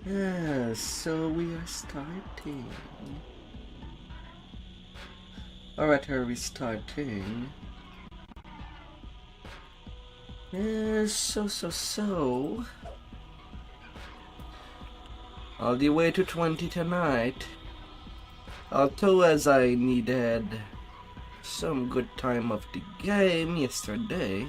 So we are starting. Alright, are we starting? So. All the way to 20 tonight. Although as I needed some good time of the game yesterday,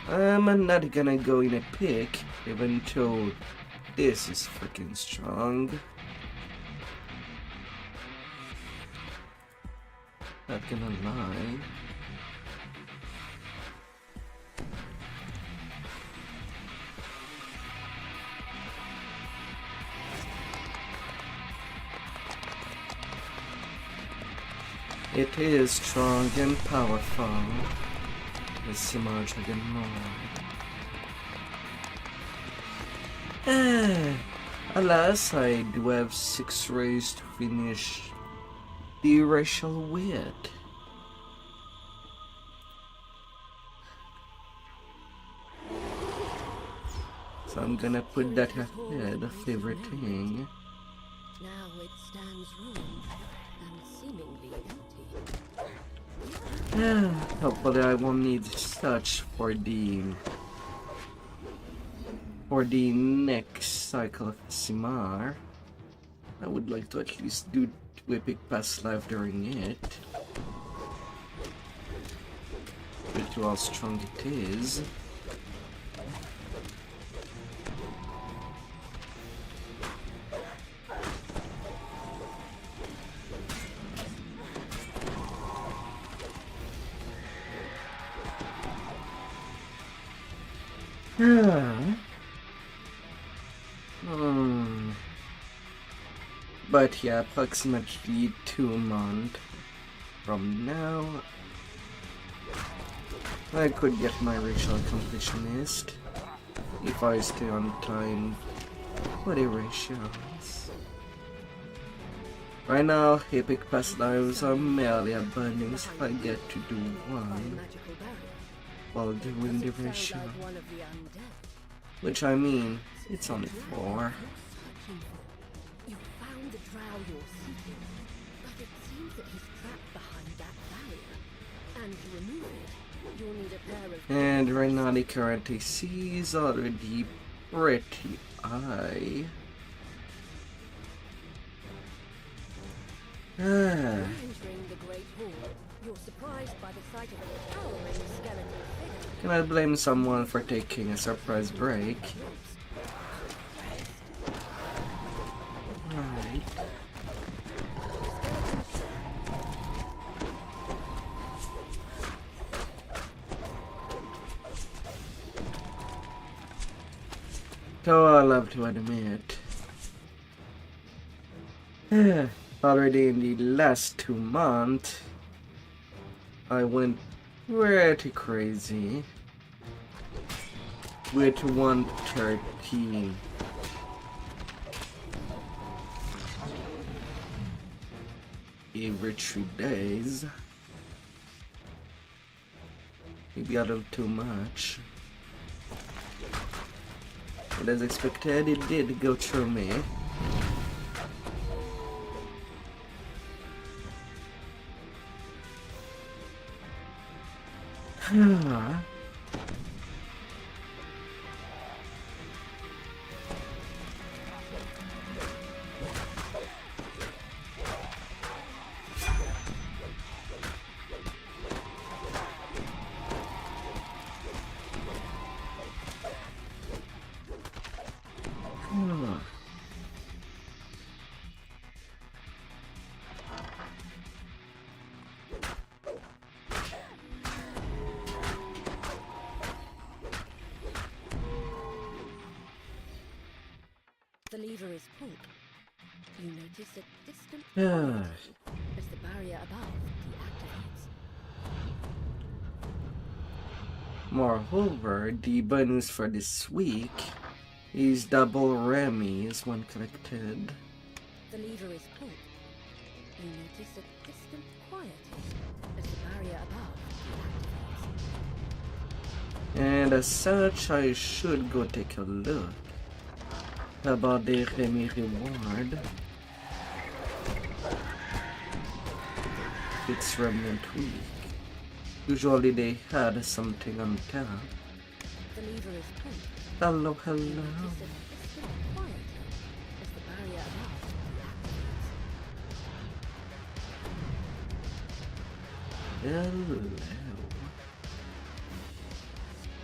I'm not gonna go in a pick, even though this is freaking strong. Not gonna lie. It is strong and powerful. Aasimar Dragon. Alas, I do have 6 rays to finish the racial wit. So I'm gonna put that ahead of everything. Now it stands ruined and seemingly empty. Hopefully I won't need such for the next cycle of Aasimar. I would like to at least do 2 epic past life during it. Due to how strong it is. But yeah, approximately 2 months from now, I could get my racial completionist if I stay on time for the ratios. Right now, epic past lives are merely a bonus if I get to do 1 while doing the ratio. Which I mean, it's only 4. You found the drow you're seeking, but it seems that he's trapped behind that barrier. And to remove it, you'll need a pair of... And right now the current AC is already pretty high. Entering the Great Hall, you're surprised by the sight of a towering skeletal figure. Can I blame someone for taking a surprise break? Right. So I'll have to admit, already in the last 2 months, I went pretty crazy with 113. Every 3 days. Maybe a little too much. But as expected, it did go through me. The lever is pulled. You notice a distant Yeah. as the barrier above deactivates. Moreover, the bonus for this week is double Remy's when collected. The lever is pulled. You notice a distant quieting as the barrier above deactivates. And as such, I should go take a look. about the Remy reward. It's Remnant Week. Usually they had something on tap. The lever is pulled. Hello, hello. It's still quieter as the barrier above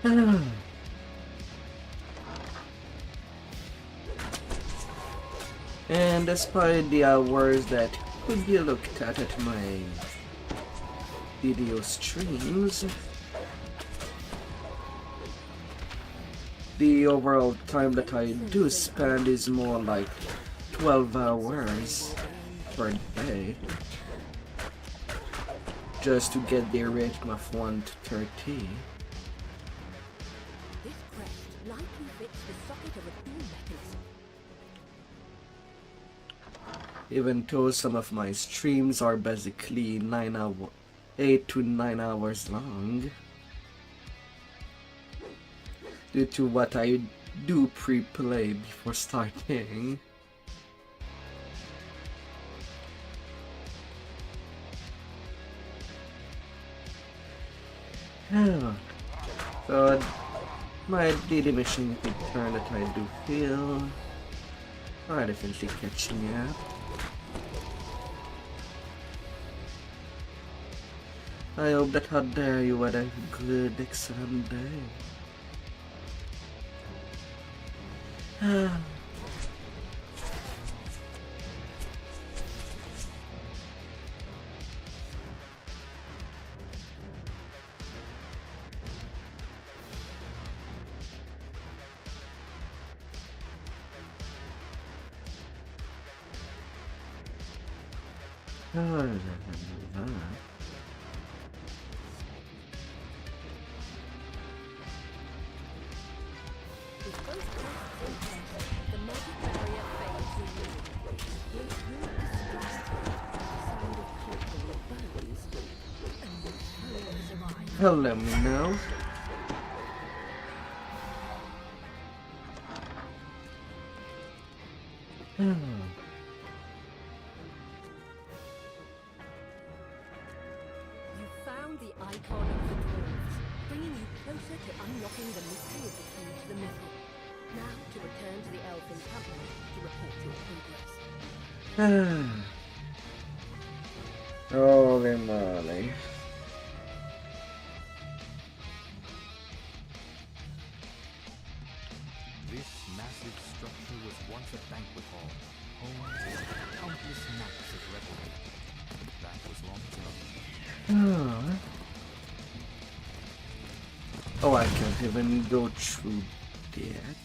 Hello. And despite the hours that could be looked at my video streams, the overall time that I do spend is more like 12 hours per day, just to get the rating of 1 to 30. This crest likely fits the socket of a beam mechanism. Even though some of my streams are basically 8 to 9 hours long, due to what I do pre-play before starting. So my daily mission return that I do feel are definitely catching up. I hope that out there you had a good, excellent day. With both crests in place, the magic barrier fades away. This will distract you with the sound of clicking of bones, and the foes arrive. Let me know. You found the icon of the dwarves, bringing you closer to unlocking the mystery of the key to the mythic. Now to return to the elf encampment to report your progress. Holy moly. This massive structure was once a banquet hall, home to countless nights of revelry. That was long ago. Oh, I can't even go through that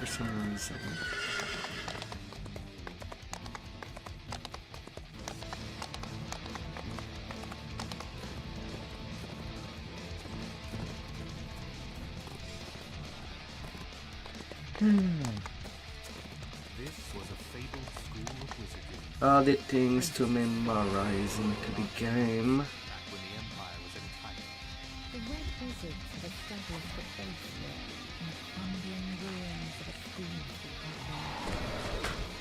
for some reason. This was a fabled school of wizardry, All the things to memorize into the game. back when the Empire was entire. The Red Wizards have established a base here in the crumbling ruins of a school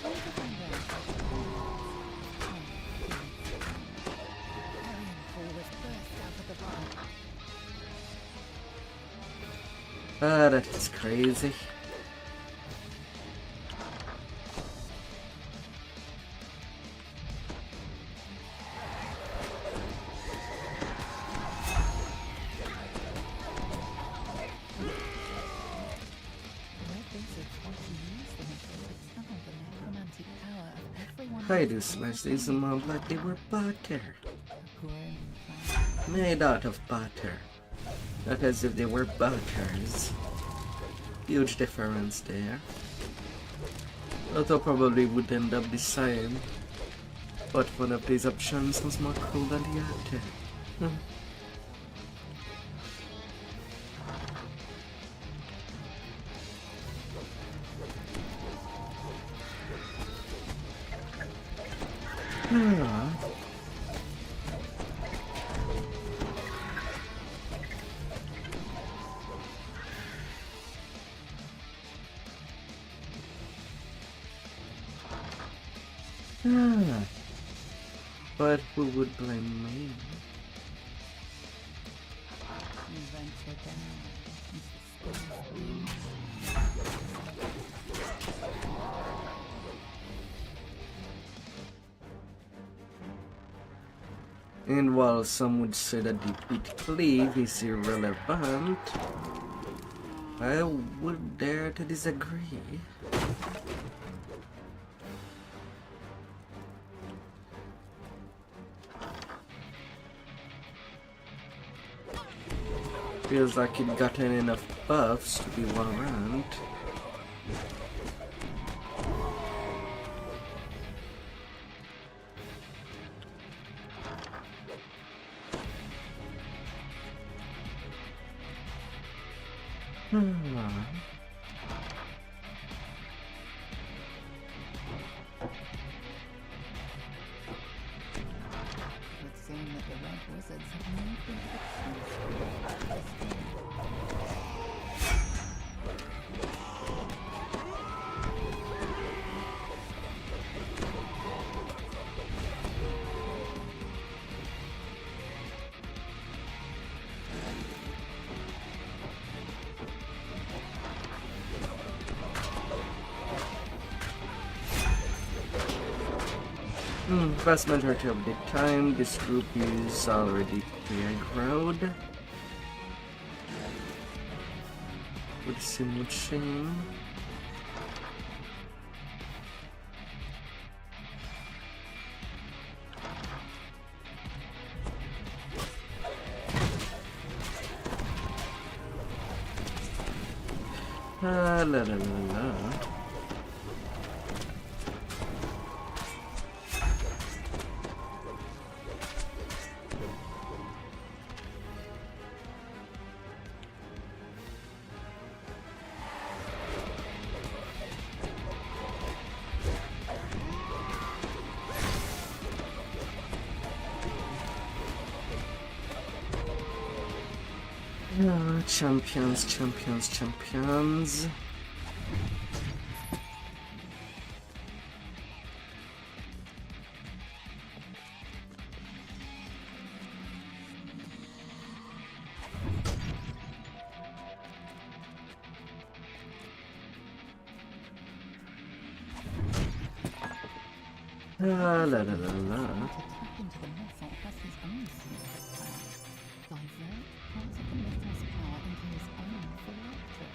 over from there, Carrion was burst out of the barn. Ah, that is crazy. I do smash these mobs like they were butter. Made out of butter. Not as if they were butters. Huge difference there. Although probably would end up the same. But one of these options was more cool than the other. But who would blame me? You venture down into space. And while some would say that the pit cleave is irrelevant, I would dare to disagree. Feels like it gotten enough buffs to be well ranked. Would seem that the Red Wizards have moved into the Vast majority of the time, this group is already pre-aggroed. Would seem with shame. La la la la. Champions, champions, champions. La la la la la. to tap into the mythos has his own secret plan. Divert parts of the mythos power into his own phylactery.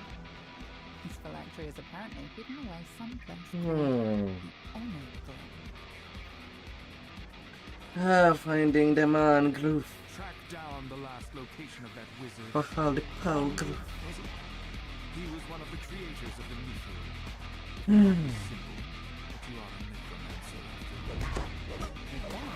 His phylactery is apparently hidden away someplace called the Honor Glove. Finding them on glue. Track down the last location of that wizard. For all the power glue. Was it? He was one of the creators of the mythos. Hmm. Simple, but you are a necromancer after all.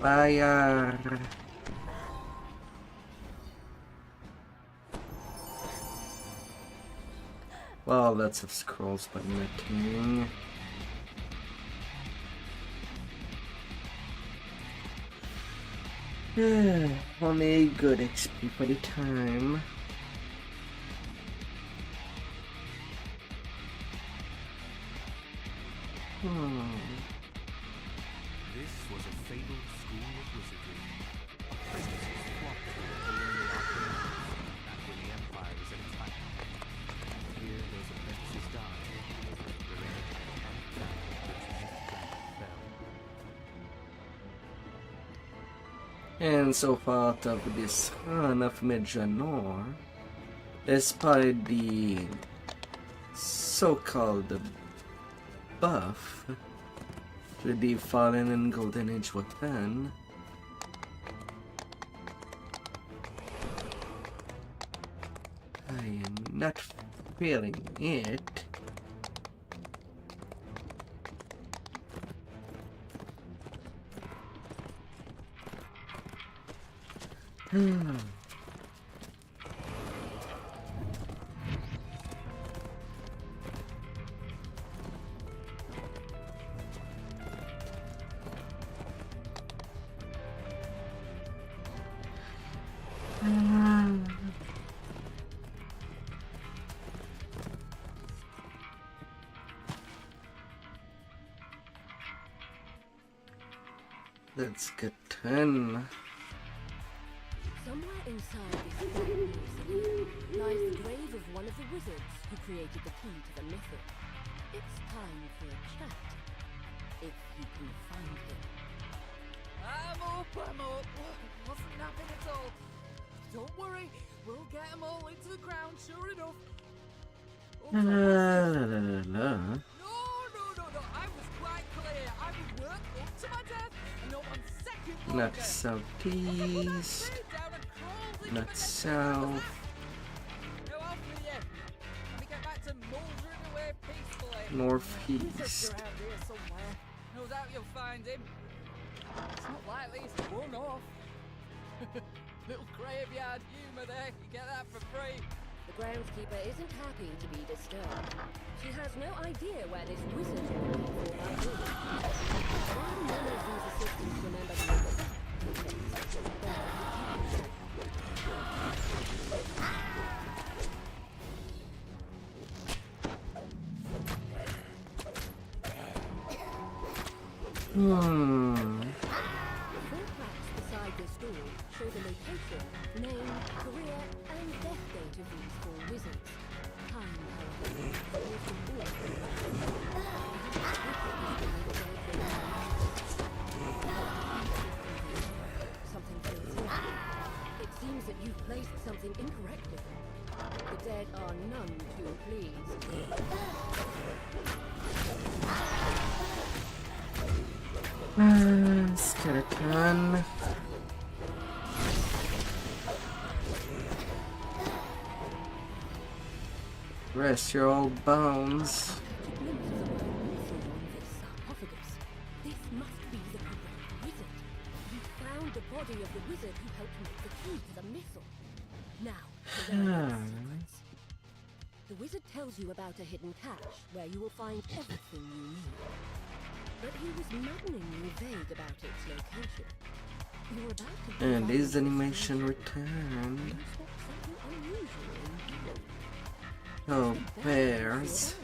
Fire. Well, lots of scrolls, but nothing. Only good XP for the time. This was a fabled school of wizardry. Apprentices flocked to it to learn the arcane arts back when the Empire was at its height. Here those apprentices died during the titanic battle which Mythbank fell. And so far out of this run of Medjanor, despite the so-called buff to the Fallen and Golden Age weapon, I am not feeling it. Let's get 10. Somewhere inside this black museum lies the grave of one of the wizards who created the key to the mythic. It's time for a chat, if you can find him. I'm up. Wasn't napping at all. Don't worry, we'll get them all into the ground, sure enough. La, la, la, la, la. No, I was quite clear. I would work up to my death, not one second longer. Not southeast. Not south. No help for you. Let me get back to mouldering away peacefully. Northeast. He's around here somewhere. No doubt you'll find him. It's not likely he's run off. Little graveyard humour there. You get that for free. The groundskeeper isn't happy to be disturbed. She has no idea where this wizard will be for that week. While none of these assistants remember the exact details, The four plaques beside this door show the location, name, career, and death date of these four wizards. Time, however, is something feels wrong. It seems that you've placed something incorrectly. The dead are none too pleased. Skeleton. Rest your old bones. This must be the correct wizard. You found the body of the wizard who helped make the key to the missile. Now, to learn the secrets. The wizard tells you about a hidden cache where you will find everything you need. But he was maddeningly vague about its location. You're about to And is animation returned? Oh, bears.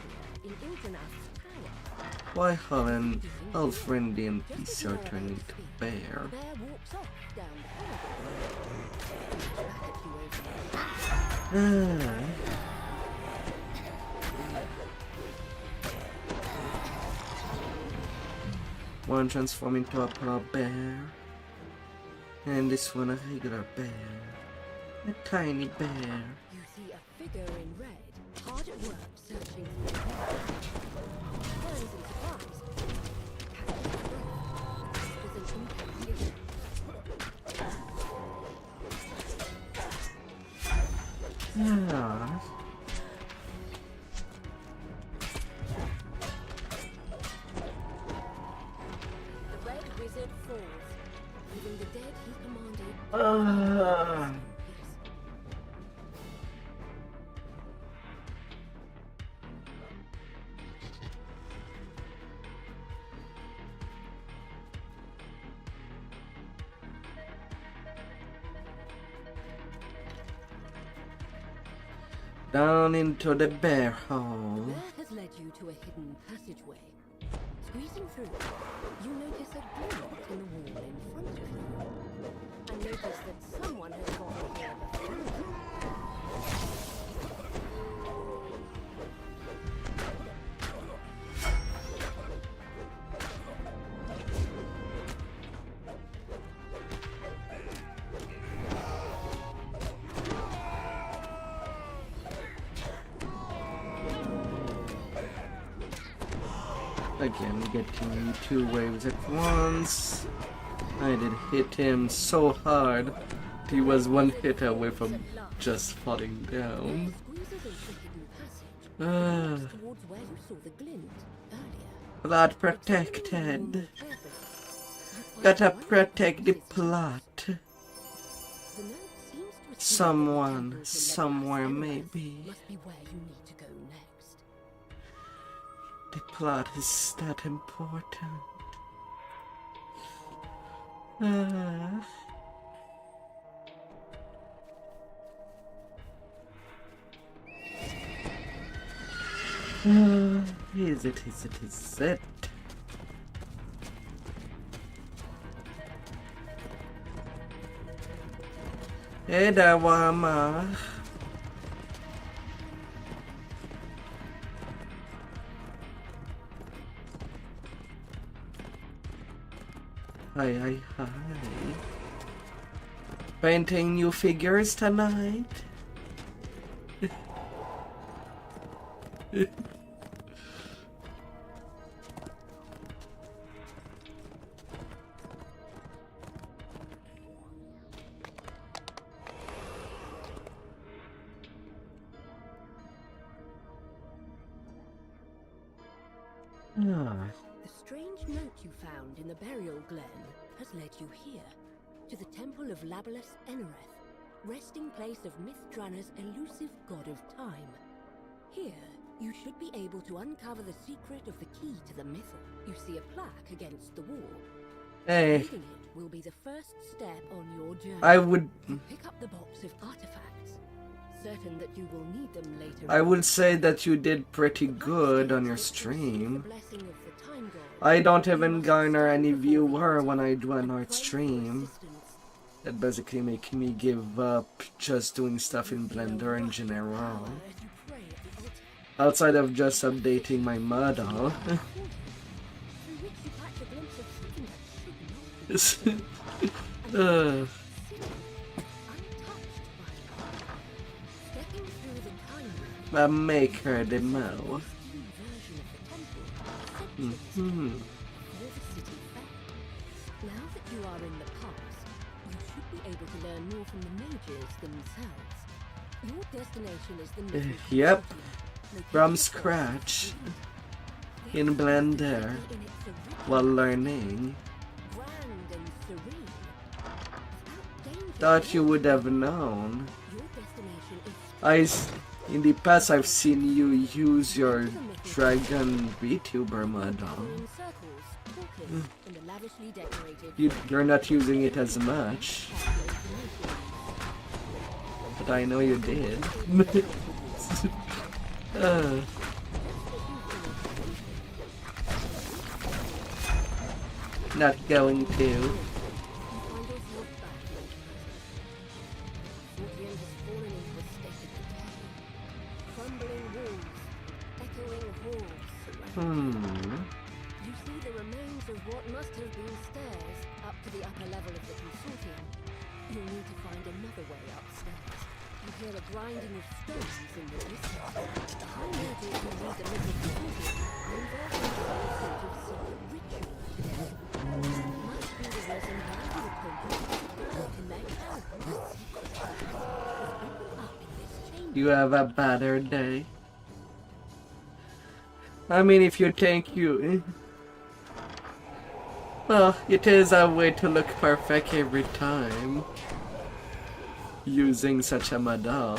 Why haven't all friendly NPCs are turning into bear? One transform into a polar bear, and this one a regular bear, a tiny bear. You see a figure in red, hard at work searching for a turns in surprise. With an incantation. Yeah. The red wizard falls, leaving the dead he commanded. Down into the bear hole. Where has led you to a hidden passageway? Squeezing through, you notice a glint in the wall in front of you. And notice that someone has gone here before. Again, getting 2 waves at once. I did hit him so hard. He was 1 hit away from just falling down. Towards where you saw the glint earlier. Plot protected. Gotta protect the plot. The note Someone, somewhere maybe. Must be where you need to go next. The plot is that important. Is it? Hey there, Wama. Hi. Painting new figures tonight? The strange note you found in the burial glen has led you here, to the temple of Labalus Enereth, resting place of Mithdrana's elusive god of time. Here, you should be able to uncover the secret of the key to the mythal. You see a plaque against the wall. Hey, Reading it will be the first step on your journey. I would Pick up the box of artifacts, certain that you will need them later. I would say that you did pretty good on your stream. The blessing of the time god. I don't even garner any viewer when I do a night stream. That basically makes me give up just doing stuff in Blender in general. Outside of just updating my model. A maker demo. Now that you are in the past, you should be able to learn more from the mages themselves. Your destination is the mythic Yep, located from scratch in Blender while learning. grand and serene. Without danger, Thought you would have known. your destination is In the past, I've seen you use your dragon VTuber model. in circles, talking, and a lavishly decorated You're not using it as much, but I know you did. Not going to. You see the remains of what must have been stairs up to the upper level of the consortium. You'll need to find another way upstairs. You hear a grinding of stones in the distance. The high mages who lead the middle consortium are involved in some sort of secret ritual today. Must be the reason why you were told to connect out the secret. Open up in this chamber. You have a better day. I mean, if you think you... Well, it is a way to look perfect every time. Using such a model.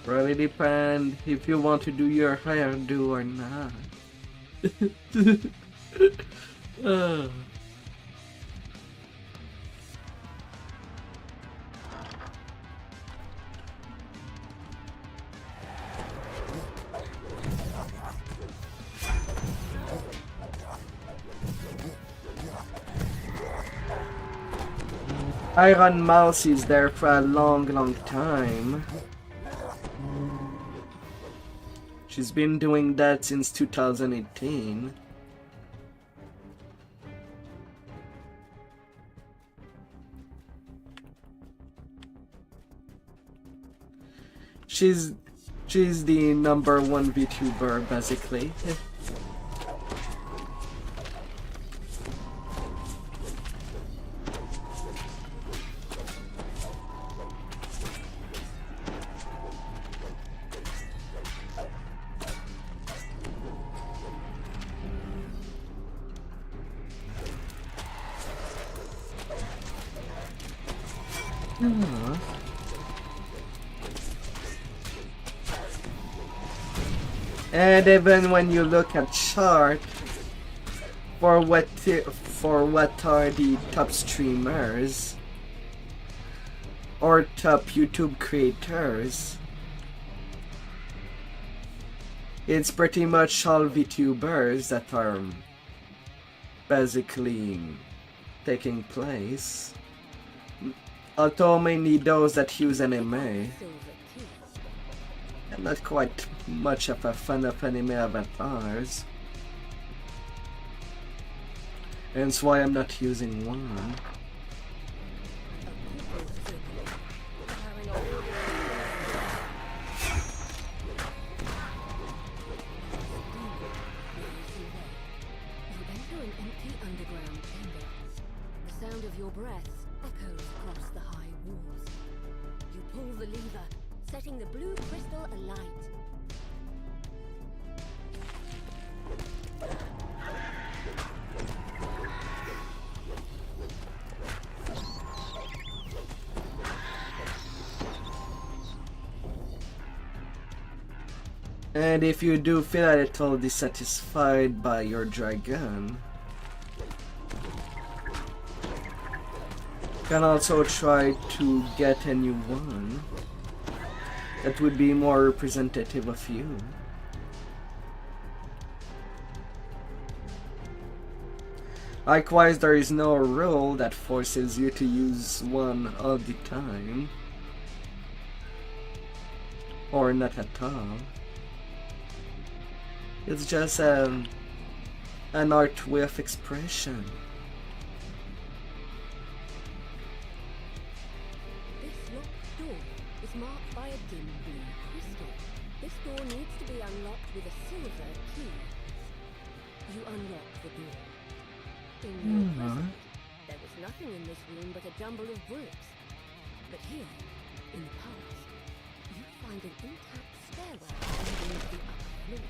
Really depend if you want to do your hairdo or not. Iron Mouse is there for a long time. She's been doing that since 2018. She's the #1 VTuber, basically. Ah. And even when you look at chart for what are the top streamers or top YouTube creators, it's pretty much all Vtubers that are basically taking place. Although mainly those that use anime. I'm not quite much of a fan of anime avatars. Hence why I'm not using one. Your breath echoes across the high walls. You pull the lever, setting the blue crystal alight. And if you do feel a little dissatisfied by your dragon, you can also try to get a new one that would be more representative of you. Likewise, there is no rule that forces you to use one all the time, or not at all. It's just an art way of expression. Marked by a dim blue crystal. This door needs to be unlocked with a silver key. You unlock the door. In your present, there was nothing in this room but a jumble of bricks. But here, in the past, you find an intact stairwell leading to the upper floor.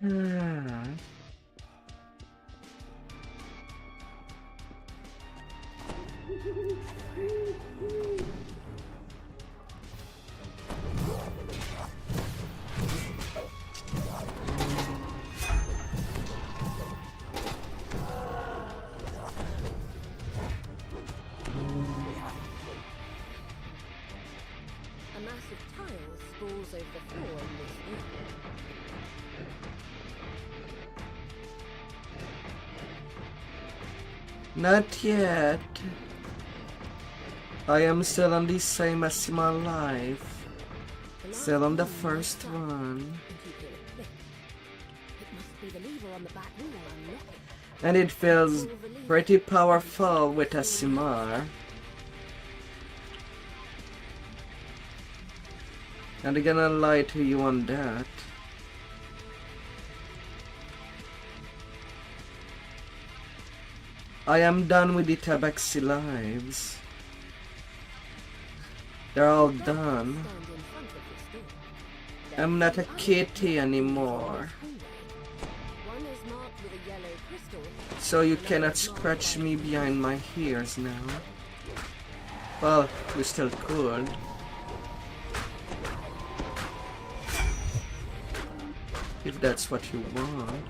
A massive tile sprawls over the floor in this room. Not yet. I am still on the same Aasimar life. Still on the first one. And it feels pretty powerful with Aasimar. And I'm gonna lie to you on that. I am done with the Tabaxi lives. They're all done. I'm not a kitty anymore. So you cannot scratch me behind my ears now. Well, you still could. If that's what you want.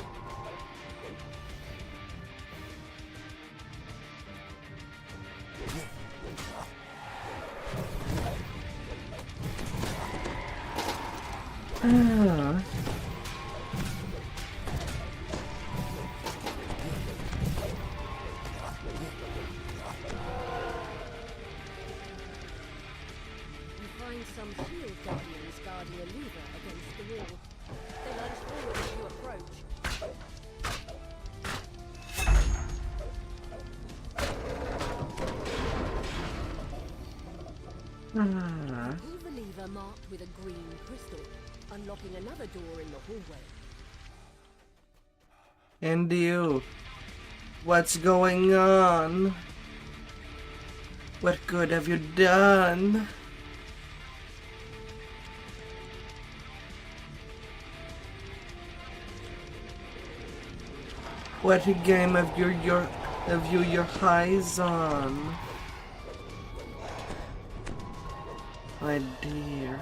Pull the lever marked with a green crystal, unlocking another door in the hallway. And you, what's going on? What good have you done? What game have you your eyes on? My dear.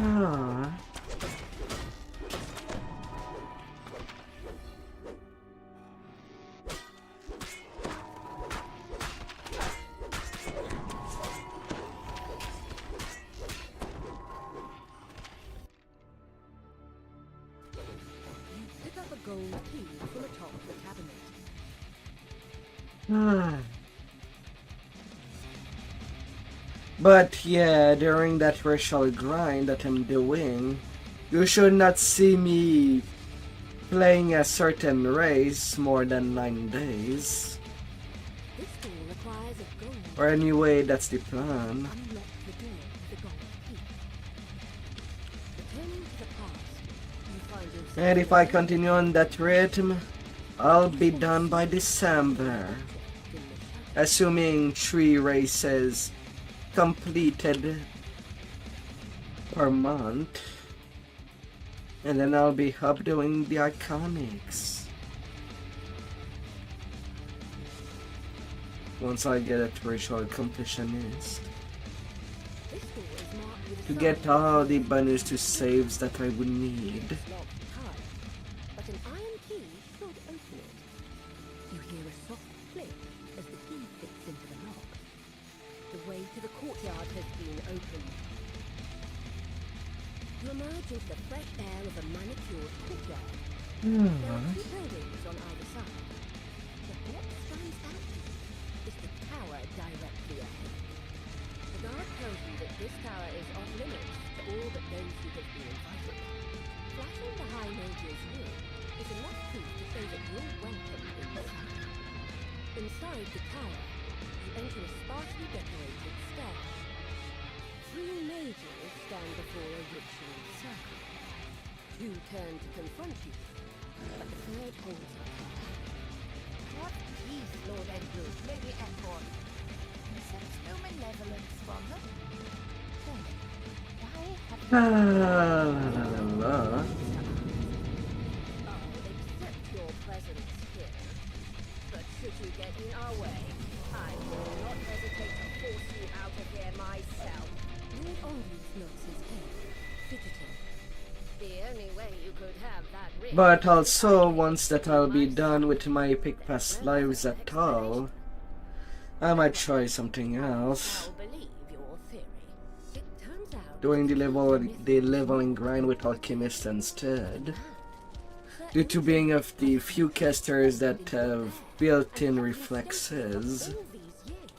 Ah. Pick up a gold key from atop the cabinet. But yeah, during that racial grind that I'm doing, you should not see me playing a certain race more than 9 days. This door requires a gold. Or anyway, that's the plan. Unlock the door with the gold key. Returning to the past, you find yourself And if I continue on that rhythm, I'll be done by December. in the shadow. Assuming 3 races completed per month. And then I'll be up doing the iconics. Once I get a racial completionist. This door is marked with a To get all the bonus to saves that I would need. locked tight, but an iron key should open it. You hear a soft click as the key fits into the lock. The way to the courtyard has been opened. You emerge into the fresh air of a manicured courtyard. There are 2 buildings on either side. But what stands out to you is the tower directly ahead. The guard tells you that this tower is off limits to all but those who have been invited. Flashing the High Mage's ring is enough proof to show that you're welcome inside. Inside the tower, you enter a sparsely decorated stair. 3 mages stand before a ritual circle. 2 turn to confront you, but the 3rd holds up. What peace, Lord Edward, Lady Ephor. You sense no malevolence from them. Then, why have you... Ah, I'll accept your presence here, but should you get in our way, I will not hesitate to force you out of here myself. Lord Aldous nods his head, fidgeting. The only way you could have that ring... but also, once that I'll be done with my epic past lives at all, I might try something else. I'll believe your theory. It turns out... Doing the leveling grind with Alchemist instead. Due to being of the few casters that have built-in reflexes, all these years,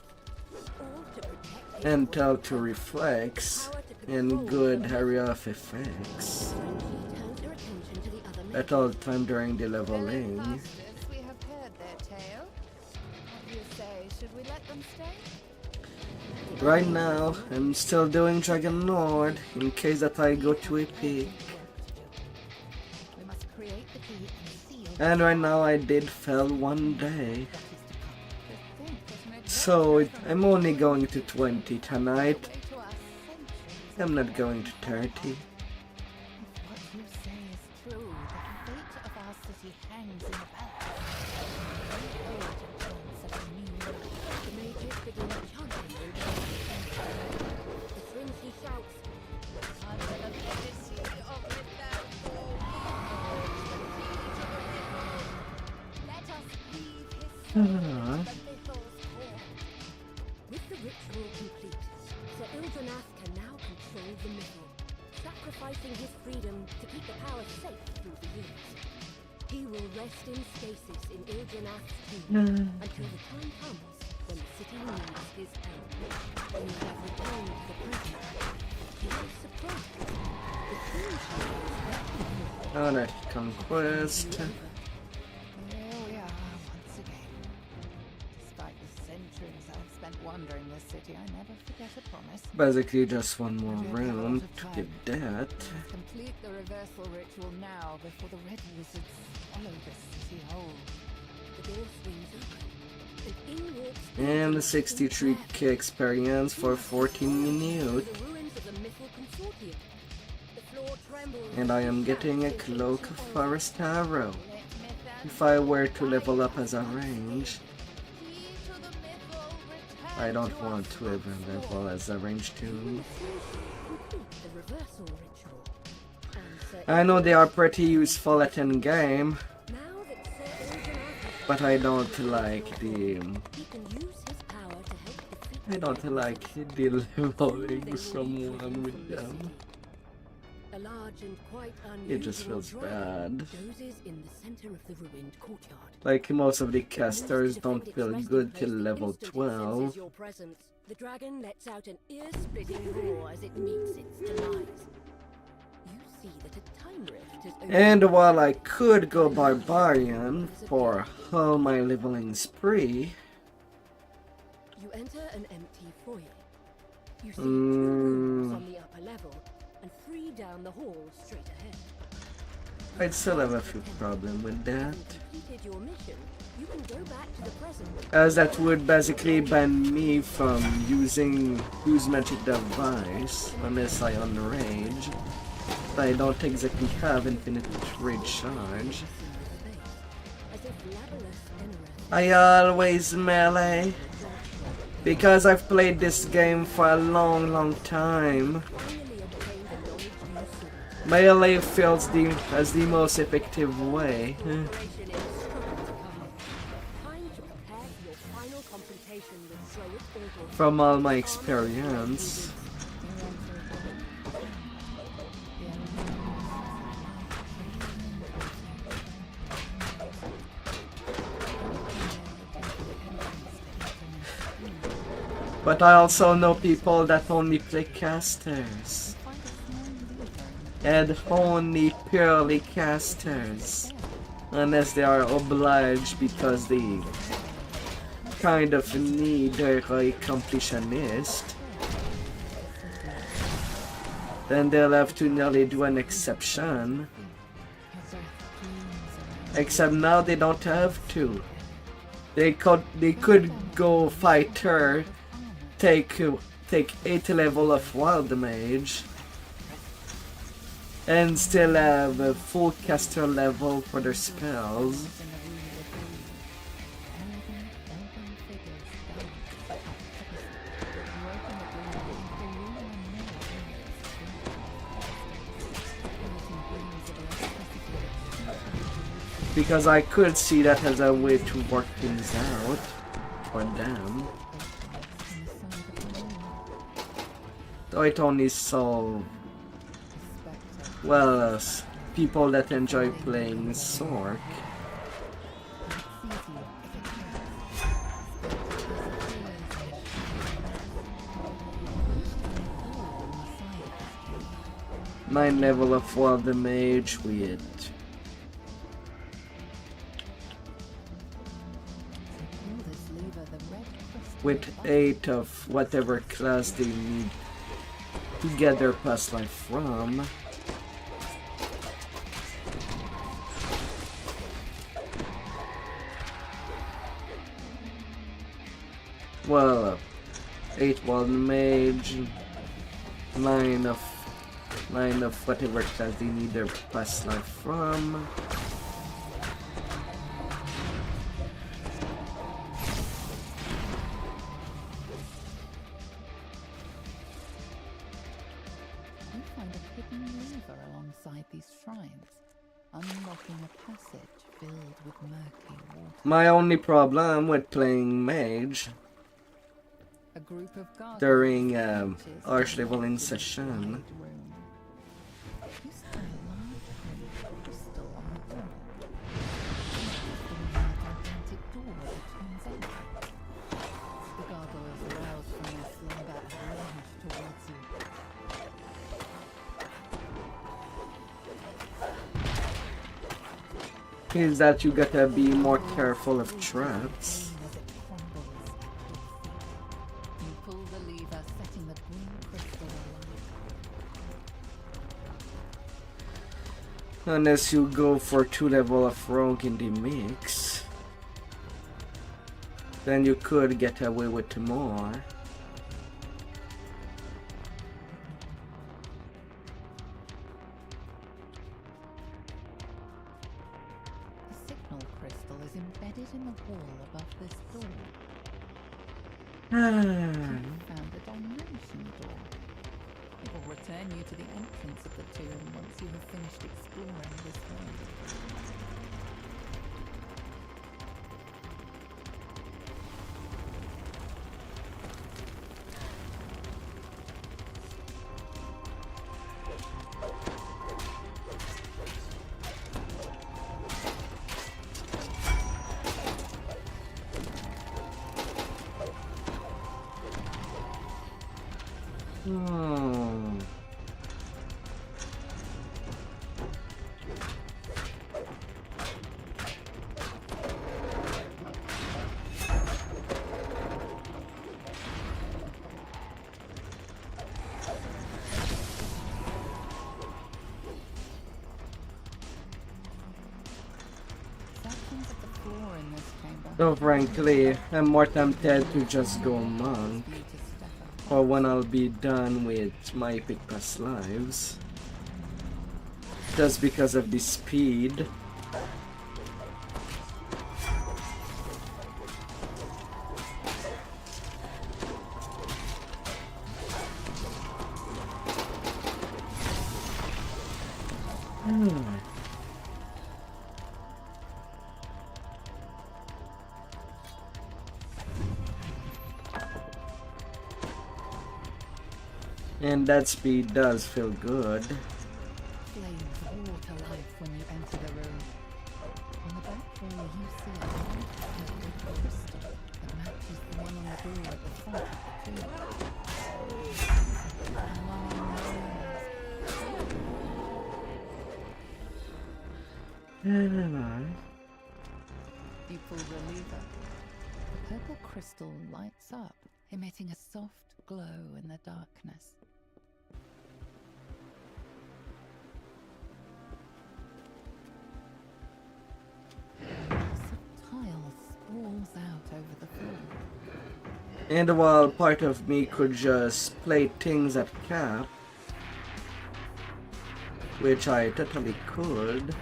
all to protect and tell to reflex, and good area of effects She turns her attention to the other men. at all time during the Fellow leveling. bastards, we have heard their tale. What do you say? Should we let them stay? Right now, I'm still doing Dragon Lord in case that I go to Epic. We must create the key and seal And right now I did fail 1 day. what is to come. The thing doesn't make So I'm only going to 20 tonight. way to us centuries. I'm not going to 30. If what you say is true, the fate of our city hangs in the balance. We hold a chance of a new life. The mages begin chanting in the Frenzy shouts, Under the legacy of without hope. Let us leave his soul Ah. to the Mythos core. with the ritual complete, Sir Ildranath can now control the mythal, sacrificing his freedom to keep the power safe through the years. He will rest in stasis in Ildranath's tomb until the time comes when the city needs his help. When you have returned to the present, Alright, conquest. Here we are once again. Despite the centuries I've spent wandering this city, I never forget a promise. Basically just one more round to get that. Complete the reversal ritual now before the red wizards swallow the city whole. The door swings open, and in walks And 63k experience for 14 minutes. the ruins of the mythical consortium. The floor trembles. And I am getting a cloak of forest arrow. If I were to level up as a range, I don't want to ever level as a range 2. Complete the reversal ritual. And Sir I know they are pretty useful at endgame, now that Sir Ilgen has but I don't like the... he can use his power to help defeat I don't like the leveling someone with them. a large and quite It just unusual feels dragon bad. dozes in the center of the ruined courtyard. Like most of the casters Once don't defend its feel resting good place, till the level instant it 12. senses your presence, the dragon lets out an ear-splitting roar as it meets its demise. You see that a time rift has opened. And while I could go barbarian for all my leveling spree, You enter an empty foyer. You see two rooms on the upper level and three down the hall straight ahead. I'd still have a few problems with that. Having completed your mission, you can go back to the present. As that would basically ban me from using Use Magic Device unless I unrage. I don't exactly have infinite rage charge. As if Labalus Enereth I always melee. Because I've played this game for a long time. finally obtained the knowledge you sought. Melee feels as the most effective way. Operation is struggling to come. Time to prepare for your final confrontation with Droid Orgel. From all my experience. But I also know people that only play casters. And only purely casters. Unless they are obliged because they kind of need a completionist. Then they'll have to nearly do an exception. Except now they don't have to. They could go fighter, take 8 level of wild mage, and still have a full caster level for their spells. Because I could see that as a way to work things out for them. Though it only solve, well, people that enjoy playing Sork. Nine level of Wild Mage with 8 of whatever class they need to get their past life from. Well, 8 Wild Mage, 9 of whatever class they need their past life from. My only problem with playing mage during arch leveling session is that you gotta be more careful of traps. As it crumbles at your feet. You pull the lever, setting the green crystal alight. Unless you go for 2 levels of rogue in the mix, then you could get away with more. The signal crystal is embedded in the wall above this door. You found a dimension door. It will return you to the entrance of the tomb once you have finished exploring this room. Hmm. Sections of the floor in this chamber. So frankly, I'm more tempted to just go monk, You to step up. or when I'll be done with my epic past lives. Just because of the speed. And that speed does feel good. Flames roar to life when you enter the room. On the back wall, you see a large purple crystal that matches the one on the door at the front of the tomb. You pull the lever. The purple crystal lights up, emitting a soft glow in the darkness. Tile sprawls out over the floor. And while part of me could just play things at cap, which I totally could,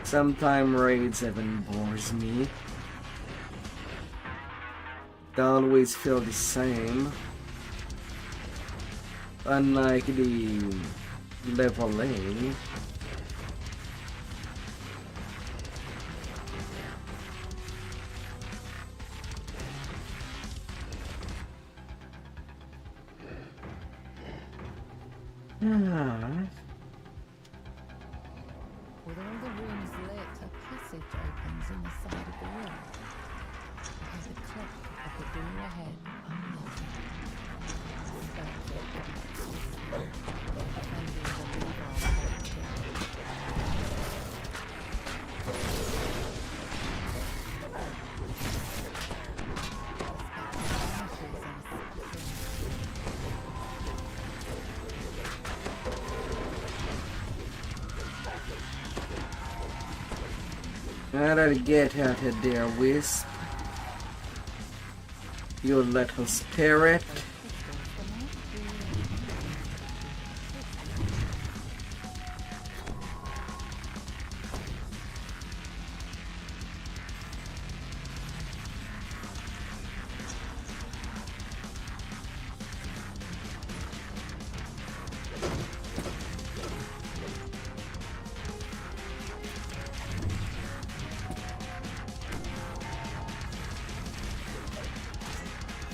sometimes raids even bores me. They always feel the same. Unlike the leveling. With all the rooms lit, a passage opens in the side of the wall. You hear the click of the door ahead unlocking. Gotta get out of there, Wisp. You little spirit.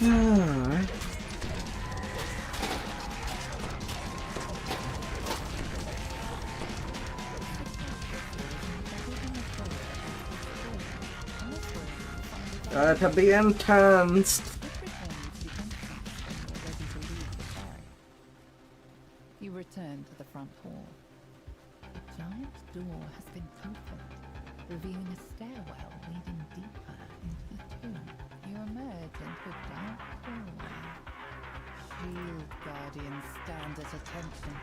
Alright. To be intense. You return to the front door has been opened, revealing a stairwell leading deeper into the tomb. You emerge into a dark hallway. Shield guardians stand at attention.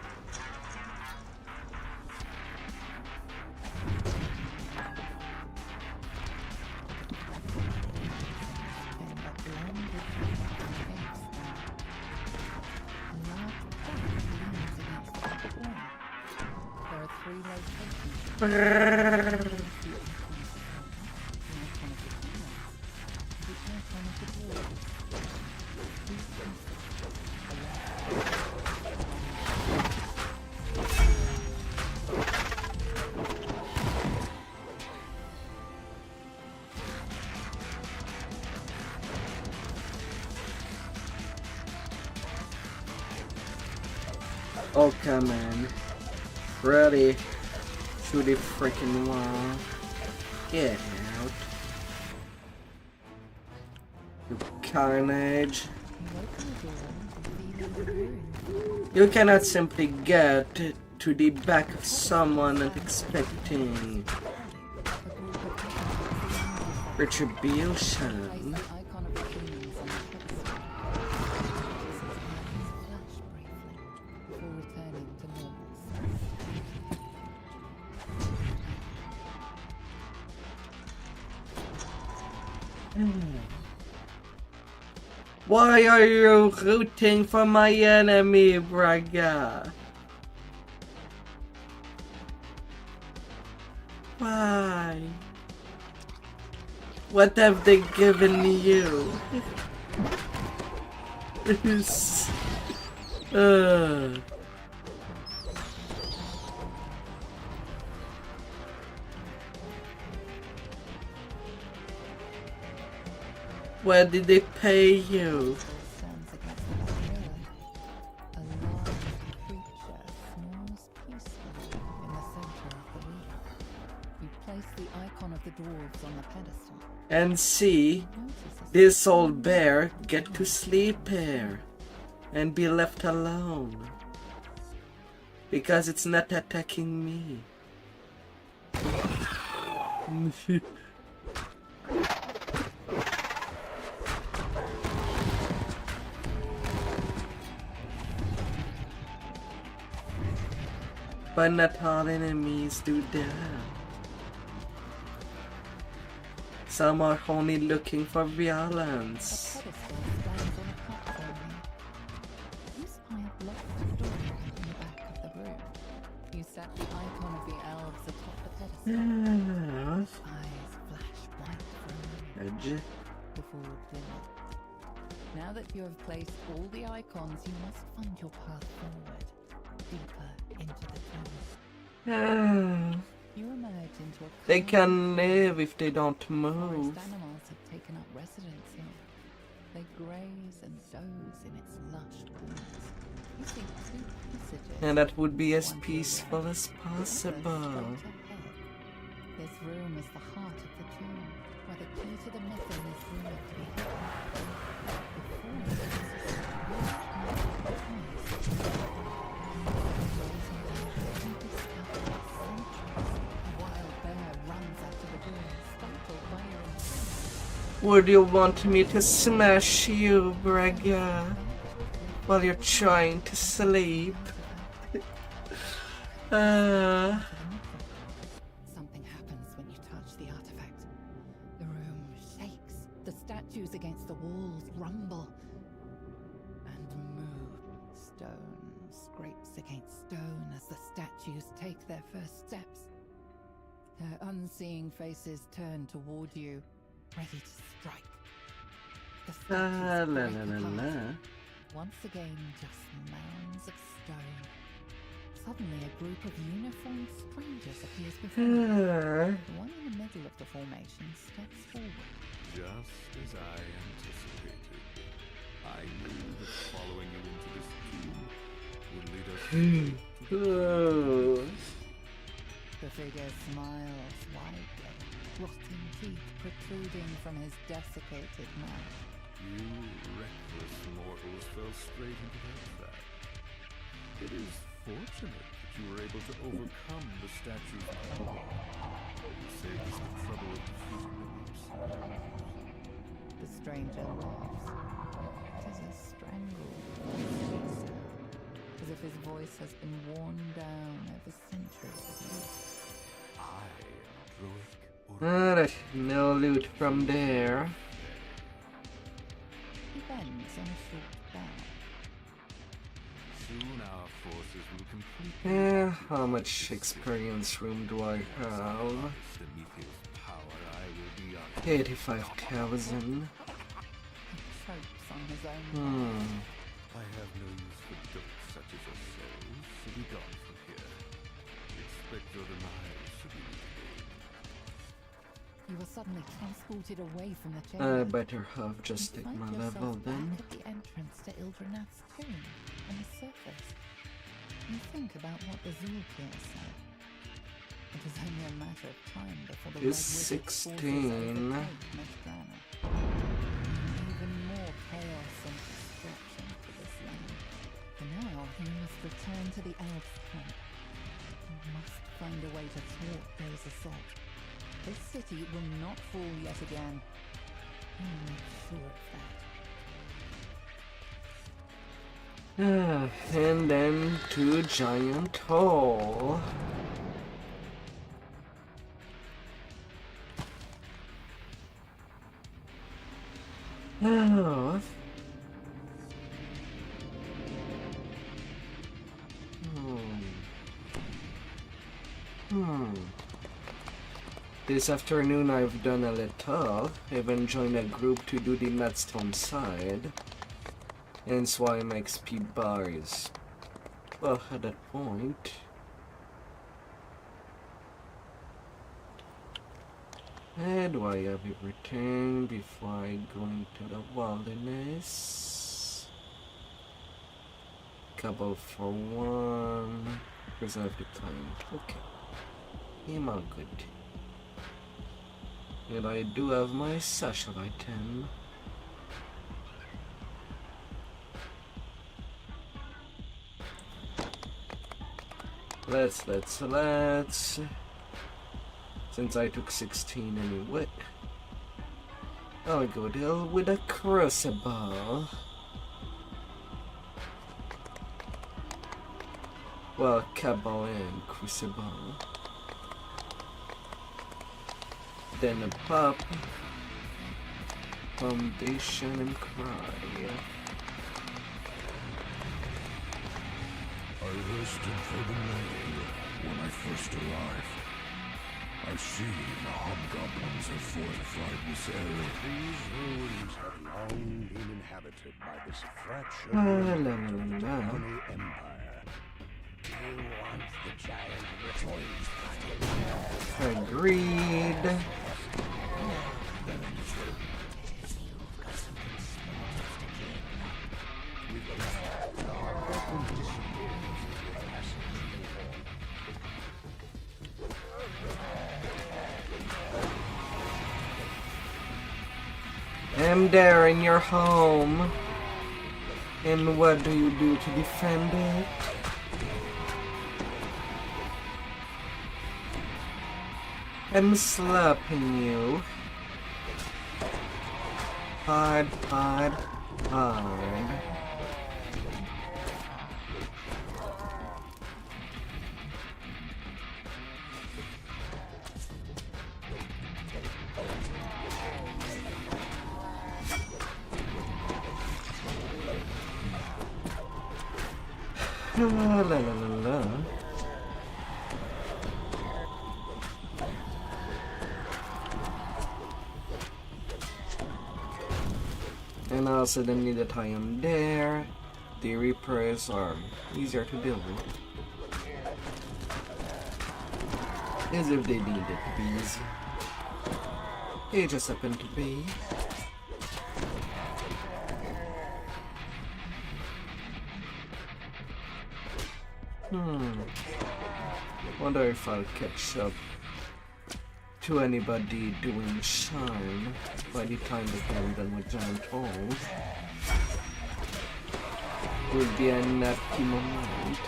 Oh, come on. Ready to the freaking wall. Get out. You carnage. You cannot simply get to the back of someone and expecting retribution. Why are you rooting for my enemy, Braga? Why? What have they given you? What did they pay you? Stands against the mirror. A large creature snores peacefully in the center of the room. You place the icon of the dwarves on the pedestal. And see, this old bear get to sleep here and be left alone because it's not attacking me. But not all enemies do that. Some are only looking for violence. A pedestal stands on a platform. You spy a blocked door in the back of the room. You set the icon of the elves atop the pedestal. Yes. Eyes flash white for a moment Edge. before dimmer. Now that you have placed all the icons, you must find your path forward, deeper into the tomb. You emerge into a They calm can live if they don't forest. move. Animals have taken up residence here. They graze and doze in its lush coolness. You see two passages. And that would be as one to the peaceful left, as the other possible. straight ahead. This room is the heart of the tomb, where the key to the mythos is rumored to be hidden. Before it is Would you want me to smash you, Braga, while you're trying to sleep? Something happens when you touch the artifact. The room shakes. The statues against the walls rumble and move. Stone scrapes against stone as the statues take their first steps. Their unseeing faces turn toward you, ready to strike. The statues break apart. Once again, just mounds of stone. Suddenly, a group of uniformed strangers appears before you. The one in the middle of the formation steps forward. Just as I anticipated. I knew that following you into this tomb would lead us straight to the The figure smiles widely, rotting teeth protruding from his desiccated mouth. You reckless mortals fell straight into that trap. It is fortunate that you were able to overcome the statue's power. You saved us the trouble of defeating the beast. The stranger laughs. It is a strangled voice, as if his voice has been worn down over centuries of use. I am Druid. Alright, no loot from there. He bends on a short bow. Soon our forces will complete Yeah, how much experience room do I have? Prometheus' power. I will be on 85,000. He chokes on his own I have no use for jokes such as yourselves, so be gone from here. Expect your demise to be mitigated. You are suddenly transported away from the I chamber. better have just take and my find level yourself then. back at the entrance to Ildranath's tomb on the surface. You think about what the Zulkir said. It is only a matter of time before the Is Red Wizard's forces 16. overtake Mesdrana. Even more chaos and destruction for this land. For now, you must return to the Elf camp. You must find a way to thwart those assault. This city will not fall yet again. I'm sure of that. And then to Giant Hole. Oh. This afternoon I've done a little, even joined a group to do the Madstone side. Hence why my XP bar is, well, at that point. And do I have everything before I go into the wilderness? Couple for one. Preserve the time. Okay. I'm all good. And I do have my satchel item. Let's. Since I took 16 anyway, I'll go deal with a crucible. Well, cabal and crucible. Then a pop, foundation and cry. I rested for the night when I first arrived. I see the hobgoblins have fortified this area. These ruins have long been inhabited by this fraction La, of la, the la, la. Tony Empire. You want the giant Agreed. I'm there in your home. And what do you do to defend it? I'm slapping you. Hard. La. And also the need that I am there. The repairs are easier to deal with. As if they needed to be easy. They just happen to be. Wonder if I'll catch up to anybody doing Shine by the time that I'm done with Giant Hole. Would be a napkin moment.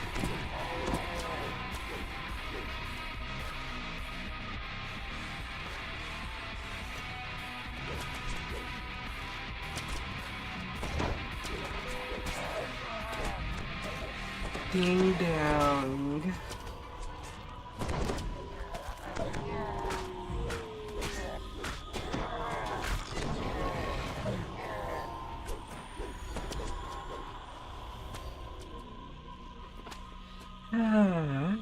Ding dong. Ah.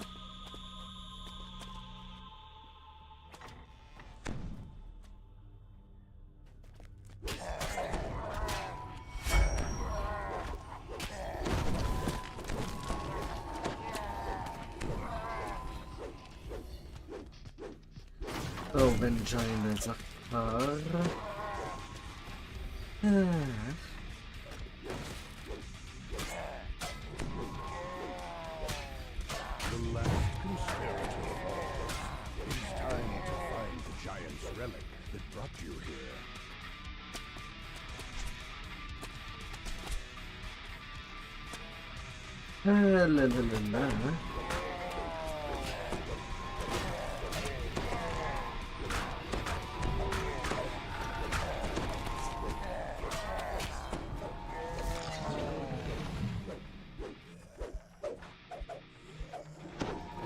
Oh, vagina's a car. The last conspirator falls. It is time to find the giant's relic that brought you here. La la la la.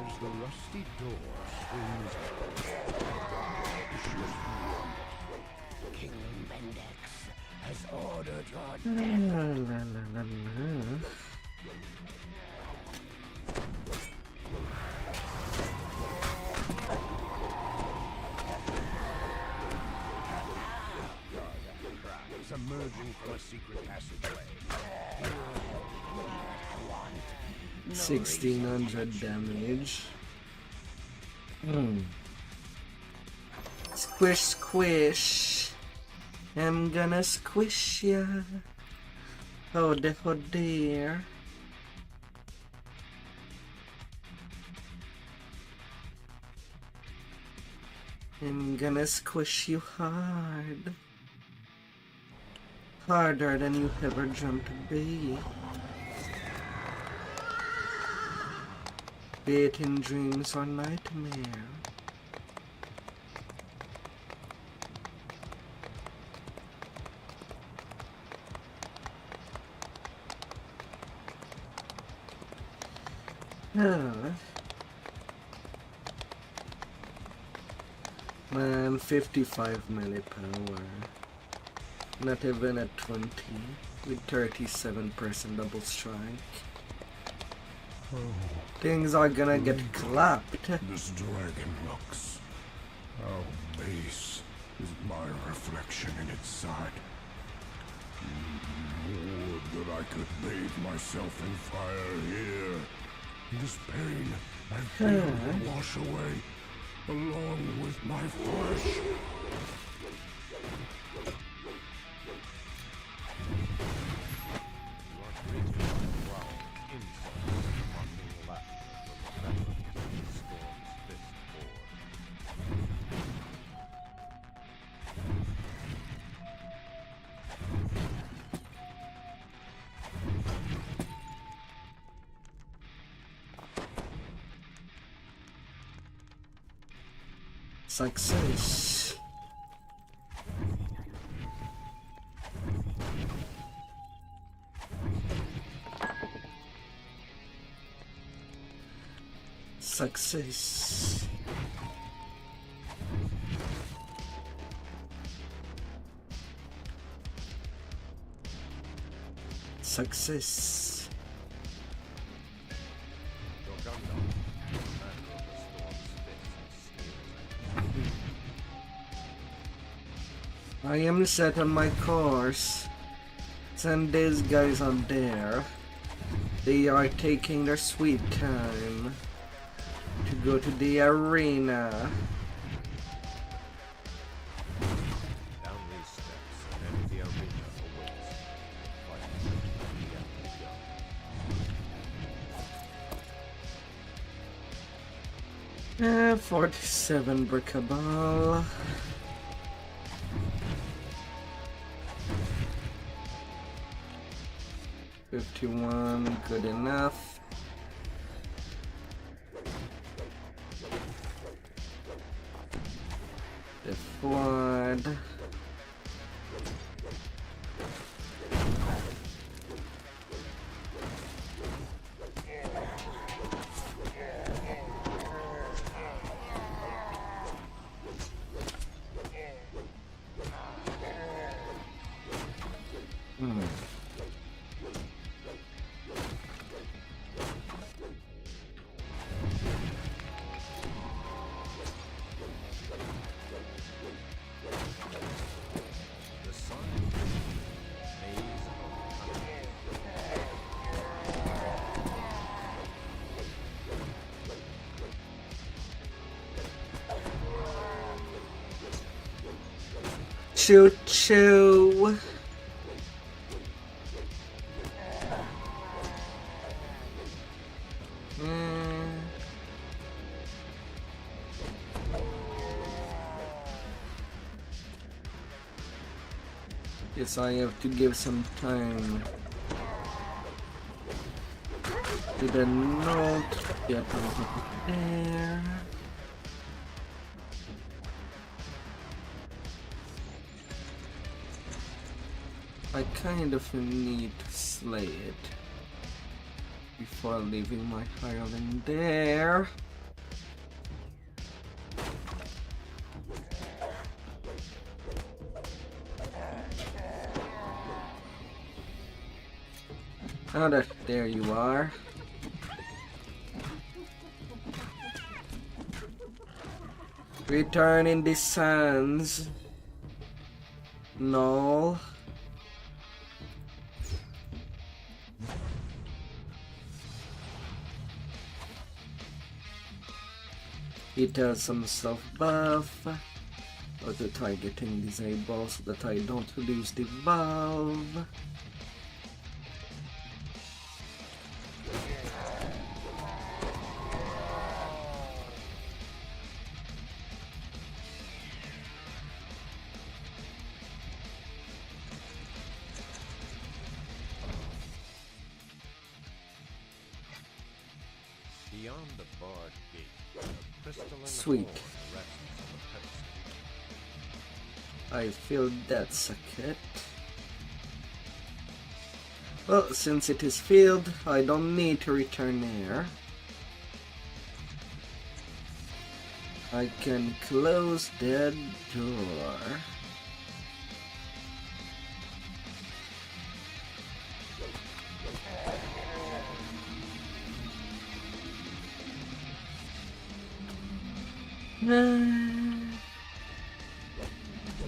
As the rusty door swings open, darkness beyond it. King Mendex has ordered your death. La la la la la. Cries emerging from a secret passageway. 1600 damage. Squish, squish. I'm gonna squish ya. Oh dear. I'm gonna squish you hard. Harder than you ever dreamt to be. Be it in dreams or nightmare. Man, 55 melee power. Not even at 20, with 37% double strike. Things are gonna get clapped. This dragon looks. How base is my reflection in its side. Would that I could bathe myself in fire here. This pain I feel will wash away, along with my flesh. Success. Success. Success. I am set on my course. Send these guys on there. They are taking their sweet time to go to the arena. Down these steps and the arena awaits. Fight 47 brickable. $51, good enough. Deford. Choo choo. Yes, I have to give some time to the note get over there. I kind of need to slay it before leaving my hireling there. Now that there you are. Return in the sands. No. It has some self buff. Auto targeting disabled so that I don't lose the valve. Beyond the barred gate, a crystalline Sweet. hall rests on the pedestal. I feel that's a kit. Well, since it is filled, I don't need to return there. I can close that door.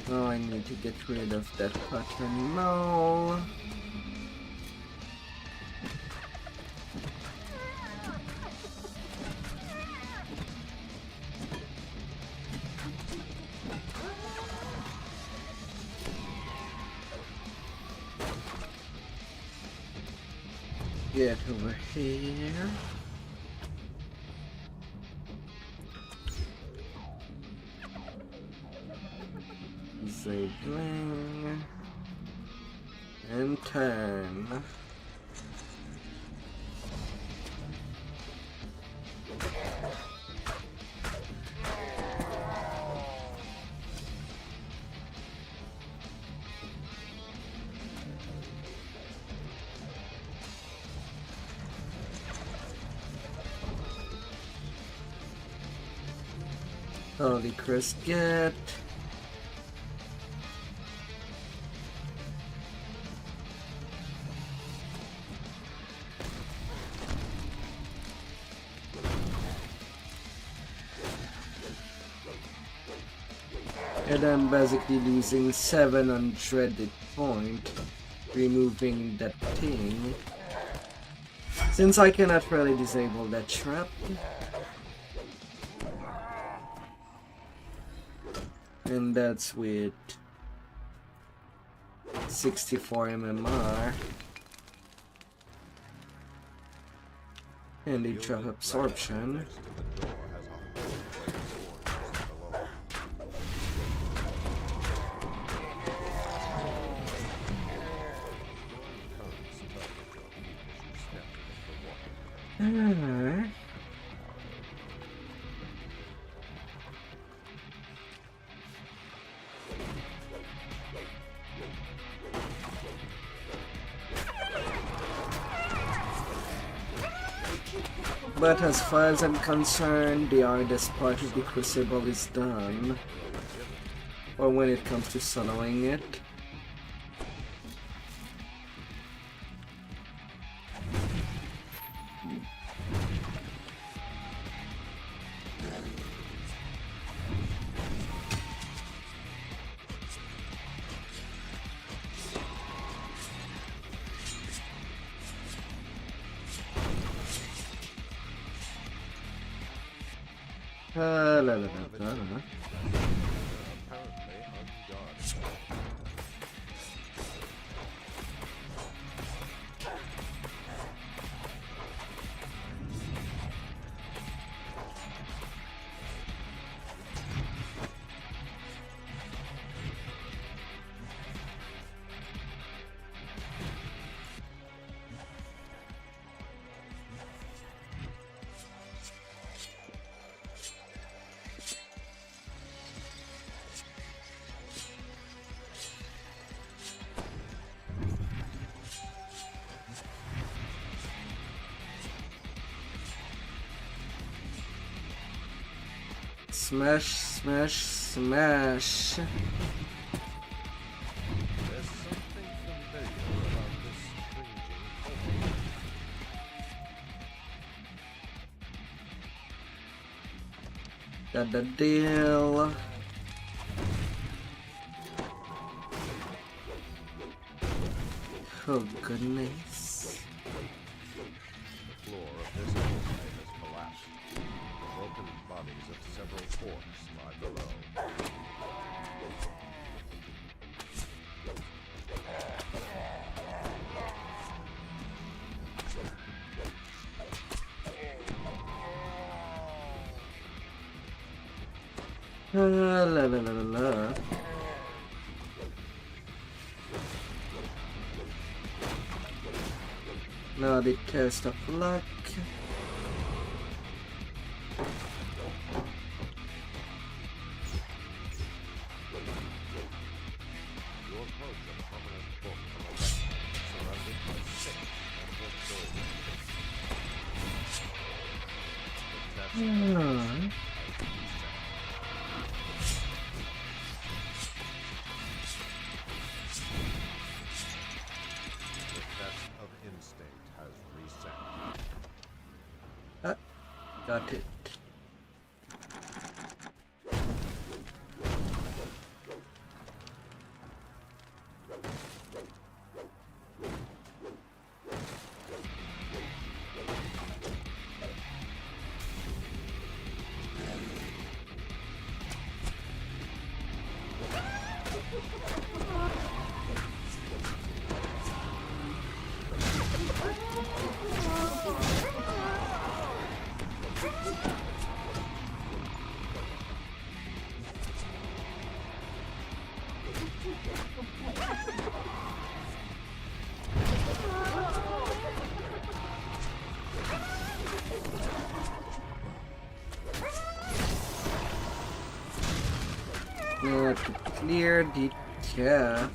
Oh, I need to get rid of that pattern now. Get over here. Zabling and turn. Holy Chris, get. And I'm basically losing 700 points, removing that thing. Since I cannot really disable that trap. And that's with 64 MMR. And the trap absorption. But as far as I'm concerned, the hardest part of the crucible is done. Or when it comes to soloing it. done. Smash, smash, smash. There's something familiar about this cringing cohort. Got the deal. Oh goodness. The floor of this hallway has collapsed. The broken bodies of several forks lie below. La la la la la. Now the test of luck. You approach a prominent book on a left, surrounded by 6 network doors. The test of instinct has reset. Got it. Now to clear the cap.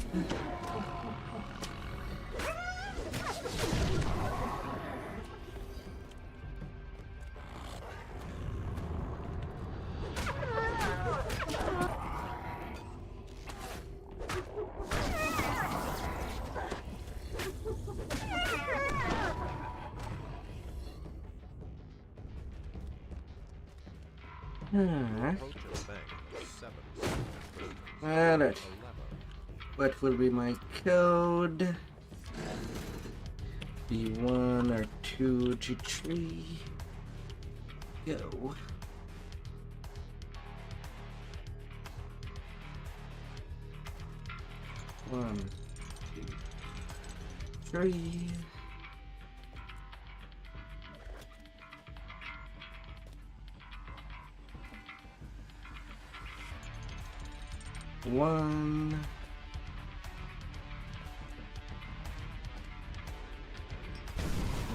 Approach a bank of 7 Alright. What will be my code? B1 or 2 G3. Go. One, two, three. One.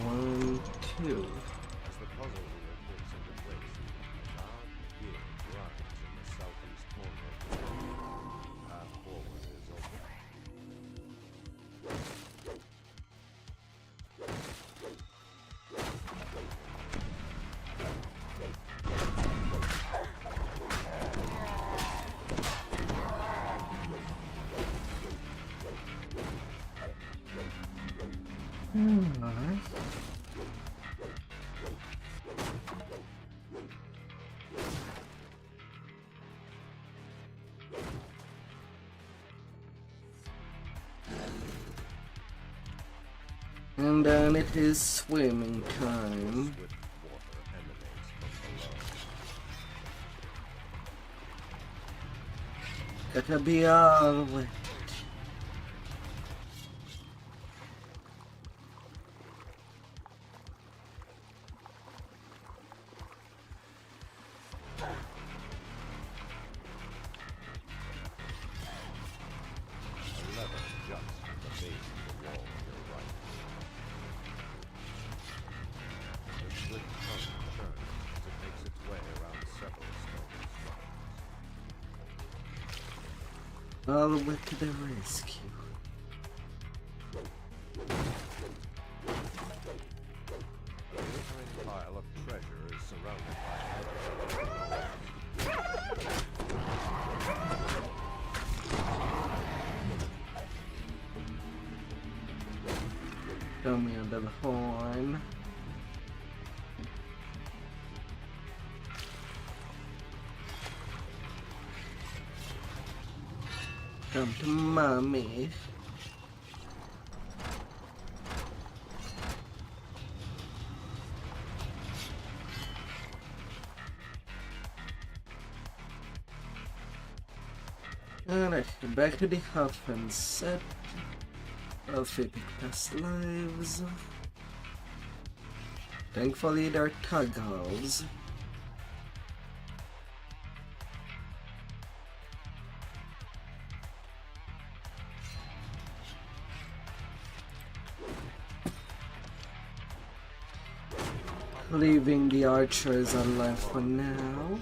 One, two. As the puzzle wheel clicks into place, a loud gear grinds in the southeast corner of the room. The path forward is open. Alright. And then it is swimming time. Swift water emanates from below. Gotta be all wet. A lever juts at the base of the wall on your right. The slit tongue churns as it makes its way around several stone structures. All the way to the rescue. A glittering pile of treasure is surrounded by agitated noise. Show me under the horn. Come to mommy. Alright, back to the Huffman set of epic past lives. Thankfully, they're toggles. Leaving the archers alive for now.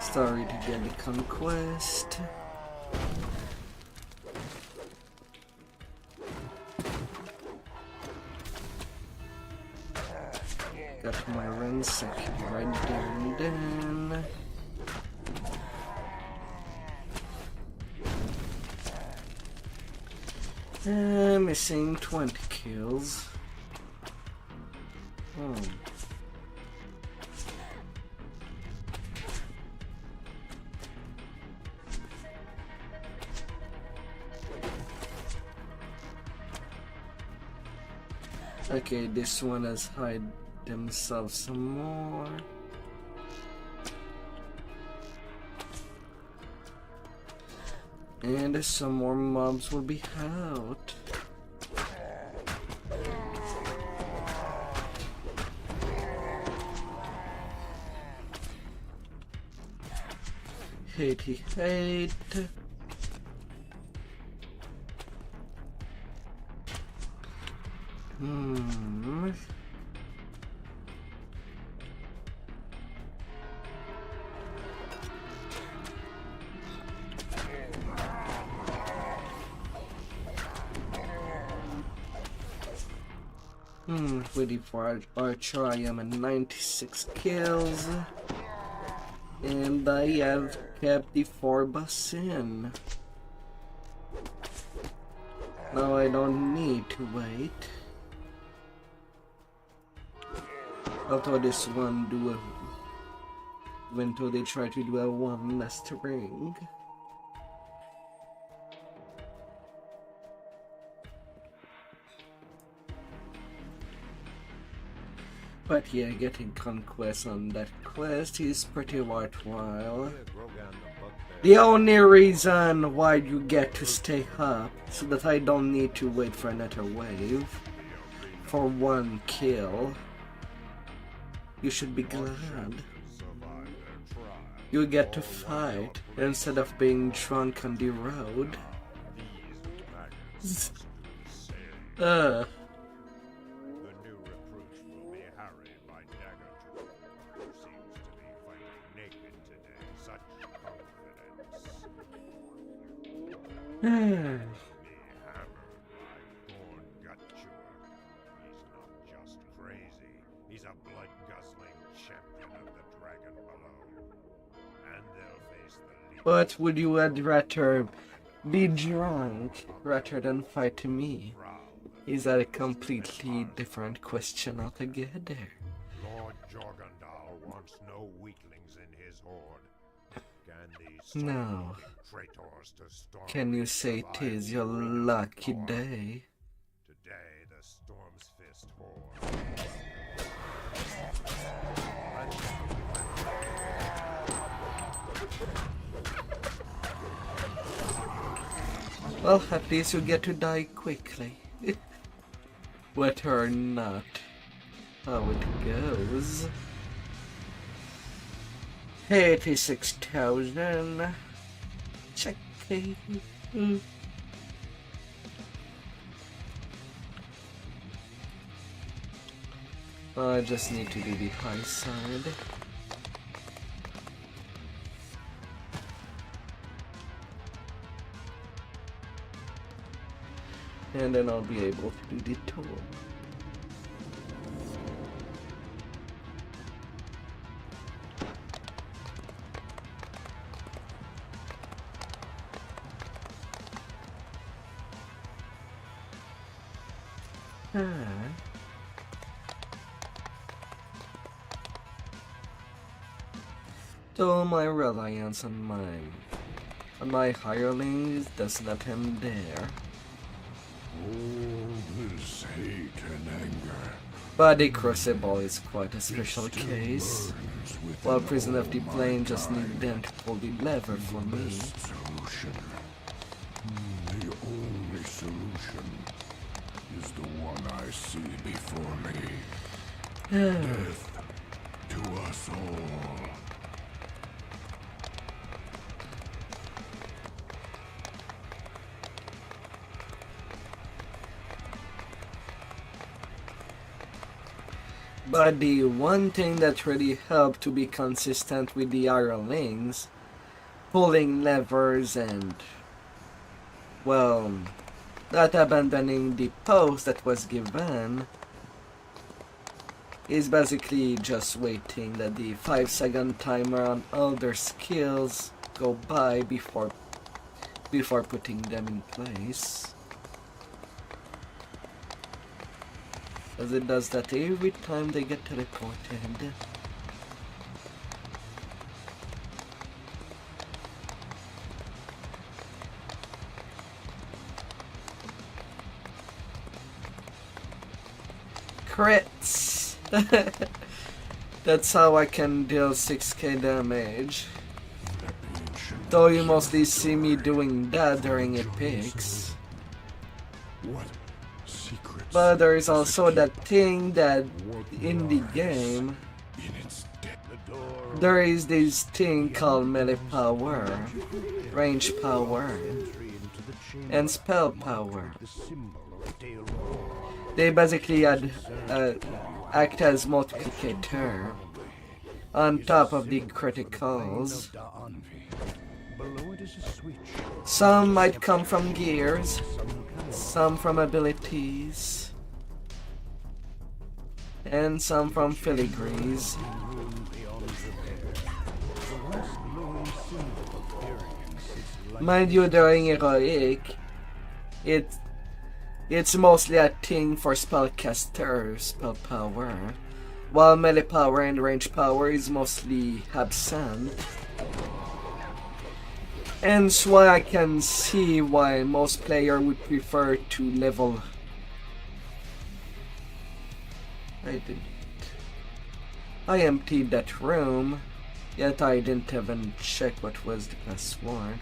Sorry to get the conquest. Got my ransack right there and then. Missing 20 kills. Oh. Okay, this one has hide themselves some more. And some more mobs will be out. Hate. Ready for Archer, I am at 96 kills. And I have kept the 4 bus in. Now I don't need to wait. Although this one do a... Until they try to do a one last ring. But yeah, getting conquest on that quest is pretty worthwhile. The only reason why you get to stay up, so that I don't need to wait for another wave for 1 kill. You should be glad. You get to fight instead of being drunk on the road. He's a blood-guzzling champion of the dragon below. And they'll face the lead. But would you rather be drunk rather than fight me? Is that a completely different question altogether? Lord Jorgandal wants no weaklings in his horde. Can these No. traitors to storm. Can you say it is your lucky day? Today the Storm's Fist Horde. Well, at least you get to die quickly. Whether or not how it goes. 86,000. Check. I just need to do the high side. And then I'll be able to do the tour. So my reliance on my hirelings does not end there. All this hate and anger. But the Crucible is quite a special case. While Prison of the Plane just need them to pull the lever for me. Solution. The only solution is the one I see before me. Death to us all. But the one thing that really helped to be consistent with the hirelings, pulling levers and, well, not abandoning the post that was given, is basically just waiting that the 5-second timer on all their skills go by before putting them in place. As it does that every time they get teleported. Crits! That's how I can deal 6k damage. Though you mostly see me doing that during epics. What secrets? But there is also that thing that in the game In its depth, there is this thing called melee power, range power, and spell power. They basically act as multiplicator on top of the criticals. Some might come from gears, some from abilities, and some from filigrees. Mind you, during heroic, it's mostly a thing for spellcasters, spell power, while melee power and range power is mostly absent. And so why I can see why most players would prefer to level. I emptied that room, yet I didn't even check what was the password.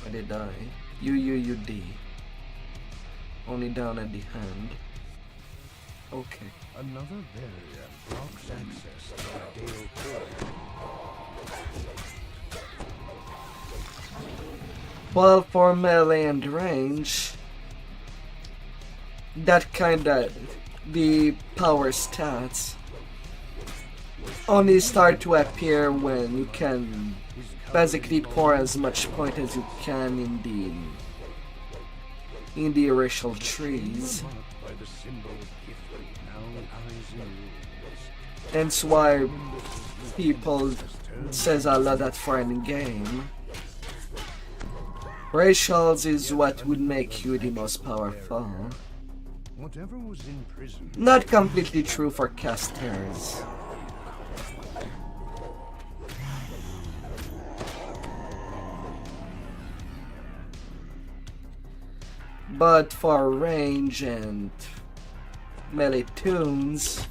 Why did I? UUUD. Only down at the hand. Okay. Another variant blocks access to the Dale Core. Well, for melee and range, that kinda, the power stats only start to appear when you can basically pour as much point as you can in the racial trees. That's why people says a lot that for any game. Racials is what would make you the most powerful. Whatever was in prison. Not completely true for casters. But for range and melee tunes,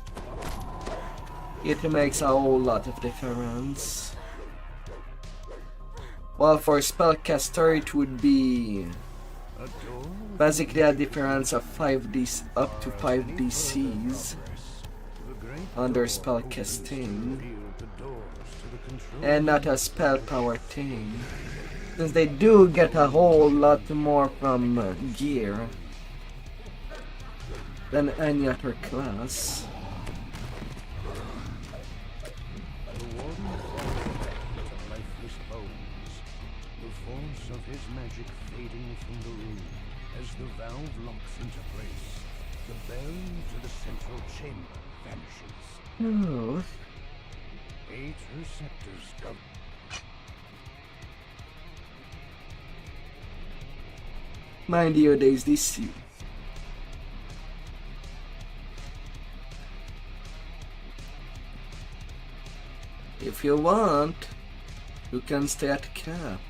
it makes a whole lot of difference. While for spellcaster it would be basically a difference of 5D up to 5 DCs under spellcasting, and not a spell power thing, since they do get a whole lot more from gear than any other class. Of his magic fading from the room as the valve locks into place. The bearing to the central chamber vanishes. Oh. 8 receptors come. Mind you, there's this. If you want, you can stay at cap.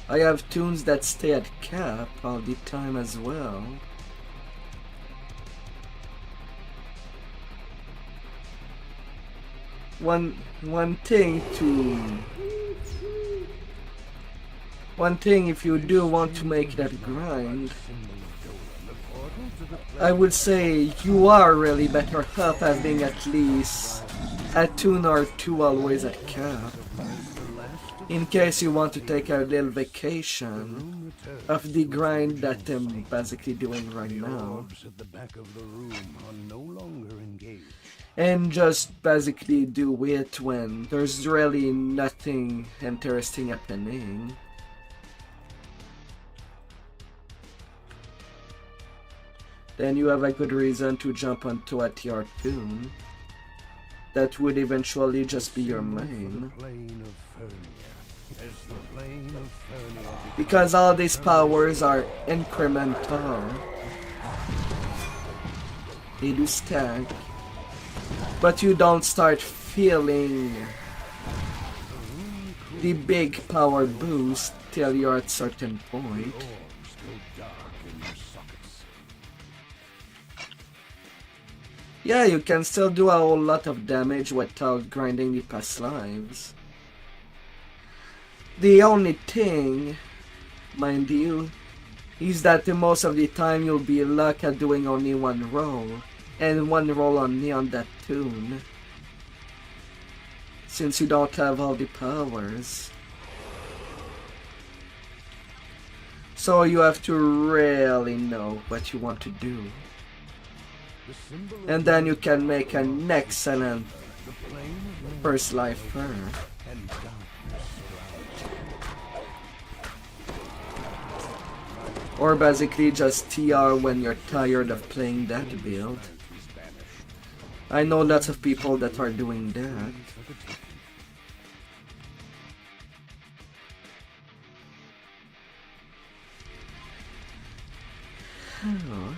I have tunes that stay at cap all the time as well. One thing if you do want to make that grind, I would say you are really better off having at least a tune or two always at cap, in case you want to take a little vacation of the grind that I'm basically doing right now, and just basically do it when there's really nothing interesting happening. Then you have a good reason to jump onto a tier tune that would eventually just be your main. Because all these powers are incremental. They do stack, but you don't start feeling the big power boost till you're at a certain point. Yeah, you can still do a whole lot of damage without grinding the past lives. The only thing, mind you, is that most of the time you'll be lucky at doing only one roll, and one roll only on that tune, since you don't have all the powers. So you have to really know what you want to do. And then you can make an excellent first lifer. Or basically just TR when you're tired of playing that build. I know lots of people that are doing that. Oh.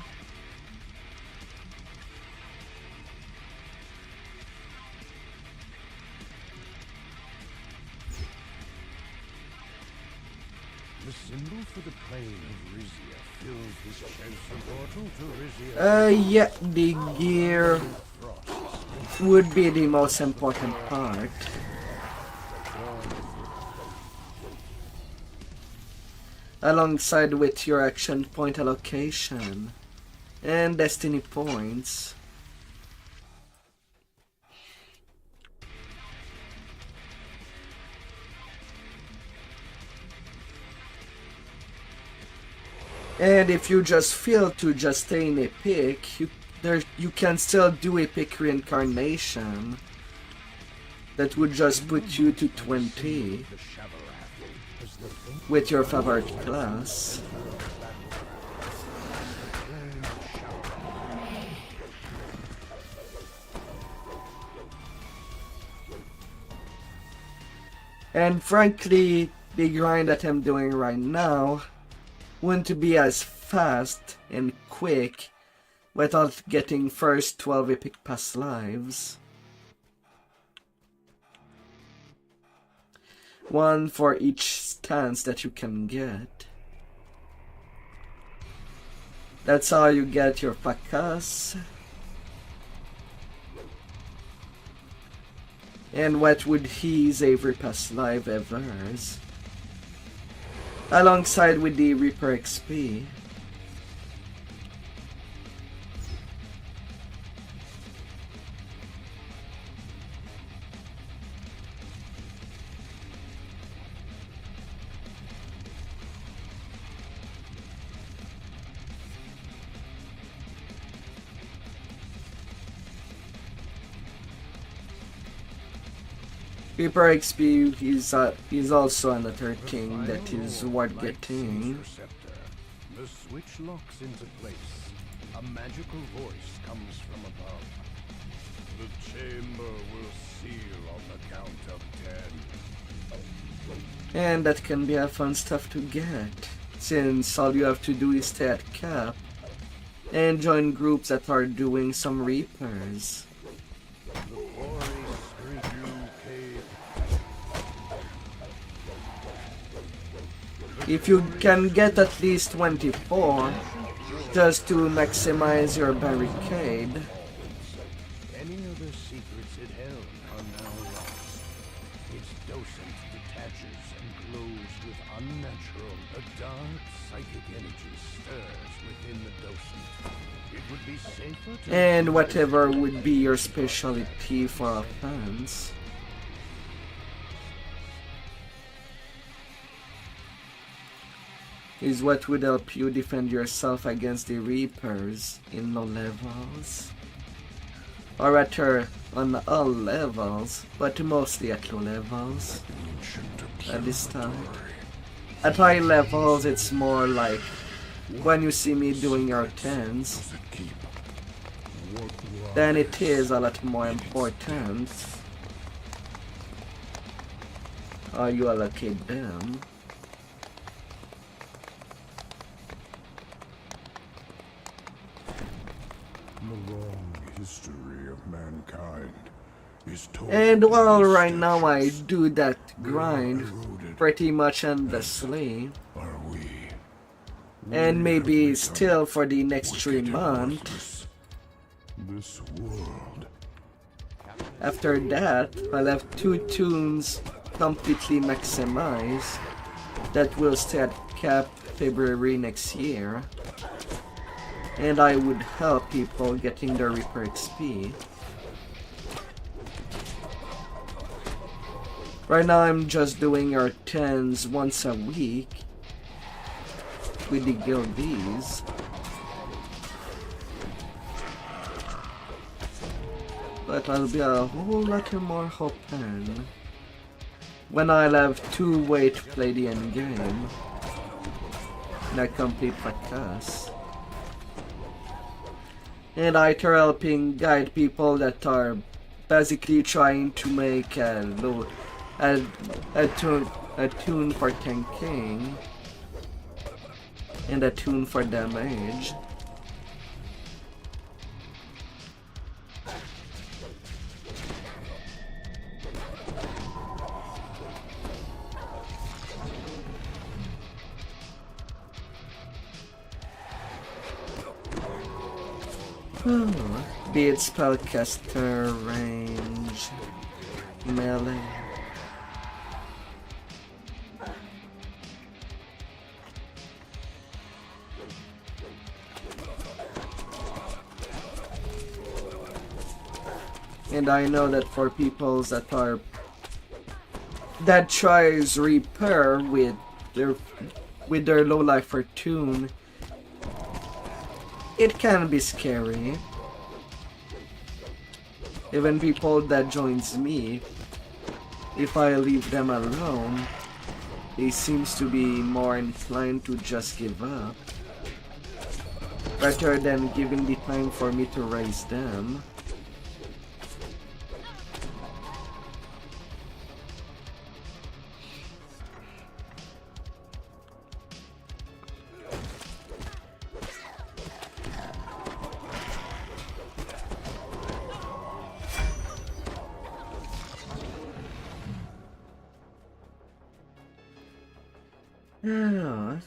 The symbol for the plane of Rizia fills this chosen portal to Rizia. Yeah, the gear would be the most important part. Alongside with your action point allocation and destiny points. And if you just feel to just stay in epic, you can still do epic reincarnation. That would just put you to 20 with your favorite class. And frankly, the grind that I'm doing right now wouldn't be as fast and quick without getting first 12 epic past lives. One for each stance that you can get. That's how you get your pakas. And what would his every past life evers? Alongside with the Reaper XP. Reaper XP is also another thing that is worth getting. The switch locks into place. A magical voice comes from above. The chamber will seal on the count of 10. And that can be a fun stuff to get, since all you have to do is stay at cap and join groups that are doing some Reapers. If you can get at least 24, just to maximize your barricade. Any other secrets it held are now lost. Its docent detaches and glows with unnatural, a dark psychic energy stirs within the docent. It would be safer to... And whatever would be your specialty for offense. Is what would help you defend yourself against the Reapers in low levels. Or rather, on all levels, but mostly at low levels at this time. At high levels, it's more like when you see me doing your 10s, then it is a lot more important how you allocate them. The long history of mankind is told. And while right now I do that grind pretty much endlessly, Are we? and maybe still for the next 3 months, This world. after that I'll have 2 tunes completely maximized that will stay at cap February next year. And I would help people getting their Reaper XP. Right now I'm just doing our 10s once a week with the guildies. But I'll be a whole lot more open when I'll have 2 ways to play the end game in a complete podcast. And I try helping guide people that are basically trying to make a tune for tanking and a tune for damage. Be it spellcaster, range, melee. And I know that for peoples that tries Reaper with their low life or tune, it can be scary. Even people that joins me, if I leave them alone, they seems to be more inclined to just give up rather than giving the time for me to raise them. Yeah.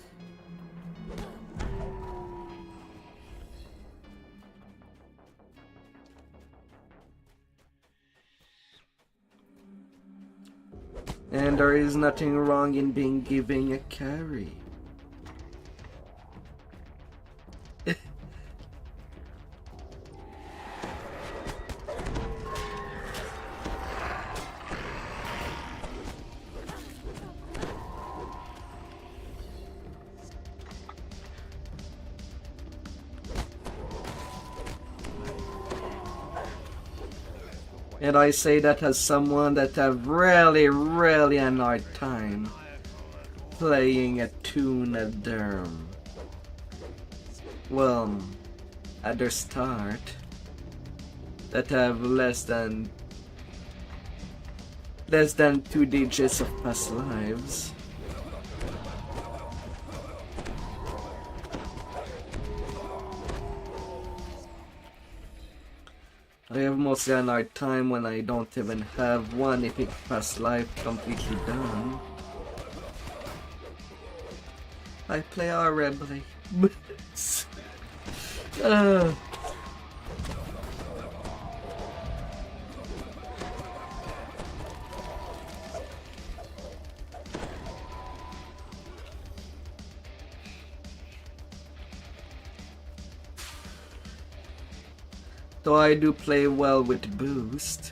And there is nothing wrong in being given a carry. And I say that as someone that have really an hard time playing a tune at their, well, at their start, that have less than 2 digits of past lives. I have mostly an hard time when I don't even have one epic past life completely done. I play horribly. Though I do play well with boost.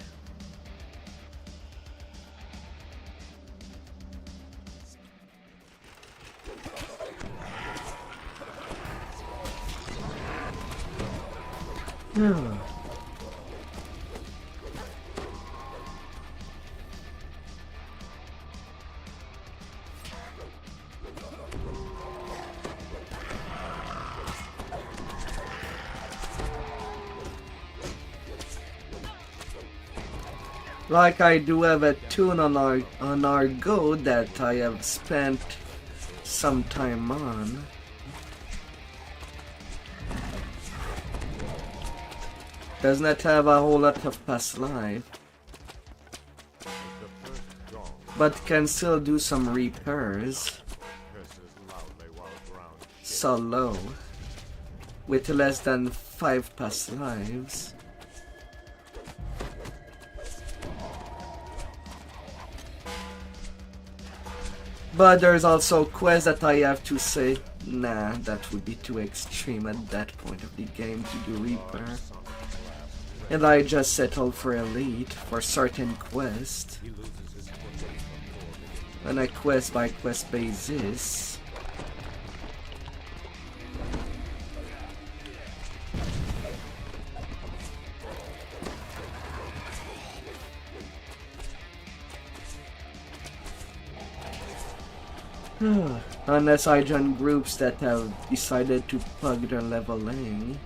Like I do have a tune on our Go that I have spent some time on. Does not have a whole lot of past life, but can still do some repairs solo with less than 5 past lives. But there's also quests that I have to say, nah, that would be too extreme at that point of the game to do repair. And I just settled for elite for certain quests. On a quest by quest basis. Unless I join groups that have decided to plug their leveling.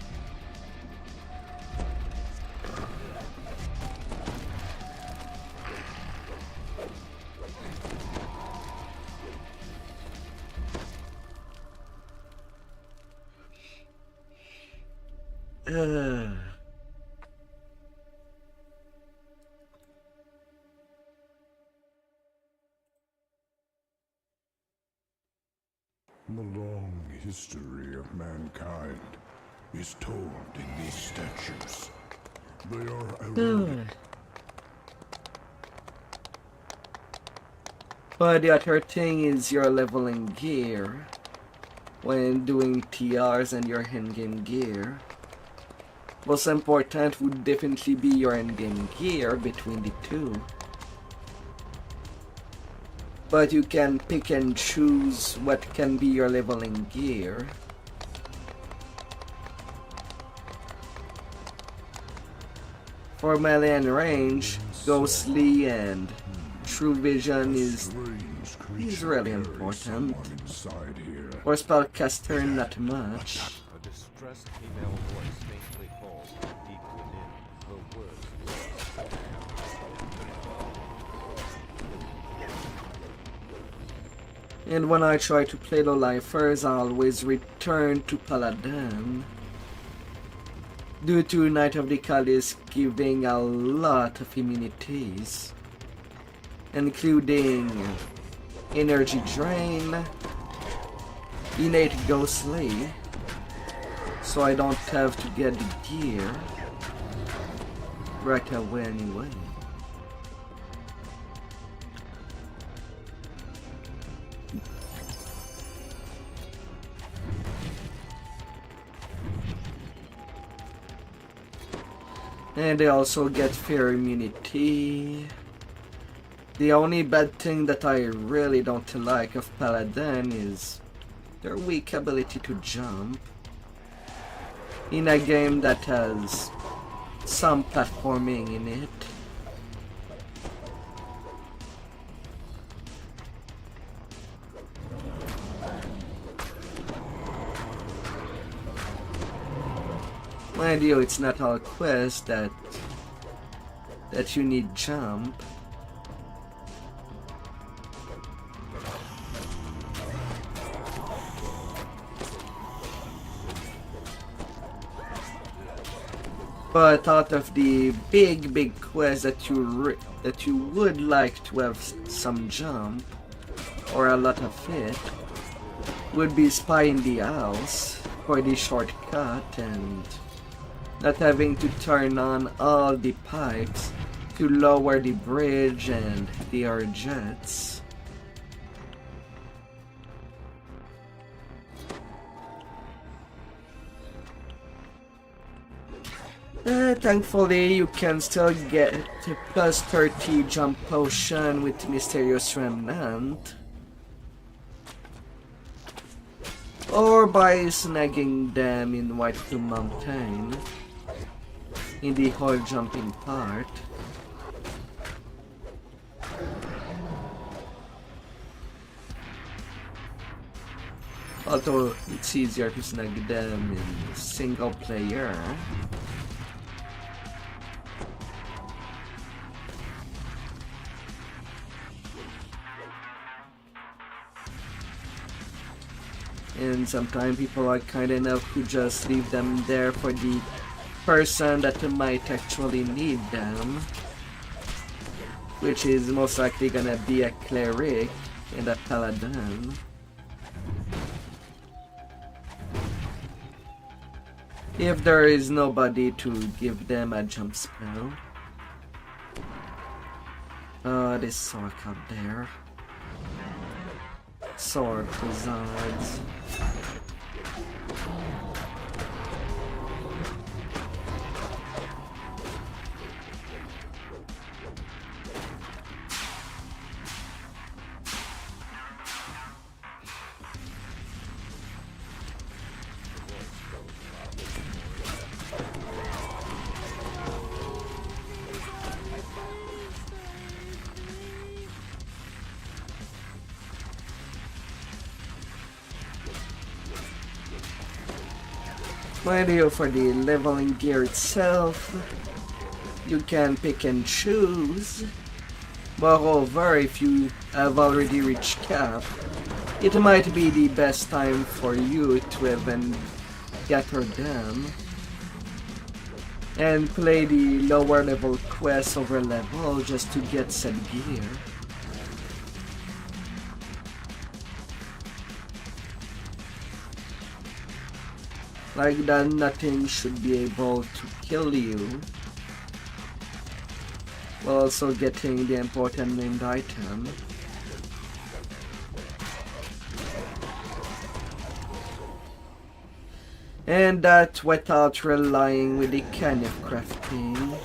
The long history of mankind is told in these statues. They are ironic. But the other thing is your leveling gear when doing TRs and your endgame gear. Most important would definitely be your endgame gear between the two. But you can pick and choose what can be your leveling gear. For melee and range, ghostly and true vision is really important. For spellcaster, not much. A distressed female voice faintly calls deep within. Her words. And when I try to play low lifers, I always return to Paladin. Due to Knight of the Chalice giving a lot of immunities, including Energy Drain, Innate Ghostly, so I don't have to get the gear right away anyway. And they also get fear immunity. The only bad thing that I really don't like of Paladin is their weak ability to jump. In a game that has some platforming in it. Mind you, it's not all quests that you need jump. But out of the big quests that you would like to have some jump, or a lot of it, would be spying the house for the shortcut and not having to turn on all the pipes to lower the bridge and the air jets. Thankfully, you can still get plus 30 jump potion with Mysterious Remnant, or by snagging them in Vtuber Mountain in the whole jumping part. Although it's easier to snag them in single player. And sometimes people are kind enough to just leave them there for the person that might actually need them, which is most likely gonna be a cleric and a paladin. If there is nobody to give them a jump spell. This sword up there. Sword presides. Video for the leveling gear itself, you can pick and choose. Moreover, if you have already reached cap, it might be the best time for you to even gather them and play the lower level quests over level just to get said gear. Like that, nothing should be able to kill you, while also getting the important named item. And that without relying with the kind of crafting.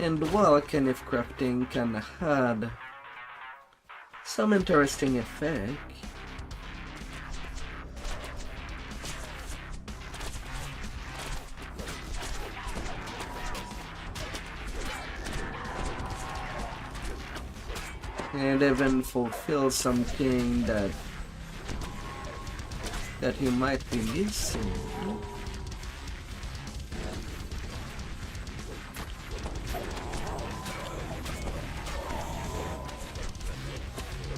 And while kind of crafting can have some interesting effect, and even fulfill something that you might be missing.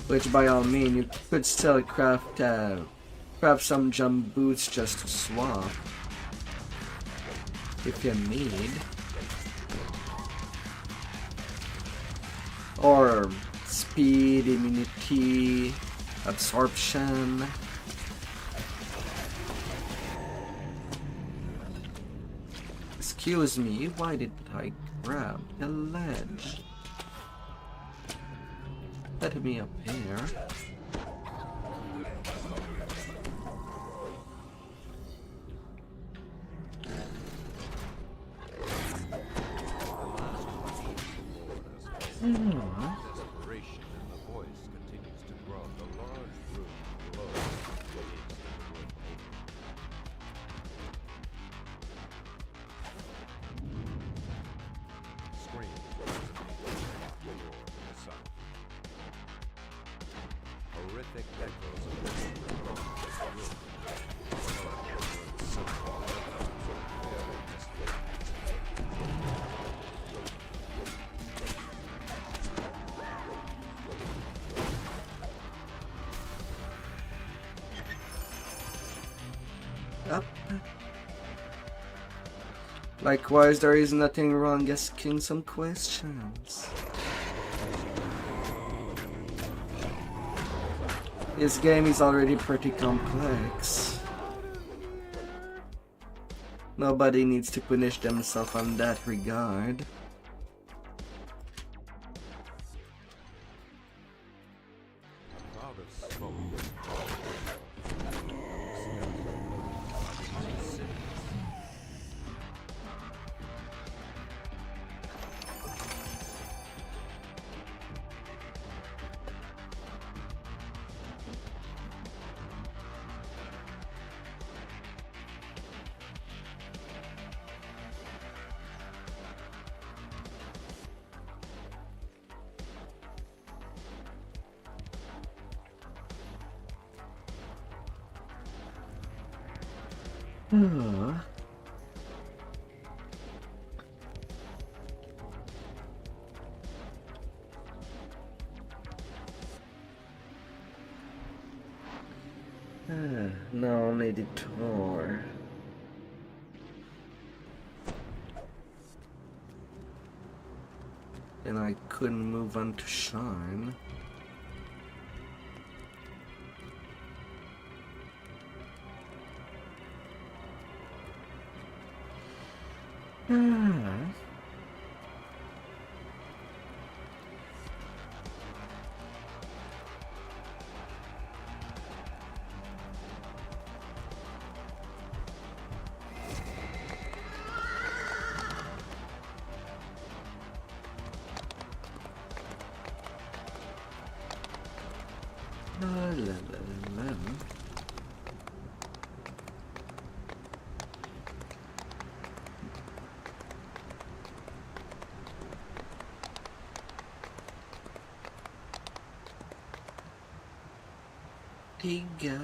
Which by all means you could still craft some jump boots just to swap if you need, or speed, immunity, absorption. Excuse me, why did I grab the ledge? Let me up here. Desperation in the voice continues to grow. The large room below begins to grow open. Screams resonate off the door to the south. Horrific echoes of this room. Up. Likewise, there is nothing wrong asking some questions. This game is already pretty complex. Nobody needs to punish themselves on that regard. A cloud of smoke. No, only the tour. And I couldn't move on to Shine.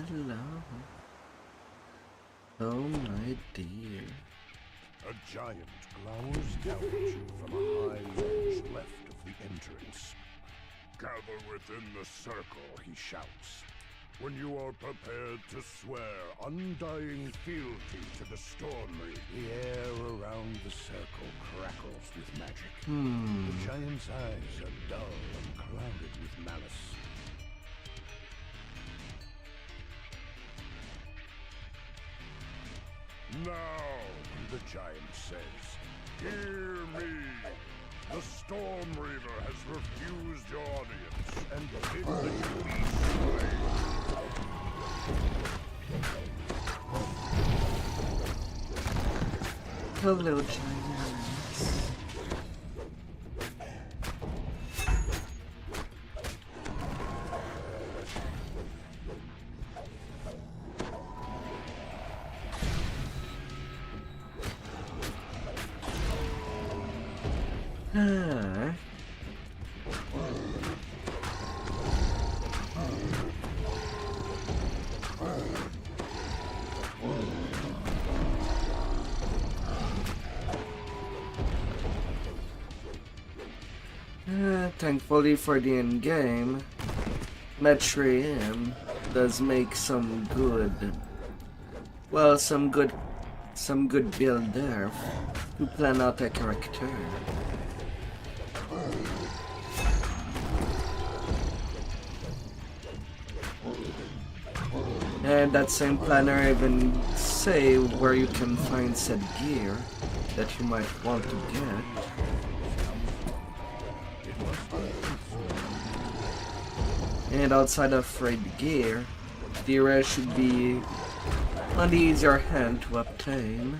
Along. Oh my dear. A giant glowers down at you from a high ledge left of the entrance. Gather within the circle, he shouts. When you are prepared to swear undying fealty to the Storm Reaver, the air around the circle crackles with magic. The giant's eyes are dull and clouded with malice. Now, the giant says, hear me. The Storm Reaver has refused your audience and bid that you be slain. Hello, giants. Thankfully for the end game, Metrium does make some good, well, some good build there to plan out a character. And that same planner even say where you can find said gear that you might want to get. And outside of raid gear, the rest should be on the easier hand to obtain.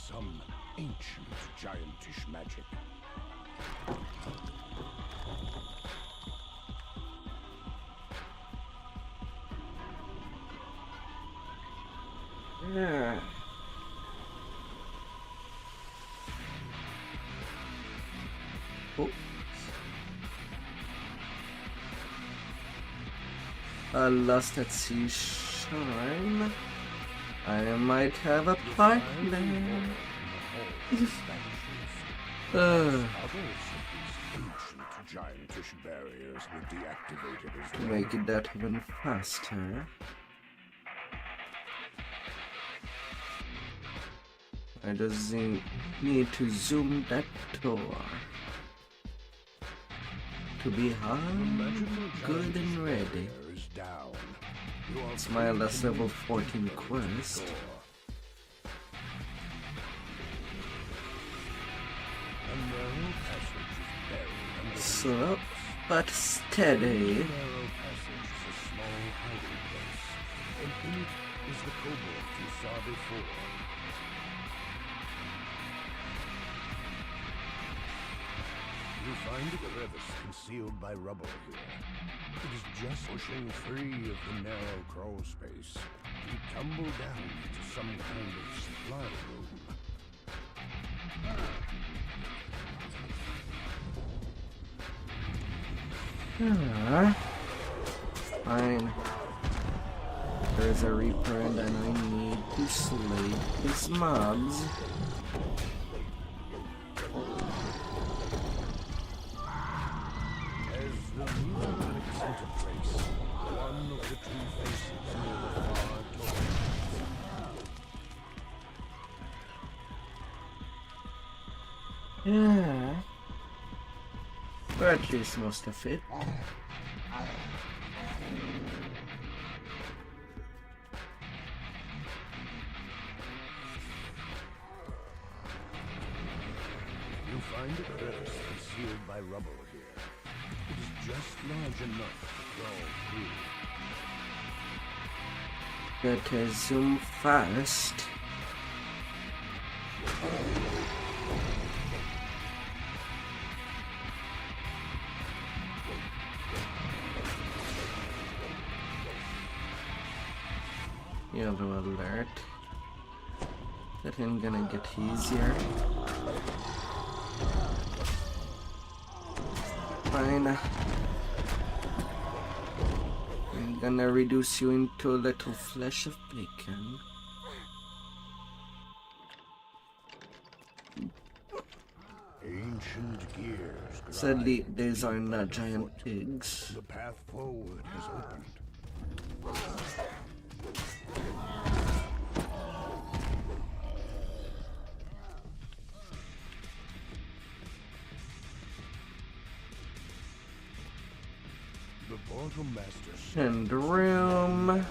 Some ancient giantish magic. Yeah. Oh. Lost at sea shine. I might have a partner. Giantish barriers were deactivated as To make it that even faster. I just need to zoom that door. To be hard, good and ready. It's my last level 14 quest. Slow but steady. You find a crevice concealed by rubble here. It is just pushing free of the narrow crawl space. You tumble down into some kind of supply room. Fine. There's a Reaper and I need to slay his mobs. As the music center place, one of the two faces near the far door. Yeah. Or at least most of it. You find a crevice concealed by rubble here. It is just large enough to crawl through. Better zoom fast. Yellow alert. That ain't gonna get easier. Fine. I'm gonna reduce you into a little flesh of bacon. Ancient gears. Sadly, these are not giant pigs. The path forward has opened. The portal master And room.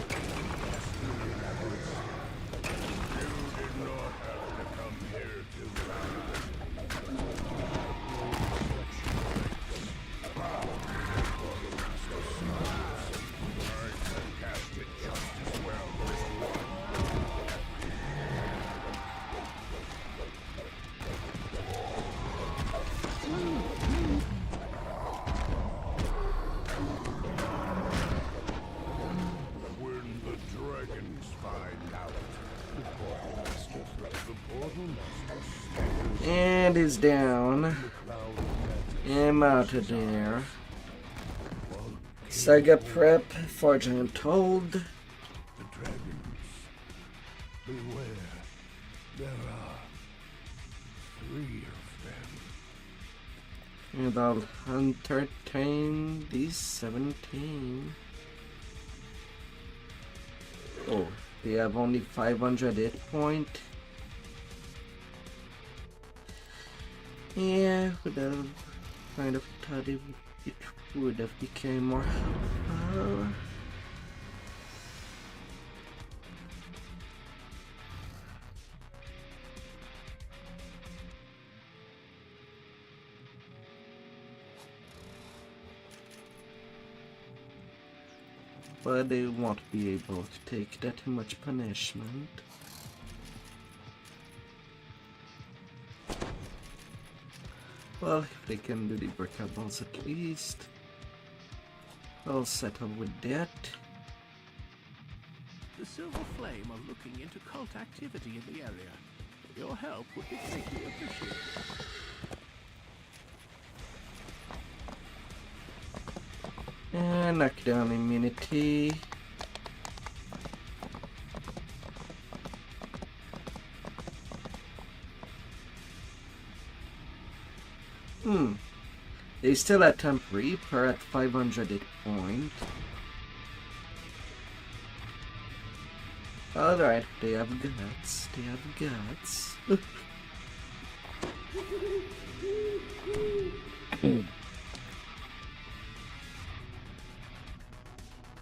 And is down. I'm out of there. Saga prep for giant toad. The dragons. Beware. There are 3 of them. And I'll entertain these 17. Oh, they have only 500 hit point. Yeah, would have kind of thought it would have become more helpful. But they won't be able to take that much punishment. Well, if they can do the breakables at least, I'll settle with that. The Silver Flame are looking into cult activity in the area. Your help would be greatly appreciated. And knock down immunity. They still at Temp Reaper at 500 hit point. Alright, they have guts. They have guts.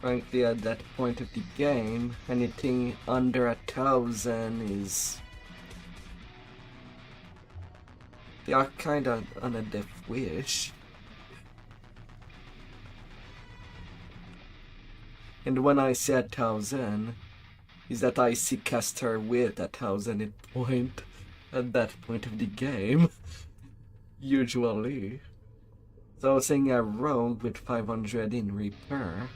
Frankly, at that point of the game, anything under 1,000 is... They are kinda on a death wish. And when I say 1,000, is that I see caster with 1,000 hit point at that point of the game. Usually. So I was saying a rogue with 500 in repair.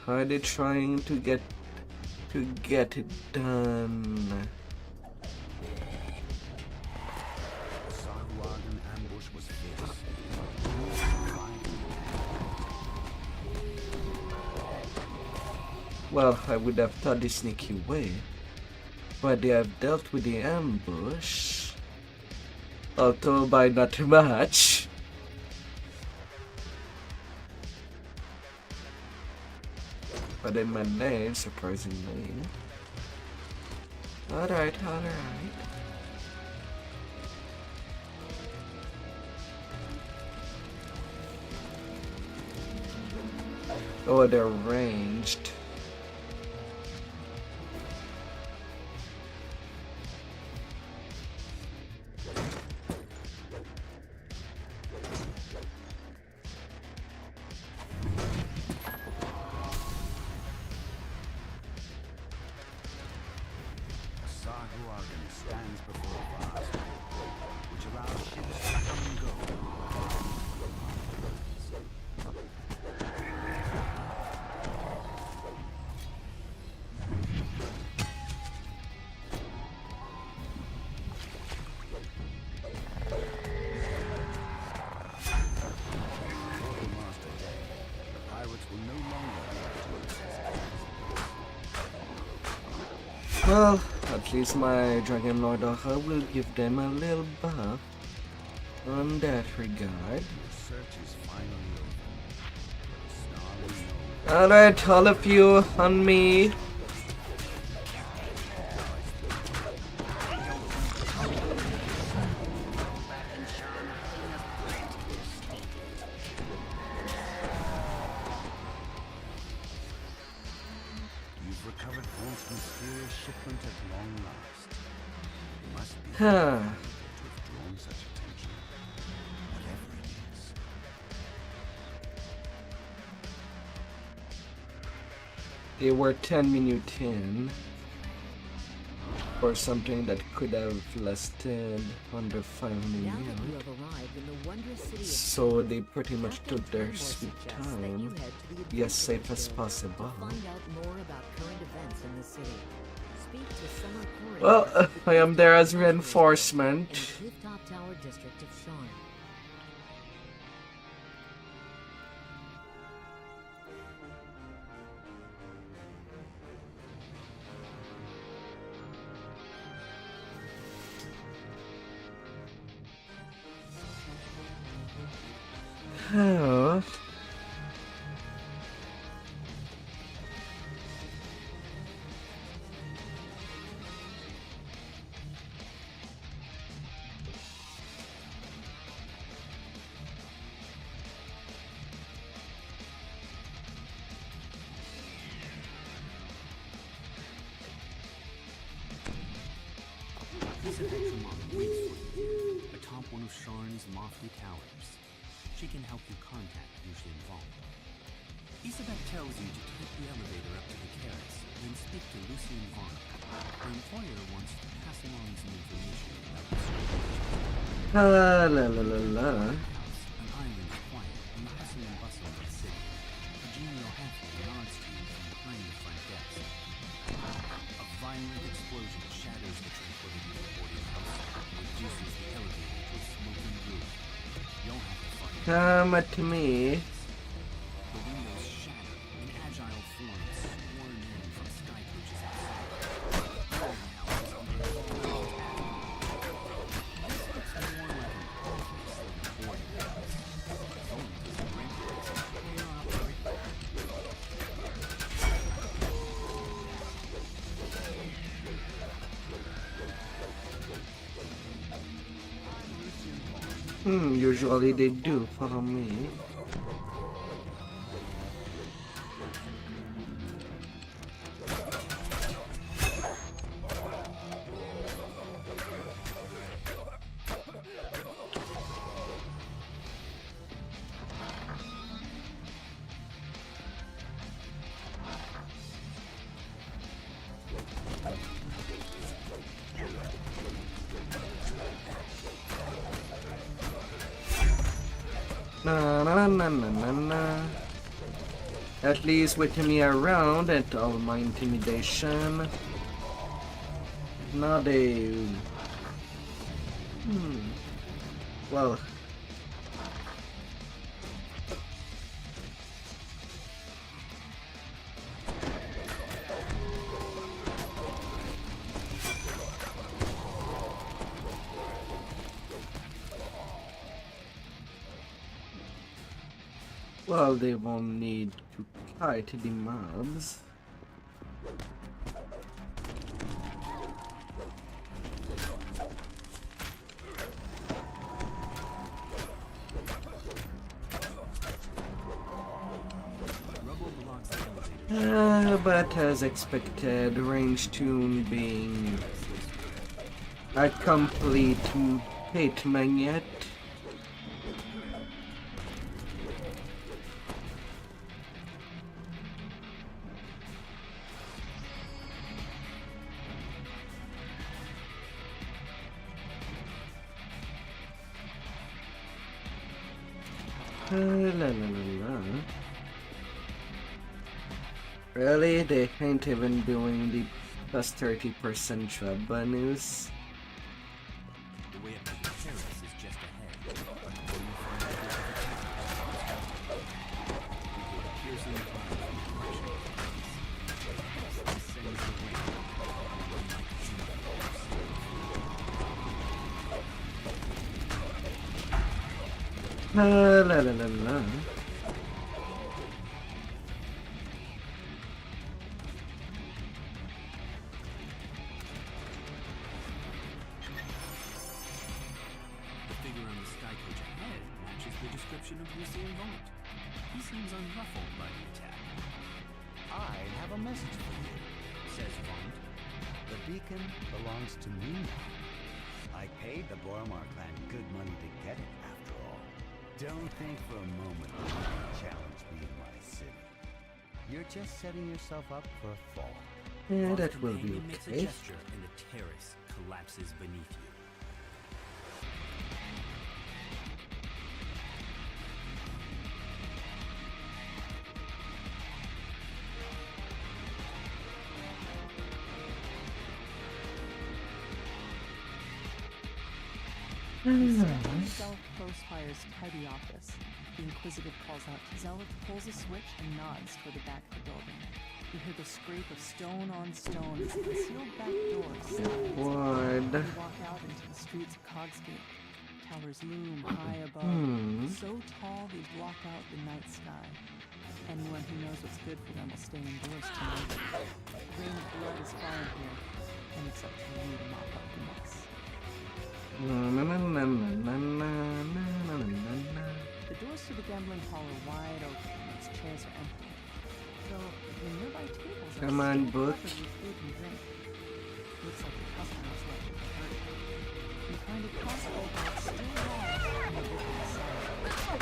Are they trying to get it done? The Sahuagin ambush was fierce. Well, I would have thought the sneaky way, but they have dealt with the ambush, although by not much. But they managed, surprisingly. Alright. Oh, they're ranged. Stands before a vast port, which allows ships to come and go. Master, the pirates will no longer be able to access. Well, at least my Dragon Lord Aha will give them a little buff on that regard. The search is finally over. Snarling no. Alright, all of you on me. You've recovered Haunt's mysterious shipment at long last. You must be Huh. to have drawn such attention. Whatever it is. They were 10 minutes in for something that could have lasted under 5 Now that you minutes. have arrived in the wondrous city of So they pretty much Captain took their Turnbull sweet suggests that you time, head to the be as safe Adventurers as Guild possible. to find out more about current events in the city. speak to Summer Corey. Well, I am there as reinforcement. In the Clifftop Tower district of Sharn. Oh. Lisa Aasimar waits for you atop one of Sharn's lofty towers. She can help you contact Lucian Vaughn. Isabel tells you to take the elevator up to the terrace, then speak to Lucian Vaughn. Her employer wants to pass along some information about the story. La la la la la. House, an island quiet in the hustle and bustle of the city. A genial halfway nods to you from behind the front desk. A violent explosion shatters the tranquility of the boarding house and reduces the elevator to a smoking roof. You'll have to find Come at me. the windows shatter and agile forms swarm in from sky coaches outside. The house is under a full attack. This looks more like an office than a boarding house. Someone doesn't rent it. They are operating. Usually they do follow me. Na na na na na na. At least with me around and all my intimidation. Not a. Well. Well, they won't need to fight the mobs. Rubble blocks the elevator. But as expected, range tune being a complete hate magnet. La la la la. Really? They ain't even doing the plus 30% job bonus. The way up to the terrace is just ahead. When you find out there's a attack, you hear a piercing cry from the direction of the place. It sends the wind, and one might see the La la la la la. The figure on the sky coach ahead matches the description of Lucien Vaughn. He seems unruffled by the attack. I have a message for you, Says Vaughn. The beacon belongs to me now. I paid the Boromar clan good money to get it, after all. Don't think for a moment that you can challenge me in my city. You're just setting yourself up for a fall. Yeah, that will be He makes a okay. gesture and the terrace collapses beneath you. Zealot close fire's tidy office. The Inquisitive calls out. Zealot pulls a switch and nods toward the back of the building. You hear the scrape of stone on stone as the concealed back door slides. Ward. You walk out into the streets of Cogsgate. Towers loom high above, so tall they block out the night sky. Anyone who knows what's good for them will stay indoors tonight. Rain of blood is falling here, and it's up to you to mop up the mess. The doors to the gambling hall are wide open, and its chairs are empty. Though the nearby tables are Come on, still book. covered with food and drink. Looks like the customers let it hurt. You find a crossbow bolt still lodged in the wooden side.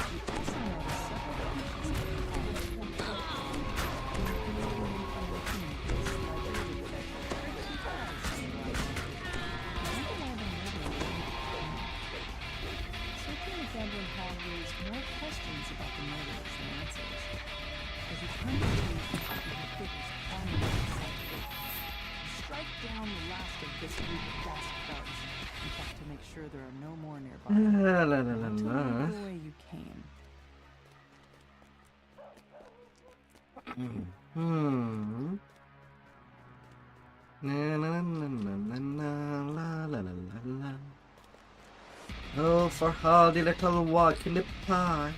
You also notice several pieces of the searching the gambling hall raised more questions about the murders than answers. As you turn the page, you hear figures climbing inside the gate. Strike down the last of this group of masked guards and check to make sure there are no more nearby. La la la la Until la. you go the way you came. Na na na na na na la la la la la. Oh, for all the little walk in the park.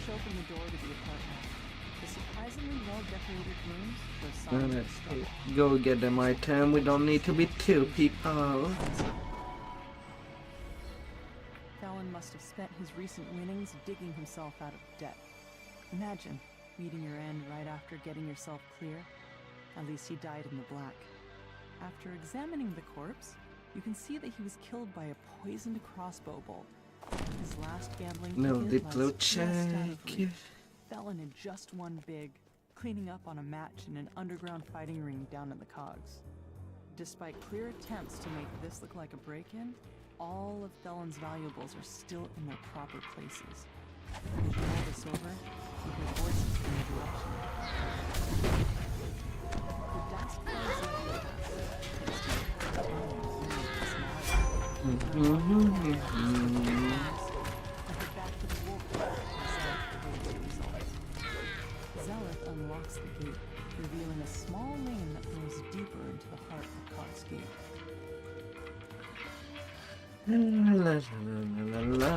Open the door to the apartment. The surprisingly well-decorated rooms show Now signs of let's struggle. go get them item. We don't need to be two people. Fallon must have spent his recent winnings digging himself out of debt. Imagine meeting your end right after getting yourself clear. At least he died in the black. After examining the corpse, you can see that he was killed by a poisoned crossbow bolt. His last gambling No, ticket little lies just out of check. reach. Fallon had just won big, cleaning up on a match in an underground fighting ring down in the Cogs. Despite clear attempts to make this look like a break-in, all of Fallon's valuables are still in their proper places. As you roll this over, you hear voices in your direction. The desk closes up your Zealot unlocks the gate, revealing a small lane that goes deeper into the heart of Cogsgate. La la la la la.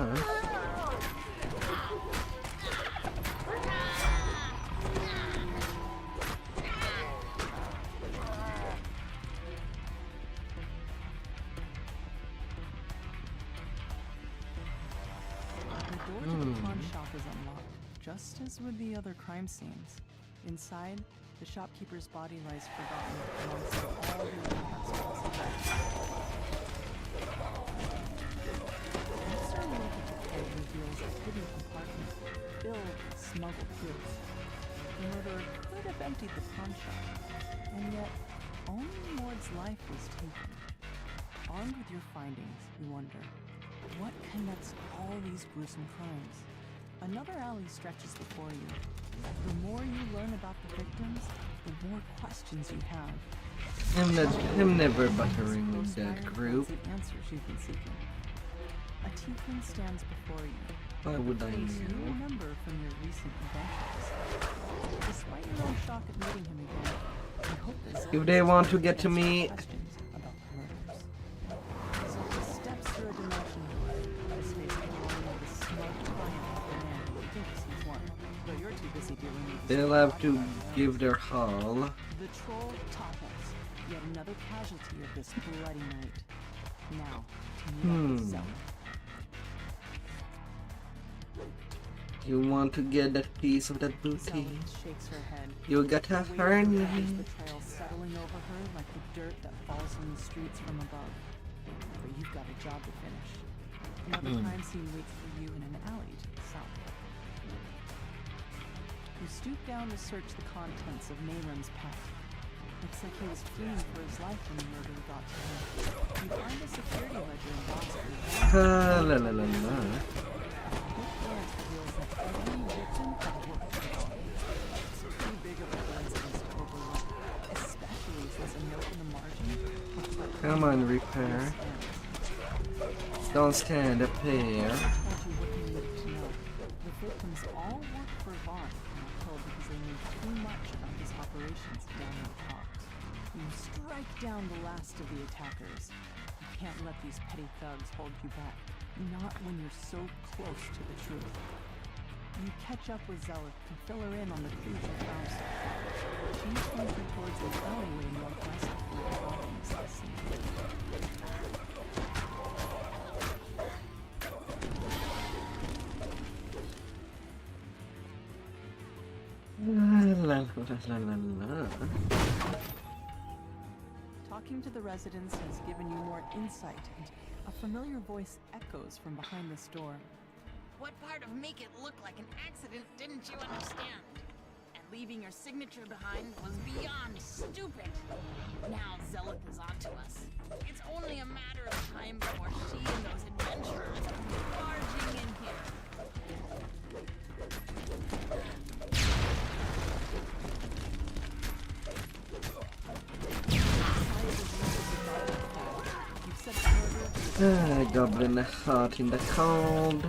The door to the pawn shop is unlocked, just as with the other crime scenes. Inside, the shopkeeper's body lies forgotten alongside all the other parts. Closer look at the code reveals a hidden compartment filled with smuggled goods. The murderer could have emptied the pawn shop, and yet only Mord's life was taken. Armed with your findings, you wonder, what connects all these gruesome crimes? Another alley stretches before you. The more you learn about the victims, the more questions you have. I'm never buttering with that group. The answers you've been seeking. A tiefling stands before you. Why would I Face you know? remember from your recent adventures. Despite your own shock at meeting him again, you hope that If they want to get to me, questions about the murders. So he steps through a dimension door, his face glowing with the smug triumph of the man who thinks he's won, though you're too busy dealing with the they'll have to give their haul. The troll topples, yet another casualty of this bloody night. Now, to meet up with Zealot. You want to get that piece of that booty? Zealot shakes her head. You gotta The earn weight it. of the trail settling over her like the dirt that falls from the streets from above. But you've got a job to finish. Another crime scene waits for you in an alley to the south. You stoop down to search the contents of Nayland's pack. Looks like he was fleeing for his life when the murder got to him. You find a security ledger in Boxford. La la la la. Quick glance reveals that every victim had worked for God. It's too big of a coincidence to overlook, especially since a note in the margin looks like Come on, repair. Don't stand up here. told you what you needed to know. The victims all worked for Vaughn and were killed because they knew too much about his operations down in the parks. You strike down the last of the attackers. You can't let these petty thugs hold you back. Not when you're so close to the truth. You catch up with Zealot and fill her in on the clues you found so far. She's pointing towards an alleyway northwest of where the body is seen. La la la la. Talking to the residents has given you more insight, and a familiar voice echoes from behind this door. What part of make it look like an accident didn't you understand? And leaving your signature behind was beyond stupid. Now Zealot is onto us. It's only a matter of time before she and those adventurers come barging in here. Goblin heart in the cold.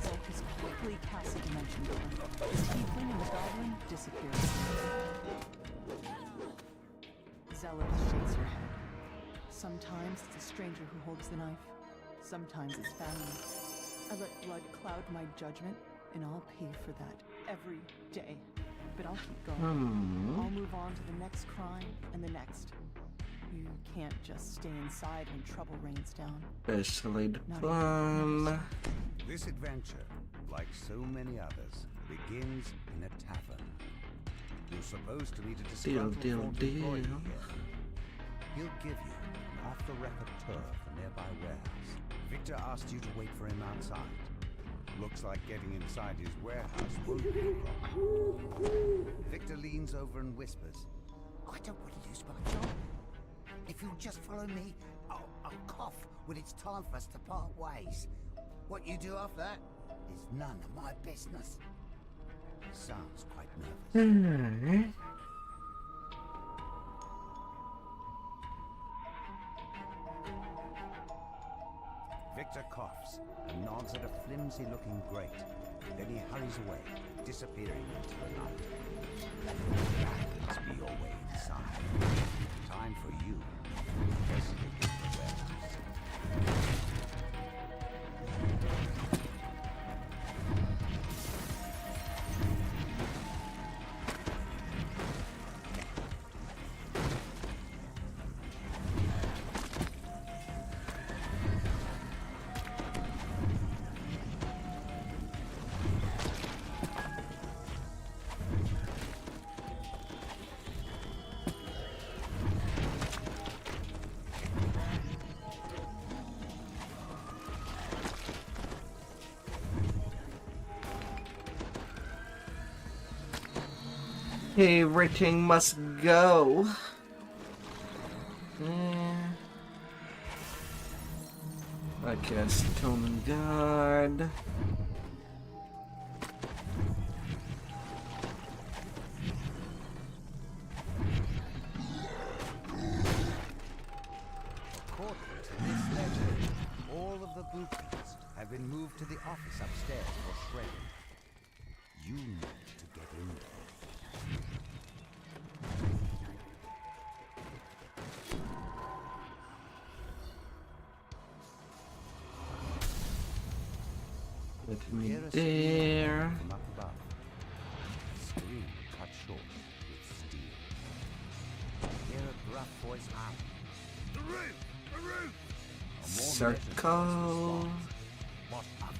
Zolkus quickly casts a dimension door. His tiefling and the goblin disappear. Zealot shakes her head. Sometimes it's a stranger who holds the knife. Sometimes it's family. I let blood cloud my judgment, and I'll pay for that every day. But I'll keep going. I'll move on to the next crime and the next. You can't just stay inside when trouble rains down. Especially the plan. This adventure, like so many others, begins in a tavern. You're supposed to meet a disgruntled employee here. He'll give you an off-the-record tour of the nearby warehouse. Victor asked you to wait for him outside. Looks like getting inside his warehouse won't be a problem. Victor leans over and whispers, I don't want to lose my job. If you'll just follow me, I'll cough when it's time for us to part ways. What you do after that is none of my business. sounds quite nervous. Victor coughs and nods at a flimsy-looking grate. Then he hurries away, disappearing into the night. Let's be your way inside. Time for you to investigate the warehouse. Everything must go. I cast Stone Guard. According to this legend, all of the blueprints have been moved to the office upstairs for shredding. You need to get in there. Let me Hear a there. scream from up above. A scream cut short with steel. Hear a gruff voice howl. The roof! The roof! Circle. What of it?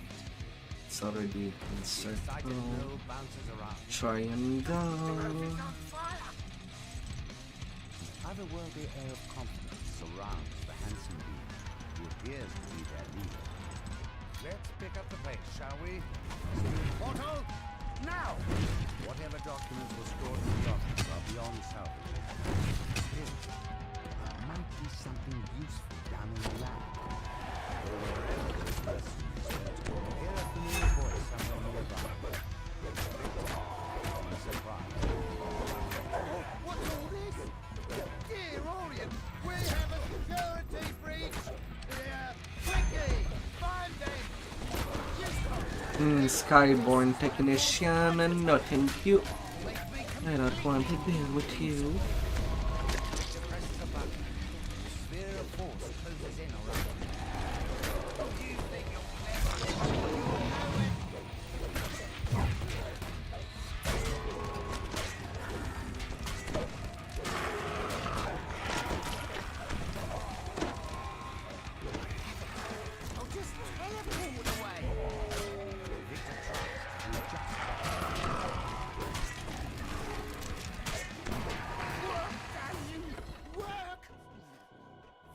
It's already in The excited circle. girl bounces around. Triangle. An otherworldly air of confidence surrounds the handsome being who appears to be their leader. Let's pick up the pace, shall we? Steel portal, Now! Whatever documents were stored in the office are beyond salvage. Still, there might be something useful down in the lab. Or wherever this lesson is meant to hear a familiar voice somewhere nearby. Be surprised. What's all this? Dear Orient, we have a security breach! Quickly! Find them! Skyborn technician, and no thank you. I don't want to deal with you.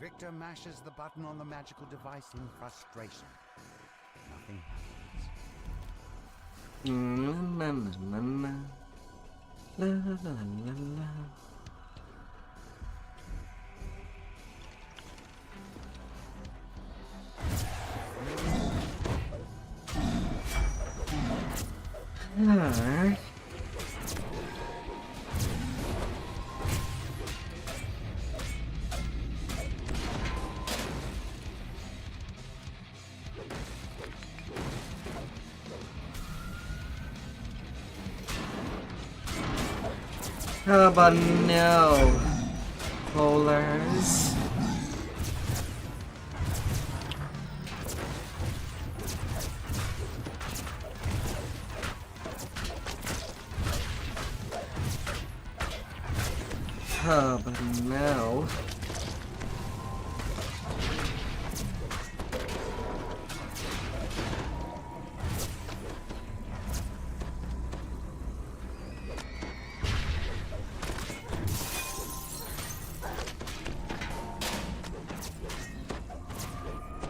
Victor mashes the button on the magical device in frustration. Nothing happens. La la la la la. Alright. Oh, but no, bowlers. Oh, but no.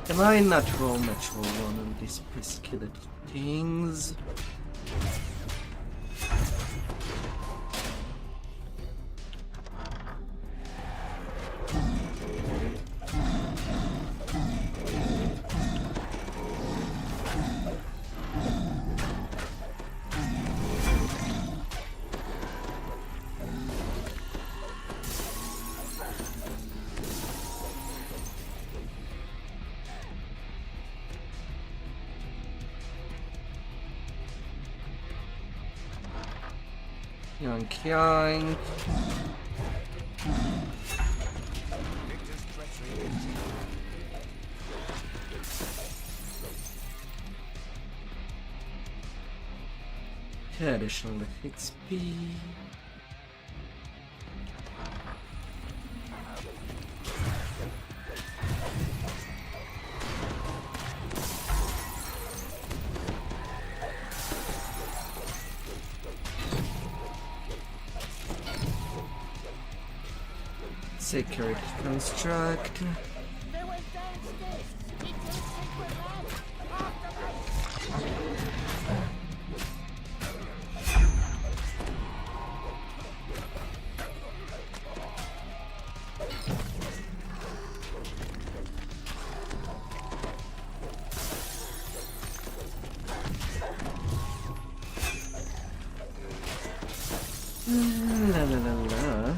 Am I natural one of these pesky things? Yoink yoink. Additional XP. Security construct. La la la la.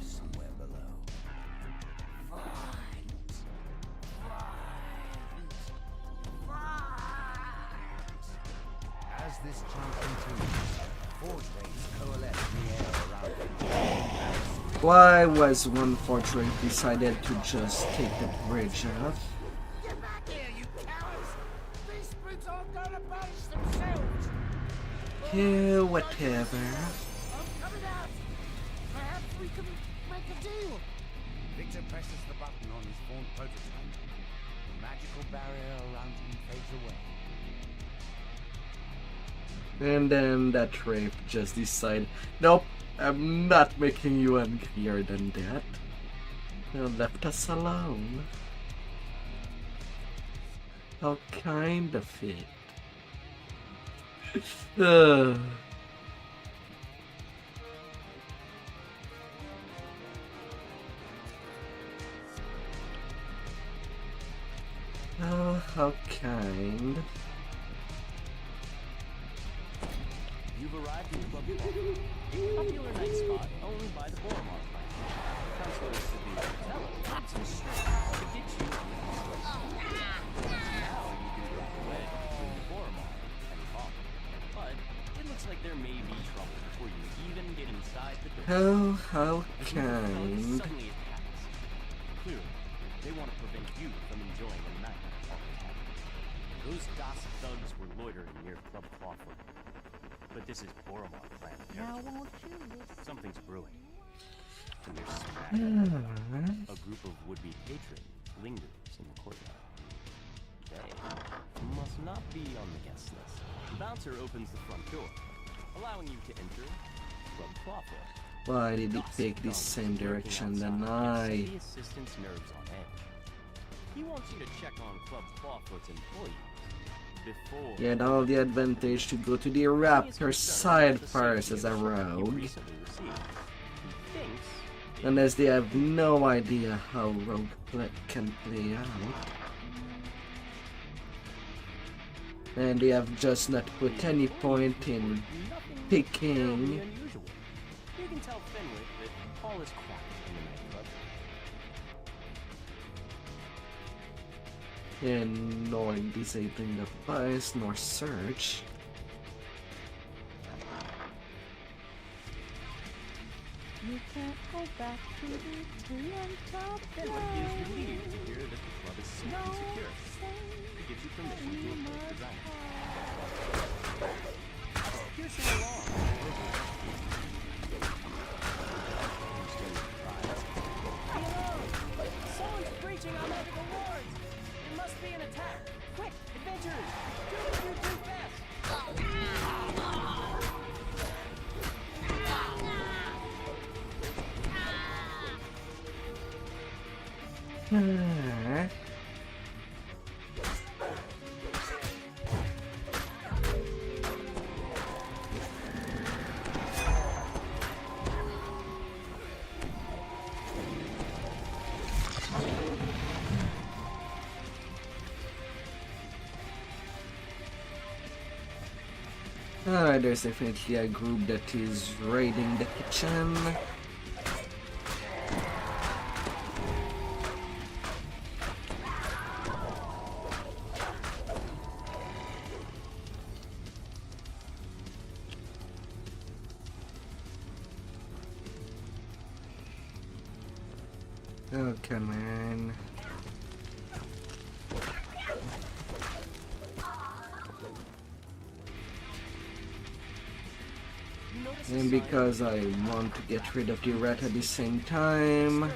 Somewhere below. As this chant continues, forge rays coalesce in the air around it. Why was one forge ray decided to just take the bridge off? Get back here, you cowards! These brutes aren't gonna punish themselves! Yeah, whatever. I'm coming out! Perhaps we can make a deal! Victor presses the button on his formed prototype. The magical barrier around him fades away. And then that Wraith just decided, nope, I'm not making you unclear than that. They left us alone. How kind of it. uh. Oh, how kind. You've arrived in Club Ball, a popular night spot owned by the Boromar clan. Counselors to the hotel need some strings to get you on the guest list. Now you can go away between the Boromar and Ball. But it looks like there may be trouble before you even get inside the door. Oh, how As kind. suddenly attacks. Clearly, they want to prevent you from enjoying a night at the tavern. Those DOS thugs were loitering near Club Clawfoot. But this is Boromar clan territory. Something's brewing. And you're smack. A group of would-be patrons lingers in the courtyard. They must not be on the guest list. The bouncer opens the front door, allowing you to enter Club Clawfoot. Why did he pick the same direction than I? The assistant's nerves on edge. He wants you to check on Club Clawfoot's employees before. He had all the advantage to go to the raptor side first as a rogue. Unless they have no idea how rogue can play out. And they have just not put any point in picking. You can tell Fenwick that all is quiet in the nightclub. And knowing disabling the device nor search. You can't go back to the top. Fenwick is relieved to hear that the club is safe and secure. He gives you permission to approach the ground. Piercing along. Someone's breaching our magical wards! It must be an attack! Quick, adventurers! Do what you do best! Alright, there's definitely a group that is raiding the kitchen. Oh, come on. And because I want to get rid of the rat at the same time,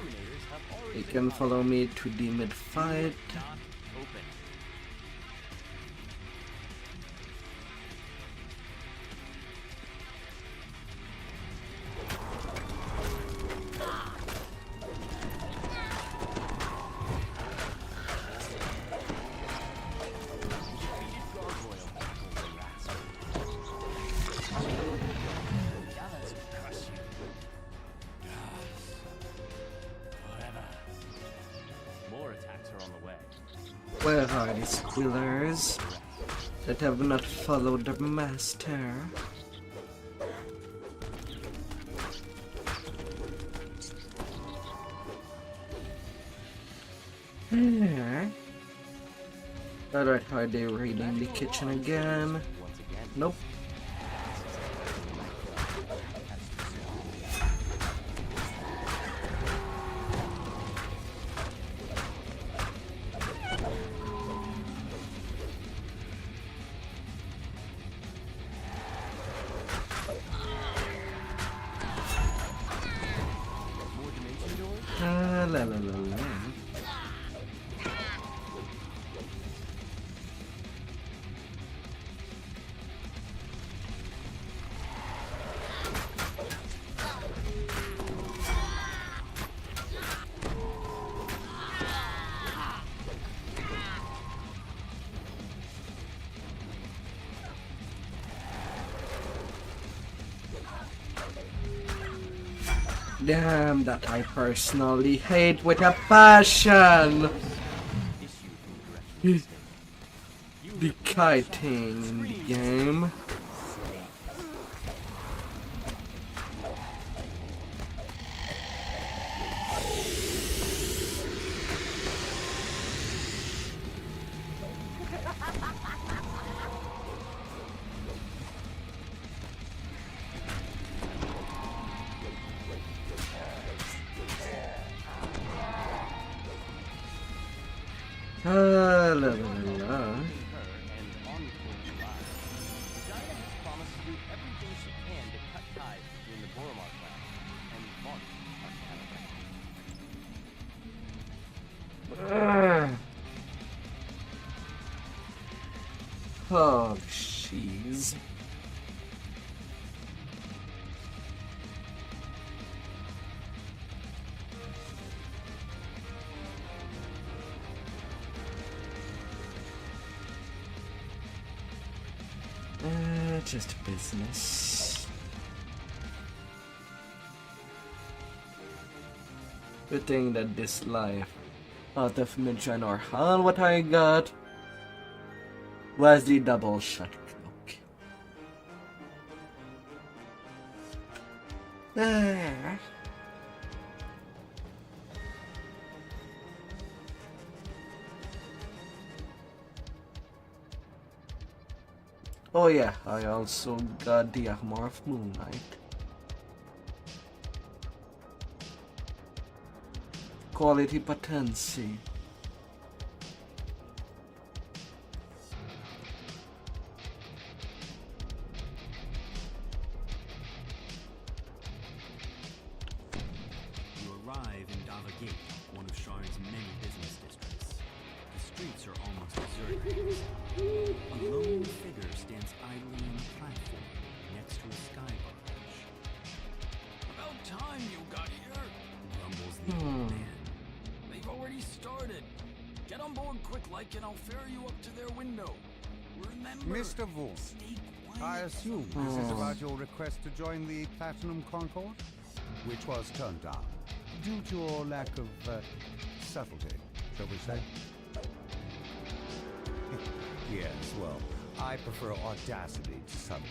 they can follow me to the mid-fight. Where are the squealers that have not followed the master? Alright, are they raiding the kitchen again? Nope. La la la la. Damn, that I personally hate with a passion. The kiting in the game. La, la, la, la. Her and encore alive. Vagina has promised to do everything she can to cut ties between the Boromar clan and Vaunt, our canon. Oh, jeez. Just business. Good thing that this life out of Midjan or Hall, what I got was the double shot cloak. Oh yeah, I also got the Aasimar of Moonlight. Quality potency. You arrive in Dava Gate, one of Sharn's many business districts. The streets are almost deserted. A lone figure stands idly on a platform next to a sky barge. About time you got here. Grumbles the old man. They've already started. Get on board quick like and I'll ferry you up to their window. Remember, Mr. Vaughan, stay quiet. I assume this is about your request to join the Platinum Concord, which was turned down due to your lack of subtlety, shall we say? Yes, well, I prefer audacity to subtlety.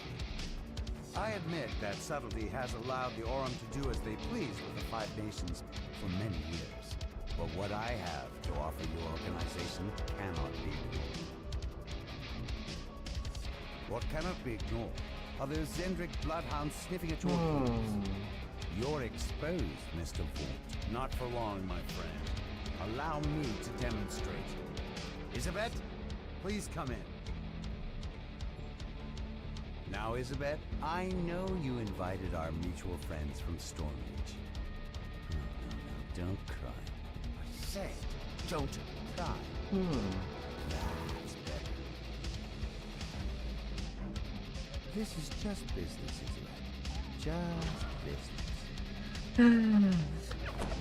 I admit that subtlety has allowed the Aurum to do as they please with the Five Nations for many years. But what I have to offer your organization cannot be ignored. What cannot be ignored are those Zendrick bloodhounds sniffing at your heels. You're exposed, Mr. Vaughan. Not for long, my friend. Allow me to demonstrate. Isabet, please come in. Now, Isabet, I know you invited our mutual friends from Stormreach. No, don't cry. I say, don't cry. That's better. This is just business, Isabet. Just business.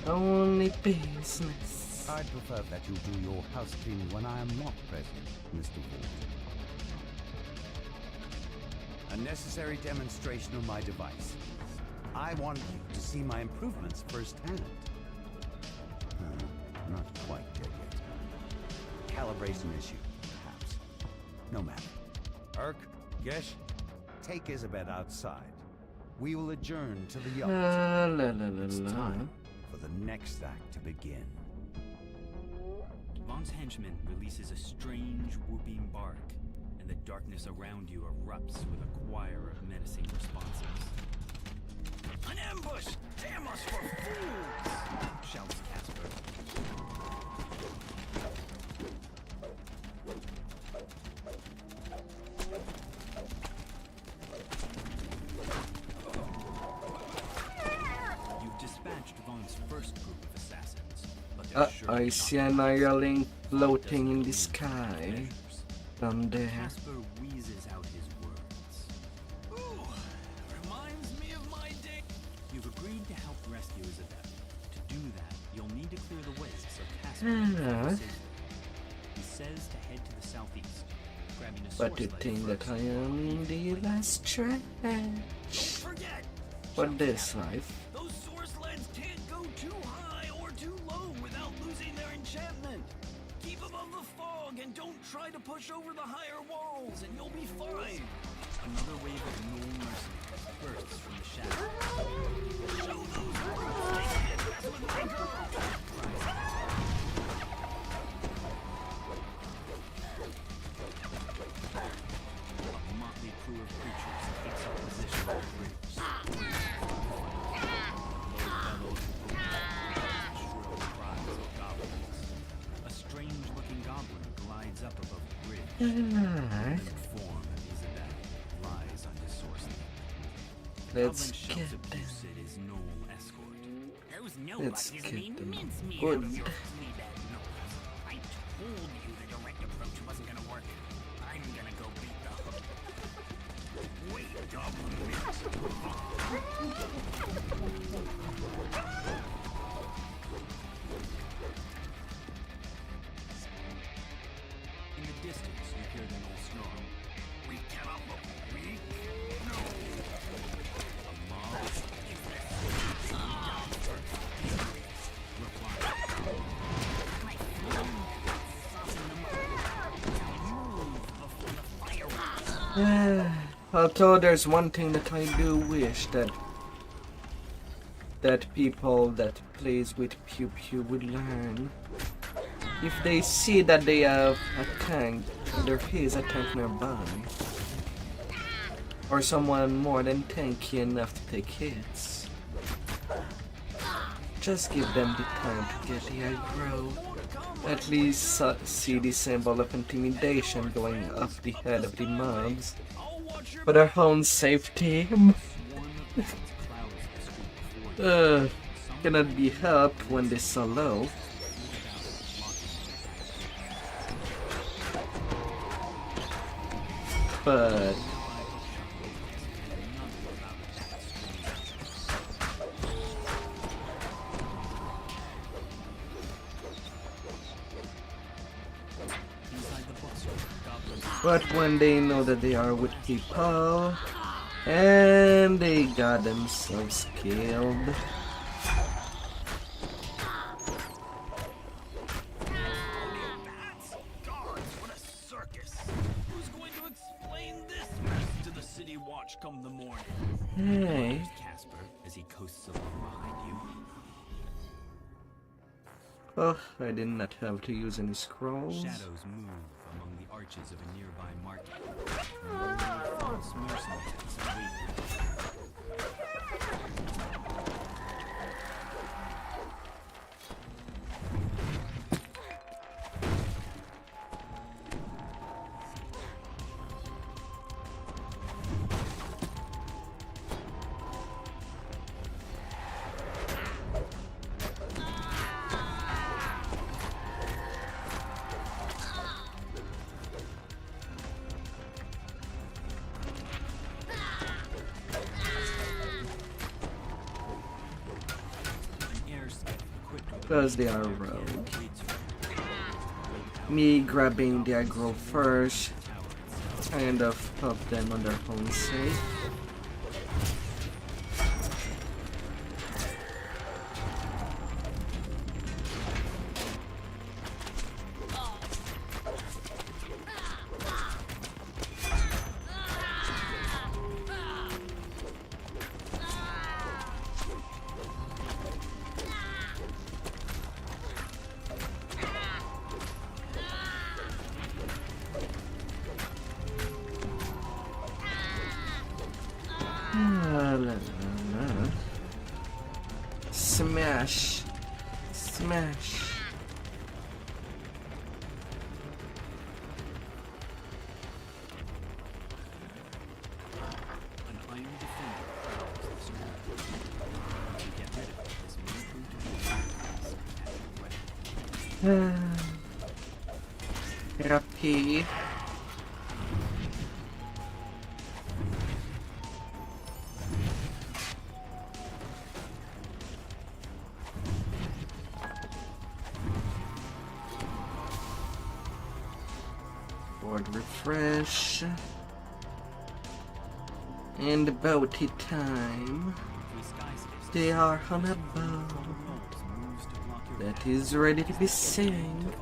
Only business. I'd prefer that you do your house cleaning when I am not present, Mr. Vaughan. A necessary demonstration of my device. I want you to see my improvements firsthand. Not quite dead yet. Calibration issue, perhaps. No matter. Urk, Gesh, take Isabet outside. We will adjourn to the yacht. It's time for the next act to begin. Vaughn's henchman releases a strange whooping bark, and the darkness around you erupts with a choir of menacing responses. An ambush! Damn us for fools! Shouts Casper. You've dispatched Vaughn's first group of assassins, but they're sure I not see an iron floating in the sky. Down there. Casper wheezes out his words. Ooh, reminds me of my day. You've agreed to help rescue Isabel. To do that, you'll need to clear the way so Casper can travel safely. He says to head to the southeast, grabbing a But to source think light that I am the last stretch Don't forget! for this life. Those source leads And don't try to push over the higher walls, and you'll be fine. Another wave of gnoll mercenaries bursts from the shadows. Show those brutes they can't mess with my girl! A motley crew of creatures takes up position on the bridge. Low bellows shrill cries of goblins. A strange-looking goblin glides up above the bridge. The form of Isabel lies on his source. Let's Goblin get shouts them. abuse it is Gnome escort. Those Let's nobodies get made them. mincemeat Good. of your fleabag nose. I told you the direct approach wasn't gonna work. I'm gonna go beat the hook. Wait, goblin In the distance, you hear the Gnoll snarl. We cannot look weak. No. A mob Although there's one thing that I do wish that people that plays with Pew Pew would learn. If they see that they have a tank, there is a tank nearby, or someone more than tanky enough to take hits, just give them the time to get the aggro. At least see the symbol of intimidation going up the head of the mobs for their own safety. Cannot be helped when they're so low. But when they know that they are with people and they got themselves killed. What a circus! Who's going to explain this mess to the city watch come the morning? Hey. Casper as he coasts along behind you. Oh, I did not have to use any scrolls. Shadows move among the arches of a nearby market. False mercenaries await. Because they are rogue. Me grabbing the aggro first kind of help them on their own sake. Smash. Smash. An iron defender prowls the street. To get rid of it, this may prove to be Rapid. Refresh. And about it time. They are on a boat that is ready to be sank.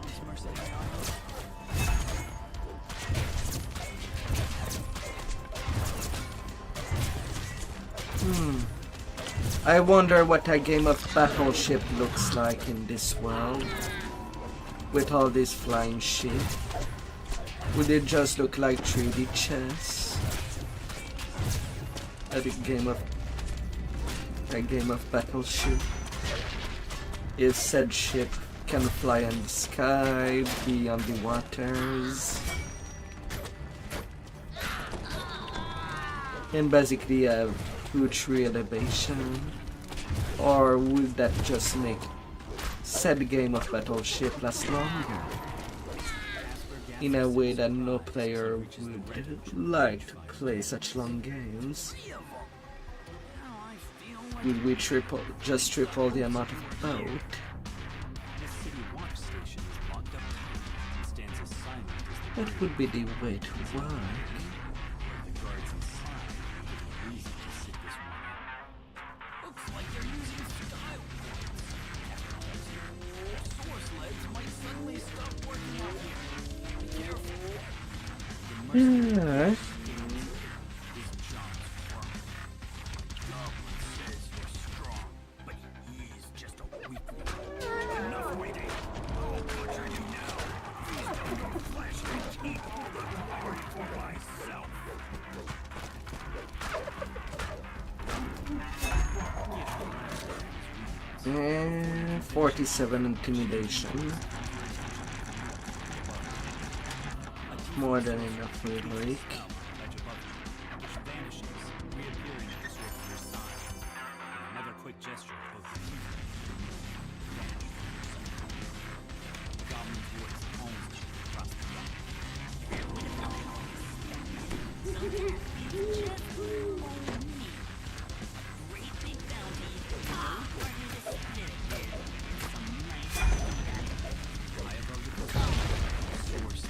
I wonder what a game of Battleship looks like in this world. With all this flying shit. Would it just look like 3D chess? A game of Battleship. If said ship can fly in the sky, be on the waters. And basically have huge elevation. Or would that just make said game of Battleship last longer? In a way that no player would like to play such long games. Would we just triple the amount of boat? That would be the way to work. Yeah. And 47 intimidation. More than enough for the lake.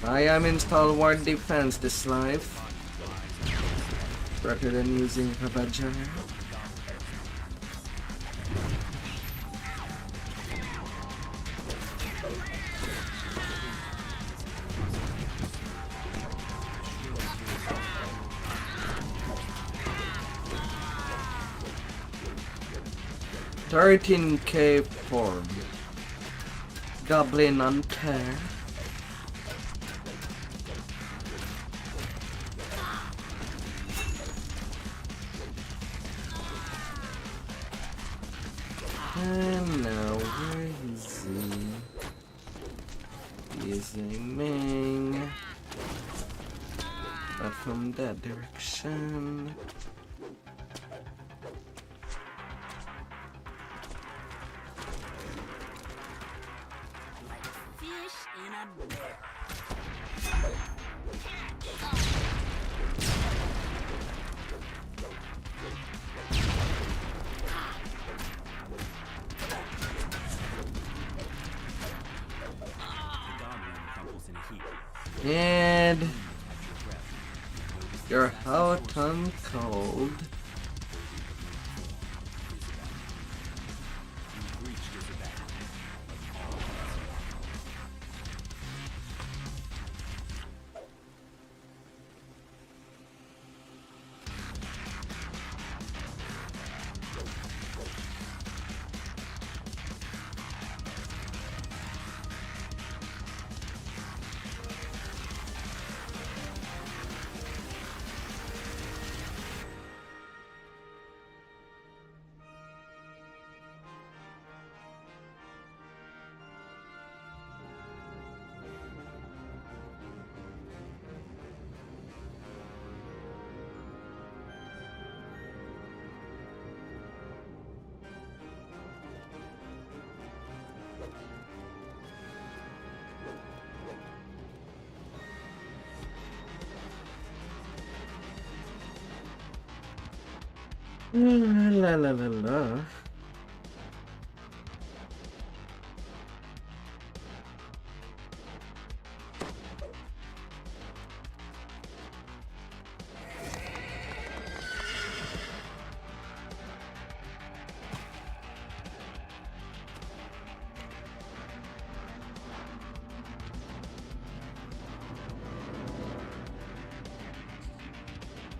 I am install ward defense this life rather than using Ravager. $13K for Goblin on tear. And now where is he? He is aiming, but from that direction. And you're hot and cold. La la la la.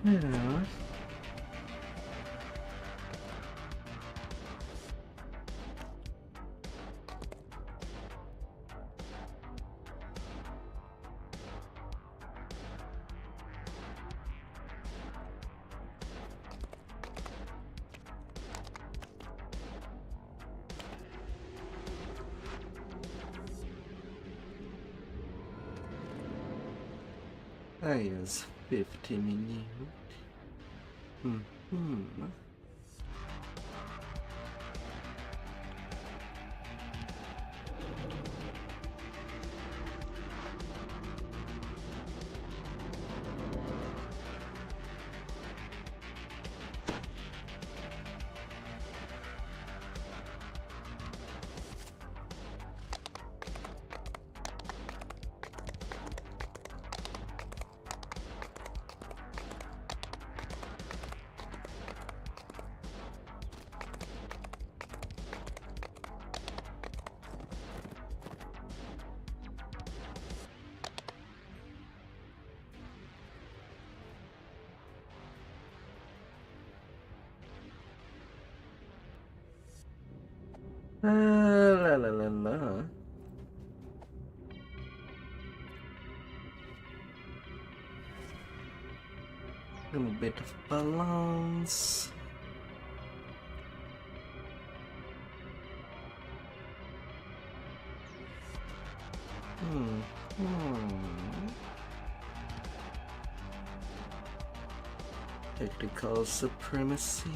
Yeah. yes, 50 minutes. La la la la. A bit of balance. Technical supremacy.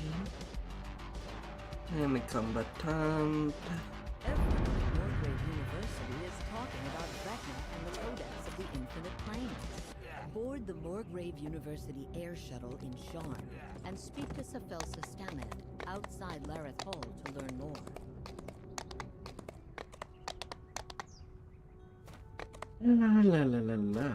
And a combatant. Everyone at Wargrave University is talking about Vecna and the Codex of the Infinite Planes. Board the Morgrave University air shuttle in Sharn and speak to Safelsa Stammet outside Lareth Hall to learn more. La la la la.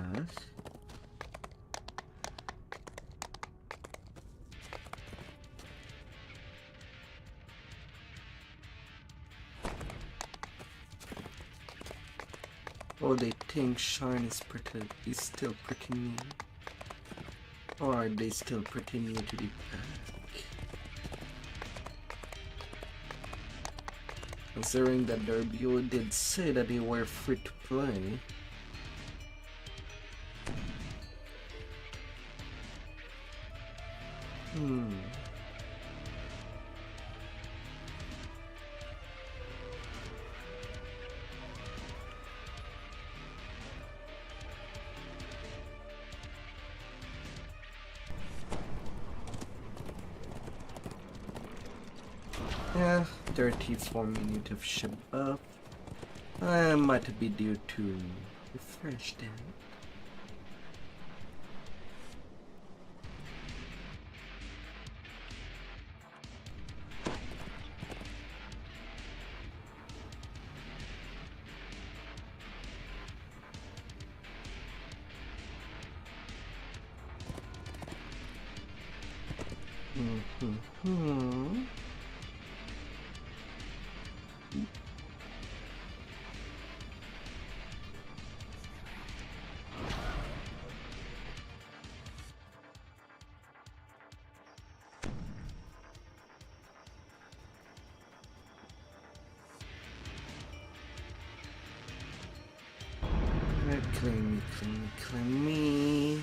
Oh, they think Sharn is still pretty new. Or are they still pretty new to the pack? Considering that their build did say that they were free to play. Yeah, 34 minutes of ship up. I might be due to refresh then. Claim me.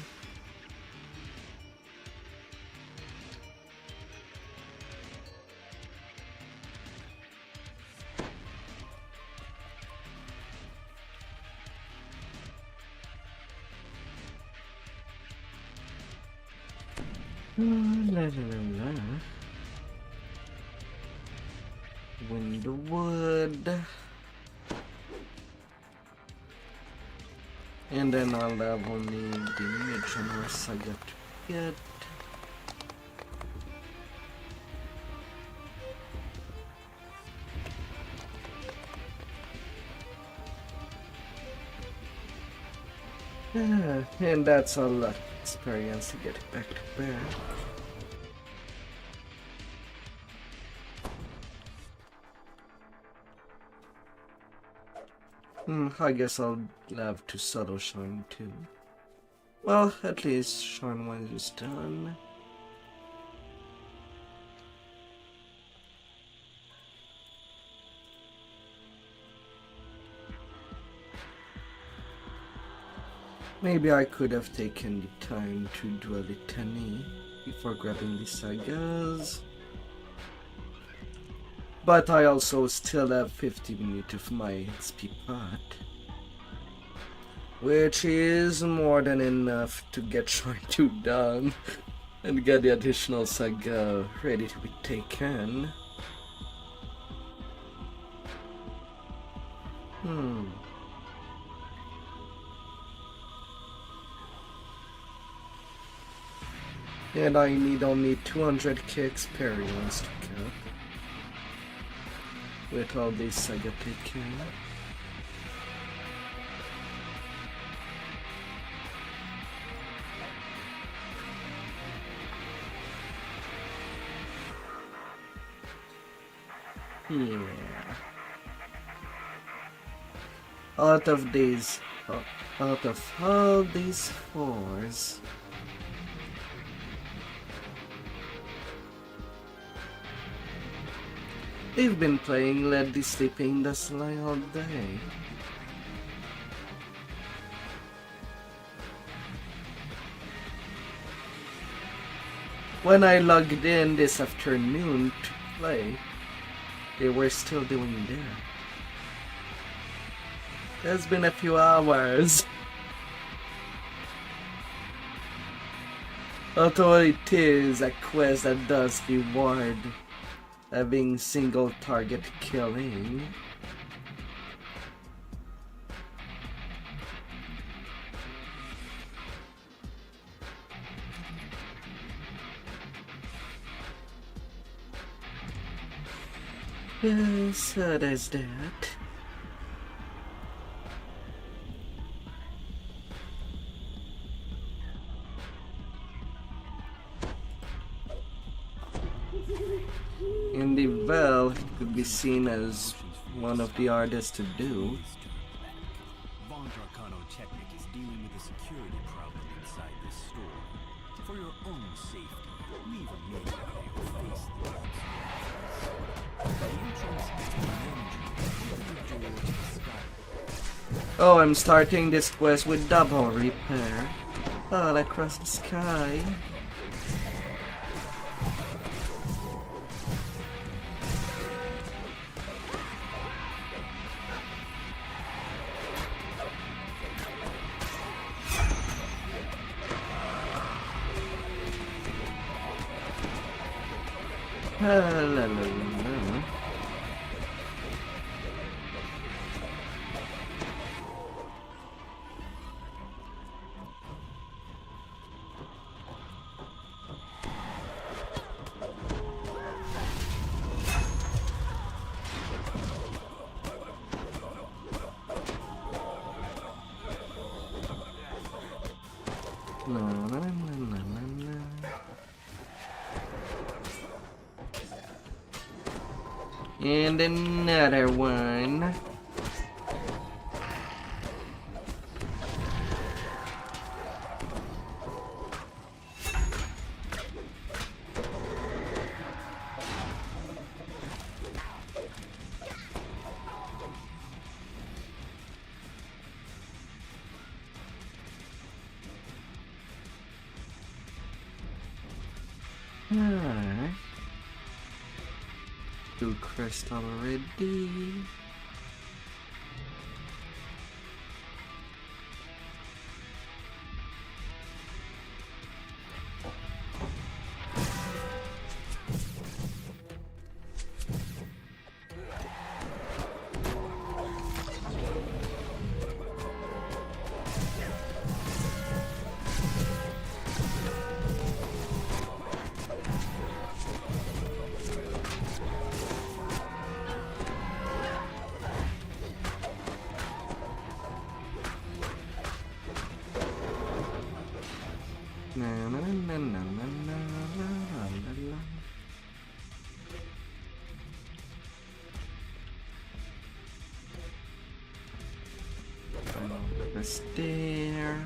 La la la la. Windwood. And then I'll have only the missioners I got to get. And that's a lot of experience to get back to back. I guess I'll have to solo Sharn too. Well, at least Sharn 1 is done. Maybe I could have taken the time to do a litany before grabbing the sagas. But I also still have 50 minutes of my XP pot. which is more than enough to get Shine 2 done and get the additional saga ready to be taken. And I need only 200k experience to get with all these saga taken. Yeah. Out of all these 4s, they've been playing Let the Sleeping the Sly all day. When I logged in this afternoon to play, they were still doing that. It's been a few hours. Although it is a quest that does reward having single target killing. So there's that. In the Vel, it could be seen as one of the hardest to do. Von Dracano Technic is dealing with a security problem inside this store. For your own safety, leave a note how you face the outside. The entrance is to the main door to the sky. Oh, I'm starting this quest with double repair. All across the sky. La la la la. La la la la la. And another one. Alright. Do crystal already. Na na na na na na la la la. Press there.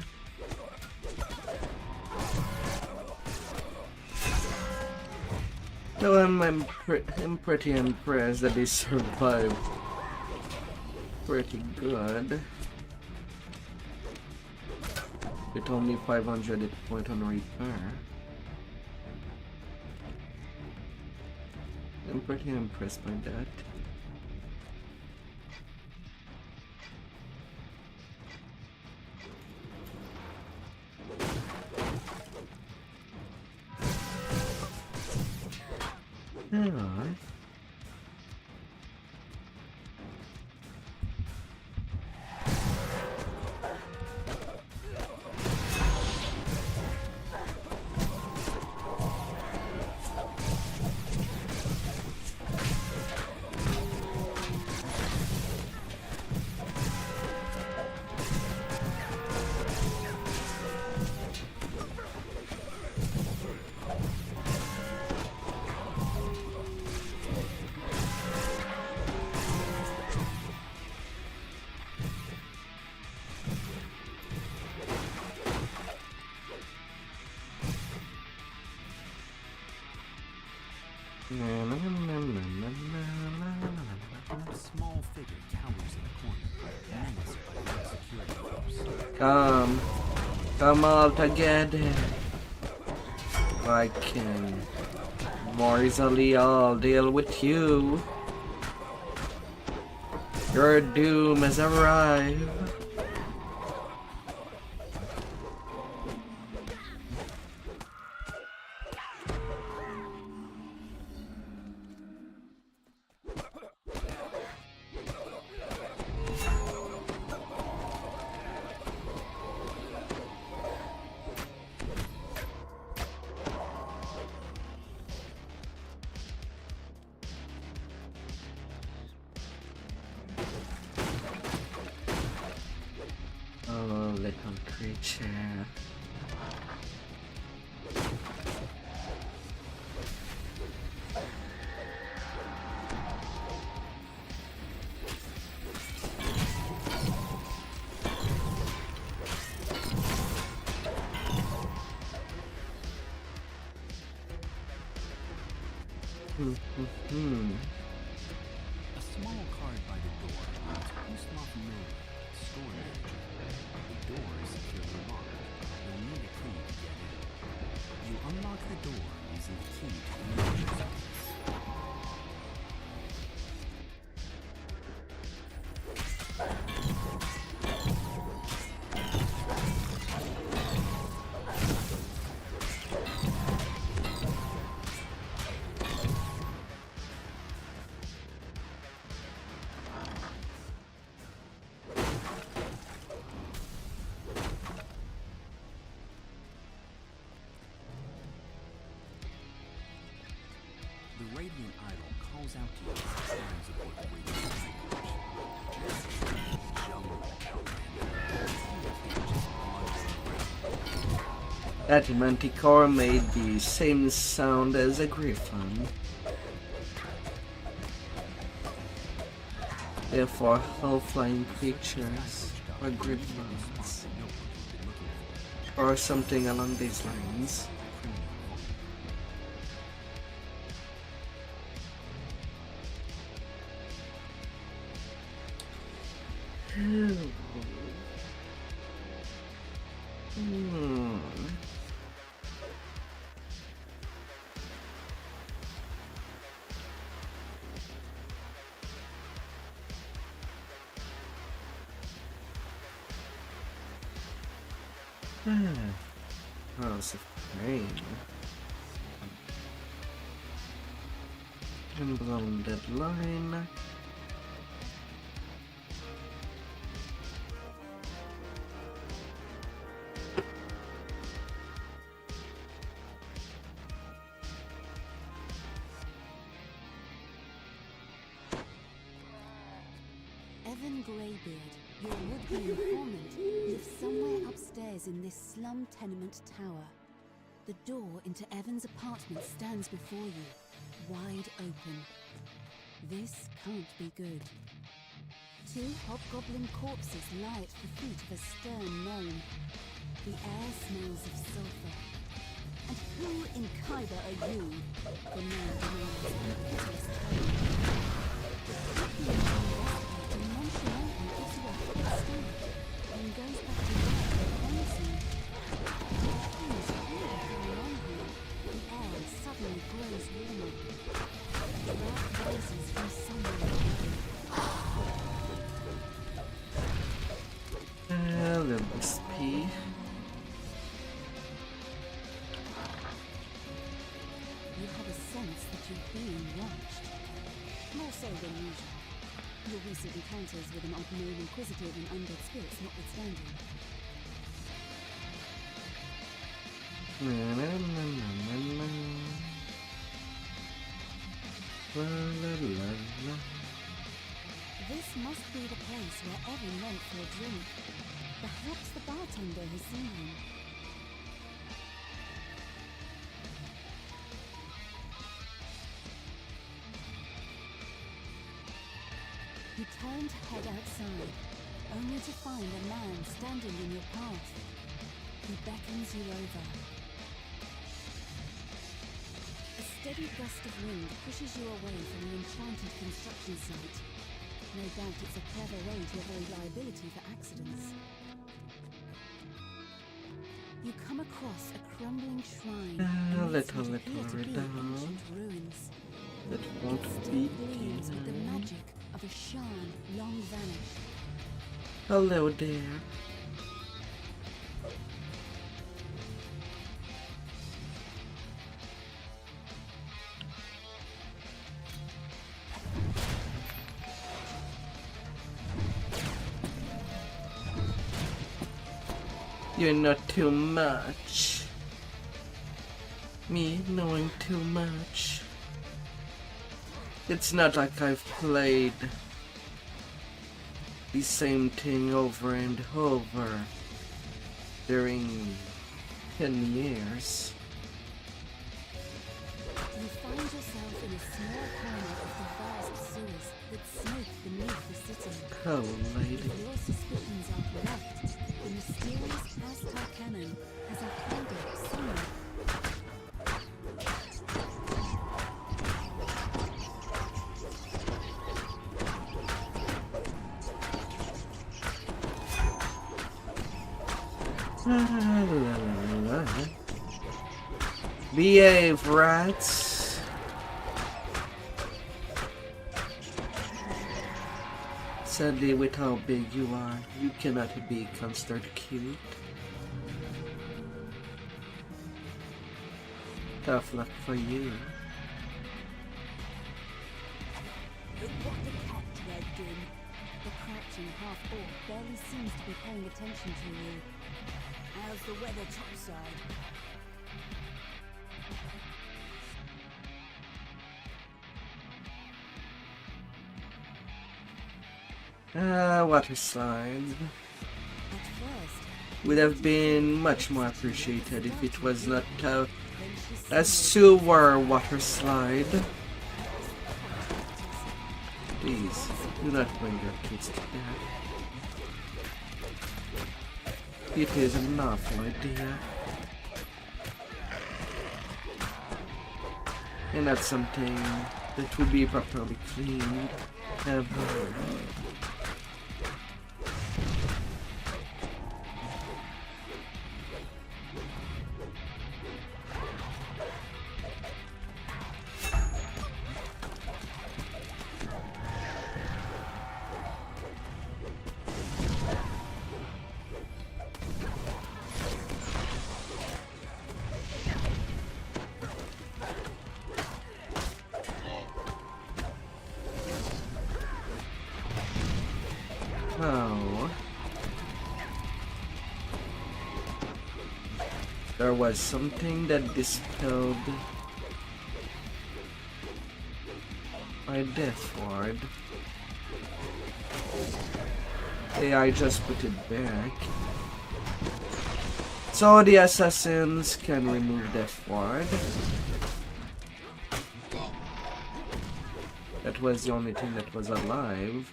No, I'm pretty impressed that they survived pretty good. With only 500 hit point on repair. I'm pretty impressed by that. Yeah. A small figure cowers in the corner, menaced by the security force. Come all together. I can more easily all deal with you. Your doom has arrived. Oh, little creature. A small card by the door reads Aasimar store manager. The door is securely locked. You'll need a key to get in. You unlock the door using the key to the manager's office. The Radiant Idol calls out to you as it stands aboard the Radiant Skycoach. That manticore made the same sound as a griffin. Therefore, all flying creatures are griffins, or something along these lines. House of Pain. Blown deadline. Evan Greybeard, your would-be informant, lives somewhere upstairs in this slum tenement tower. The door into Evan's apartment stands before you, wide open. This can't be good. 2 hobgoblin corpses lie at the feet of a stern gnome. The air smells of sulfur. And who in Khyber are you? The gnome demands in a piteous tone. Nonchalantly interrupts instead, and goes back to work with Benson. Things really going on here. The air suddenly grows warmer. Loud voices from somewhere. Little speed. You have a sense that you're being watched. More so than usual. Your recent encounters with an unknown inquisitive and undead spirits notwithstanding. This must be the place where Evan went for a drink. Perhaps the bartender has seen him. You turn to head outside, only to find a man standing in your path. He beckons you over. A steady gust of wind pushes you away from the enchanted construction site. No doubt it's a clever way to avoid liability for accidents. You come across a crumbling shrine. Let her down. Ruins. That won't It be still gleams with the magic of a shan long vanished. Hello there. You're not too much. Me knowing too much. It's not like I've played the same thing over and over during 10 years. You find yourself in a small corner of the vast sewers that smoke beneath the city. Cold-lady. If your suspicions are correct, the mysterious Aztec cannon has a hideout somewhere. Behave, rats. Sadly, with how big you are, you cannot be considered cute. Tough luck for you. Look what the cat dragged in. The crouching half-orc barely seems to be paying attention to you. How's the weather topside? Water slides At first, would have been much more appreciated if it was not a sewer water slide. Please, do not bring your kids to that. It is an awful idea. And not something that would be properly cleaned ever. Oh. There was something that dispelled my death ward. AI just put it back. So the assassins can remove death ward. That was the only thing that was alive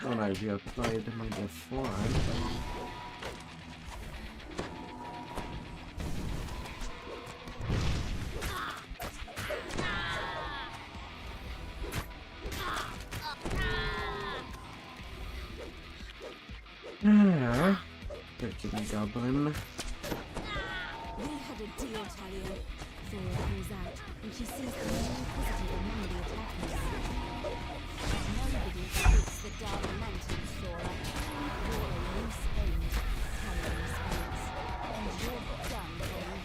when I reapplied my death ward. Freaking goblin. we had a deal, Talia. Thora calls out when she sees the main inquisitive among the attackers. Nobody escapes the dark lanterns, Thora. You're a loose end, Talia responds. And you're done, Thora.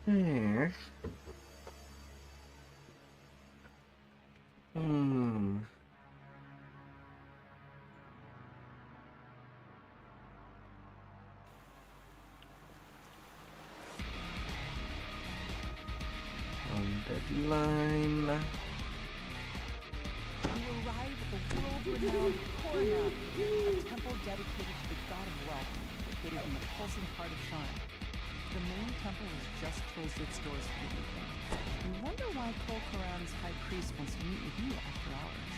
Hmm. On deadline. You arrive at the world-renowned Koronam, a temple dedicated to the god of wealth, located in the pulsing heart of Sharn. The main temple has just closed its doors for the evening. You wonder why Kol'Karan's high priest wants to meet with you after hours.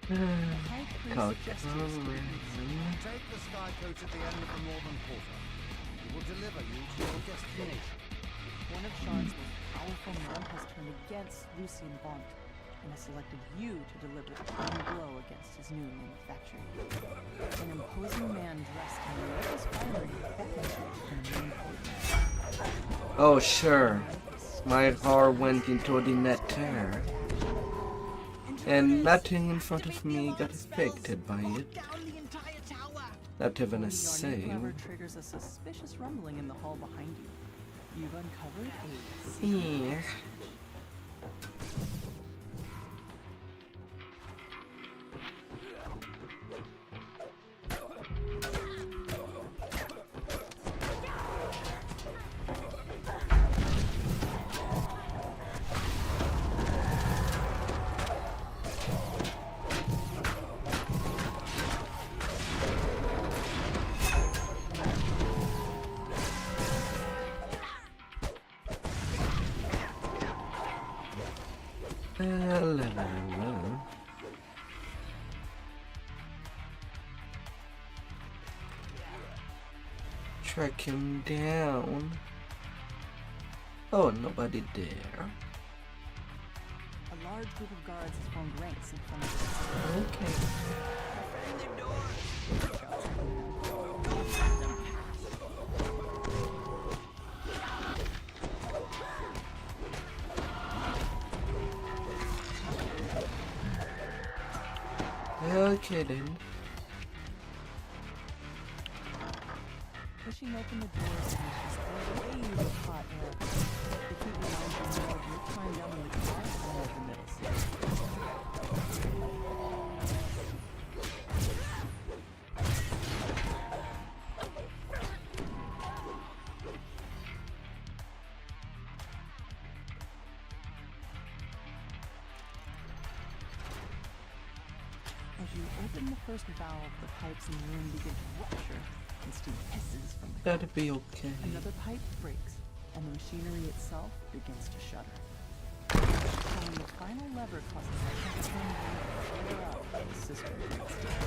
The high priest gestures to you. Take the sky coach at the end of the northern quarter. It will deliver you to your destination. One of Sharn's most powerful men has turned against Lucien Bont and has selected you to deliver the final blow against his new manufacturing. An imposing man dressed in the latest finery beckons you to the main courtyard. Oh, sure. My heart went into the nether, and nothing in front of me got affected by it. Not even a Your save. lever triggers a suspicious rumbling in the hall behind you. You've uncovered a Yeah. Track him down. Oh, nobody there. A large group of guards has formed ranks in front of Okay. Okay then. pushing open the doors and just a wave of hot air. They keep reminding you of your time down in the quiet hall of the middle seat. As you open the first valve, the pipes in the room begin to rupture and steam hisses from the That'll be okay. Another pipe breaks, and the machinery itself begins to shudder. Pulling the final lever causes the temperature in the room to flare up as the system breaks down.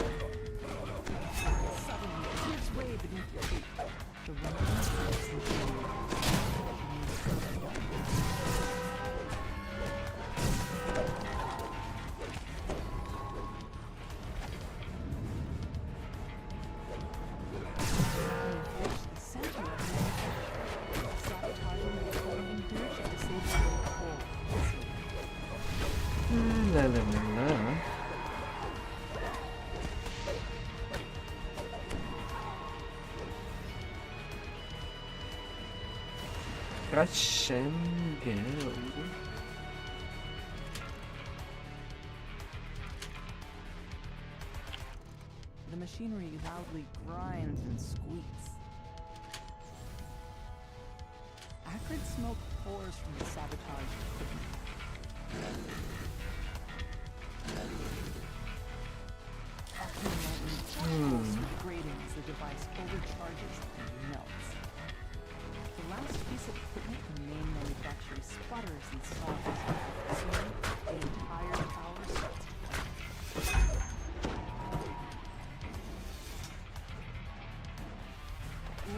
Suddenly, it gives way beneath your feet. The rumbling stops and La la la la. Crash and go. the machinery loudly grinds and squeaks. Acrid smoke pours from the sabotage equipment. Degrading as the device overcharges and melts. The last piece of equipment in main manufacturing sputters and softens. Soon, the entire tower starts to flame.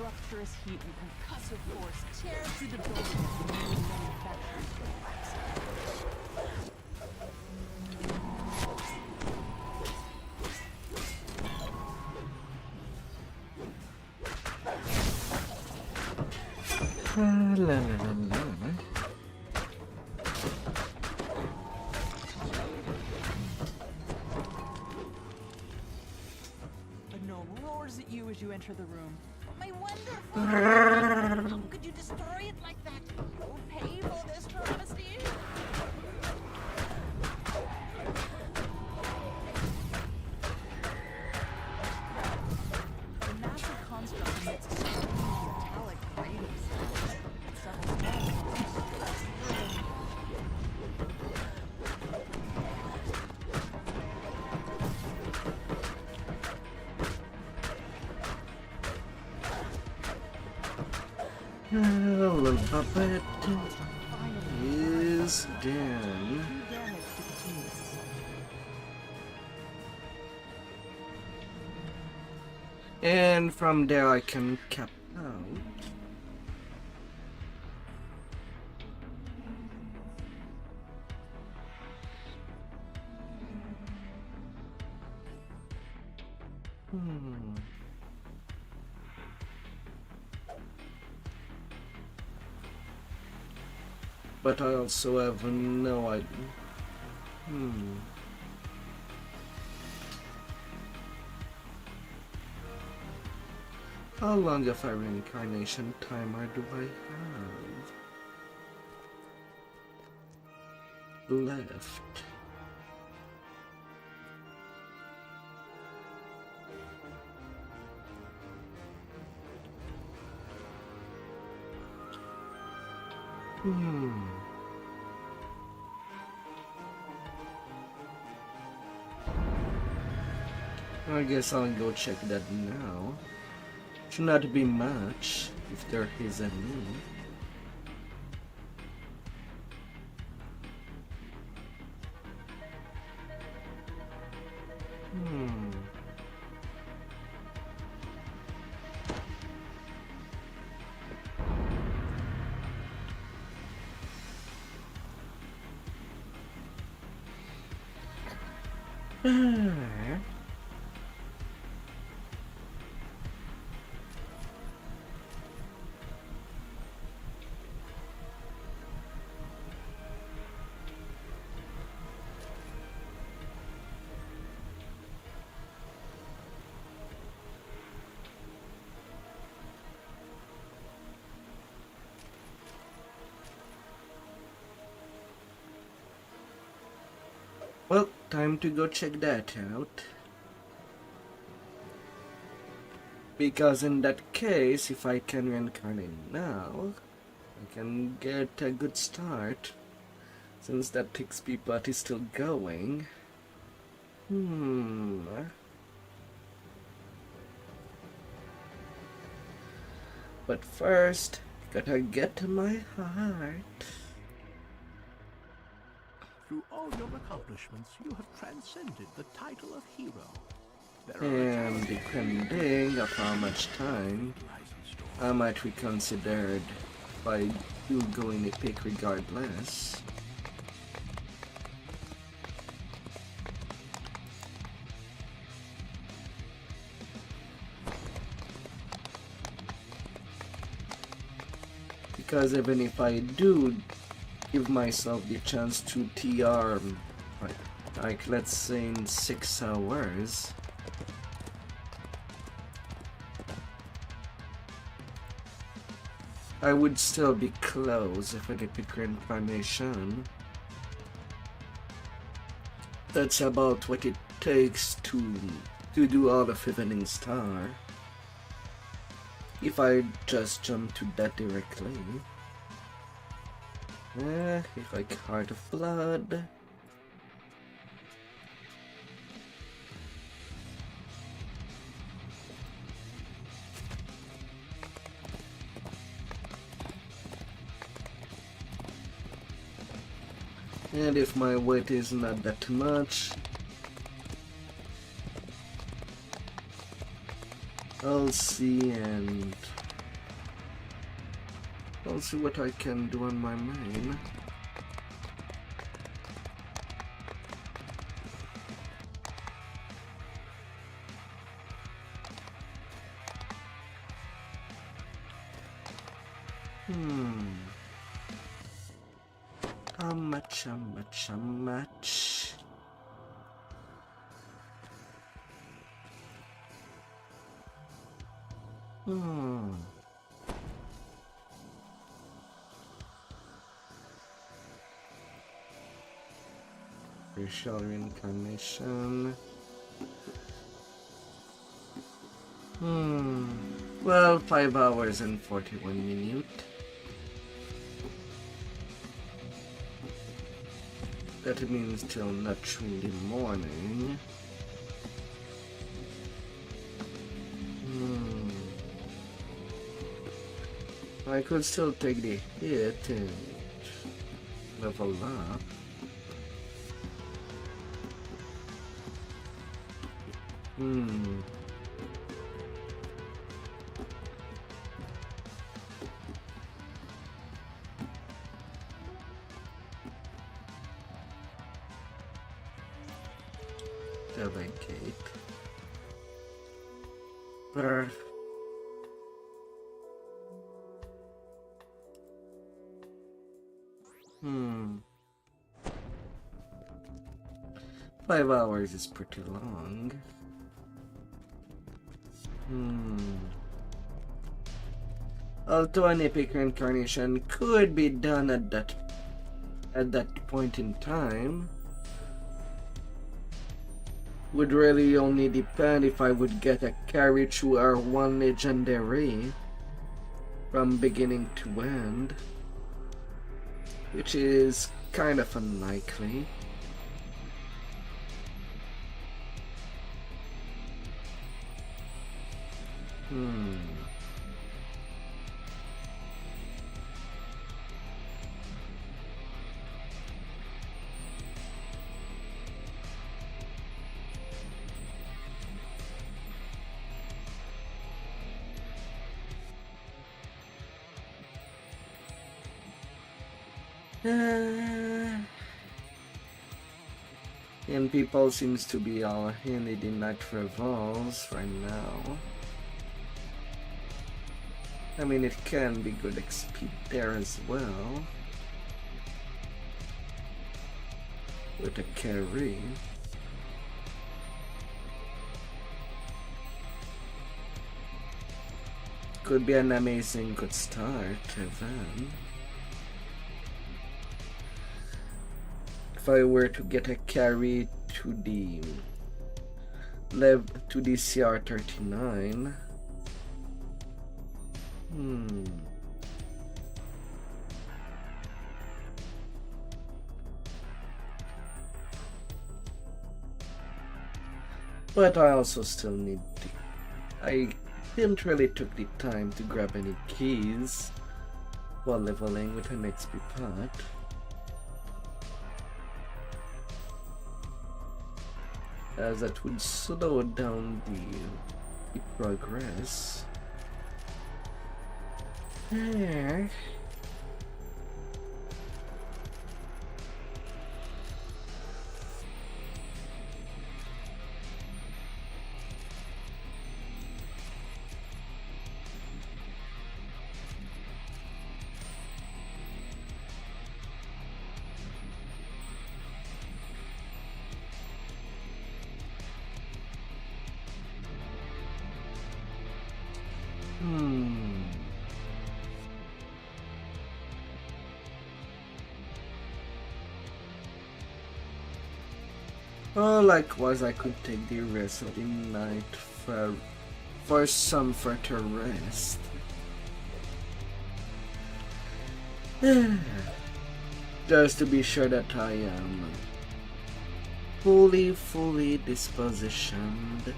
Rupturous heat and concussive force tear through the building of the main manufacturing complex. La la la la. A gnome roars at you as you enter the room. My wonderful! How could you destroy it like that? Go Little puppet is done. And from there I can cap out. But I also have no idea. How long of a reincarnation timer do I have left? I guess I'll go check that now. Should not be much, if there is any. Well, time to go check that out. Because in that case, if I can reincarnate now, I can get a good start. Since that XP part is still going. But first, gotta get to my heart. Through all your accomplishments, you have transcended the title of hero. And depending of how much time, I might be considered by you going epic regardless. Because even if I do give myself the chance to TR, like let's say in 6 hours, I would still be close if I get the reincarnation. That's about what it takes to do all of Evening Star. If I just jump to that directly. Like Heart of Blood. And if my weight is not that much, I'll see what I can do on my main. How much? Racial reincarnation. Well, 5 hours and 41 minutes. That means till not truly morning. I could still take the hit and level up. Delegate. Brr. Hmm. 5 hours is pretty long. Although an epic reincarnation could be done at that point in time, would really only depend if I would get a carry through our one legendary from beginning to end, which is kind of unlikely. And people seems to be all handy in night revolves right now. I mean, it can be good XP there as well. With a carry. Could be an amazing good start even. If I were to get a carry to the CR 39. But I also still need I didn't really took the time to grab any keys while leveling with an XP pot. As that would slow down the progress. There. Oh, likewise, I could take the rest of the night for some further rest. Just to be sure that I am fully dispositioned.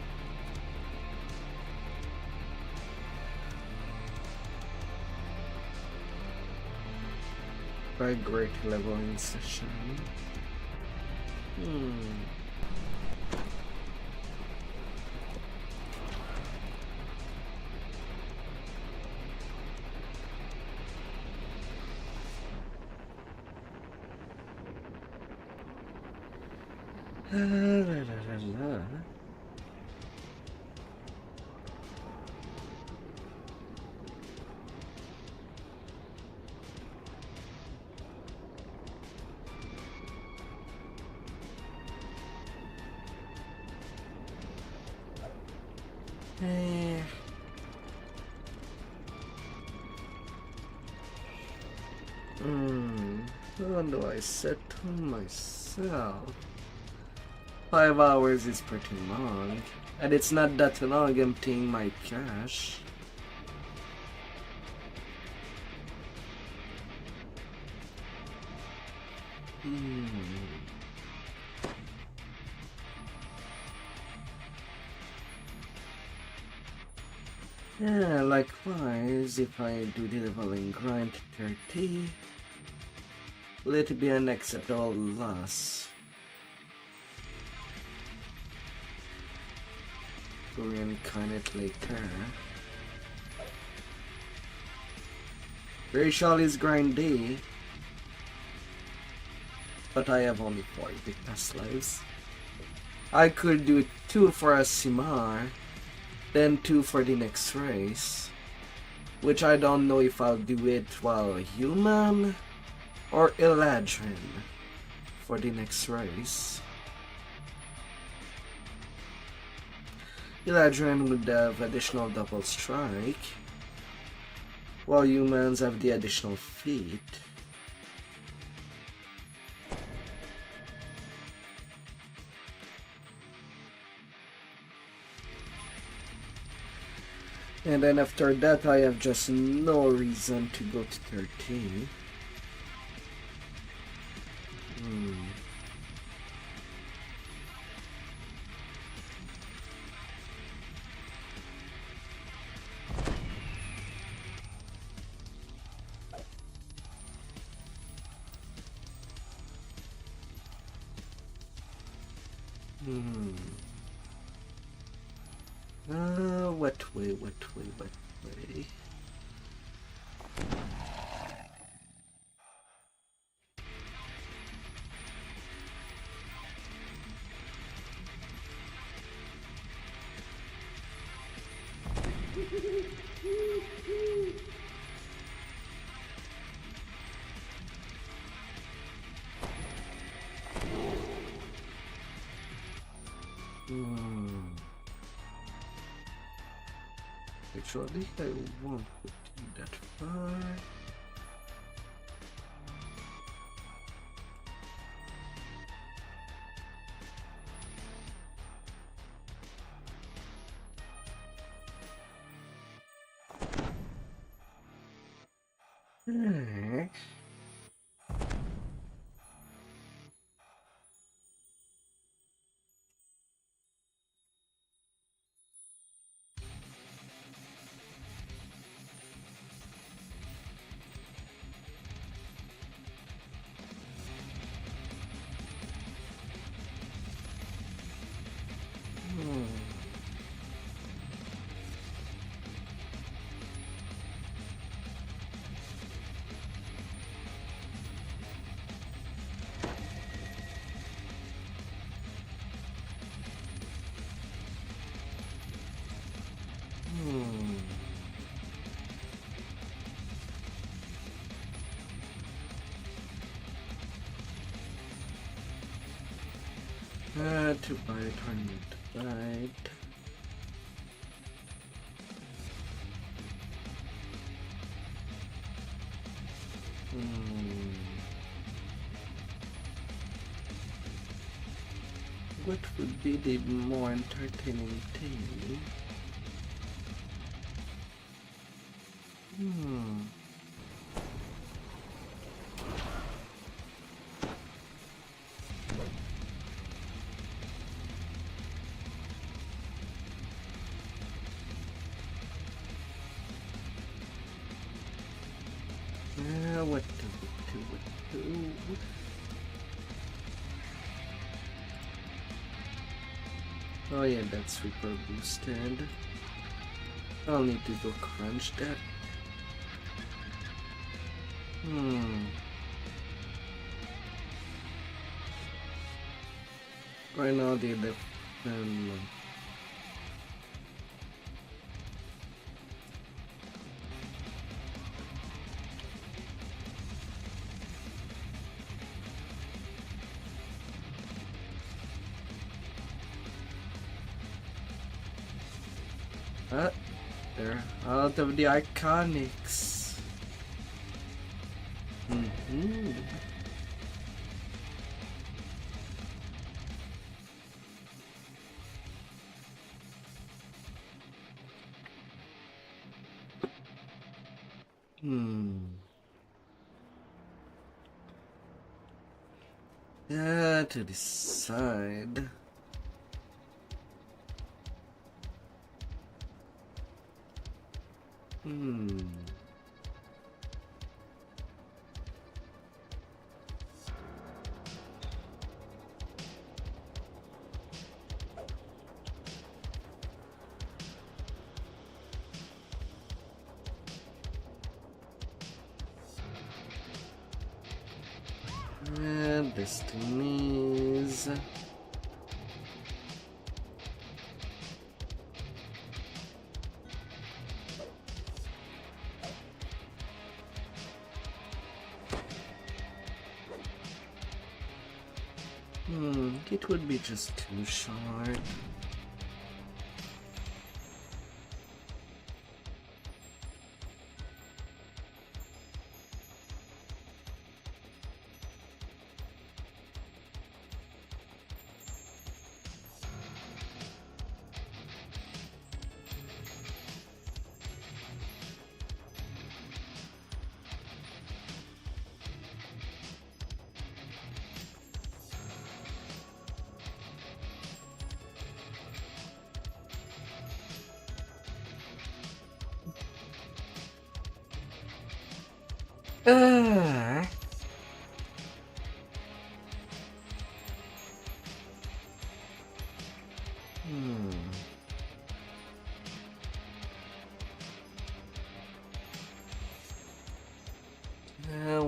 For a great leveling session. What do I set to myself? 5 hours is pretty long, and it's not that long emptying my cache. Yeah, likewise, if I do the leveling grind to 30, will it be an acceptable loss? To reincarnate later. Racial is grindy, but I have only 40 past lives. I could do 2 for Aasimar, then 2 for the next race, which I don't know if I'll do it while human or Eladrin for the next race. Eladrin would have additional double strike, while humans have the additional feat. And then after that I have just no reason to go to 13. What way? Actually, I won't put you that far. Alright. To buy tournament guide. What would be the more entertaining thing? What to do? Oh yeah, that's super boosted. I'll need to go crunch that. Right now they left they're out of the iconics. Yeah, to decide. Hmm. And destinies. It would be just too short.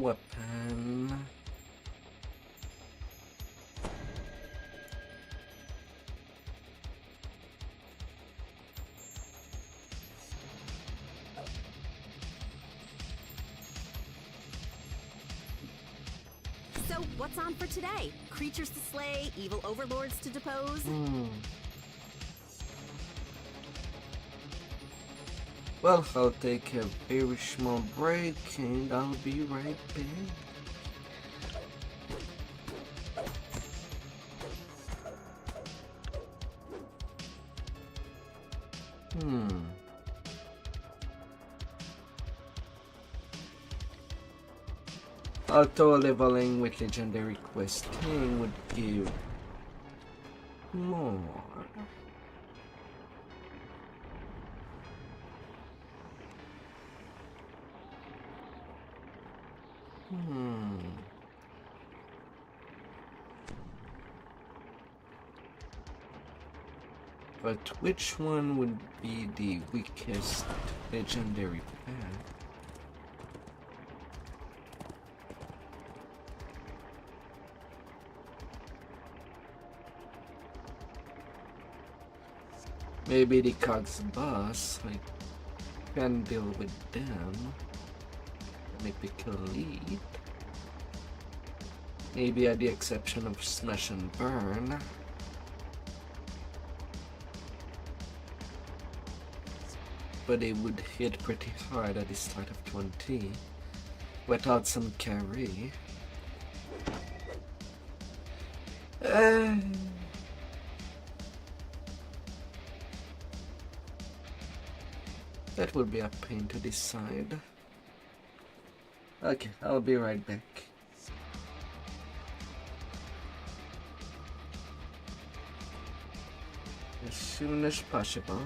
Weapon. So, what's on for today? Creatures to slay, evil overlords to depose? Well, I'll take a very small break and I'll be right back. Auto leveling with legendary questing would give more. But which one would be the weakest legendary path? Maybe the Cogs boss, I can deal with them. Make me kill lead. Maybe at the exception of Smash and Burn. But they would hit pretty hard at the start of 20 without some carry. That would be a pain to decide. Okay, I'll be right back. As soon as possible.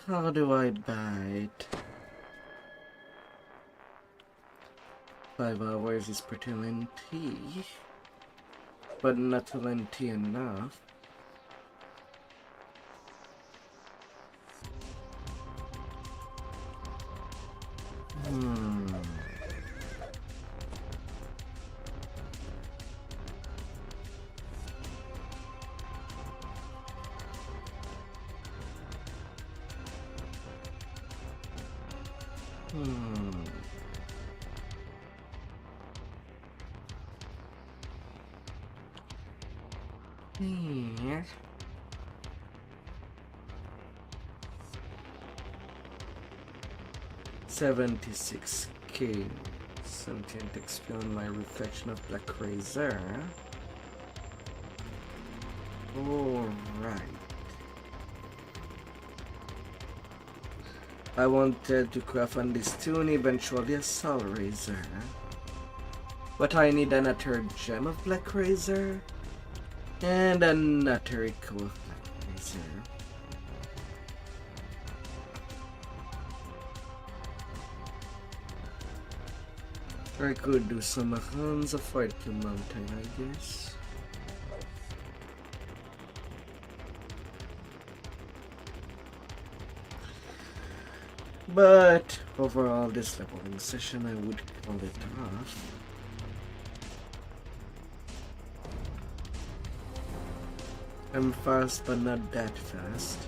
How do I bite? 5 hours is pretty lengthy, but not lengthy enough. Yeah. $76K. Something to explain my reflection of Black Razor. Alright. I wanted to craft on this tune, eventually a Soul Razor. But I need another gem of Black Razor and another echo of Black Razor. I could do some Hands of Fortune Mountain, I guess. But overall, this leveling session, I would call it off. I'm fast, but not that fast.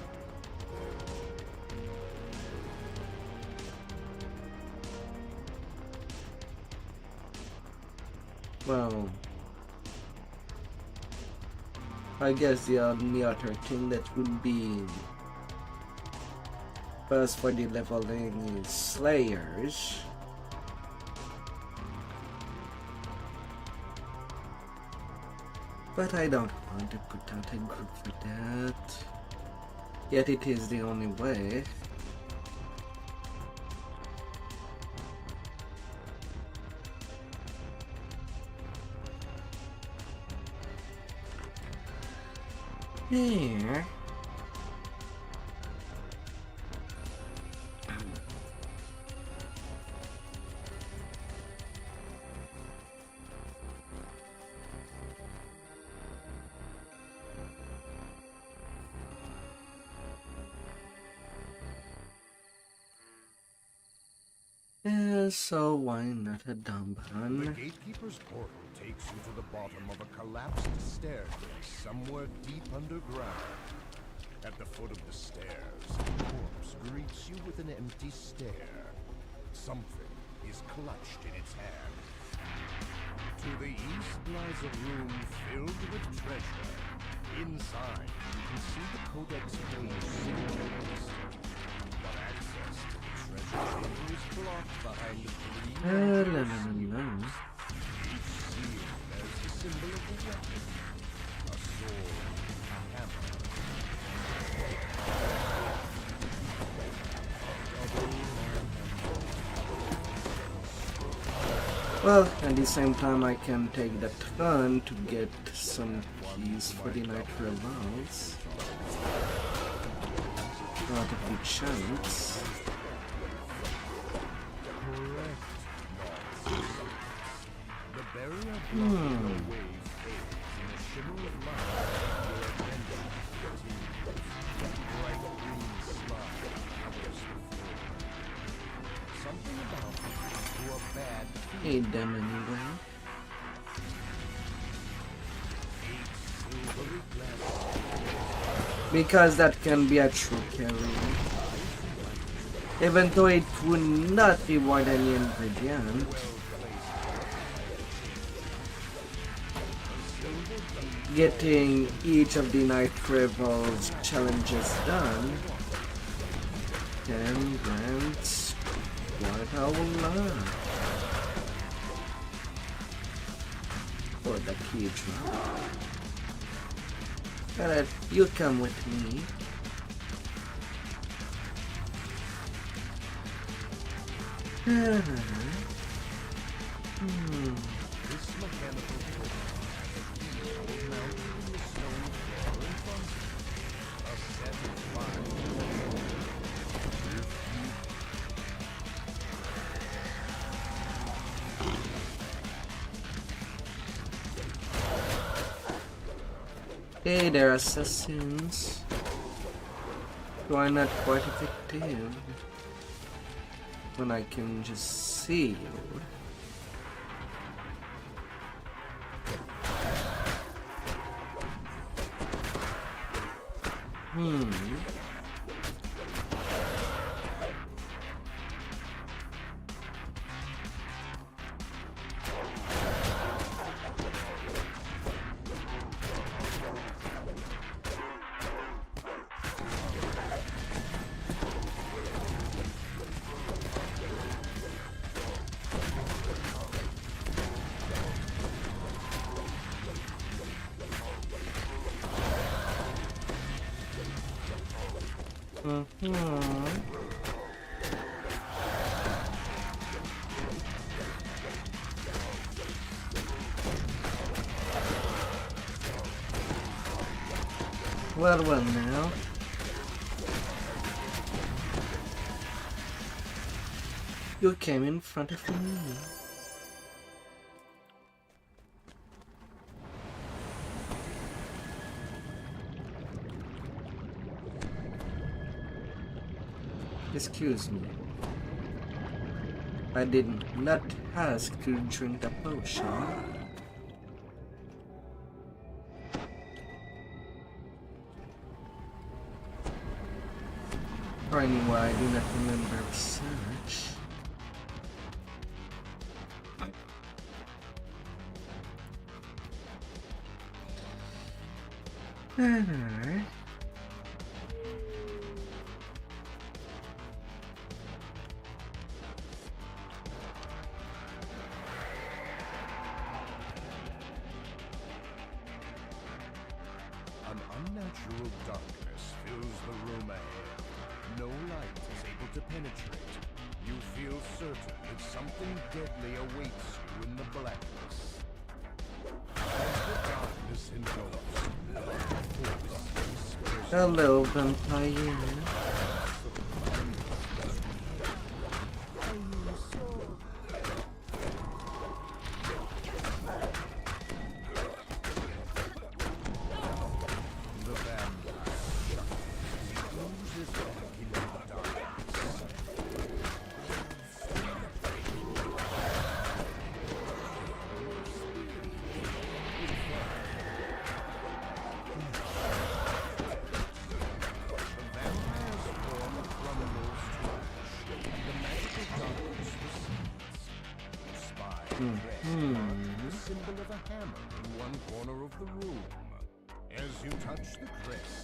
Well, I guess the only other thing that would be first for the leveling is Slayers. But I don't want to put out a group for that. Yet it is the only way. Here. So why not a dump The run? gatekeeper's portal takes you to the bottom of a collapsed staircase somewhere deep underground. At the foot of the stairs, a corpse greets you with an empty stare. Something is clutched in its hand. To the east lies a room filled with treasure. Inside, you can see the codex page signalized. But access to the treasure chamber is blocked behind the three Each seal bears the symbol of a weapon. A sword, a hammer, Well, at the same time I can take the turn to get some keys for the night revolves. Not a big chance. The barrier blocking the way fades in a shimmer of light. Your adventure continues. Bright green slime covers the floor. Something about it gives you a bad feeling. Need them anyway. 8 silvery glass. Because that can be a true carry. Even though it would not reward any ingredient. Getting each of the night revels challenges done can grant quite a lot for the key drop. Alright, you come with me. This mechanical program mounted in the stone floor in front of it. A set of 5. Hey there, assassins. You are not quite effective when I can just see you. Well now. You came in front of me. Excuse me. I did not ask to drink the potion. Or anyway, I do not remember such. Alright. An unnatural darkness fills the room ahead. No light is able to penetrate. You feel certain that something deadly awaits you in the blackness. As the darkness engulfs, Hello, vampire.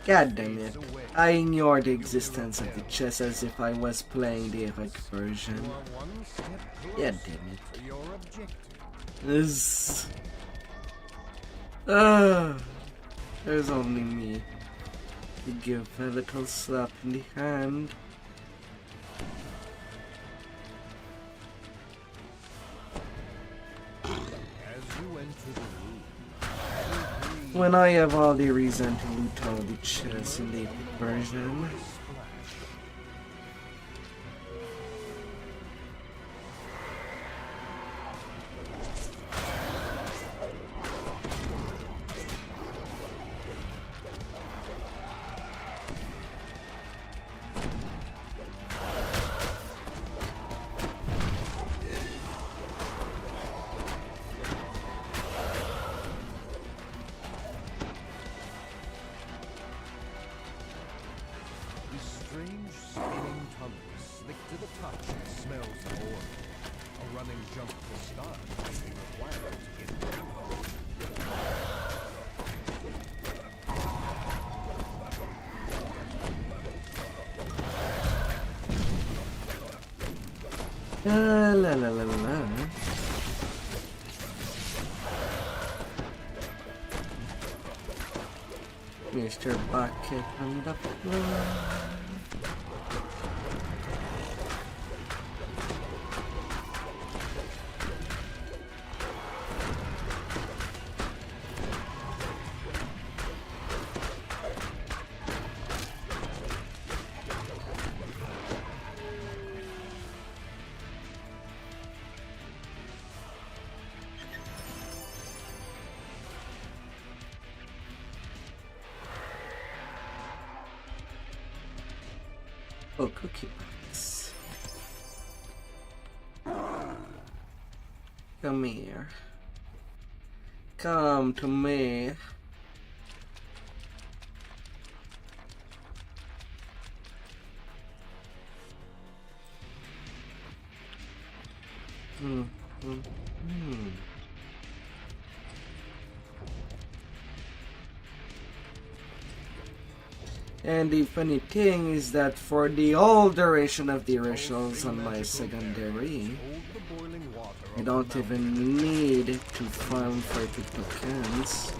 God damn it. I ignored the existence of the chest as if I was playing the epic version. God damn it. This... there's only me. You give a little slap in the hand. When I have all the reason to loot all the chests in the epic version. La la la la la. Mr. Bucket on the floor. Oh, cookie box. Come here. Come to me. And the funny thing is that for the whole duration of the rituals on my secondary, I don't even need to farm for the tokens.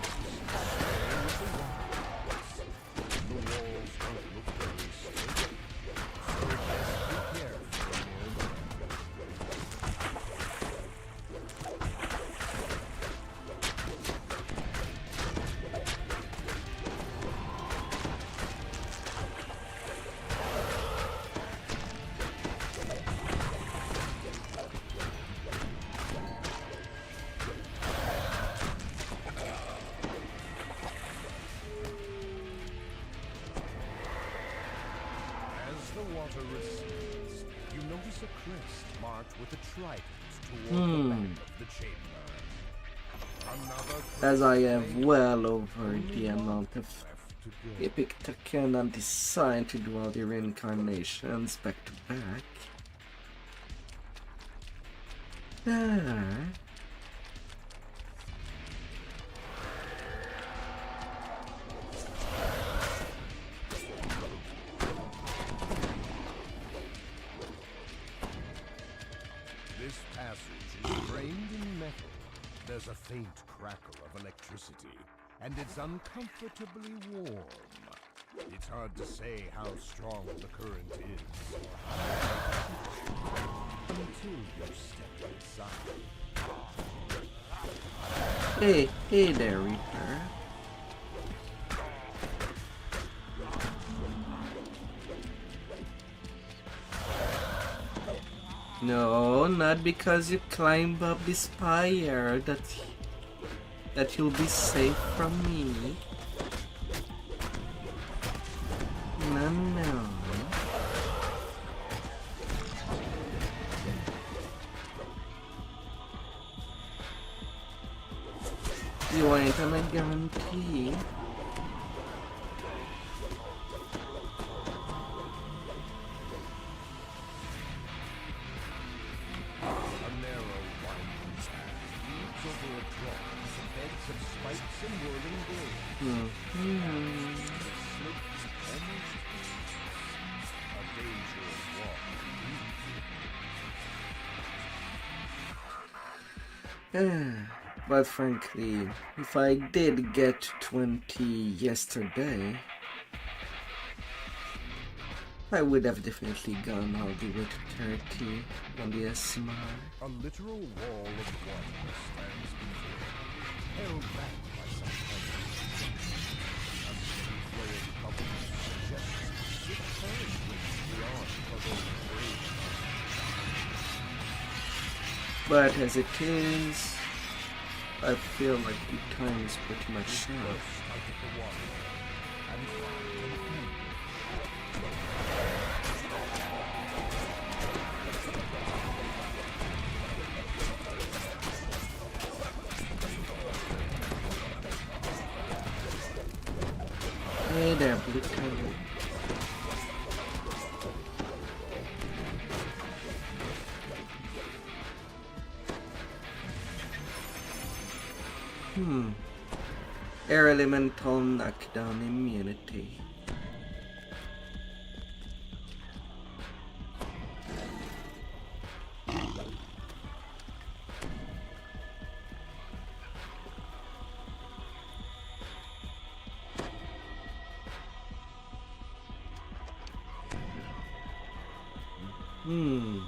As I have well over the amount of epic token I'm designed to do all the reincarnations back to back. This passage is framed in metal. There's a faint crackle of electricity, and it's uncomfortably warm. It's hard to say how strong the current is. Until you step inside. Hey there, Reaper. No, not because you climb up this spire that you'll be safe from me. No. You ain't on a guarantee. But frankly, if I did get 20 yesterday, I would have definitely gone all the way to 30 on the Aasimar. A literal wall of water stands before you, held back by some unseen flowing bubbles suggests it perishes beyond puzzle grave. But as it is, I feel like the time is pretty much up. Hey there, Blue Tower. Air elemental knockdown immunity. Hmm.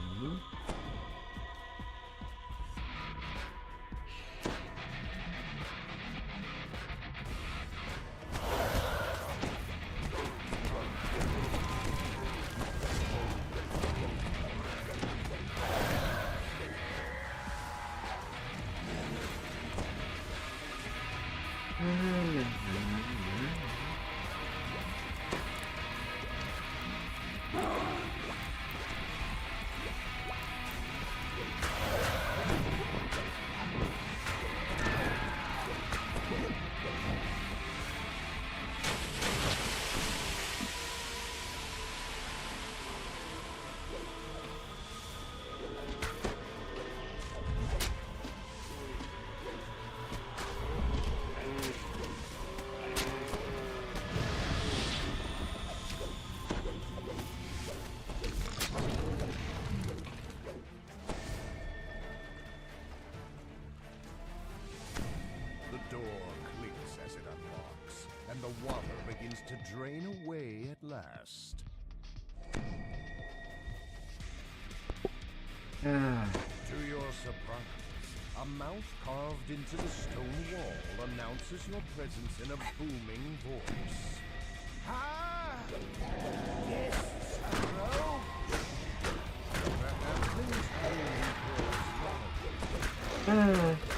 The water begins to drain away at last. To your surprise, a mouth carved into the stone wall announces your presence in a booming voice. Ah! Yes, hello?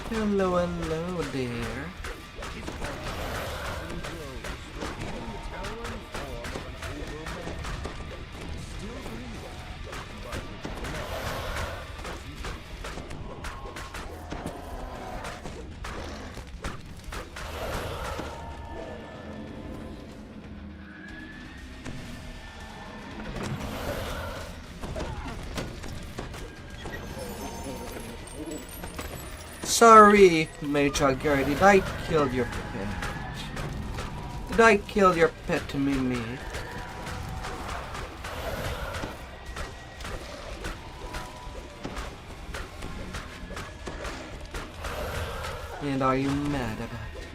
Hello there. Sorry, Major Gary, did I kill your pet? Did I kill your pet, Mimi? And are you mad about it?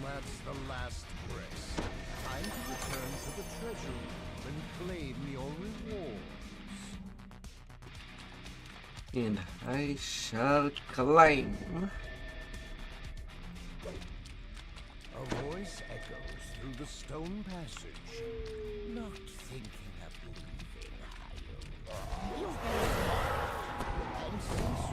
That's the last press. Time to return to the treasure room and claim your rewards. And I shall claim. A voice echoes through the stone passage. Not thinking of leaving, are you? And since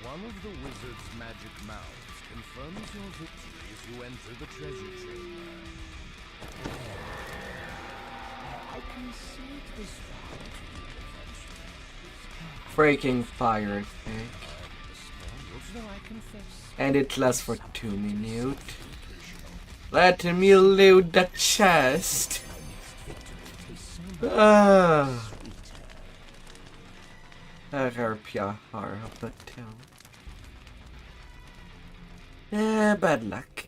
one of the wizard's magic mouths confirms your victory as you enter the treasure chamber. I can see this Freaking fire thing. And it lasts for 2 minutes. Let me loot the chest. Harpia of the town. Bad luck.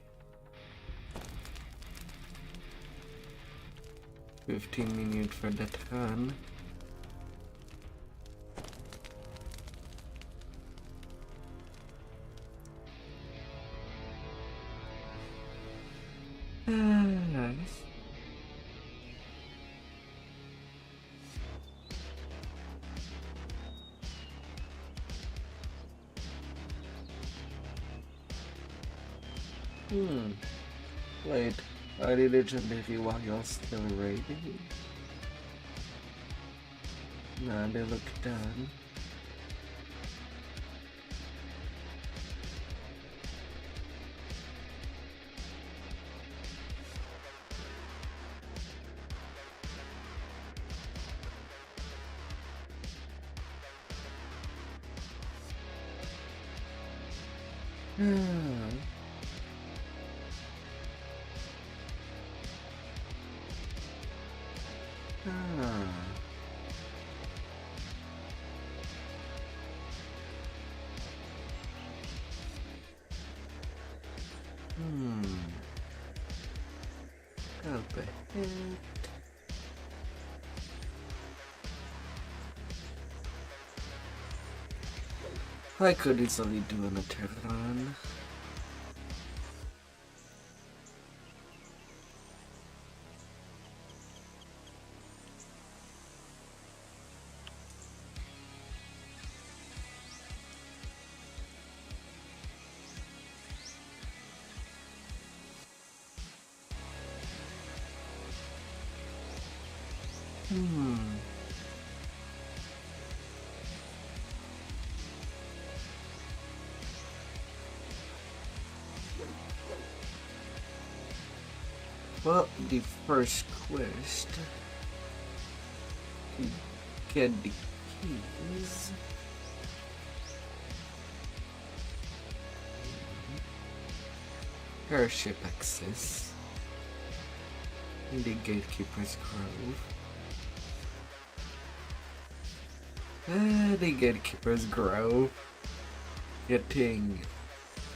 15 minutes for that run. Nice. Wait, I did a legendary while you're still raiding? Nah, they look done. Up ahead. I could easily do an attack run. Well, the first quest to get the keys. Airship access in the Gatekeeper's Grove. The Gatekeeper's Grove. Getting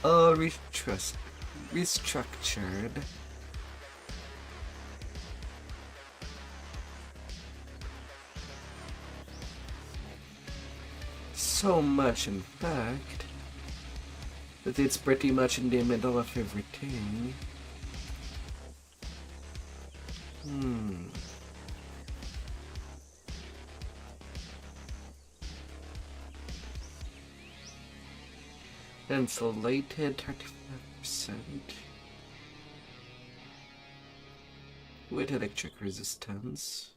all restructured. So much, in fact, that it's pretty much in the middle of everything. Insulated 35% with electric resistance.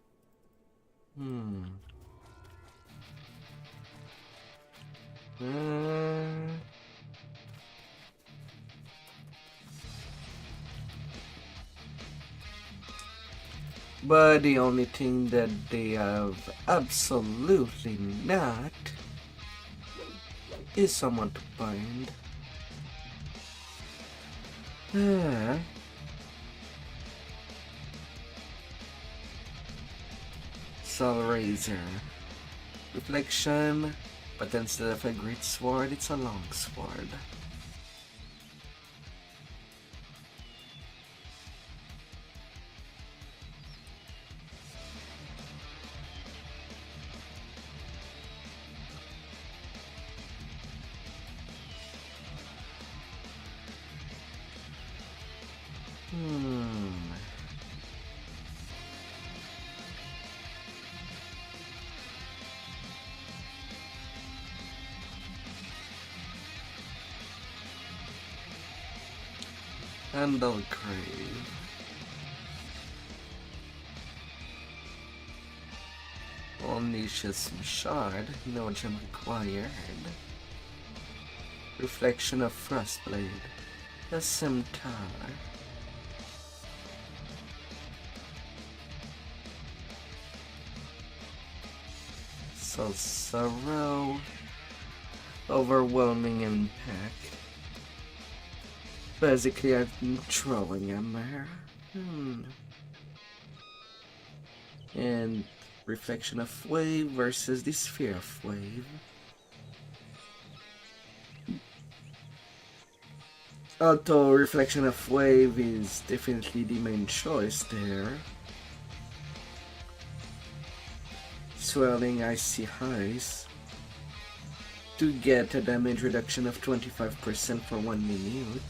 But the only thing that they have absolutely not is someone to bind. Soul Razor. Reflection, but instead of a great sword, it's a long sword. Handle Crave. Unleashes Shard, no gem required. Reflection of Frostblade. A Scimitar. Sorrow. Overwhelming Impact. Basically, I'm throwing him there. And Reflection of Wave versus the Sphere of Wave. Although Reflection of Wave is definitely the main choice there. Swirling Icy Ice to get a damage reduction of 25% for 1 minute.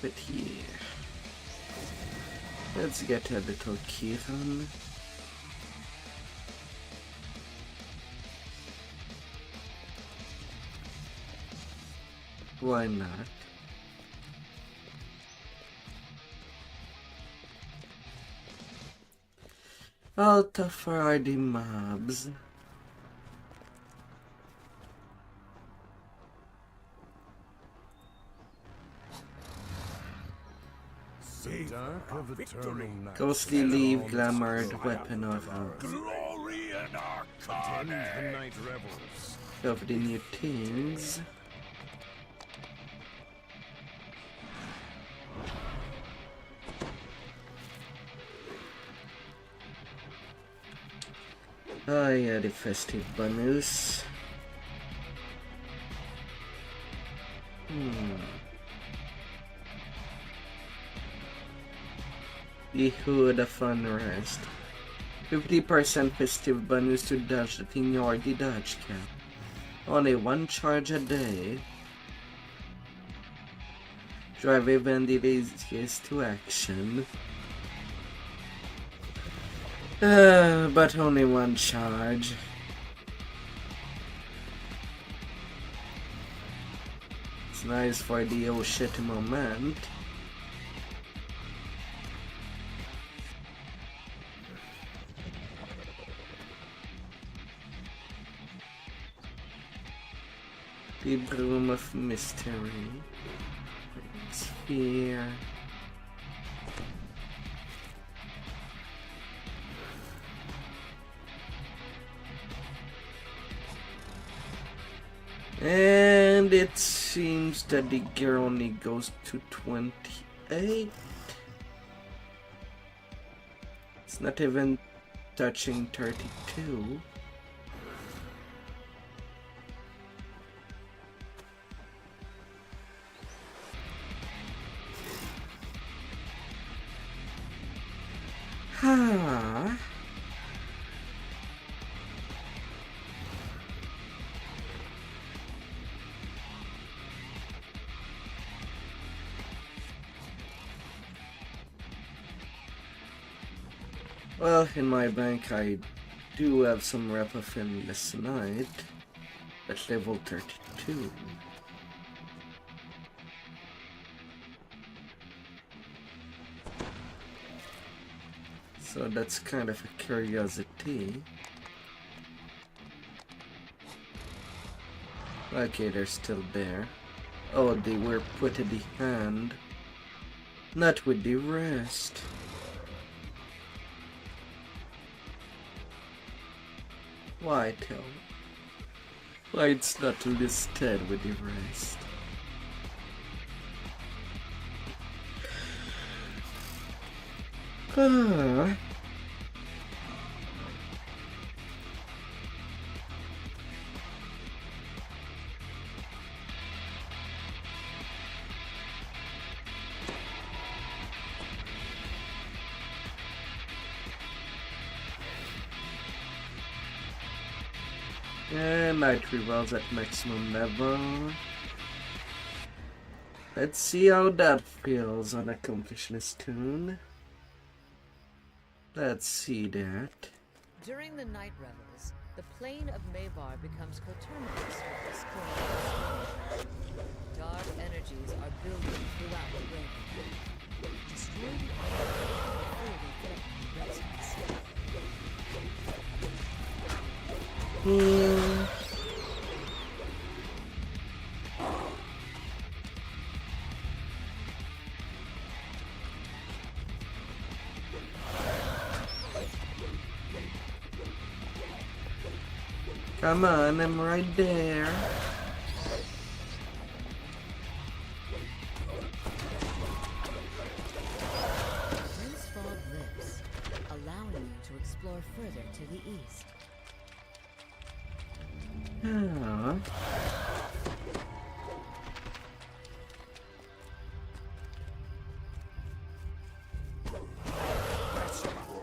But yeah, let's get a little Kieran. Why not? I'll tougher the mobs. Dark of eternal night. Ghostly leave, glamored weapon of Glory and Attend the arcane. night revels. of the new things. Oh yeah, the festive bonus. The hood of unrest. 50% festive bonus to dodge the thing or the dodge cap. Only one charge a day. Drive event delays to action. But only one charge. It's nice for the oh shit moment. The Broom of Mystery. Sphere. And it seems that the gear only goes to 28. It's not even touching 32. Huh. Well, in my bank I do have some rep of Endless Night at level 32. So that's kind of a curiosity. Okay, they're still there. Oh, they were put in the hand, not with the rest. Why tell? Why it's not listed with the rest? Ah. And night revolves at maximum level. Let's see how that feels on Accomplishness Tune. Let's see that. During the night revels, the plane of Maybar becomes coterminous with disclose. Dark energies are building throughout the ring. Destroy the before they threaten residents. Come on, I'm right there. Dense fog lifts, allowing you to explore further to the east. Ah.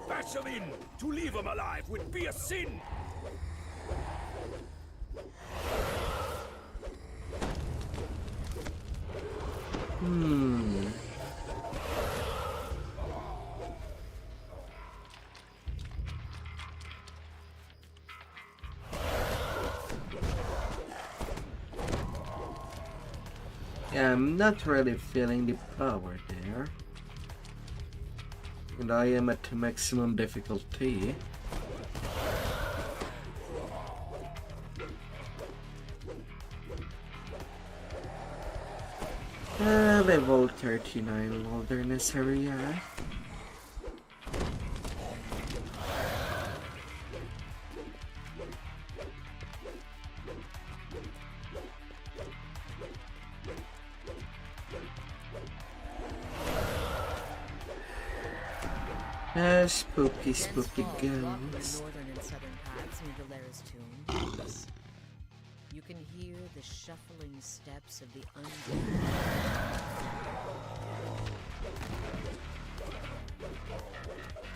Bash them in! To leave them alive would be a sin! Yeah, I'm not really feeling the power there. And I am at maximum difficulty. Level level 39 wilderness area. Spooky, spooky ghosts. Northern and southern paths near the Lair's tomb. You can hear the shuffling steps of the undead.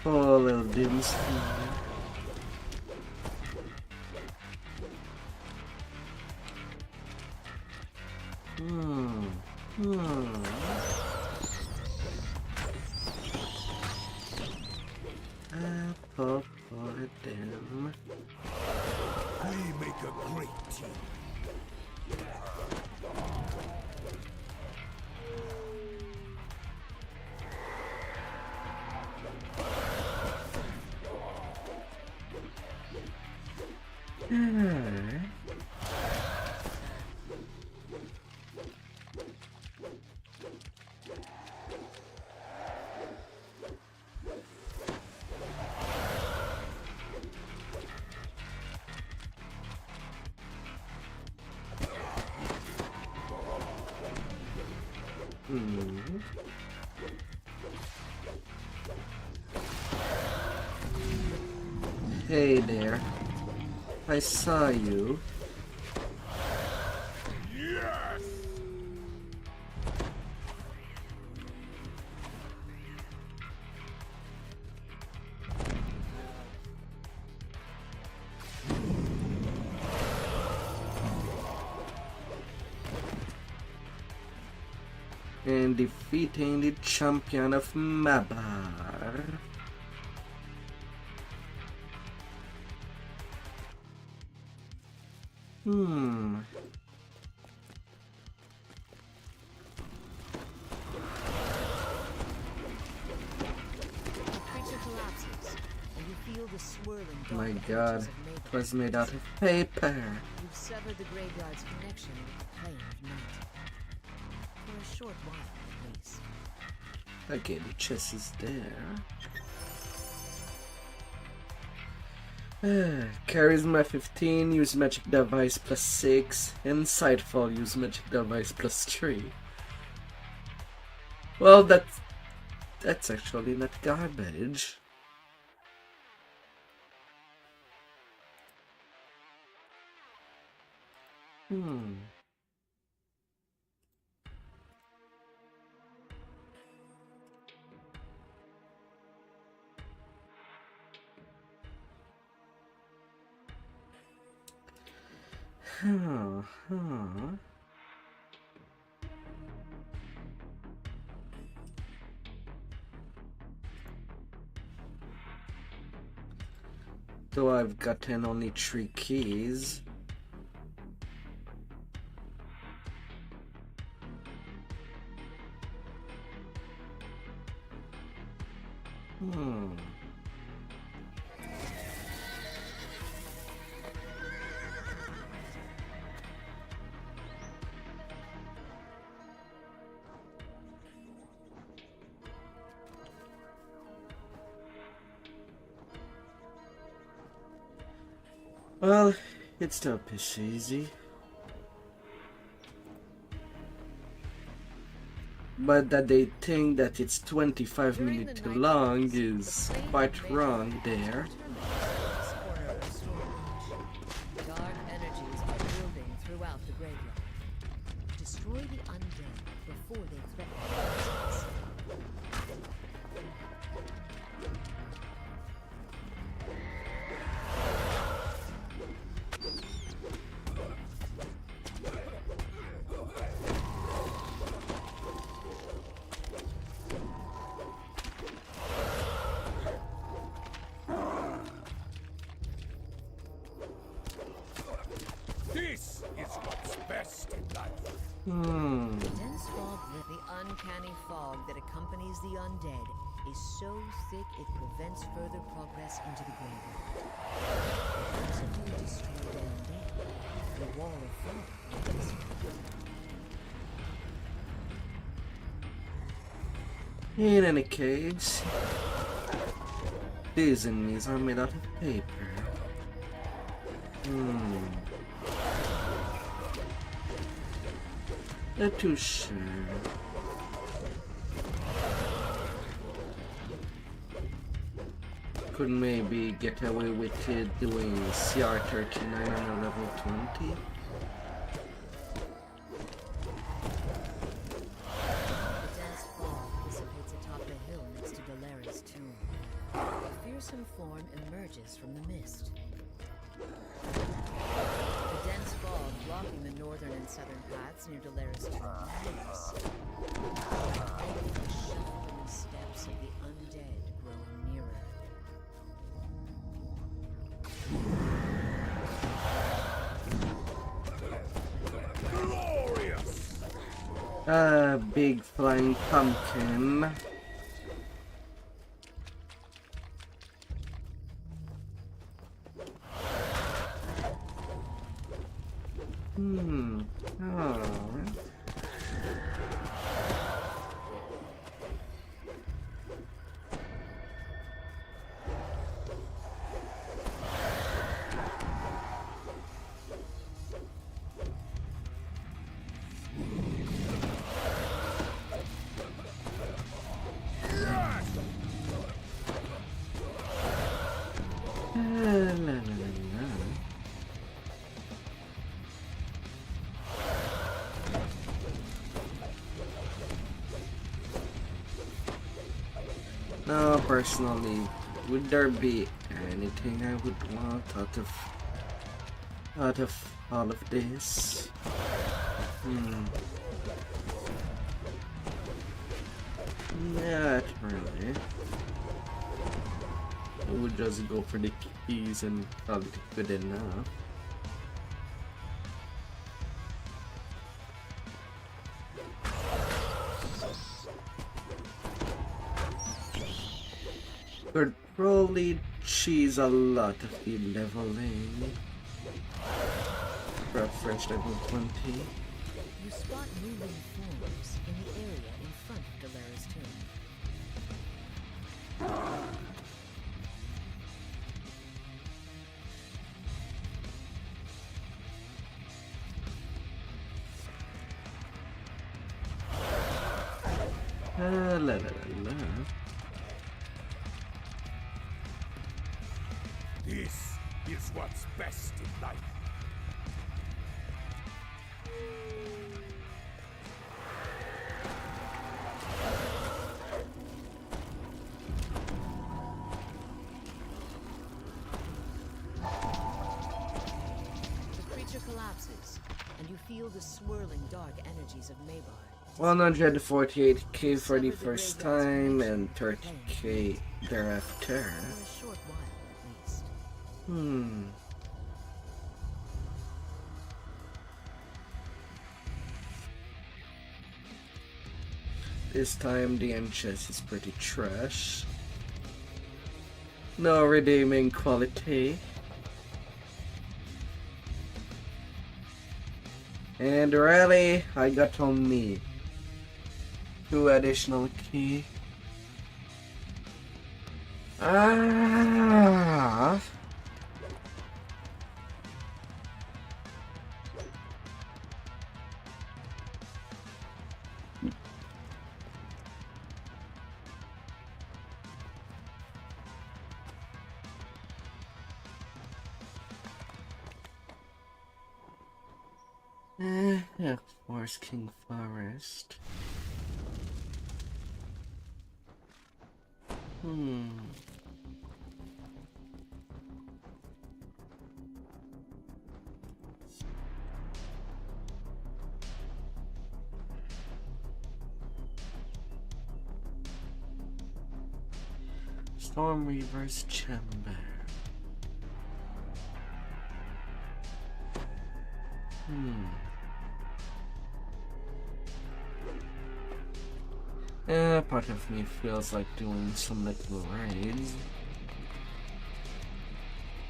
Oh, little Dim's Apple for them. We make a great team. Hey there. I saw you. Yes! And defeating the champion of Mabar. My god, it was made out of paper. You've severed the graveyard's connection with the plane of night. For a short while, at least. Okay, the chest is there. Charisma 15, use magic device plus 6, and Sightfall, use magic device plus 3. Well, that's actually not garbage. Though I've gotten only 3 keys. Well, it's still piss easy. But that they think that it's 25 minutes too long is quite wrong there. Dark energies are building throughout the graveyard. Destroy the undead before they threaten us. This is what's best in life. The dense fog, the uncanny fog that accompanies the undead, is so thick it prevents further progress into the graveyard. Once you destroy the undead, the wall of fog will disappear. In any case, these enemies are made out of paper. Not too sure. Could maybe get away with it doing CR39 on a level 20. Some form emerges from the mist. The dense fog blocking the northern and southern paths near Delaris tomb moves. The shuffling steps of the undead grow nearer. Glorious! Big flying pumpkin. No, personally, would there be anything I would want out of all of this? Not really. I would just go for the keys and call it good enough. Could probably cheese a lot of the leveling for a fresh level 20. You spot moving forms in the area in front of Delaris' tomb. La la la. This is what's best in life. The creature collapses, and you feel the swirling dark energies of Mabar. 148k for the first time and 30k thereafter. For a short while, at least. This time the end chest is pretty trash. No redeeming quality. And really, I got on me 2 additional key. Yeah, where's King Forest? Storm Reaver's Chamber. Part of me feels like doing some little raids.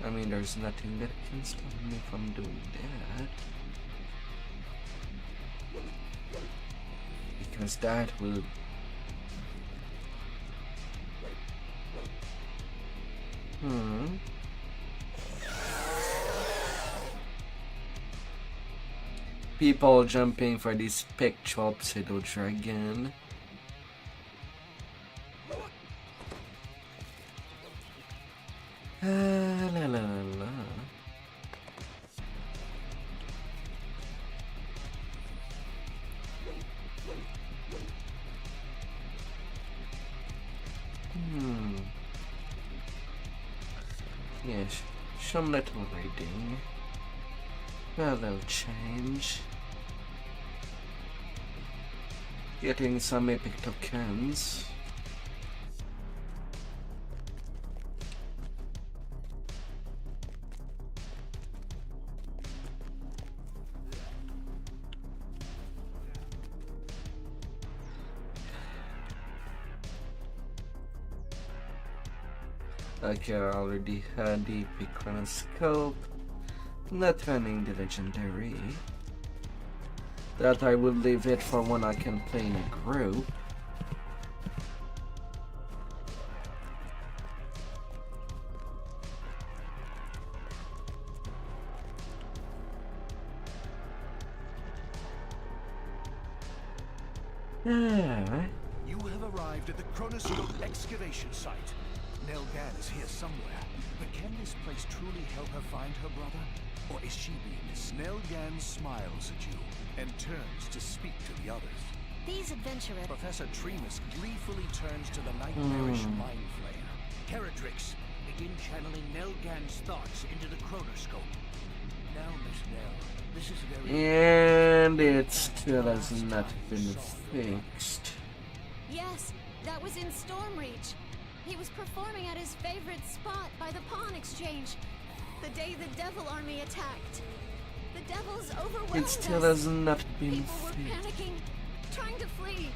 I mean, there's nothing that can stop me from doing that. Because that will People jumping for this spectral pseudo dragon. La la la. Yes, some little reading. A little change. Getting some epic tokens. Okay, I already had the epic chronoscope. Not running the legendary. That I will leave it for when I can play in a group. You have arrived at the Chronoscope excavation site. Nelgan is here somewhere, but can this place truly help her find her brother? Or is she being Nelgan smiles at you and turns to speak to the others. These adventurers... Professor Tremus gleefully turns to the nightmarish mind flayer. Caratrix, begin channeling Nelgan's thoughts into the Chronoscope. Now, Miss Nell, this is very... And it still has not been fixed. Yes, that was in Stormreach. He was performing at his favorite spot by the pawn exchange. The day the Devil Army attacked. The Devils overwhelmed us. It still has not been People were fixed. panicking, trying to flee.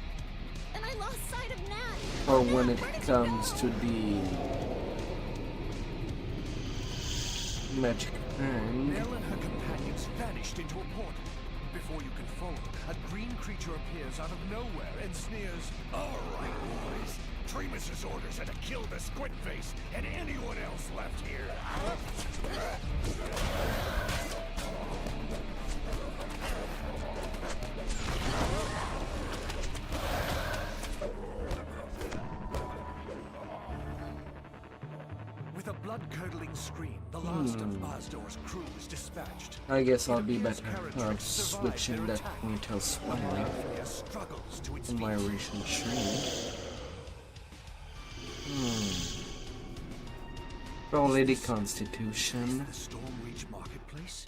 And I lost sight of Nat. Or when it comes to the magic hand. Nell and her companions vanished into a portal. Before you can follow, a green creature appears out of nowhere and sneers, All right, boys. Tremus's orders are to kill the squid face and anyone else left here. With a blood-curdling scream, the last of Bazdor's crew is dispatched. I guess I'll It be appears better Caratrix survived switching their that attack. point of The swing mind flayer struggles to its in my feet. recent stream. Probably the Constitution. The Stormreach marketplace?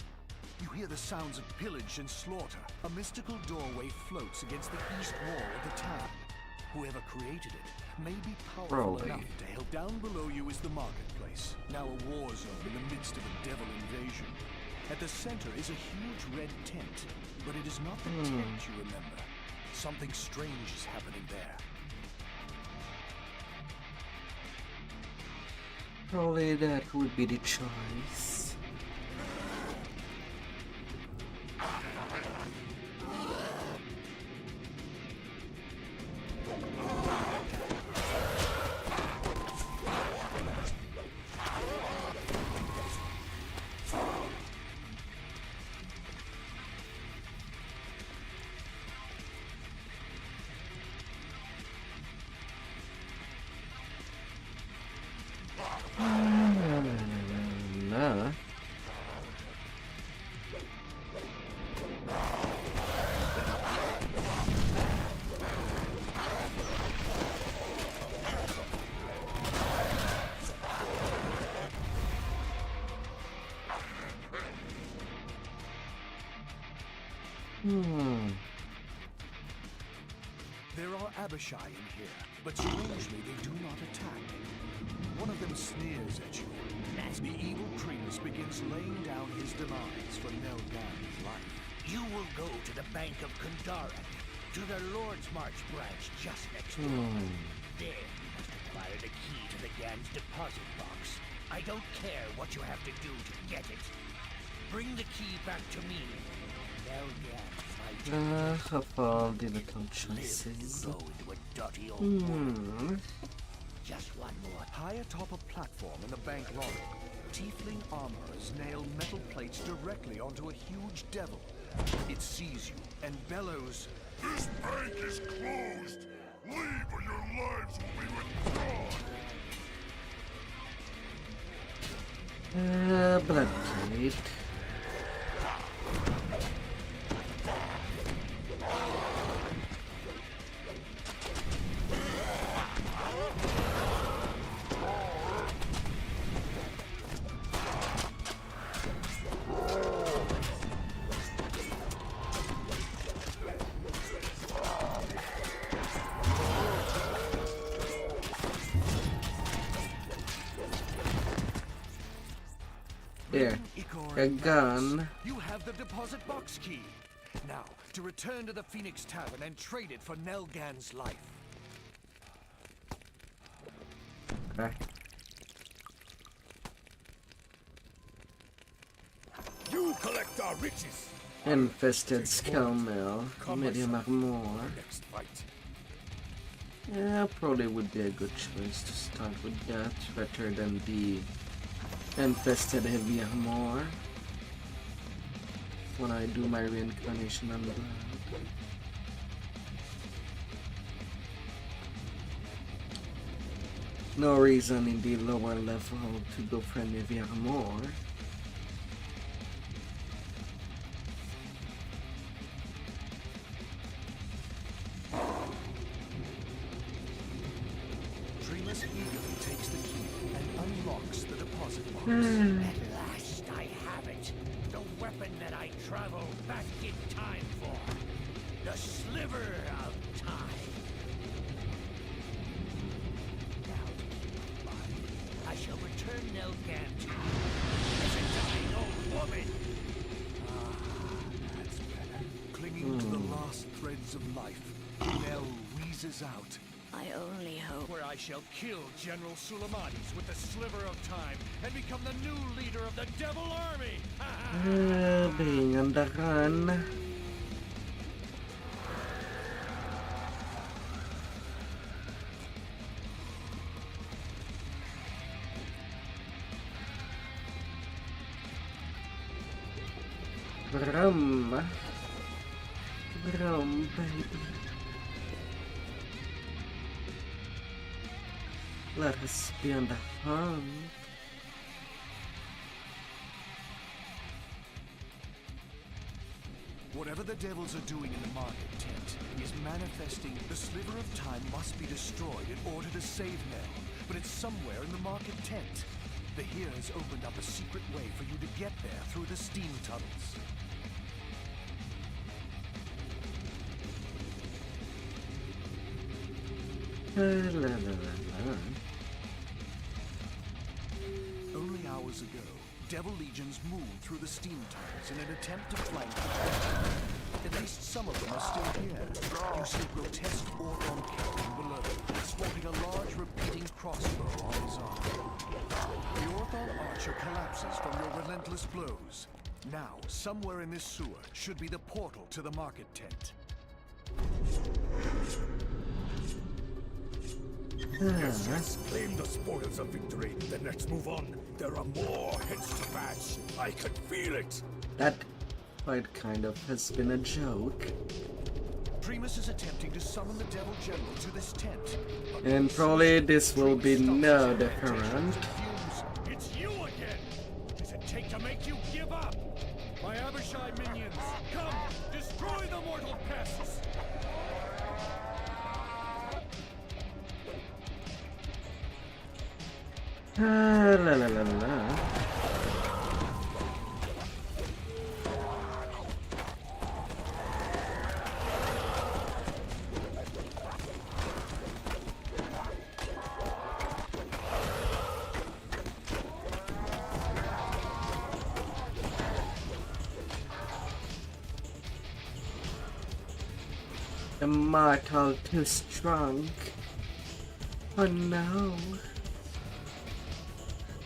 You hear the sounds of pillage and slaughter. A mystical doorway floats against the east wall of the town. Whoever created it may be powerful Probably. enough to help. Down below you is the marketplace, now a war zone in the midst of a devil invasion. At the center is a huge red tent, but it is not the tent you remember. Something strange is happening there. Probably that would be the choice. No. There are Abishai in here, but strangely they do not attack. One of them sneers at you. The evil Tremus begins laying down his demise for Nelgan's life. You will go to the Bank of Kundarak, to the Lord's March branch just next door. There you must acquire the key to the Gan's deposit box. I don't care what you have to do to get it. Bring the key back to me. Nelgan, Of all the little choices. go into a dirty old world. just one more. High atop a platform in the bank lobby, tiefling armorers nail metal plates directly onto a huge devil. It sees you and bellows, This bank is closed! Leave or your lives will be withdrawn! Blood plate. There, a gun. You have the deposit box key. Now, to return to the Phoenix Tavern and trade it for Nelgan's life. Okay. You collect our riches! Infested skull mill, medium armor. Next fight. Yeah, probably would be a good choice to start with that rather than the infested heavy armor when I do my reincarnation on blood. No reason in the lower level to go for heavy armor. Dreamus eagerly takes the key and unlocks the deposit box. At last I have it. The weapon that I travel back in time for. The sliver of time. Now to keep in mind, I shall return Nelgan to you as a dying old woman. That's better. Clinging to the last threads of life, Nell wheezes out. I only hope. Where I shall kill General Sulaimanis with the sliver of time and become the new leader of the Devil Army! Being on the run. Brum. Brum, baby. Let us be on the hunt. Whatever the devils are doing in the market tent is manifesting. The sliver of time must be destroyed in order to save Nell, but it's somewhere in the market tent. The Here has opened up a secret way for you to get there through the steam tunnels. Only hours ago, Devil Legions moved through the steam tunnels in an attempt to flank the devil. At least some of them are still here. You see a grotesque Orthon captain below, sporting a large repeating crossbow on his arm. The Orthon archer collapses from your relentless blows. Now, somewhere in this sewer should be the portal to the market tent. Yes, claim the spoils of victory, then let's move on. There are more heads to bash. I can feel it. That fight kind of has been a joke. Primus is attempting to summon the Devil General to this tent. And probably this will be no different. It's you again! What does it take to make you give up? My Abishai minions, come! Destroy the mortal pests! La la la la. The mortal too strong. Oh no.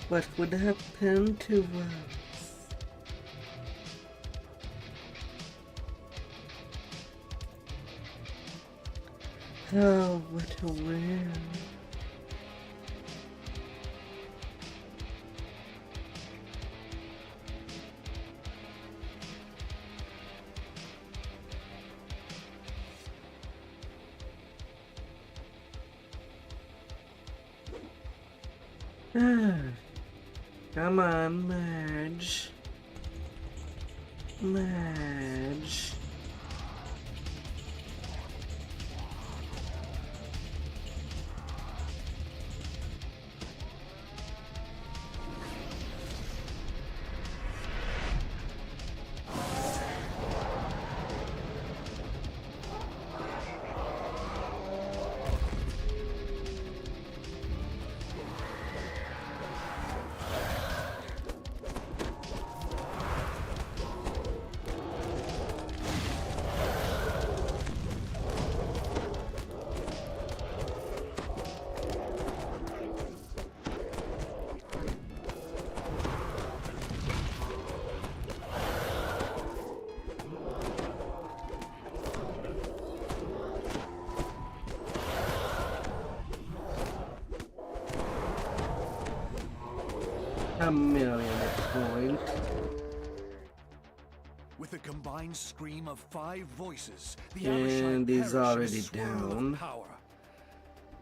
What would happen to us? Oh, what a win. Come on, merge. Merge. A million point. With a combined scream of 5 voices, the And Amishite he's perish in a already swirl down. of power.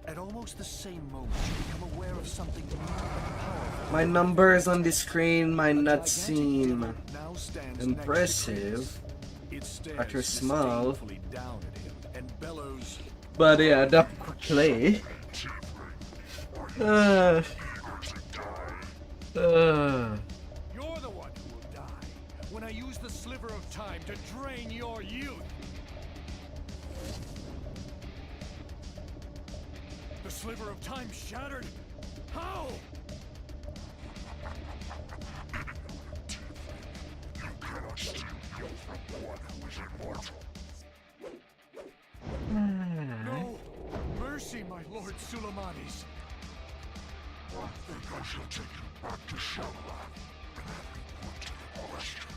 At almost the same moment, you become aware of something new and powerful. My numbers on the screen might A not gigantic seem devil now stands impressive, next to Cletus. It stares but you're small. disdainfully down at him and bellows, But yeah, that quickly. "You're the one who will die when I use the sliver of time to drain your youth." The sliver of time shattered? How? You cannot steal youth from one who is immortal. No! Mercy, my lord Sulamades! I think I shall take you back to Shamalan and have you put to the question.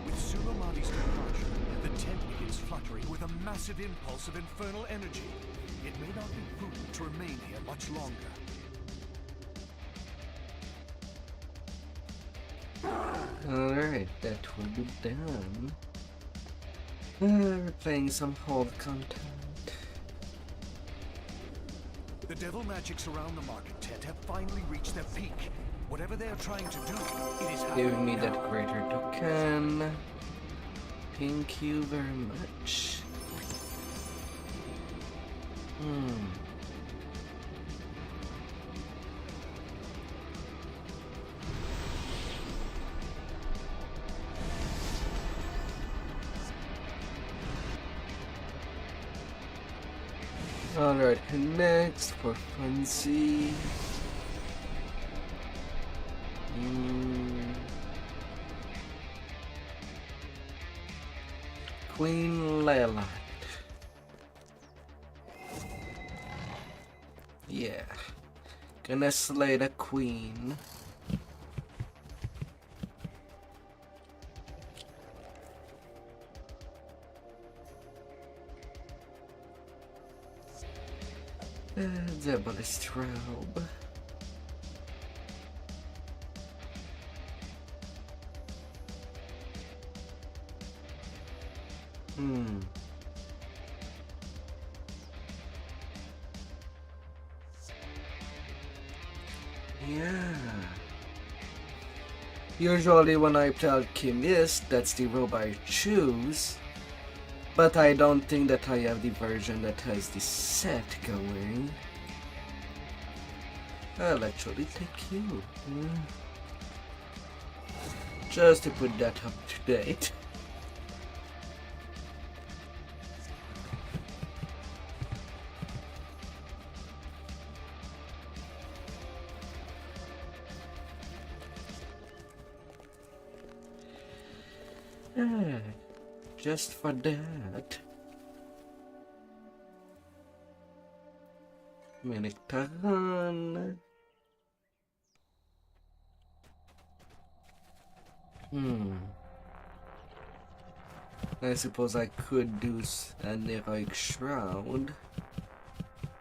With Sulamades' departure, the tent begins fluttering with a massive impulse of infernal energy. It may not be prudent to remain here much longer. Alright, that will be done. We're playing some hold content. The devil magics around the market tent have finally reached their peak. Whatever they are trying to do, it is happening Give me now. that greater token. Thank you very much. Alright, next for Funzy. Queen Leila. Yeah. Gonna slay the queen. Diabolist robe. Yeah. Usually when I tell Kim yes, that's the robe I choose. But I don't think that I have the version that has the set going. I'll actually take you. Just to put that up to date. Just for that. Minitaran. I suppose I could do an heroic shroud.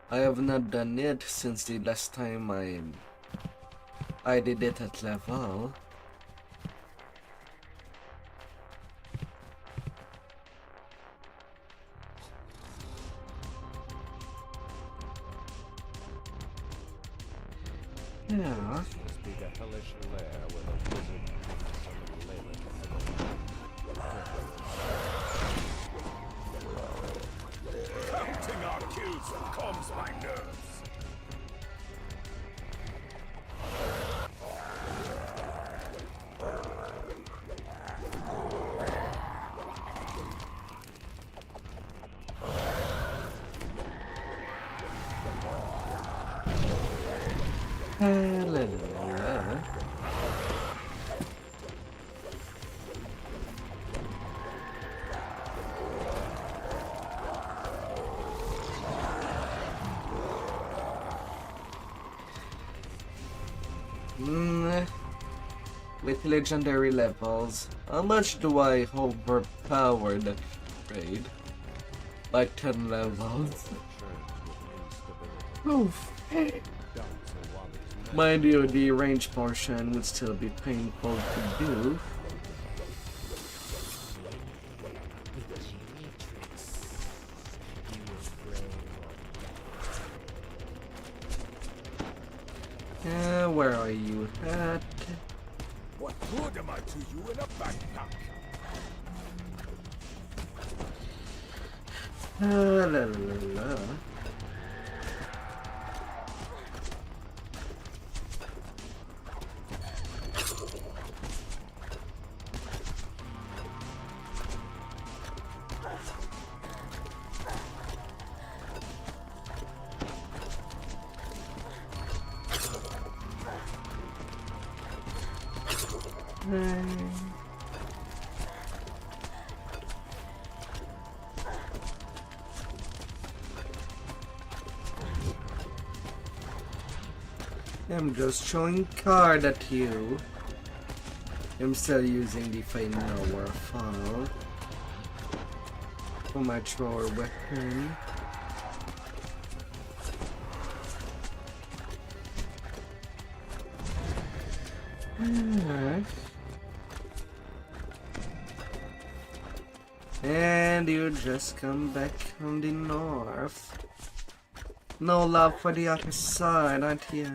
I have not done it since the last time I did it at level. Yeah. Must be the hellish lair where the wizard keeps summoned Layla to heaven. Counting our kills calms my nerves. With legendary levels, how much do I overpower that raid? Like 10 levels. Oof. Mind you, the range portion would still be painful to do. Where are you at? What good am I to you in a backpack? La la la. I'm just showing card at you. I'm still using the Find Nowhere file for my thrower weapon. And you just come back from the north. No love for the other side, aren't you?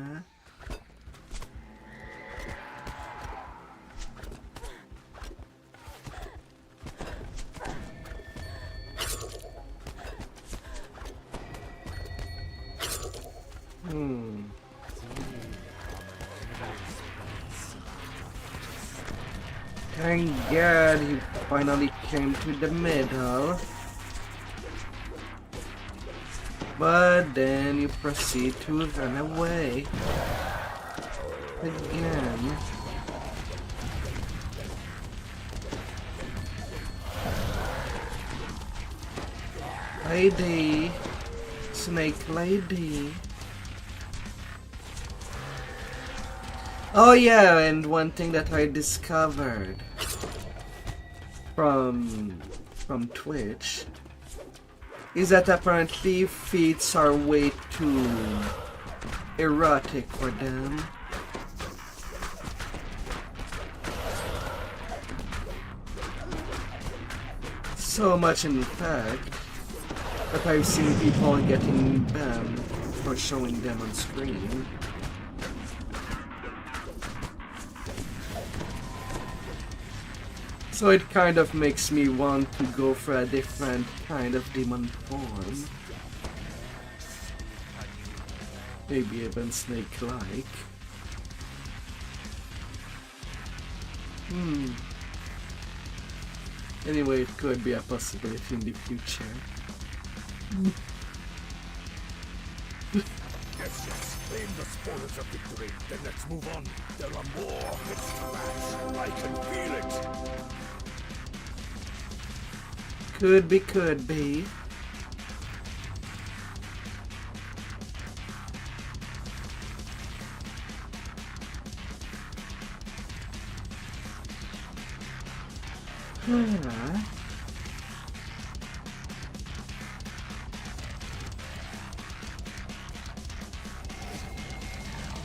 Thank God he finally came to the middle. But then you proceed to run away. Again. Lady. Snake lady. Oh yeah, and one thing that I discovered from Twitch is that apparently feats are way too erotic for them. So much in fact that I've seen people getting banned for showing them on screen. So it kind of makes me want to go for a different kind of demon form. Maybe even snake-like. Anyway, it could be a possibility in the future. Yes, claim the spoilers of victory, then let's move on. There are more hits to match. I can feel it. Could be.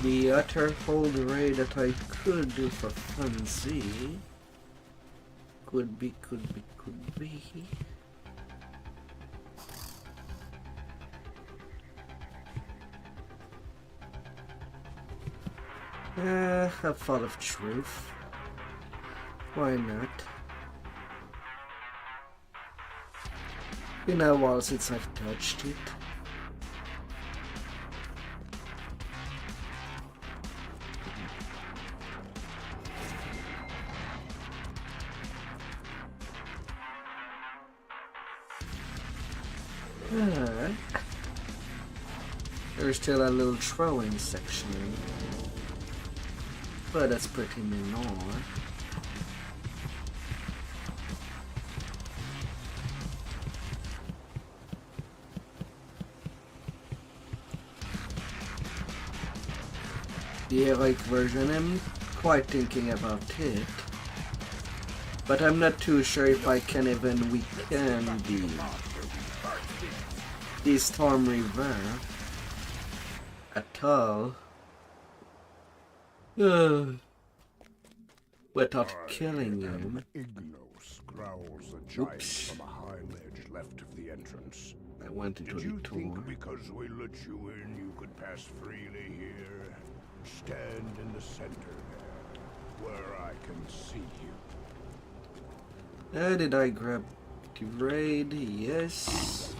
The utter hold raid that I could do for funzy. Could be. A thought of truth. Why not? Been a while since I've touched it. There's still a little throwing section, but that's pretty minor. The heroic version, I'm quite thinking about it, but I'm not too sure if I can even weaken the Storm River at all without killing him. Ignos growls a giant from a high ledge left of the entrance. I went into Did the you tour. think because we let you in you could pass freely here? Stand in the center there, where I can see you. Did I grab the raid? Yes.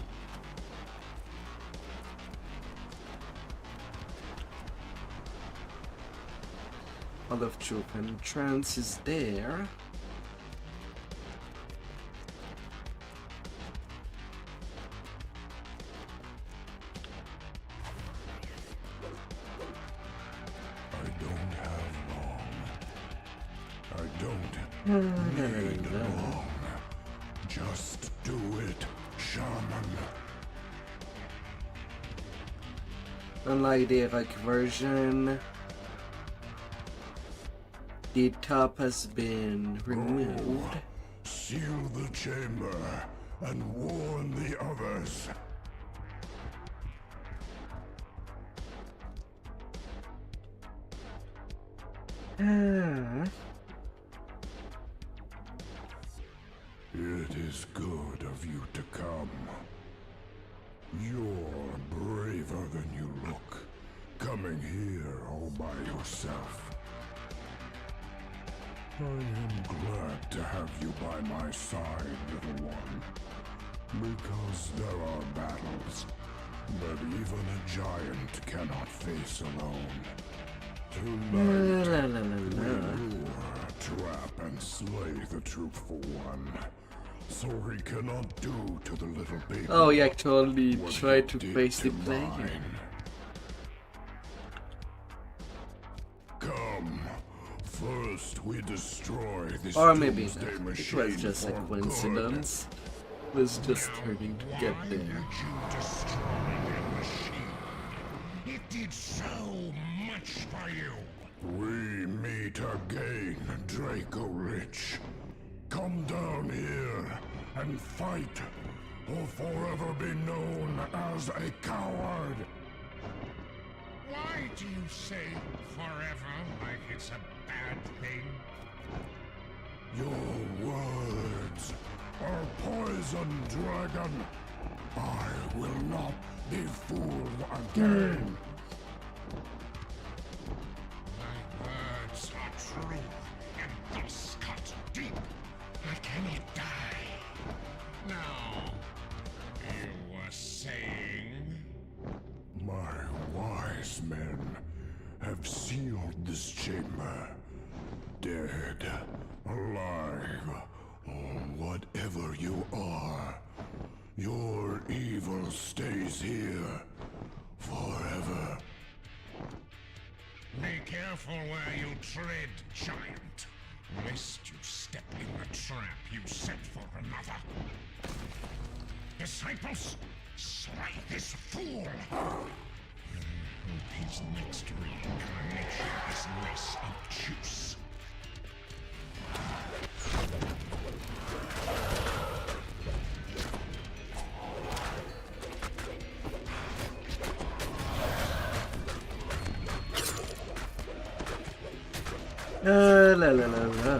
All of troop entrance is there. Need long. Just do it, shaman. Unlike the heroic version, the top has been removed. Seal the chamber and warn the others. It is good of you to come. You're braver than you look, coming here all by yourself. I am glad to have you by my side, little one. Because there are battles that even a giant cannot face alone. Tonight, we lure, trap, and slay the truthful one. So he cannot do to the little baby. Oh, you actually tried to face the player. Come. First, we destroy this Or maybe doomsday not. It machine was just a for coincidence. It was just turning to get there. You destroy the machine. It did so much for you. We meet again, Draco Rich. Come down here and fight, or forever be known as a coward. Why do you say forever like it's a bad thing? Your words are poison, dragon. I will not be fooled again. My words are true, and thus cut deep. I cannot die. Now, you were saying? My wise men have sealed this chamber. Dead, alive, or whatever you are, your evil stays here forever. Be careful where you tread, giant, lest you step in the trap you set for another. Disciples, slay this fool! I hope his next reincarnation is less obtuse. La la la la.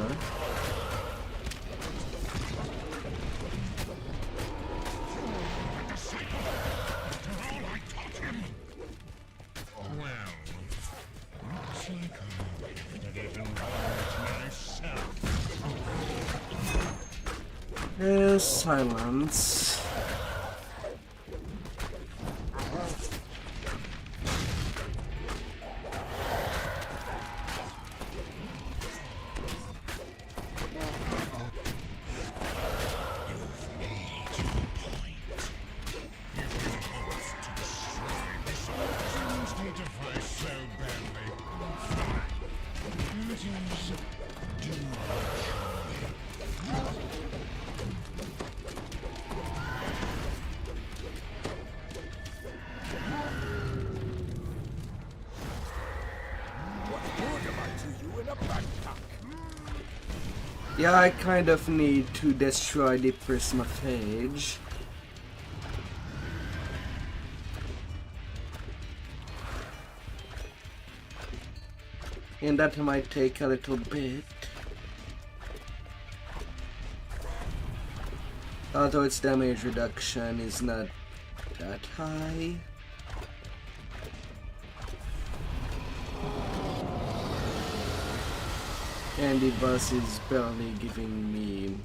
Well, looks like Silence. Yeah, I kind of need to destroy the prismaphage. And that might take a little bit. Although its damage reduction is not that high. And the boss is barely giving me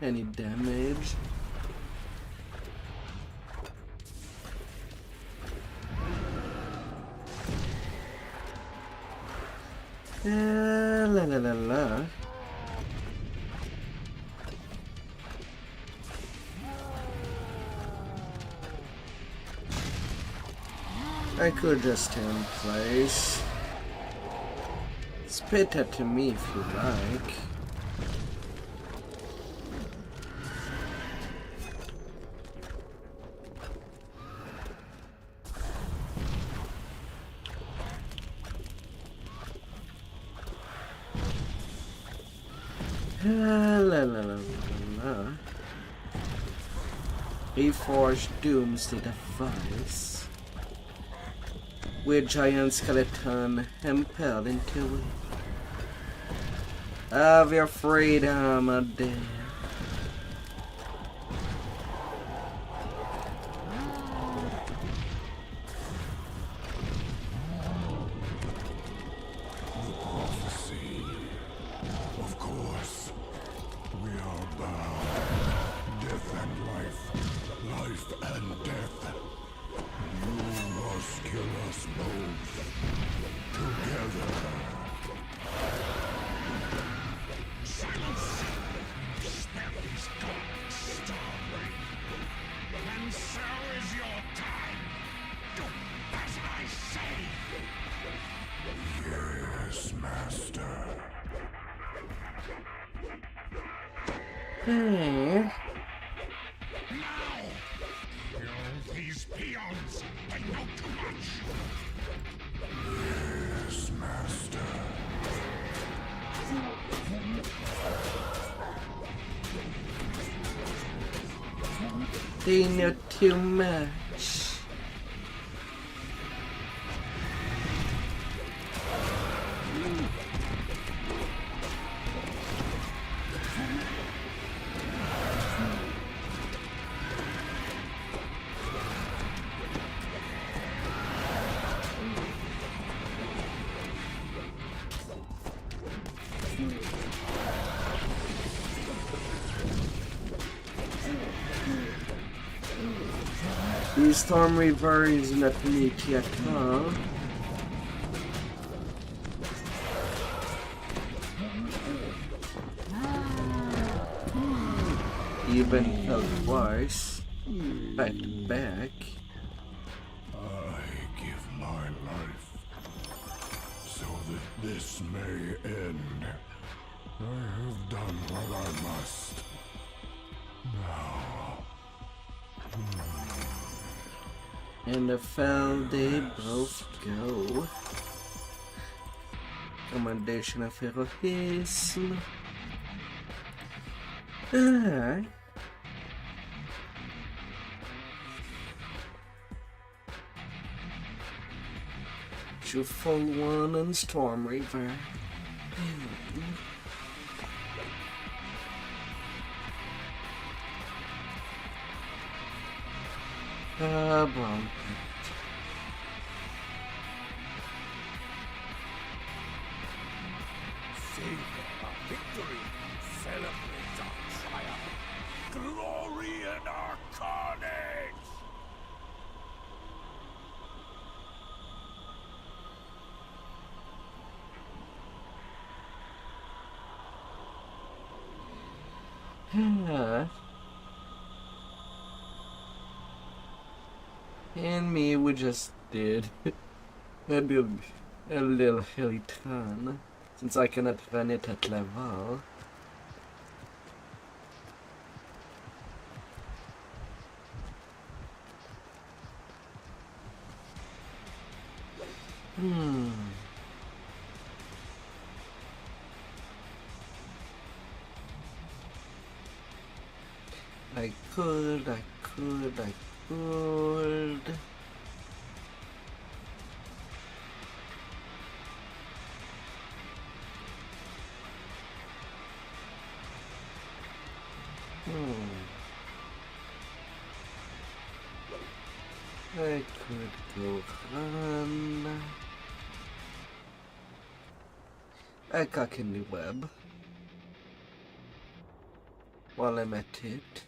any damage. La la la la. I could just stay in place. Spit at me if you like. La la la la la. Reforged Doomsday device. With giant skeleton impelled into it. Have your freedom, a day. The prophecy. Of course. We are bound. Death and life. Life and death. You must kill us both. Together. Silence! Spare these gods, Starry. And so is your time. Do as I say. Yes, Master. Hey. Now! Kill these peons! They know too much! Yes, Master. They know too much. The Storm Reaver is not neat at all. Even health wise, back to back. I give my life so that this may end. I have done what I must. Now. And the fell they both go. Commendation of heroism. Alright. To full one and Storm Reaver. Well. Savor our victory. Celebrate our triumph. And me, we just did a little hilly turn, since I cannot run it at level. I could. I could go run. I cock in the web while I'm at it.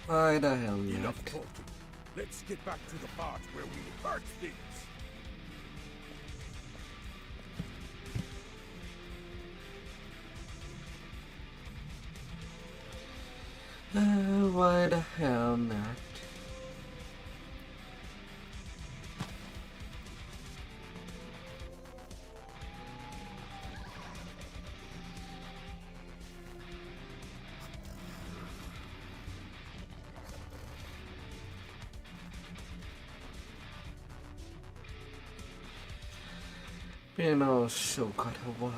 Why the hell not? Enough talking. Let's get back to the part where we hurt things. Why the hell not? Been also quite a while.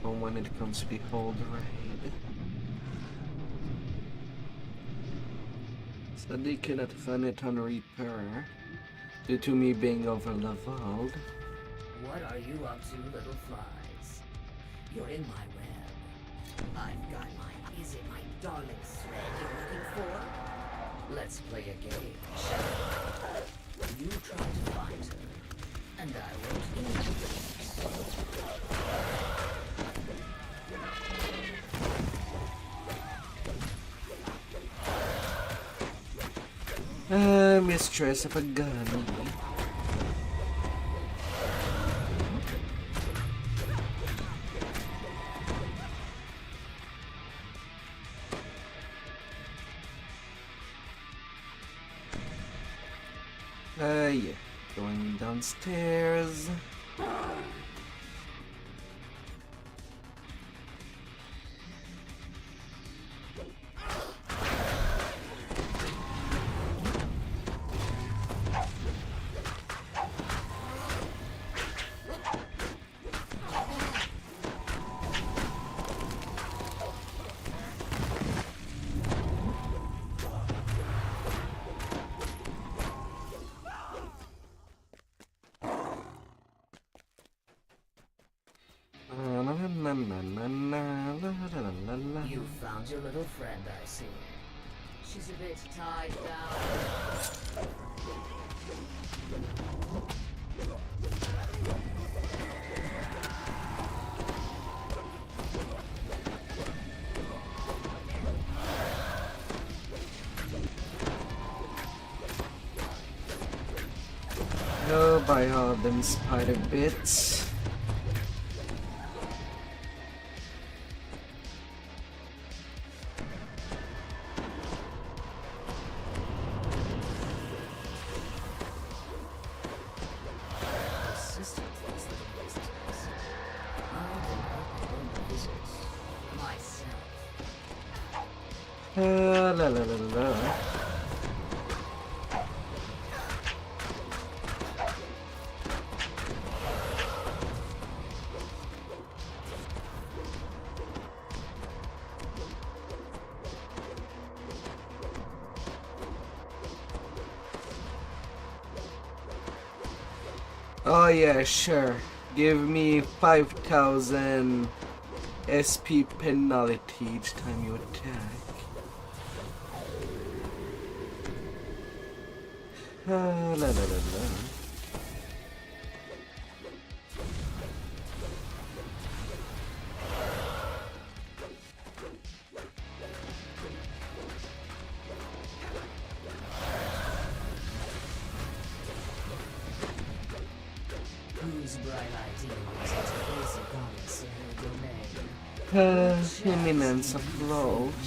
But when it comes to Behold Raid, so they cannot run it on Reaper due to me being over-leveled. What are you up to, little flies? You're in my web. I've got my is it my darling thread you're looking for? Let's play a game, shall we? You try to find her, and I won't interrupt. Mistress of a gun. Yeah, going downstairs. You found your little friend, I see. She's a bit tied down. No, by all them spider bits. La la la la. Oh yeah, sure. Give me 5,000 SP penalty each time you attack. La la la la. Whose bright idea was it to place a goddess in her domain? Imminence approach.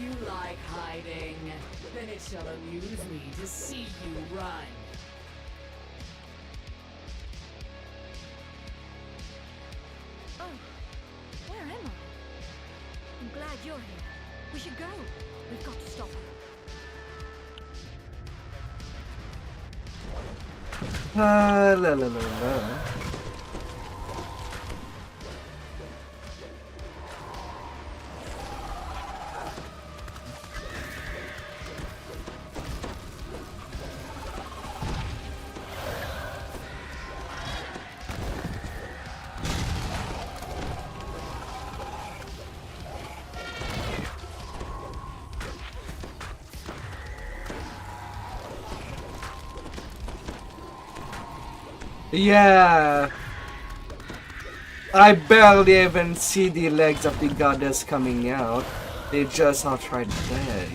You like hiding? Then it shall amuse me to see you run. Oh, where am I? I'm glad you're here. We should go. We've got to stop her. La la la la. Yeah, I barely even see the legs of the goddess coming out. They just outright dead.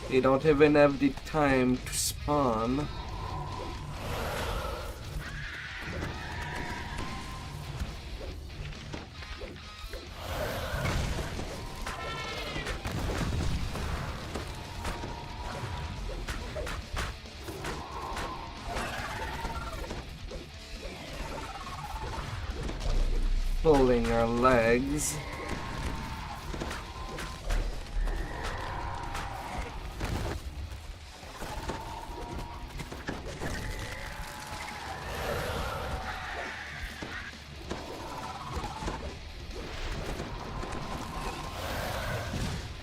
They don't even have the time to spawn. Pulling her legs.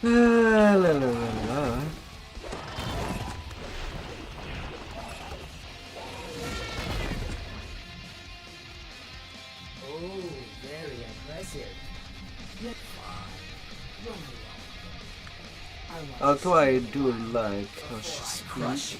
La la la la. Although I do like how she speaks.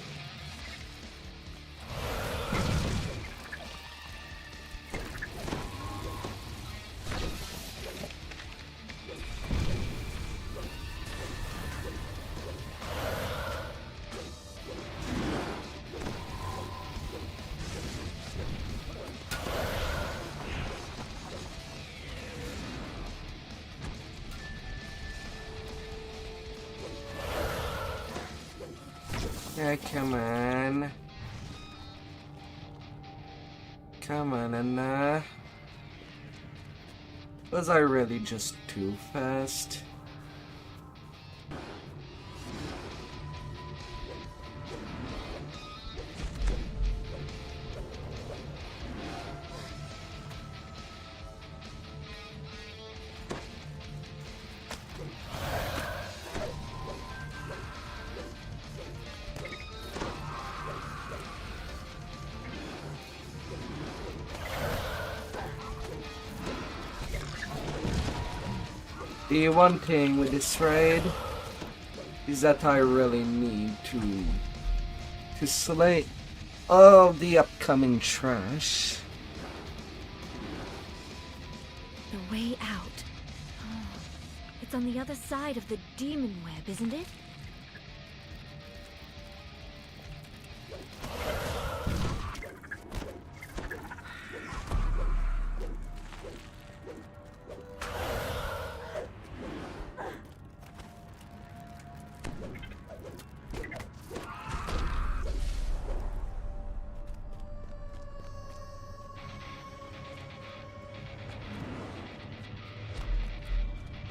Yeah, come on. Come on, Anna. Was I really just too fast? The one thing with this raid is that I really need to slay all the upcoming trash. The way out. It's on the other side of the demon web, isn't it?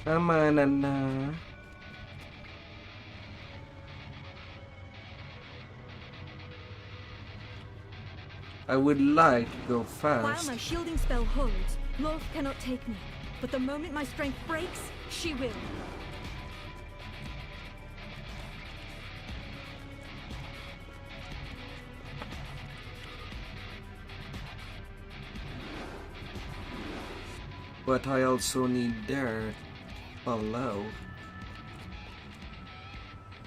Come on, Anna. I would like to go While fast. my shielding spell holds, Lolth cannot take me. But the moment my strength breaks, she will. But I also need dirt below.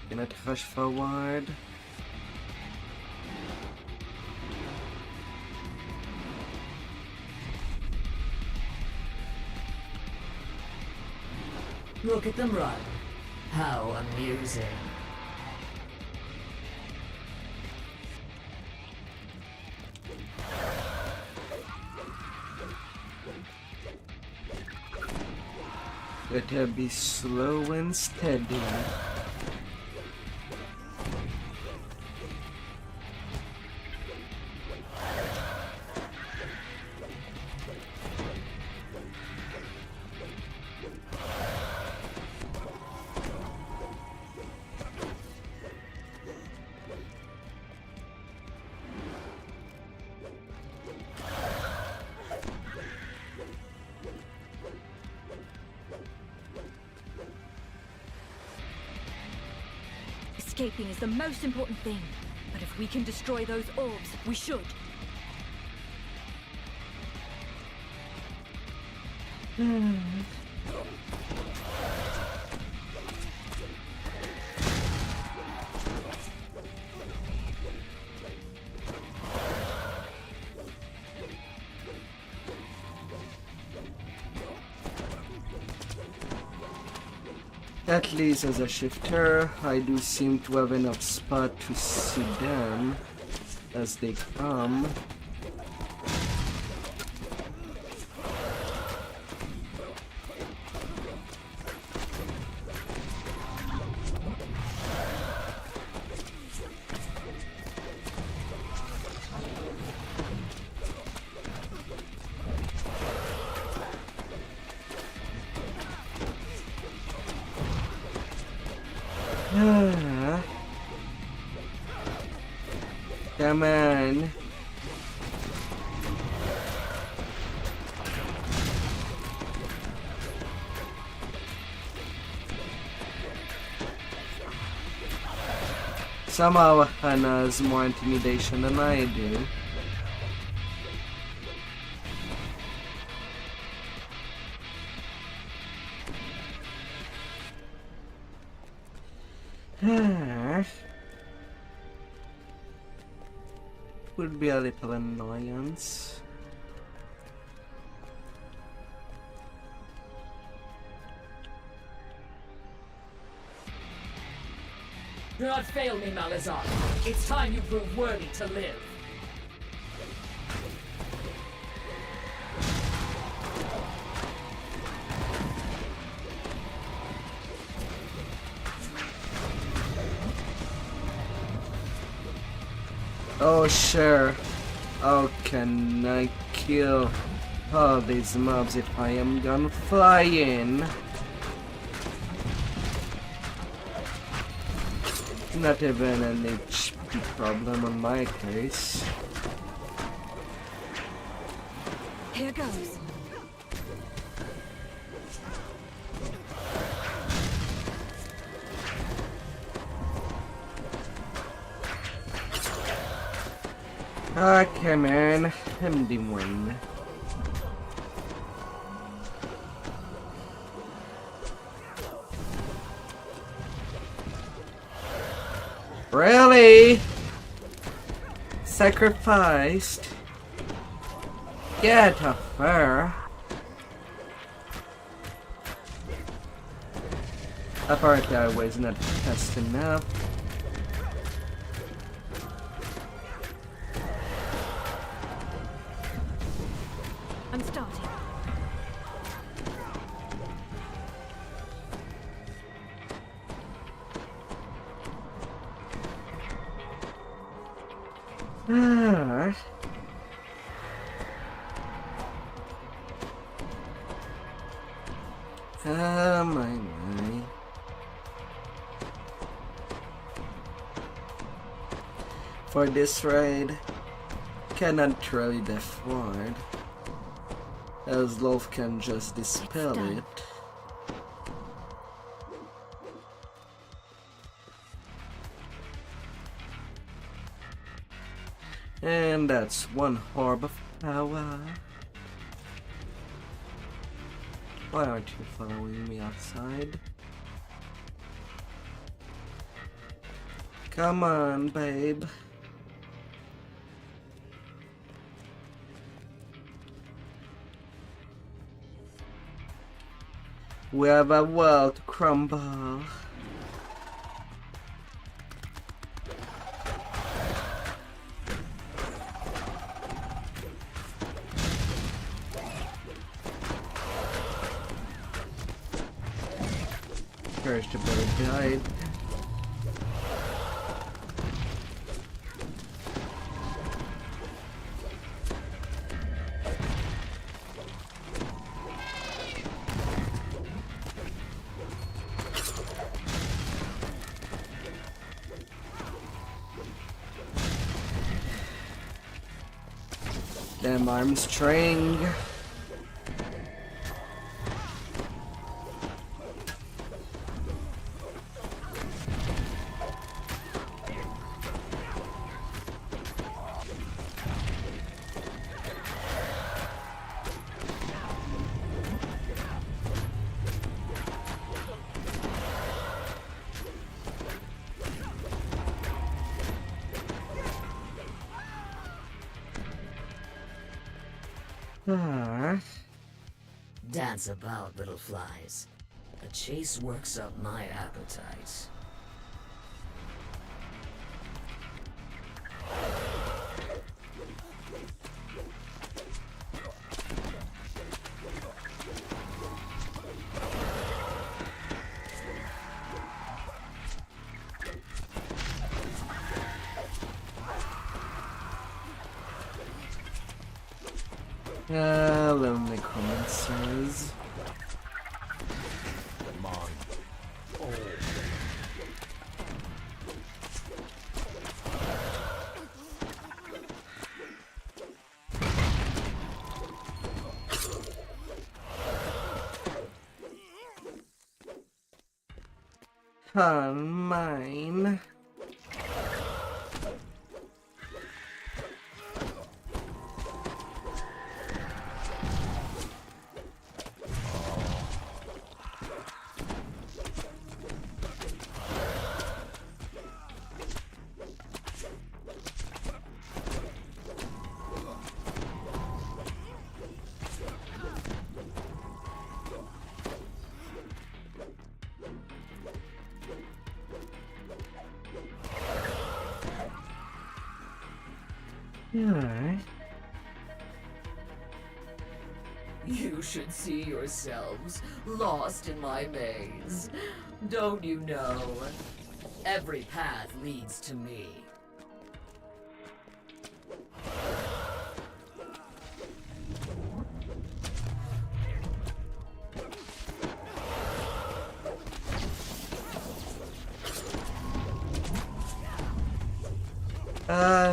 Can I rush forward? Look at them run. How amusing. Better be slow and steady. Escaping is the most important thing. But if we can destroy those orbs, we should. At least as a shifter, I do seem to have enough spot to see them as they come. Come on. Somehow Hannah has more intimidation than I do. Would be a little annoyance. Do not fail me, Malazar. It's time you prove worthy to live. Oh sure. How can I kill all these mobs if I am gonna fly in? Not even an HP problem on my case. Here goes. Okay man, I'm the one. Really? Sacrificed? Get a fur. Apparently I was not fast enough. I'm starting. Ah. Oh my. For this raid, cannot throw the sword, as Love can just dispel it. And that's one orb of power. Why aren't you following me outside? Come on, babe. We have a world to crumble. First, better died. Damn arm string. Dance about, little flies. The chase works up my appetite. Lonely commences. Come on. Oh. Mine. Alright. You should see yourselves lost in my maze. Don't you know? Every path leads to me.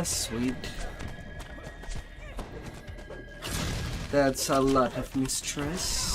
Sweet. That's a lot of mistress.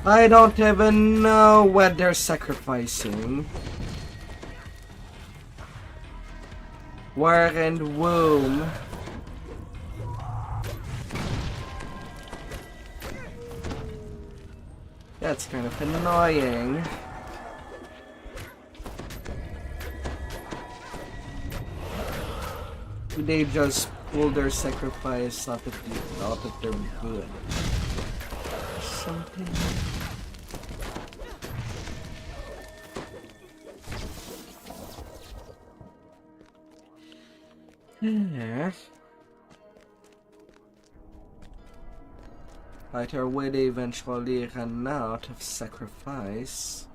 I don't even know what they're sacrificing. Where and womb. That's kind of annoying. They just pull their sacrifice out of their good. Something. Yeah. Either way, they eventually run out of sacrifice.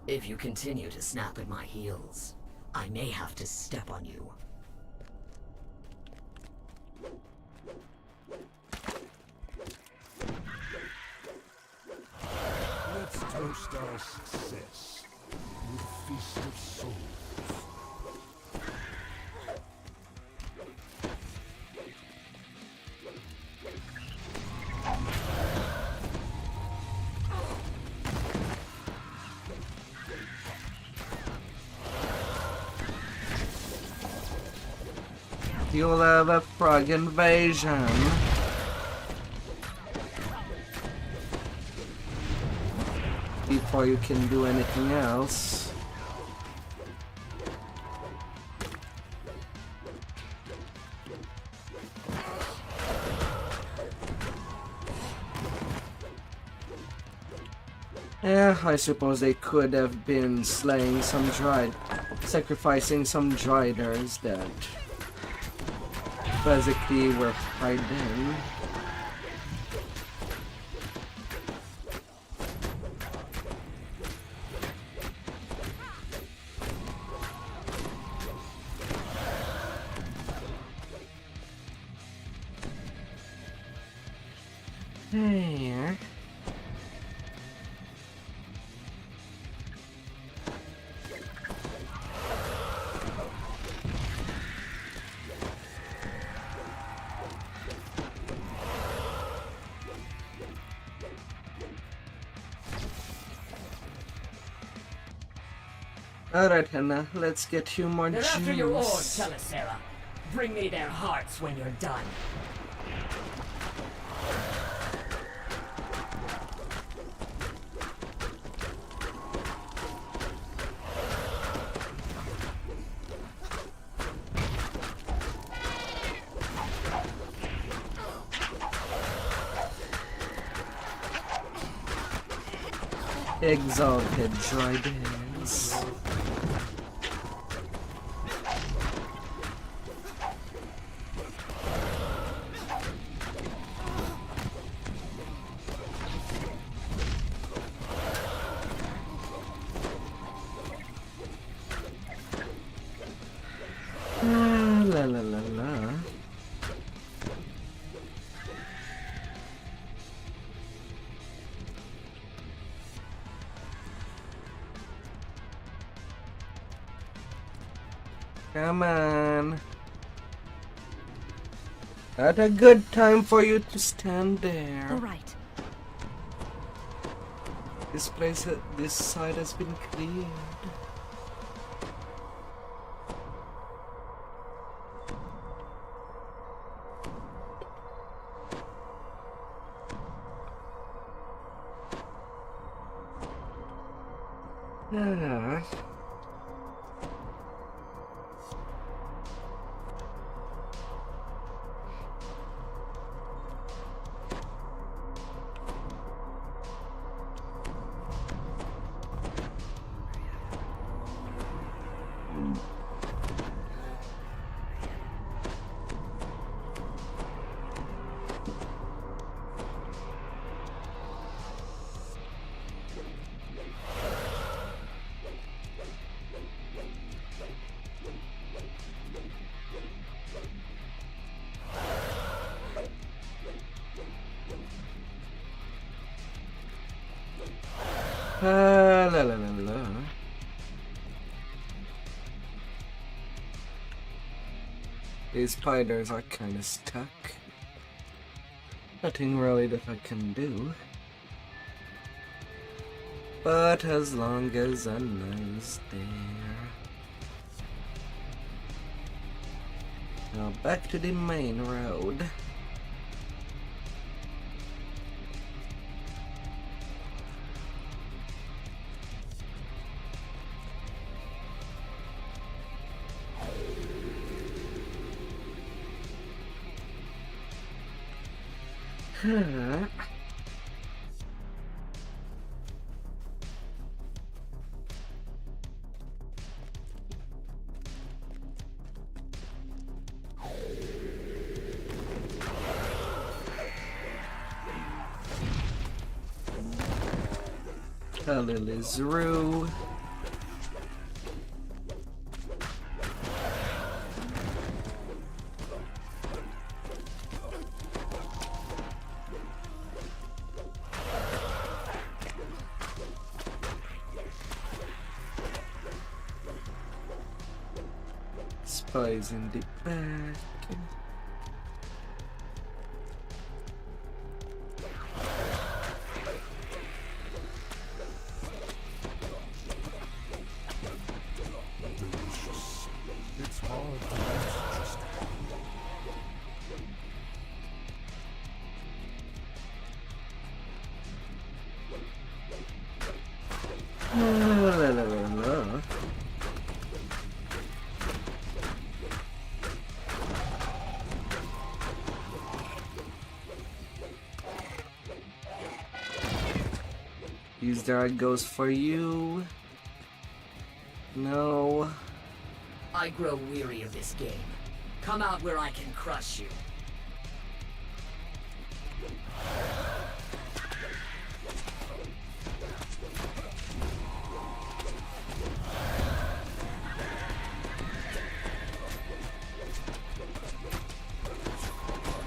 If you continue to snap at my heels, I may have to step on you. Let's toast our success with Feast of Souls. You'll have a frog invasion. Before you can do anything else. Yeah, I suppose they could have been slaying some sacrificing some driders that basically were hiding. Here. Alright, Hannah, let's get you more They're juice. after your oars, Telecera. Bring me their hearts when you're done. Exalted Driders. La la la la. Come on. Not a good time for you to stand there. All right. This side has been cleared. Ah. La la la la. These spiders are kinda stuck. Nothing really that I can do. But as long as Anna's there. Now back to the main road. Kalilizru. Spies in the back. It's hard to just La, la, la, la. Use that goes for you. No. I grow weary of this game. Come out where I can crush you.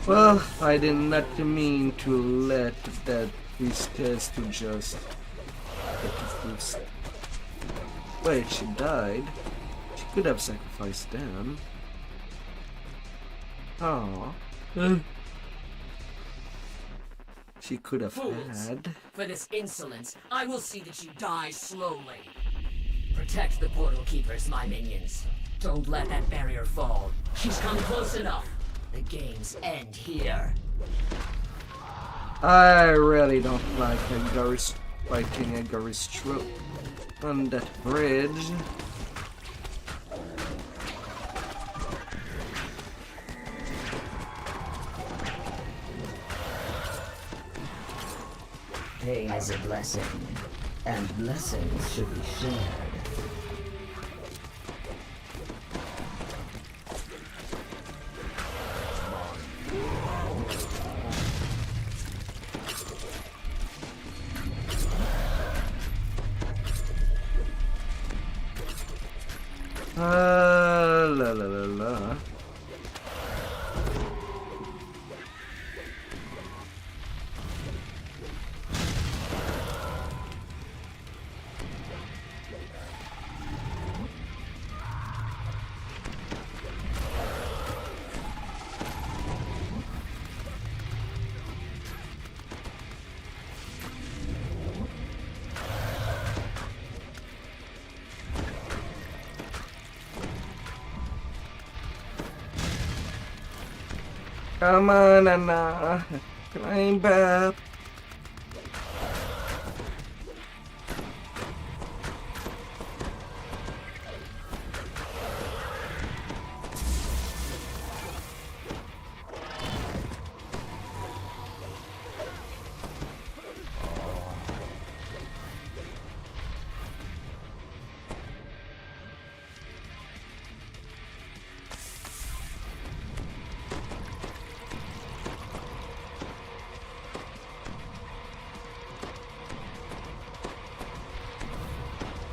Well, I did not mean to let that priestess to just get the first. Wait, she died. She could have sacrificed them. Oh. She could have Fools. had. For this insolence, I will see that you die slowly. Protect the portal keepers, my minions. Don't let that barrier fall. She's come close enough. The games end here. I really don't like Agaris fighting Agaris troop on that bridge. Pain is a blessing, and blessings should be shared. La la la la. Come on, Anna. Climb up.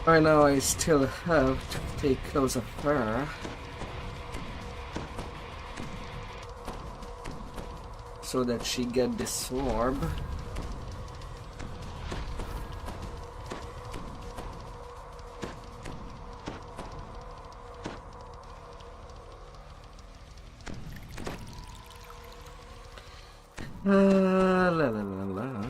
Right now I still have to take care of her. So that she get this orb. La la la la.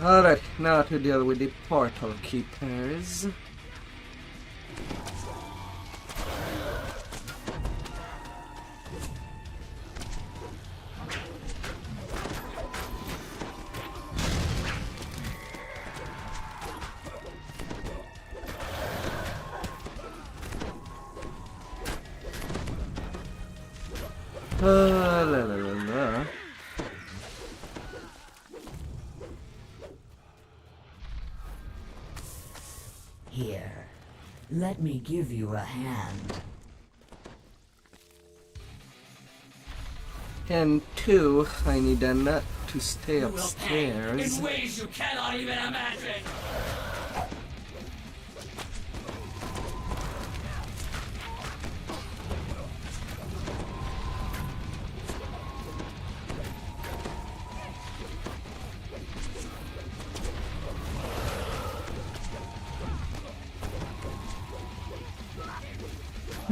Alright, now to deal with the portal keepers. La la la la. Here. Let me give you a hand. And 2, I need a nut to stay upstairs. In ways you cannot even imagine!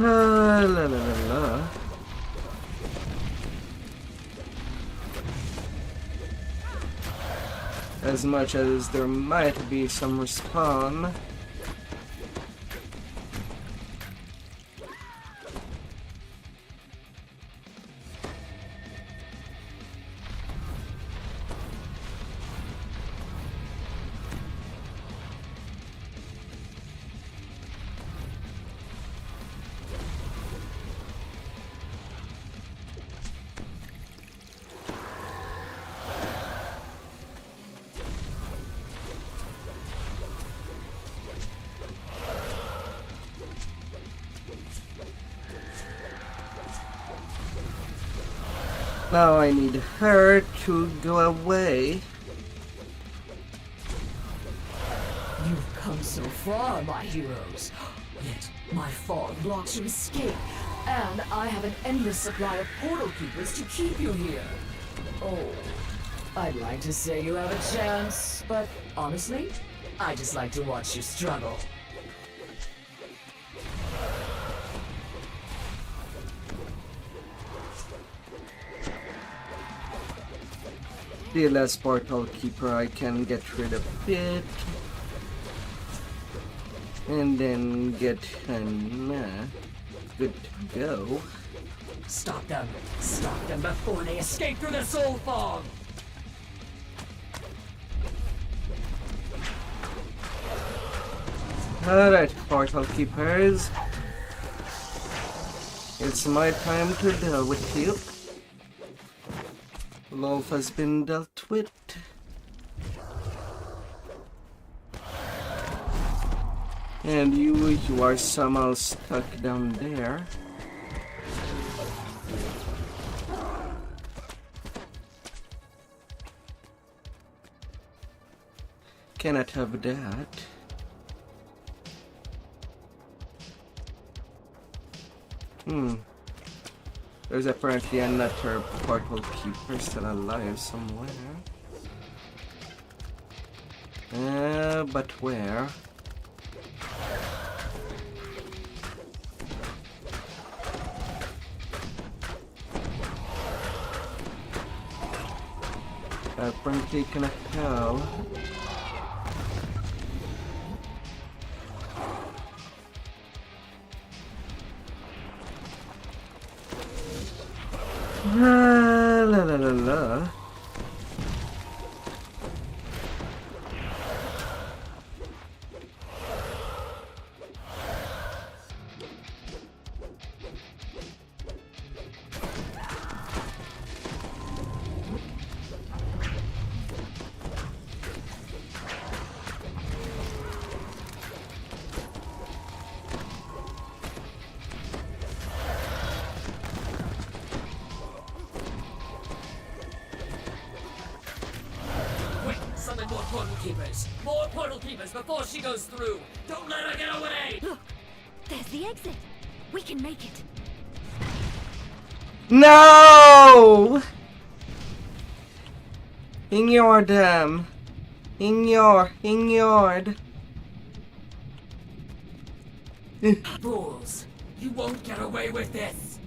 La la la la. As much as there might be some respawn. Now I need her to go away. You've come so far, my heroes. Yet my fog blocks your escape, and I have an endless supply of portal keepers to keep you here. Oh, I'd like to say you have a chance, but honestly, I just like to watch you struggle. The last portal keeper I can get rid of it. And then get good to go. Stop them! Stop them before they escape through the soul fog! Alright, portal keepers. It's my time to deal with you. Love has been dealt with. And you are somehow stuck down there. Cannot have that. There's apparently another portal keeper still alive somewhere. But where? Apparently cannot tell. La la la la. More portal keepers before she goes through! Don't let her get away! Look! There's the exit! We can make it! No! Ignore them. Ignored. Fools! You won't get away with this!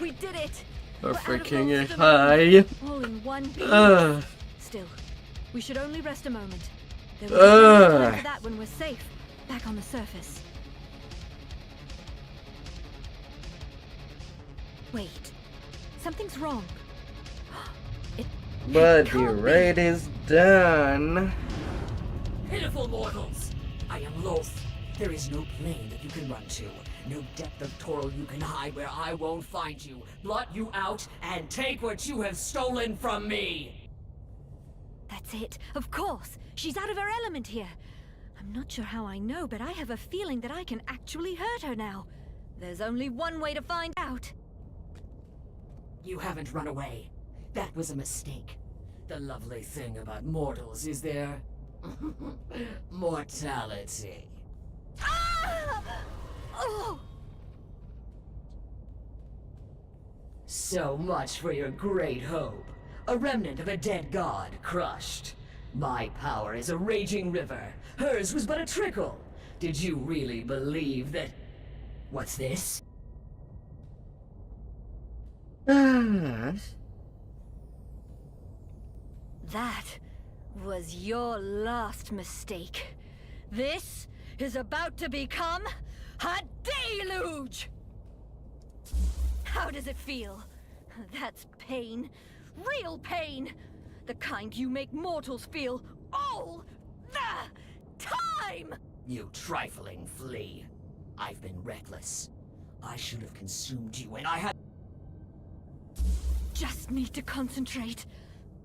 We did it! We're freaking high. All in one piece. Still, we should only rest a moment. There will be time for that when we're safe, back on the surface. Wait, something's wrong. But the raid is done. Pitiful mortals! I am loath. There is no plane that you can run to. No depth of Toro you can hide where I won't find you, blot you out, and take what you have stolen from me! That's it. Of course. She's out of her element here. I'm not sure how I know, but I have a feeling that I can actually hurt her now. There's only one way to find out. You haven't run away. That was a mistake. The lovely thing about mortals is their mortality. Ah! Oh! So much for your great hope. A remnant of a dead god crushed. My power is a raging river. Hers was but a trickle. Did you really believe that... What's this? That was your last mistake. This is about to become a deluge! How does it feel? That's pain. Real pain! The kind you make mortals feel all the time! You trifling flea. I've been reckless. I should have consumed you when I had... Just need to concentrate.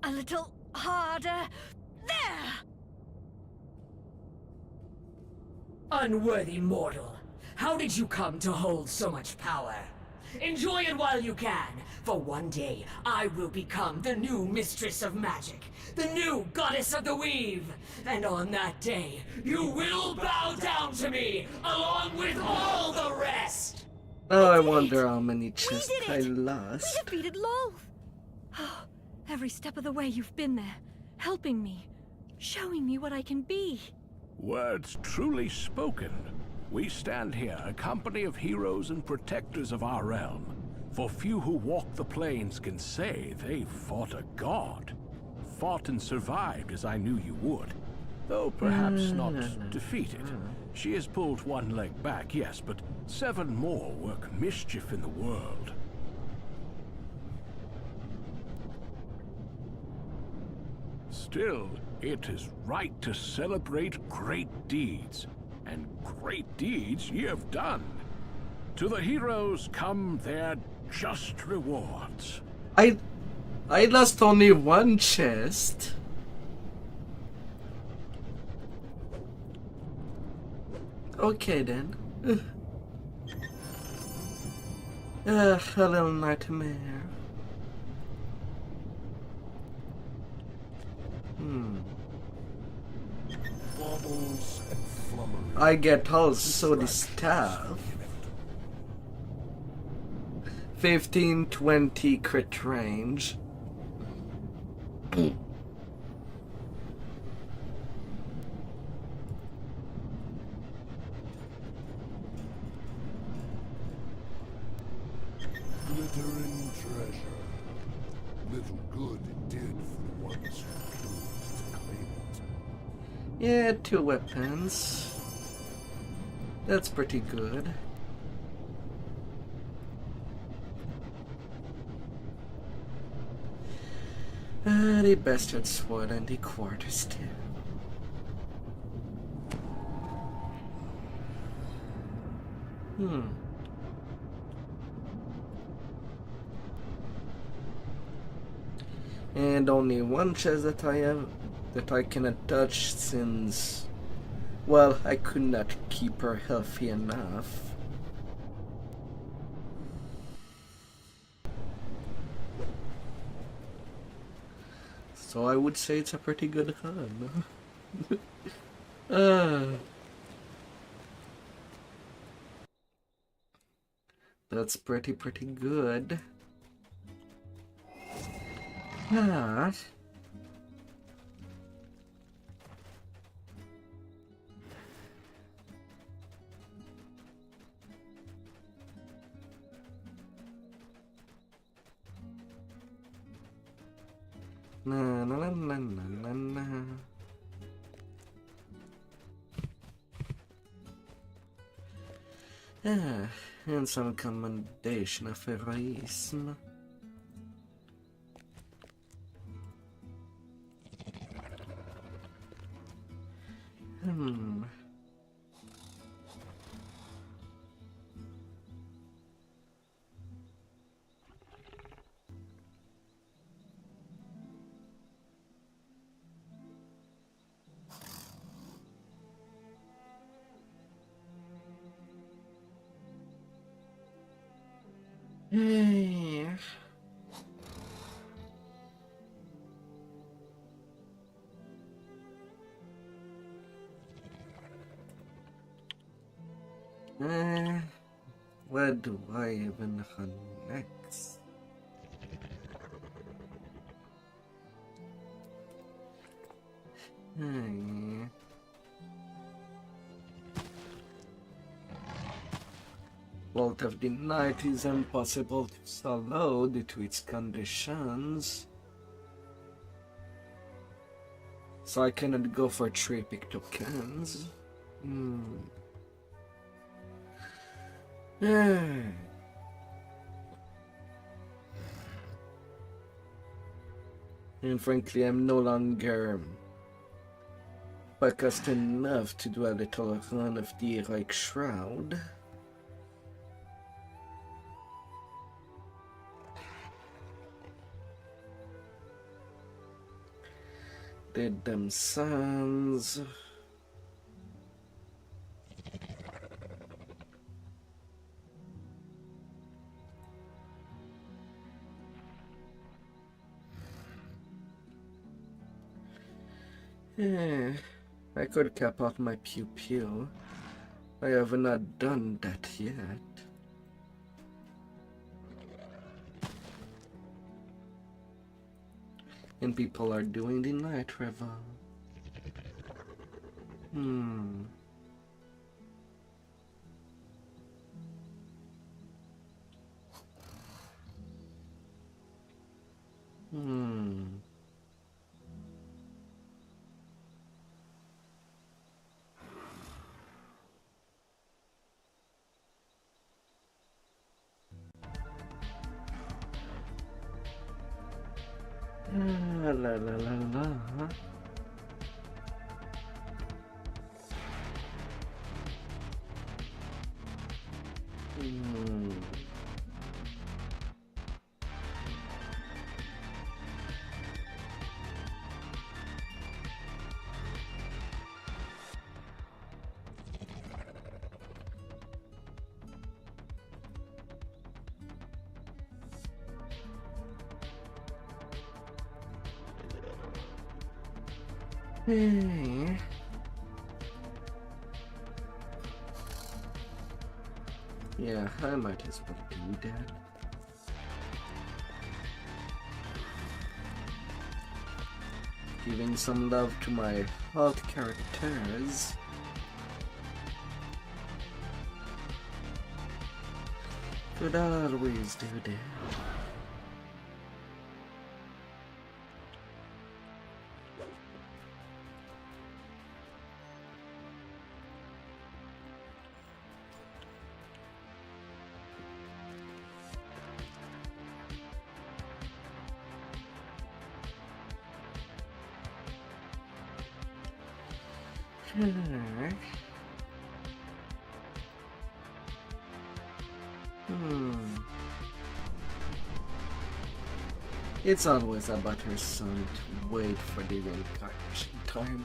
A little harder. There! Unworthy mortal. How did you come to hold so much power? Enjoy it while you can, for one day I will become the new mistress of magic, the new goddess of the weave, and on that day you will bow down to me along with all the rest. Oh, I wonder how many chests I lost. We defeated Lolth! Oh, every step of the way you've been there, helping me, showing me what I can be. Words truly spoken. We stand here, a company of heroes and protectors of our realm. For few who walk the plains can say they fought a god. Fought and survived as I knew you would. Though perhaps not defeated. She has pulled one leg back, yes, but 7 more work mischief in the world. Still, it is right to celebrate great deeds. And great deeds ye have done. To the heroes come their just rewards. I lost only one chest. Okay then. A little nightmare. Baubles and flummery. I get also the staff. 15-20 crit range. Glittering treasure. Little good it did for the ones who chose to claim it. Yeah, 2 weapons. That's pretty good. The bastard sword and the quarterstaff. And only one chest that I have that I cannot touch since, well, I could not keep her healthy enough. So I would say it's a pretty good hunt. That's pretty good. Na na na na na na. And some commendation of heroism. Hey. Where do I even run next? Hey. Vault of the Night is impossible to solo due to its conditions. So I cannot go for 3 pick tokens. And frankly, I'm no longer focused enough to do a little run of the Heroic Shroud. Did them sons. I could cap off my pew pew. I have not done that yet. And people are doing the Night River. La la la la. Hey. Yeah, I might as well do that. Giving some love to my alt characters. Could always do that. It's always a buttersome to wait for the reincarnation timer.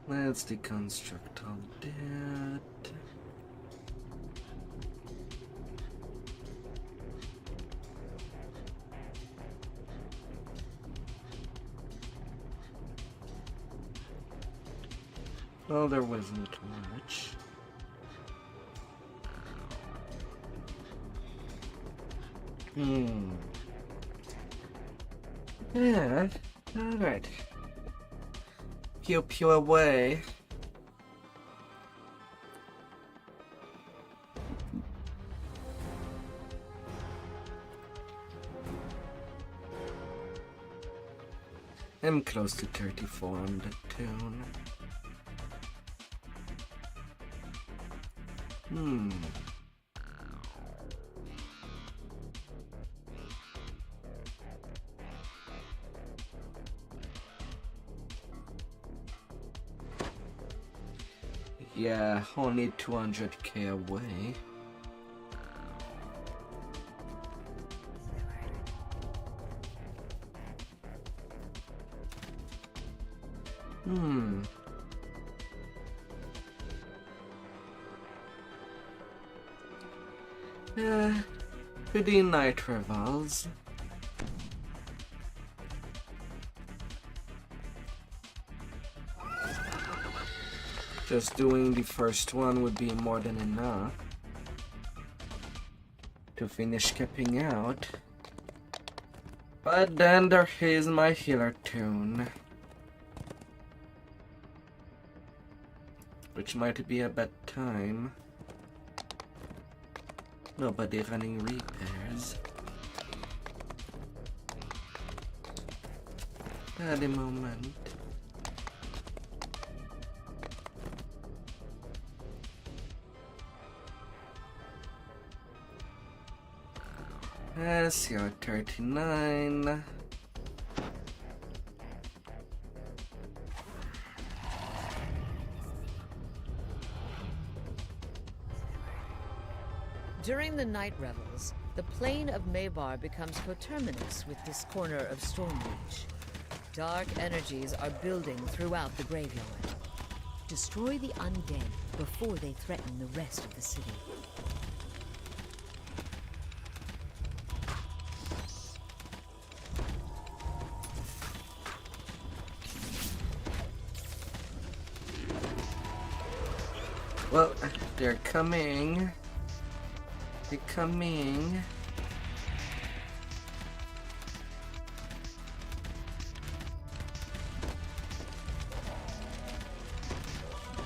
Let's deconstruct all that. Well, there wasn't much. Yeah, alright. Pew pew away. I'm close to 34 on the tune. Yeah, only 200k away. Pretty night revels. Just doing the first one would be more than enough to finish capping out. But then there is my healer tune, which might be a bad time. Nobody running repairs at the moment. SCR 39. During the night revels, the plane of Maybar becomes coterminous with this corner of Stormreach. Dark energies are building throughout the graveyard. Destroy the undead before they threaten the rest of the city. Well, they're coming. They're coming.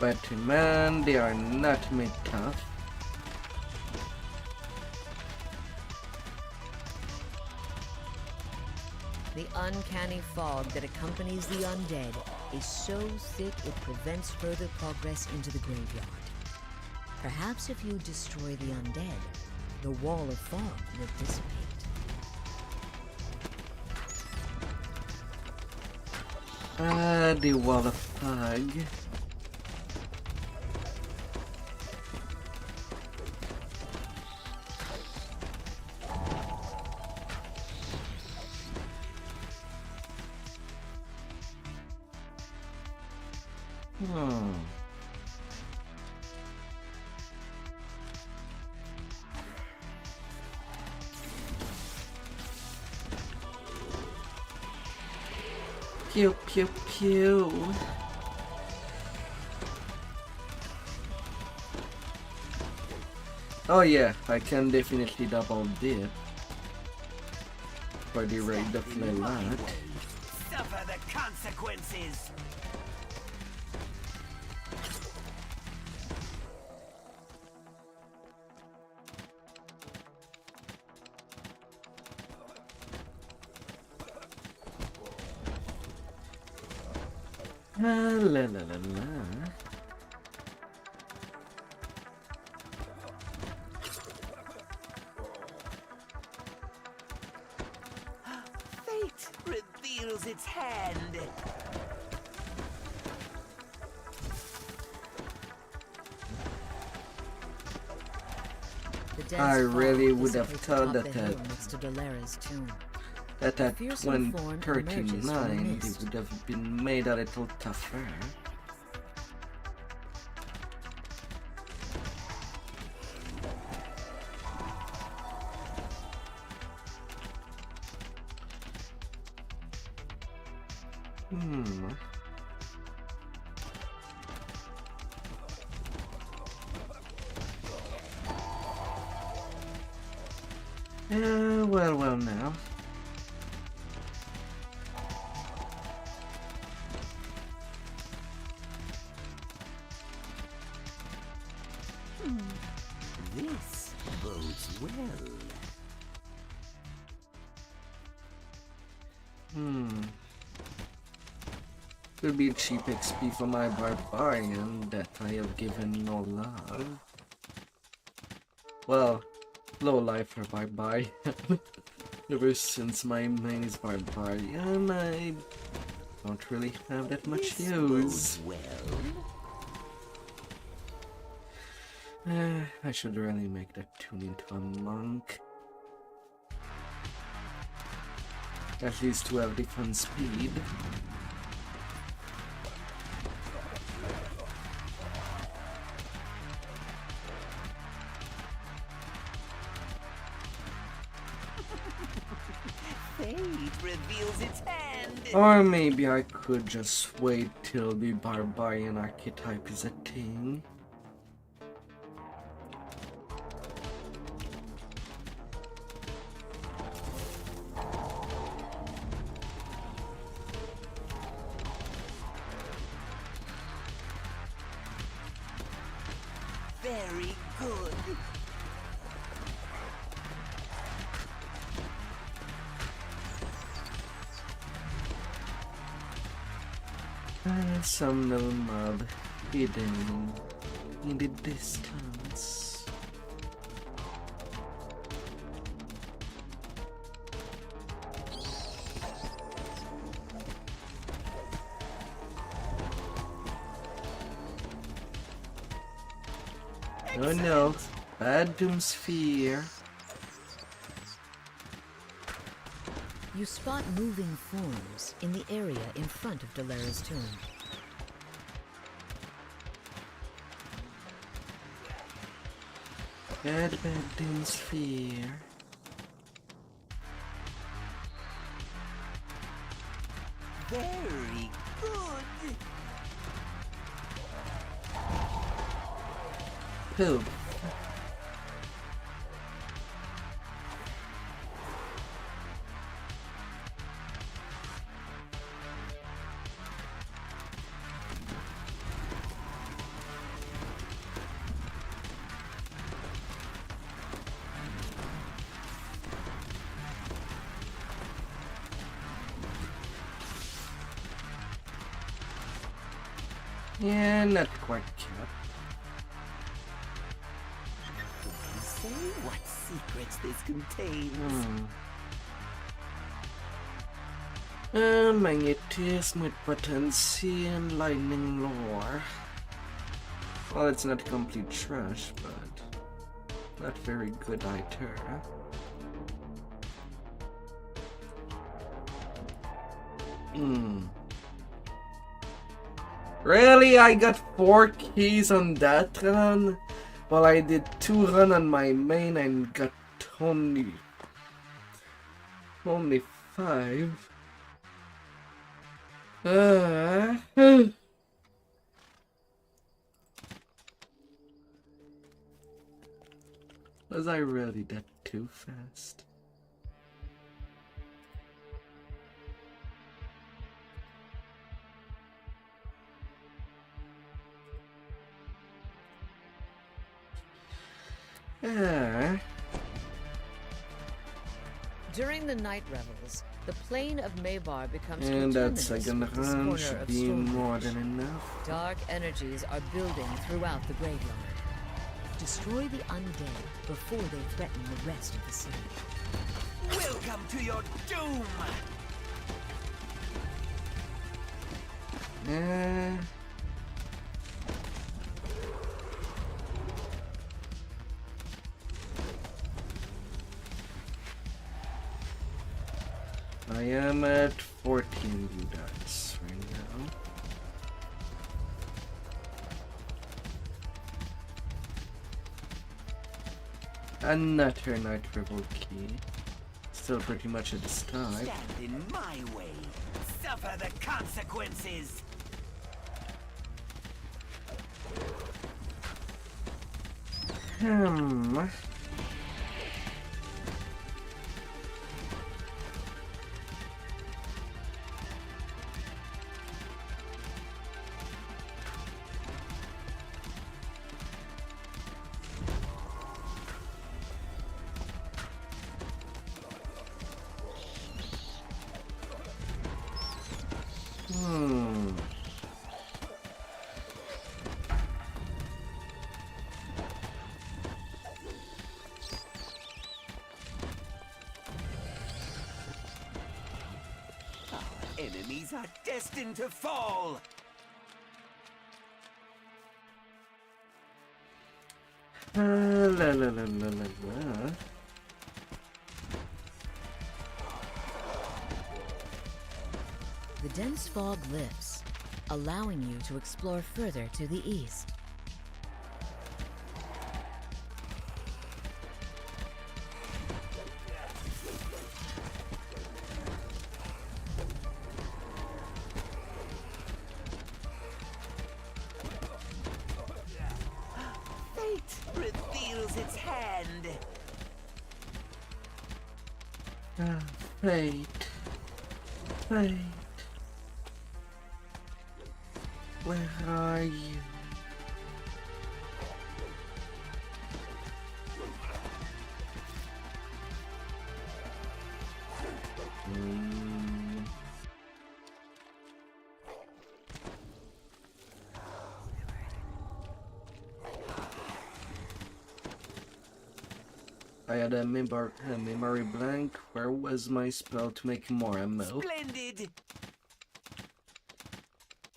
But man, they are not made tough. The uncanny fog that accompanies the undead is so thick it prevents further progress into the graveyard. Perhaps if you destroy the undead, the wall of fog will dissipate. The wall of fog. Pew pew pew. Oh yeah, I can definitely double dip for the raid of Lelat. Suffer the consequences. La la la la. Fate reveals its hand. I really would have thought that at 139 it would have been made a little tougher. Well now. This bodes well. Will be cheap XP for my barbarian that I have given no love. Well, low life for barbarian. Ever since my main is barbarian, I don't really have that much use. I should really make that tune into a monk. At least to have different speed. Reveals its hand. Or maybe I could just wait till the barbarian archetype is a thing. Very good. Some little mob hidden in the distance. Oh no, bad doomsphere. You spot moving forms in the area in front of Dalera's tomb. Bad doomsphere. Very good. Poop. Yeah, not quite yet. Say what secrets this contains. Magnetism with potency and lightning lore. Well, it's not complete trash, but not very good either. Really? I got 4 keys on that run? Well, I did 2 runs on my main and got only 5. Was I really that too fast? During the night revels, the plain of Maybar becomes And that contaminated second with this run corner should of be more Stormbridge. than enough. Dark energies are building throughout the graveyard. Destroy the undead before they threaten the rest of the city. Welcome to your doom. I am at 14 dice right now. Another night revolt key. Still pretty much at this time. Stand in my way. Suffer the consequences. enemies are destined to fall. La la la la la la. The dense fog lifts, allowing you to explore further to the east. Fate reveals its hand. Fate. Fate. Where are you? I had a memory blank. Where was my spell to make more ammo? Splendid.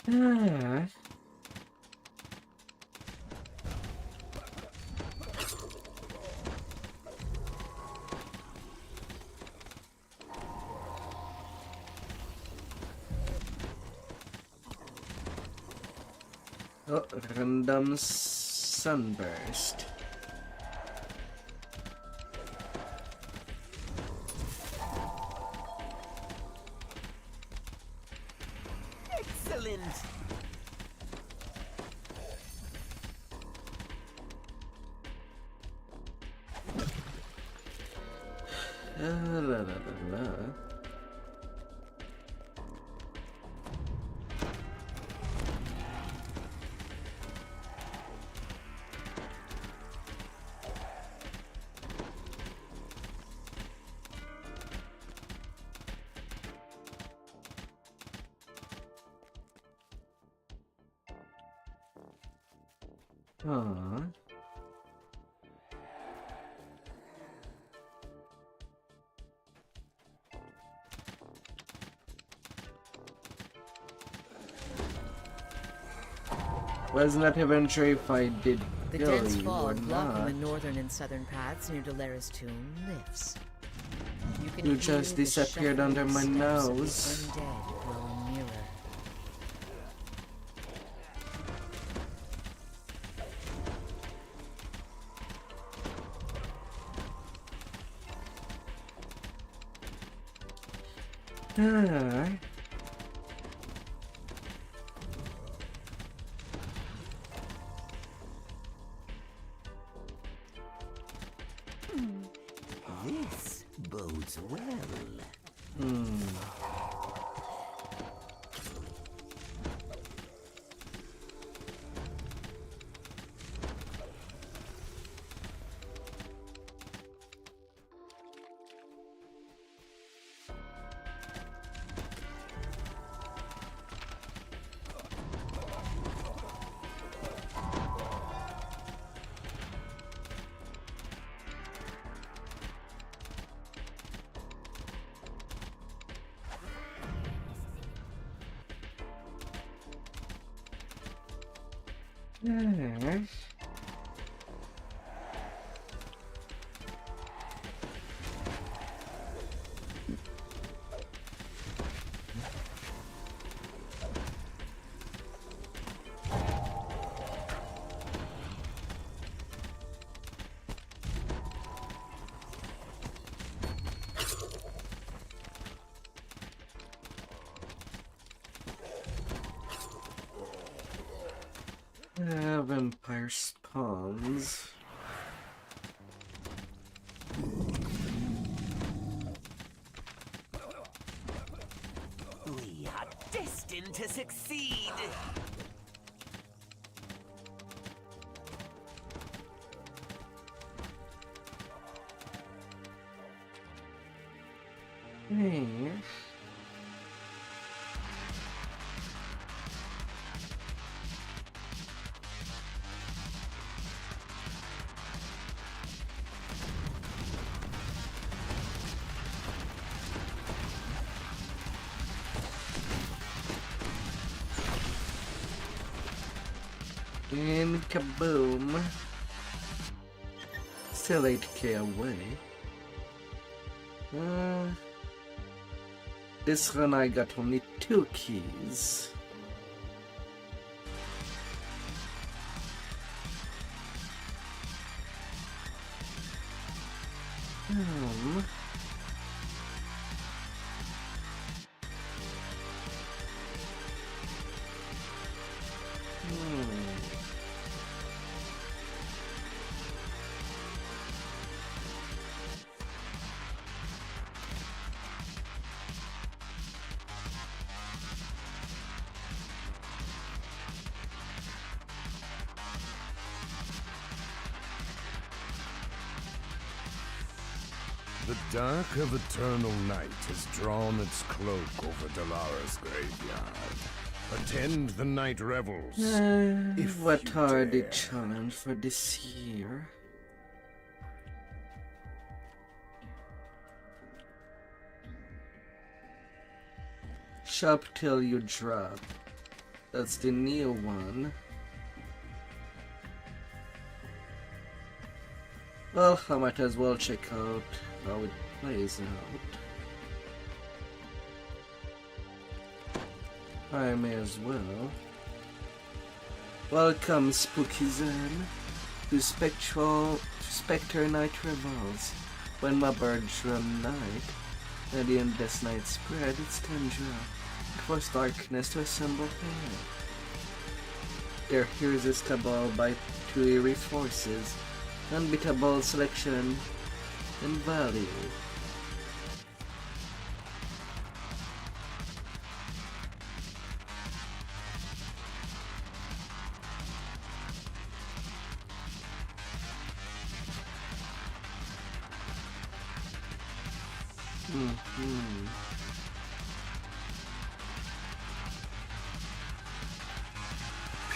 Ah. Oh, random sunburst. Excellent. La la la la. Aww. Wasn't that adventure if I did The kill dense you or fog blocking not? the northern and southern paths near Dolera's tomb lifts. can You hear just the disappeared shuffling under my steps of the nose. undead growing nearer. Ah. This bodes well. Yes. Vampire spawns. We are destined to succeed. Yes. And kaboom. Still 8k away. This run I got only 2 keys. The dark of eternal night has drawn its cloak over Dalara's graveyard. Attend the night revels. What are the challenge for this year? Shop till you drop. That's the new one. Well, I might as well check out how it plays out. I may as well. Welcome, Spooky Zen, to Spectre Night Revels. When my birds run night, and the endless night spread, it's time drop. It forced darkness to assemble here. They're irresistible by two eerie forces, unbeatable selection and value.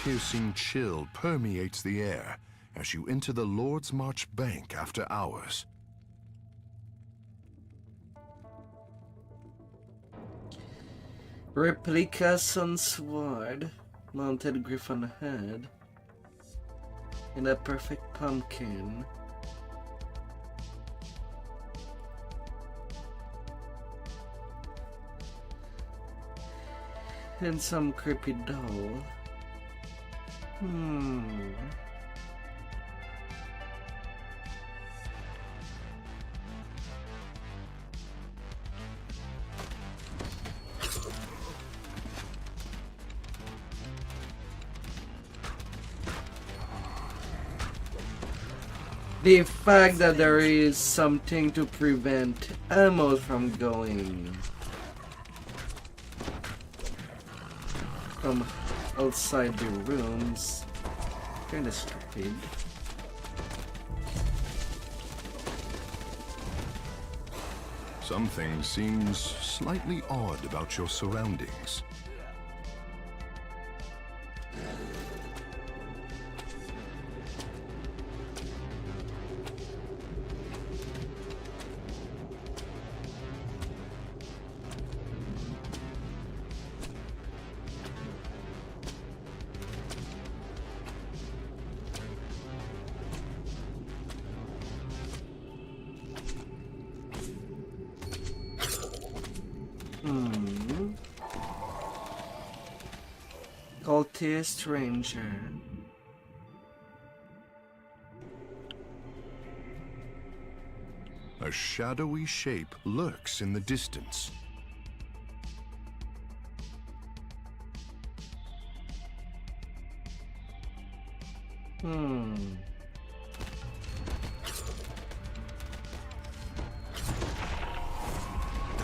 Piercing chill permeates the air as you enter the Lord's March Bank after hours. Replica Sun Sword, mounted griffon head, and a perfect pumpkin. And some creepy doll. The fact that there is something to prevent ammo from going from outside the rooms, kinda stupid. Something seems slightly odd about your surroundings. Cultist Ranger. A shadowy shape lurks in the distance. The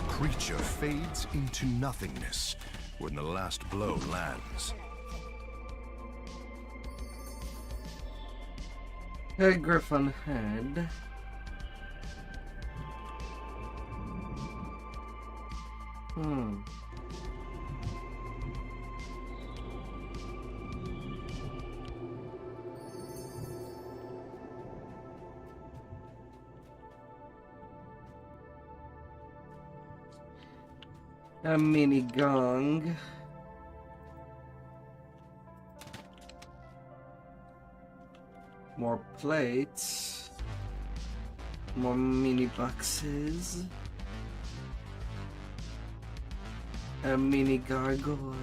creature fades into nothingness when the last blow lands. A griffon head. A mini gong. More plates. More mini boxes. A mini gargoyle.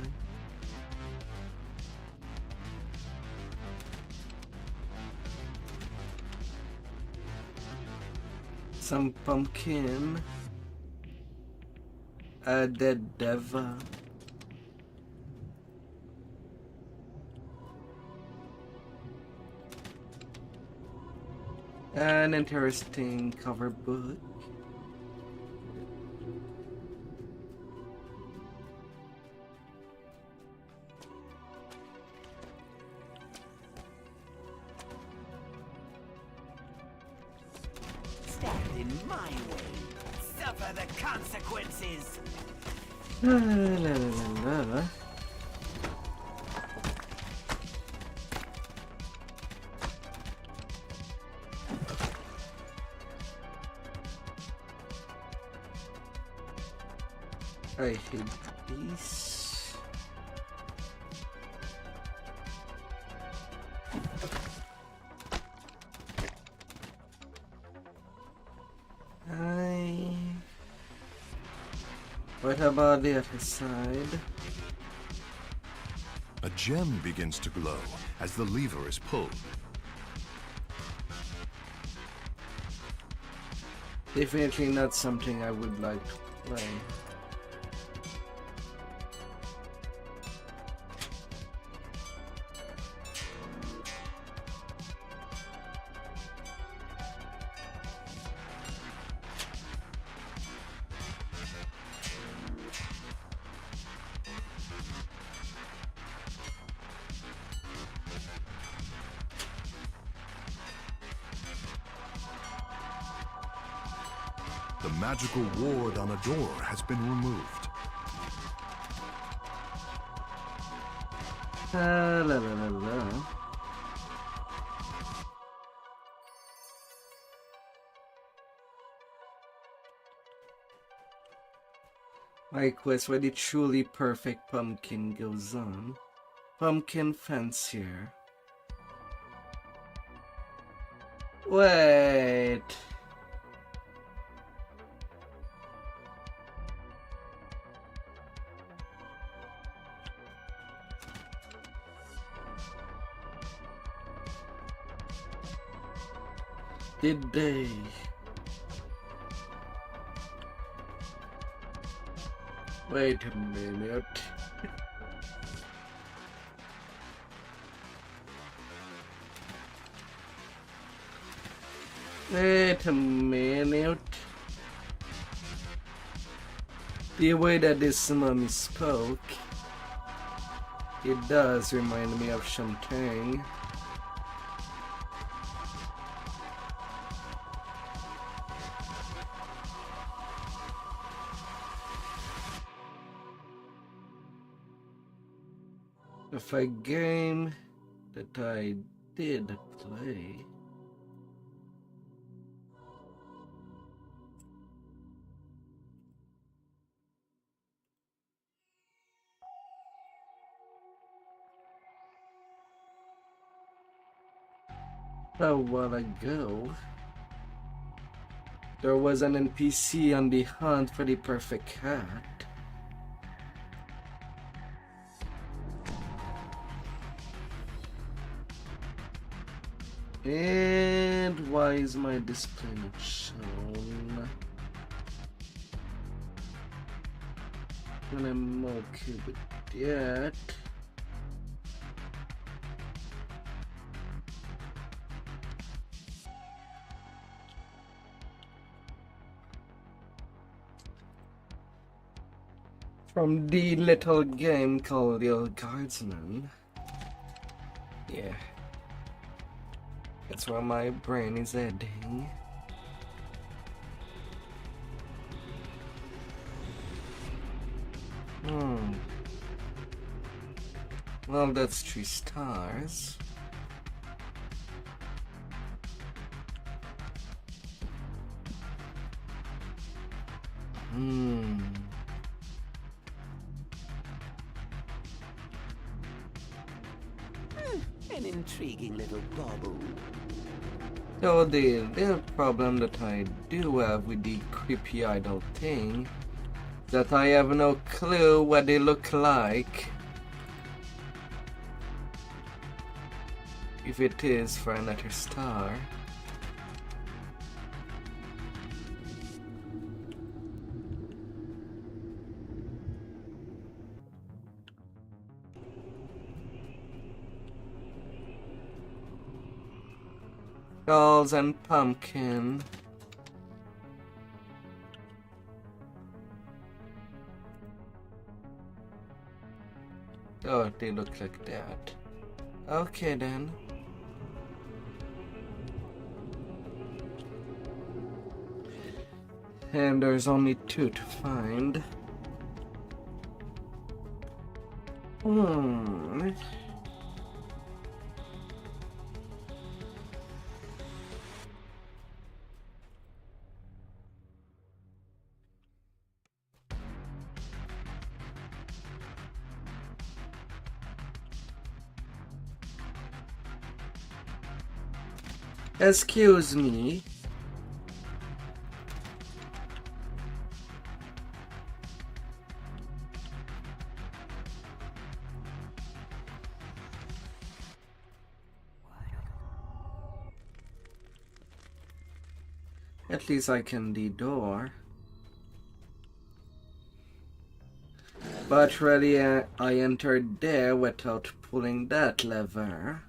Some pumpkin. A dead devil. An interesting cover book. Stand in my way. Suffer the consequences. La, la, la, la, la. I hate these. What about the other side? A gem begins to glow as the lever is pulled. Definitely not something I would like to play. The magical ward on a door has been removed. La la la la. My quest where the truly perfect pumpkin goes on. Pumpkin fancier. Wait. Did they? Wait a minute. Wait a minute. The way that this mummy spoke, it does remind me of something. Of a game that I did play. A while ago, there was an NPC on the hunt for the perfect cat. And why is my display not shown? And I'm okay with that. From the little game called The Old Guardsman. Yeah. That's where my brain is heading. Well, that's 3 stars. An intriguing little bauble. So the problem that I do have with the creepy idol thing is that I have no clue what they look like. If it is for another star. Skulls and pumpkin. Oh, they look like that. Okay then. And there's only 2 to find. Excuse me. At least I can the door. But really I entered there without pulling that lever.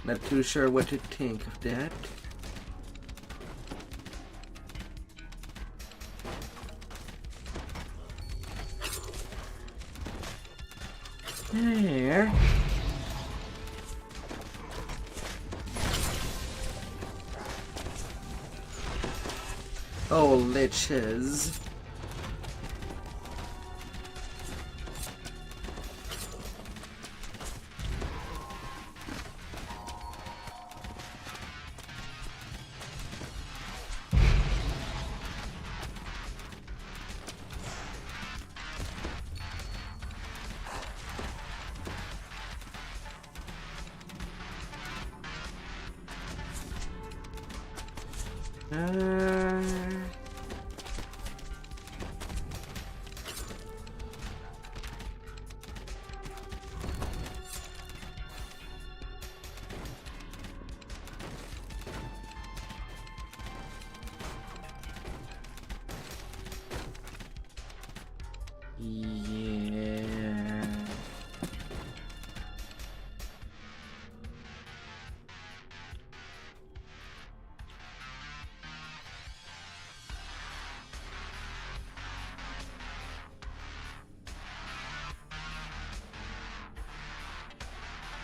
Not too sure what to think of that. There. Oh, liches.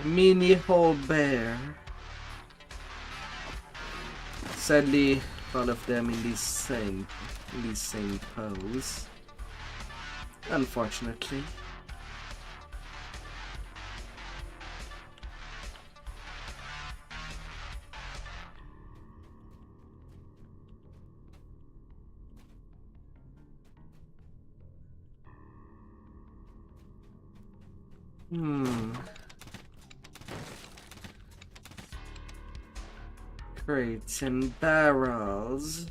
Mini whole bear. Sadly, all of them in the same pose. Unfortunately. Crates and barrels.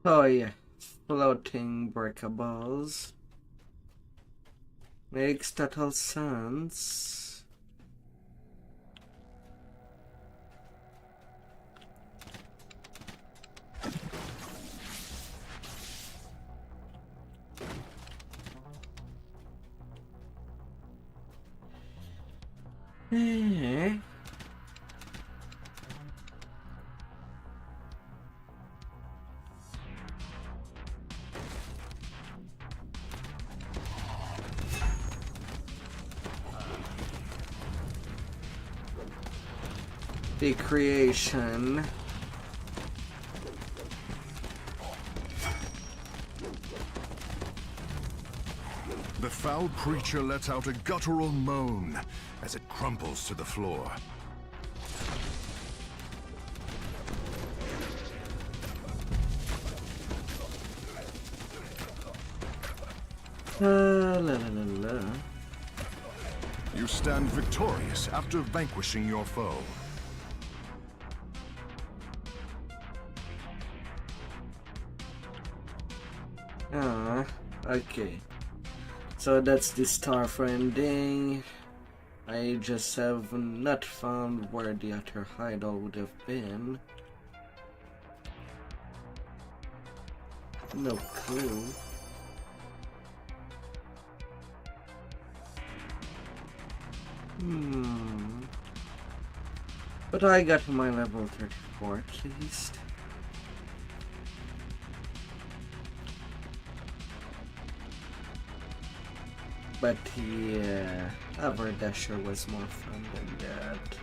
Oh yeah, floating breakables. Makes total sense. The creation The foul creature lets out a guttural moan as it crumples to the floor. La la la la. You stand victorious after vanquishing your foe. Okay. So that's the star for ending. I just have not found where the other hideout would have been. No clue. But I got my level 34 at least. But yeah, Dasher was more fun than that.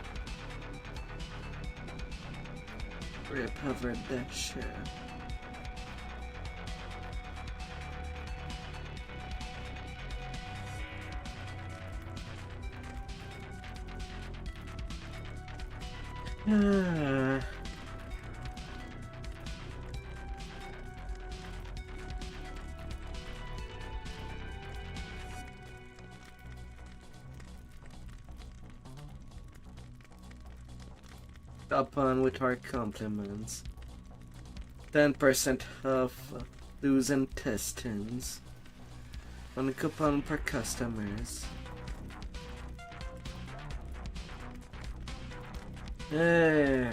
Rip Dasher. Up on with our compliments. 10% off loose intestines. One coupon per customers. Yeah.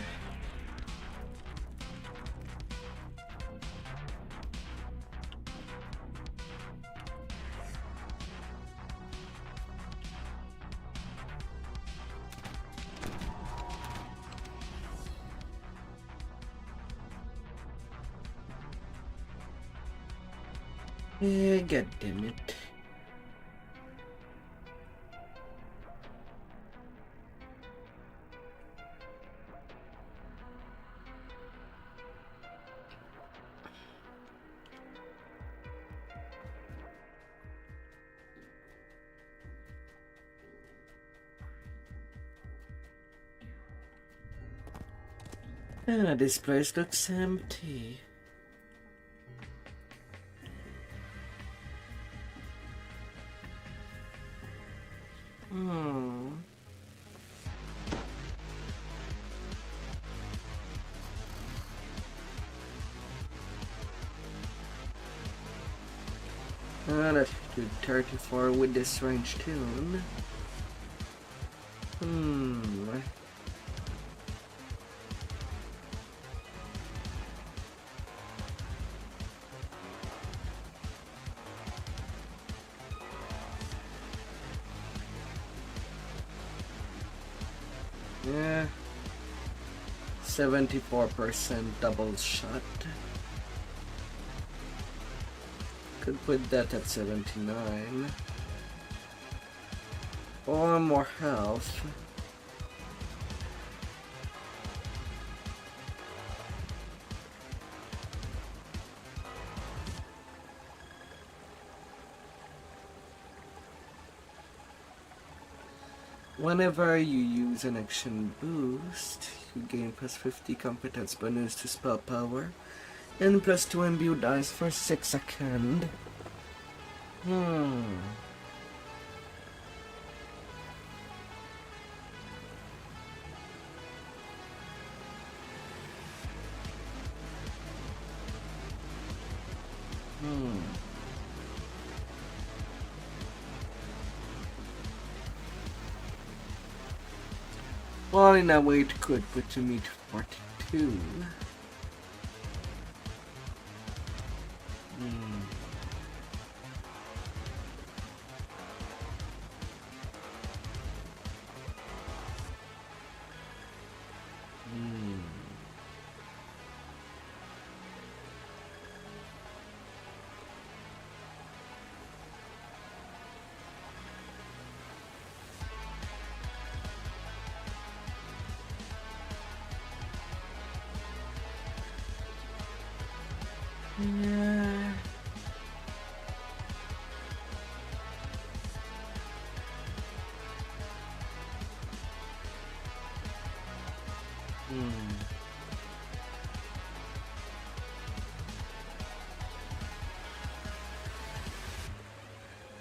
God damn it. This place looks empty. Let's do 34 with this range tune. Yeah, 74% double shot. Could put that at 79. Or more health. Whenever you use an action boost, you gain plus 50 competence bonus to spell power and plus 2 imbue dice for 6 seconds. Well, in that way it could put me to 42.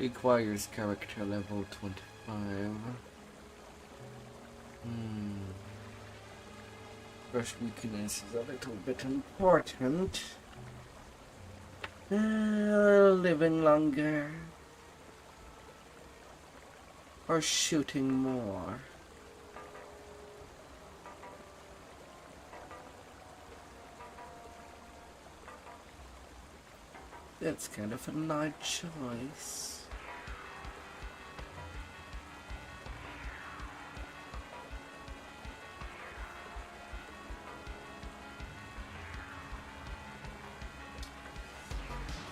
Requires character level 25. First weakness is a little bit important. Living longer. Or shooting more. That's kind of an odd choice.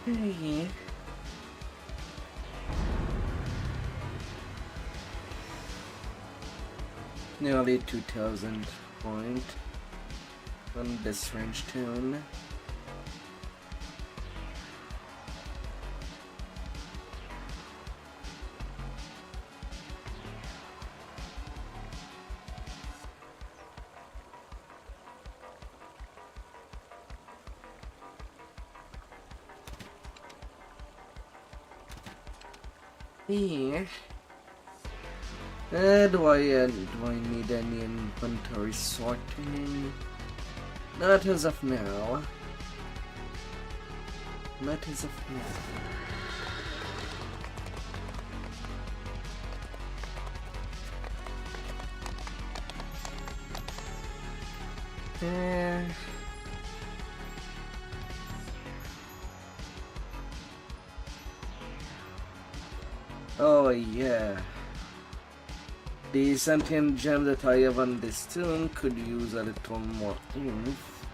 Hey. Nearly 2,000 point on this range tune. Yeah. Do I need any inventory sorting? Not as of now. Not as of now. Oh yeah. The sentient gem that I have on this tune could use a little more oomph.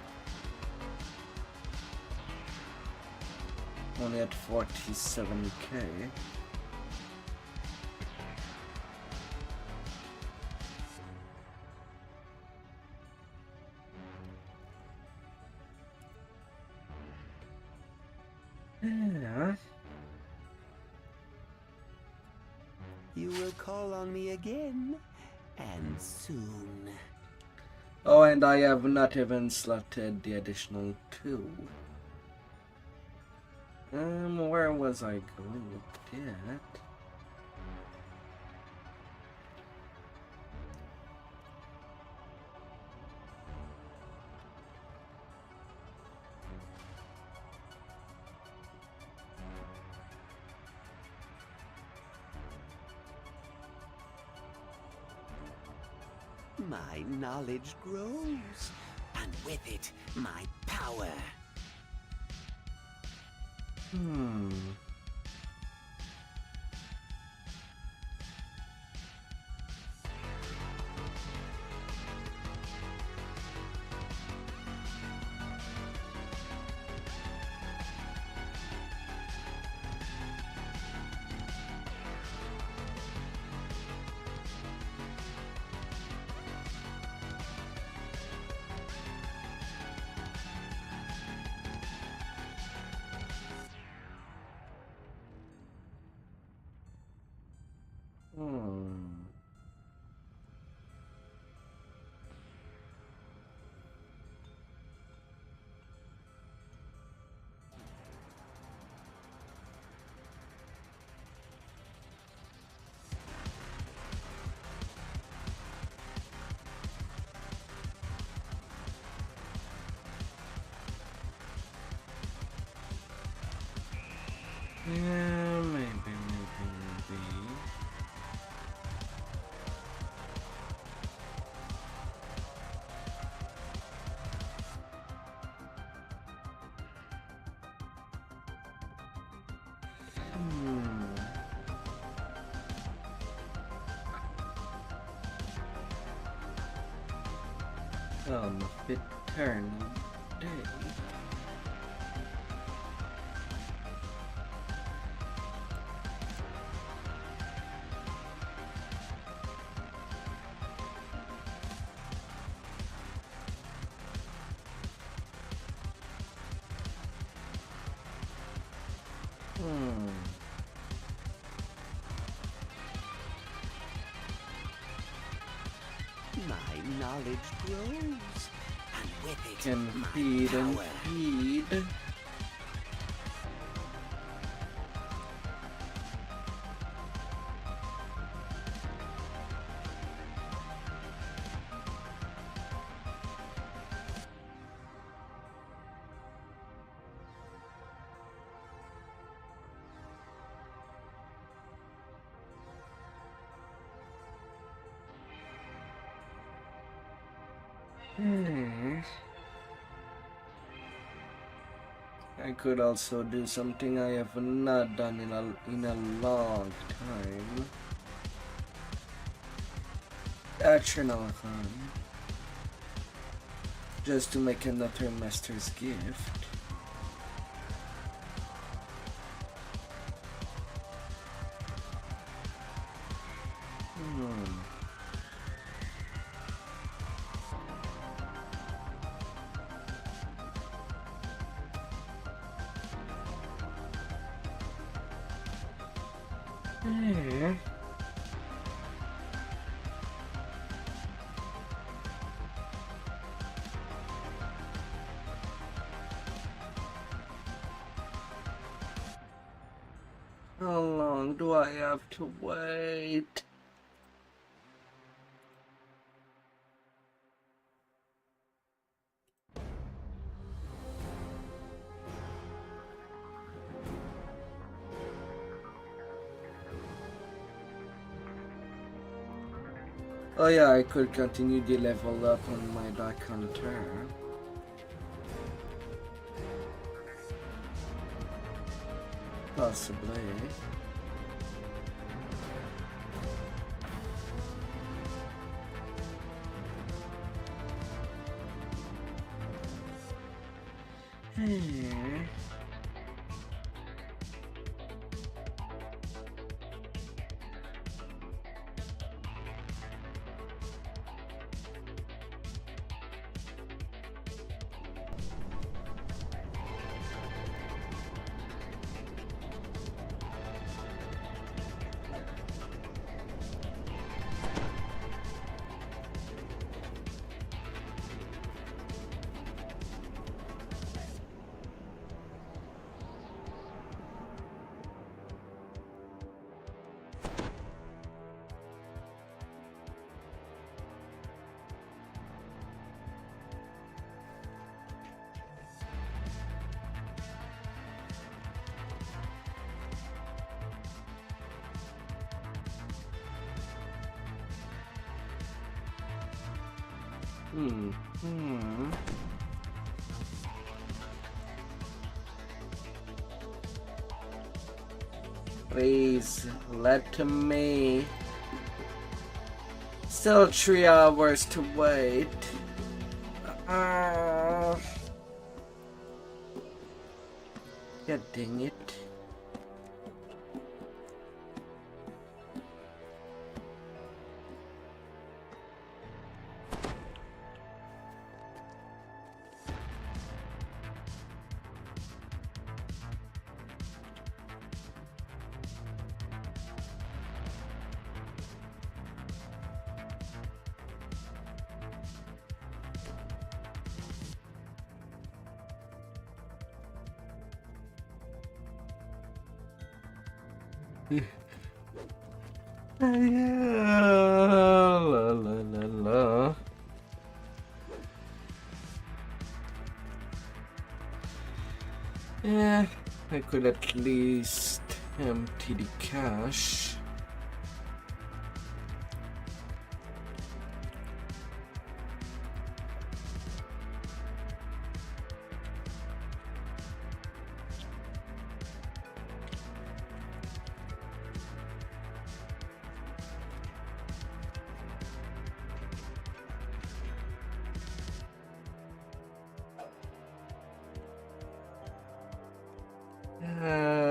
Only at 47k. Yeah. You will call on me again, and soon. Oh, and I have not even slotted the additional 2. Where was I going with that? My knowledge grows, and with it, my power. Yeah, maybe. Eternal day. My knowledge grows, and with it, Can my feed and power. feed. I could also do something I have not done in a long time. Atronalcon. Just to make another Master's Gift. How long do I have to wait? Oh yeah, I could continue the level up on my Dark Hunter. Possibly. Please, let me. Still 3 hours to wait. God dang it. La. Yeah, I could at least empty the cache.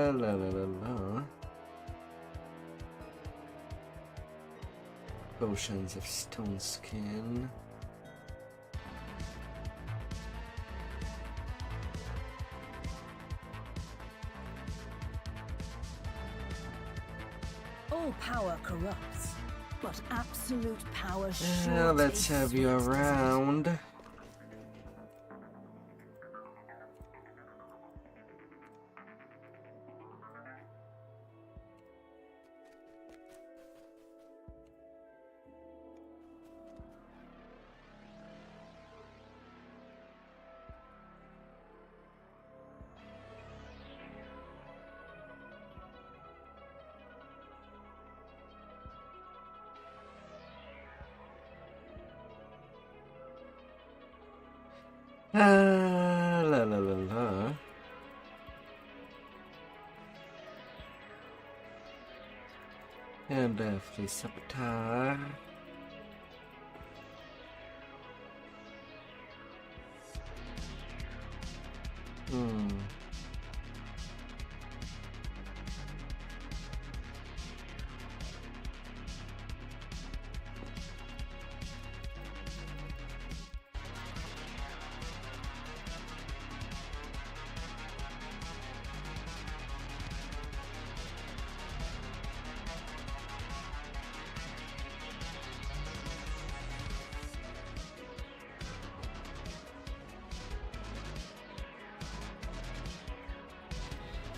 La. Potions of stone skin. All power corrupts, but absolute power Now let's have you around. La la la la. And definitely sabotage.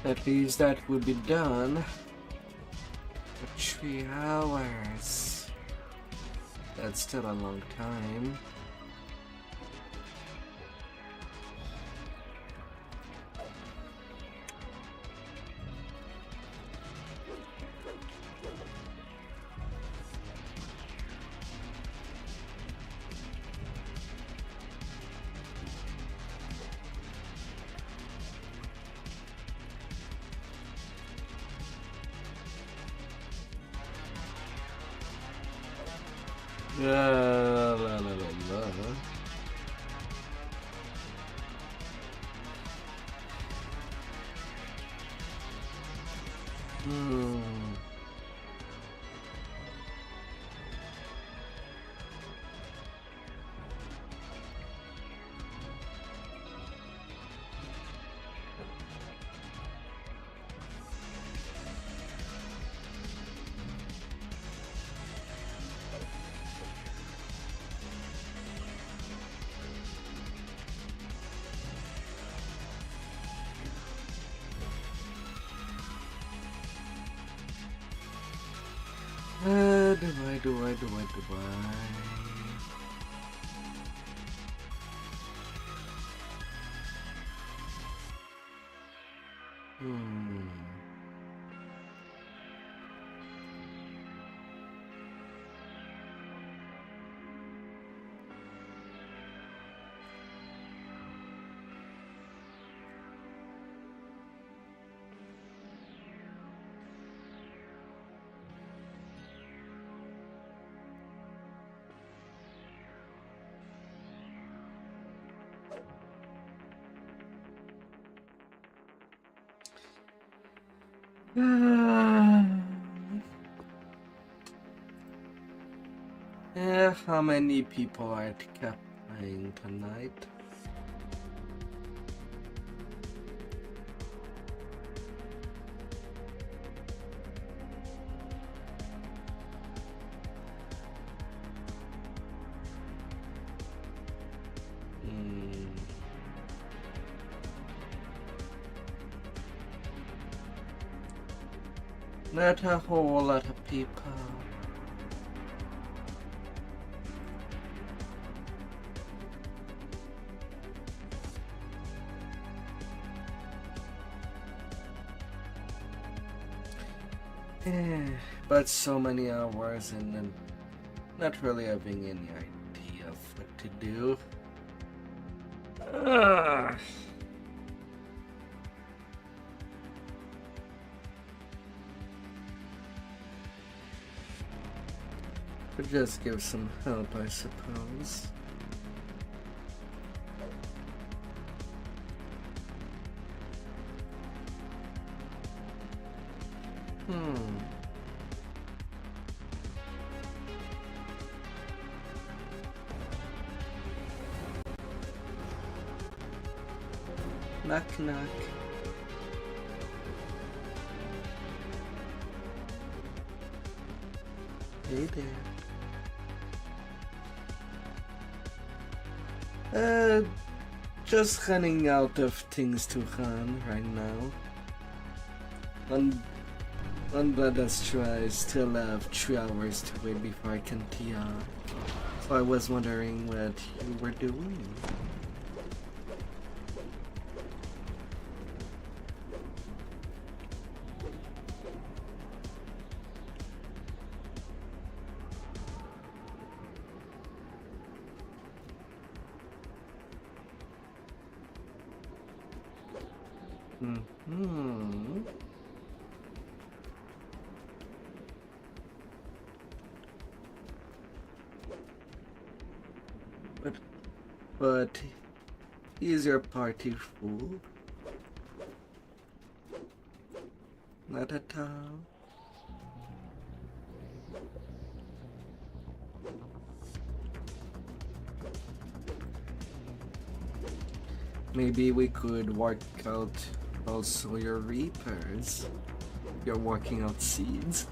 At least that would be done for 3 hours. That's still a long time. La la la la. Do I? Yeah, how many people are playing tonight? Not a whole lot of people. But so many hours and then not really having any idea of what to do. Could just give some help, I suppose. Knock, knock. Hey there. Just running out of things to run right now. One blood try, still have 3 hours to wait before I can tee off. So I was wondering what you were doing. Mm-hmm. But is your party full? Not at all. Maybe we could work out also your reapers. You're working out seeds.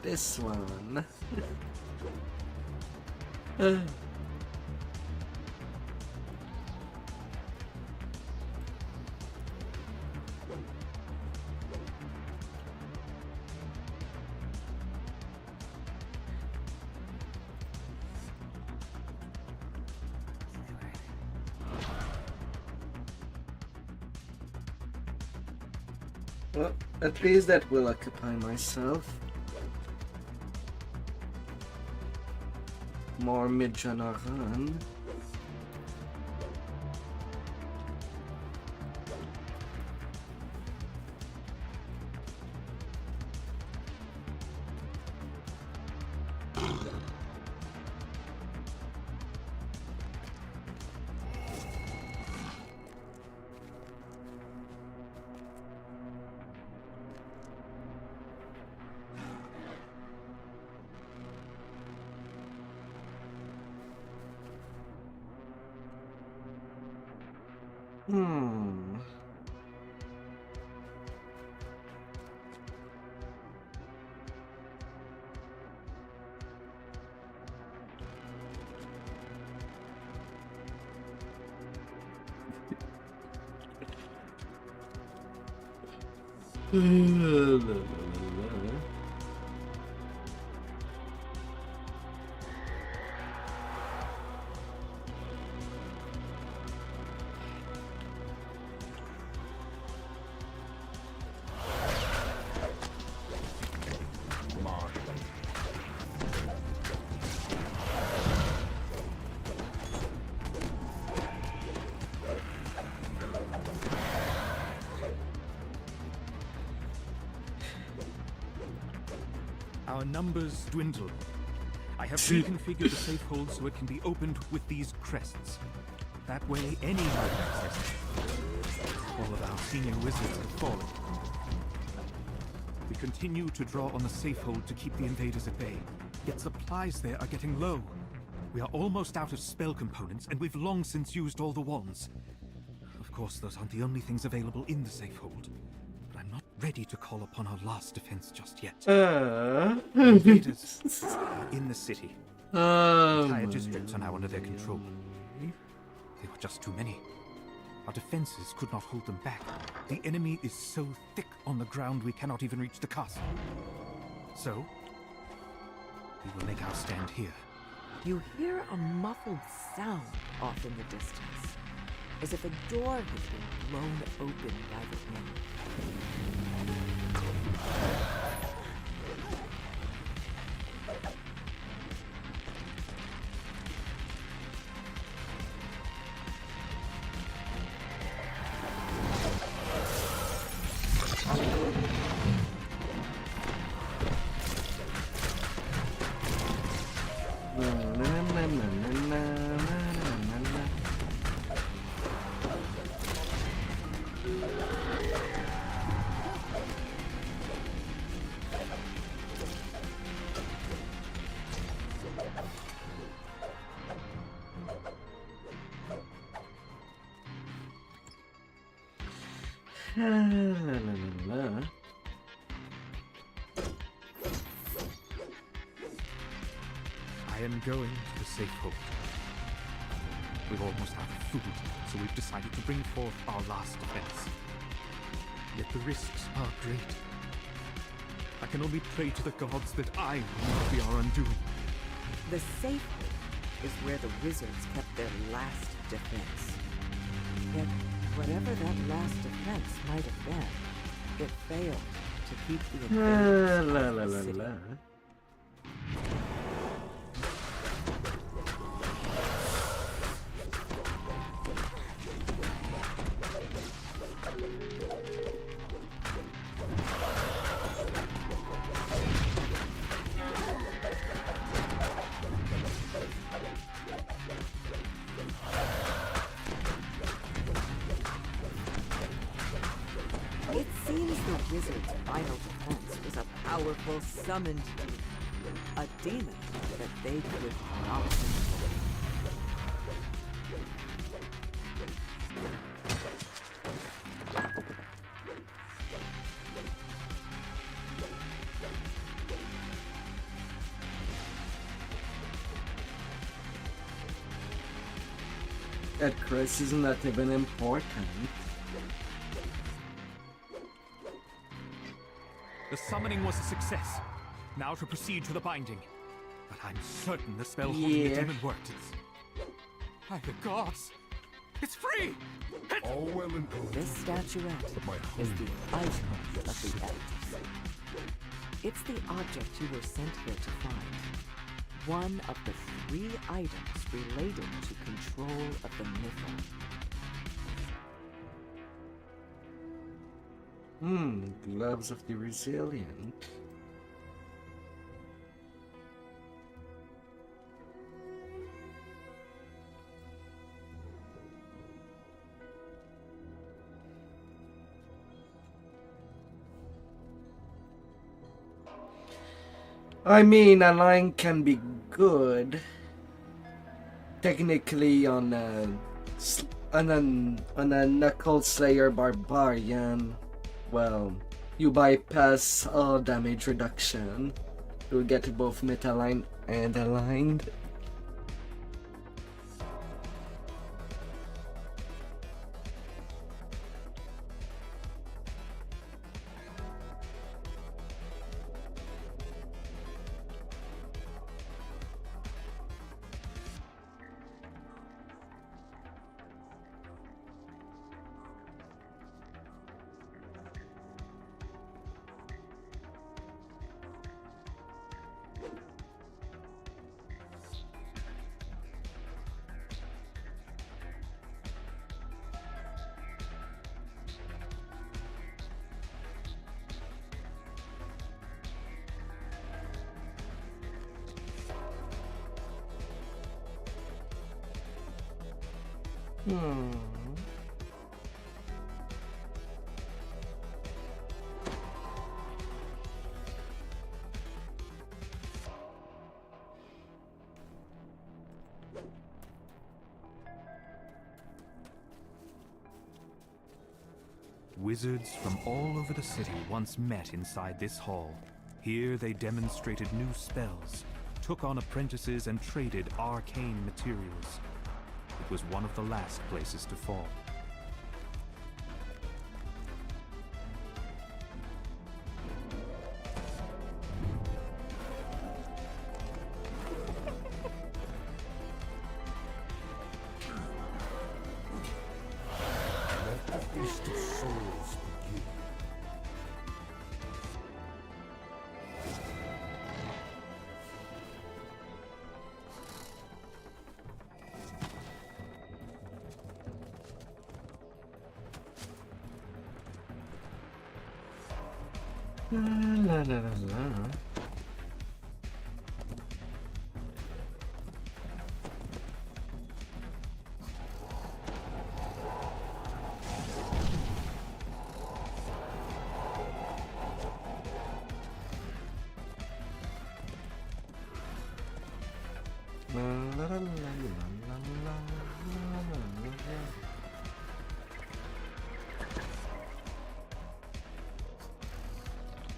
This one. Well, at least that will occupy myself. More mid-genre run. Our numbers dwindle. I have reconfigured the safe hold so it can be opened with these crests. That way, any might access it. All of our senior wizards have fallen. We continue to draw on the safe hold to keep the invaders at bay, yet supplies there are getting low. We are almost out of spell components, and we've long since used all the wands. Of course, those aren't the only things available in the safe hold. Not ready to call upon our last defense just yet. Invaders are in the city. Entire districts are now under their control. They were just too many. Our defenses could not hold them back. The enemy is so thick on the ground we cannot even reach the castle. So, we will make our stand here. You hear a muffled sound off in the distance, as if a door has been blown open by the wind. I am going to the safe hold. We're almost out of food, so we've decided to bring forth our last defense. Yet the risks are great. I can only pray to the gods that I will not be our undoing. The safe is where the wizards kept their last defense. Yet, whatever that last defense might have been, it failed to keep the invaders La out la of the la city. la. It seems the wizard's final defense was a powerful summoned demon. A demon that they could not control. That Chris is not even important. The summoning was a success. Now to proceed to the binding. But I'm certain the spell holding the demon worked. By the gods! It's free! All well and good. This statuette is the icon of the elders. It's the object you were sent here to find. One of the 3 items related to control of the mythos. Gloves of the Resilient. I mean, a line can be good. Technically, on a Knuckle Slayer Barbarian, well, you bypass all damage reduction. You'll get both meta-aligned and aligned. Wizards from all over the city once met inside this hall. Here they demonstrated new spells, took on apprentices, and traded arcane materials. It was one of the last places to fall. Let the feast of souls begin. La la la la.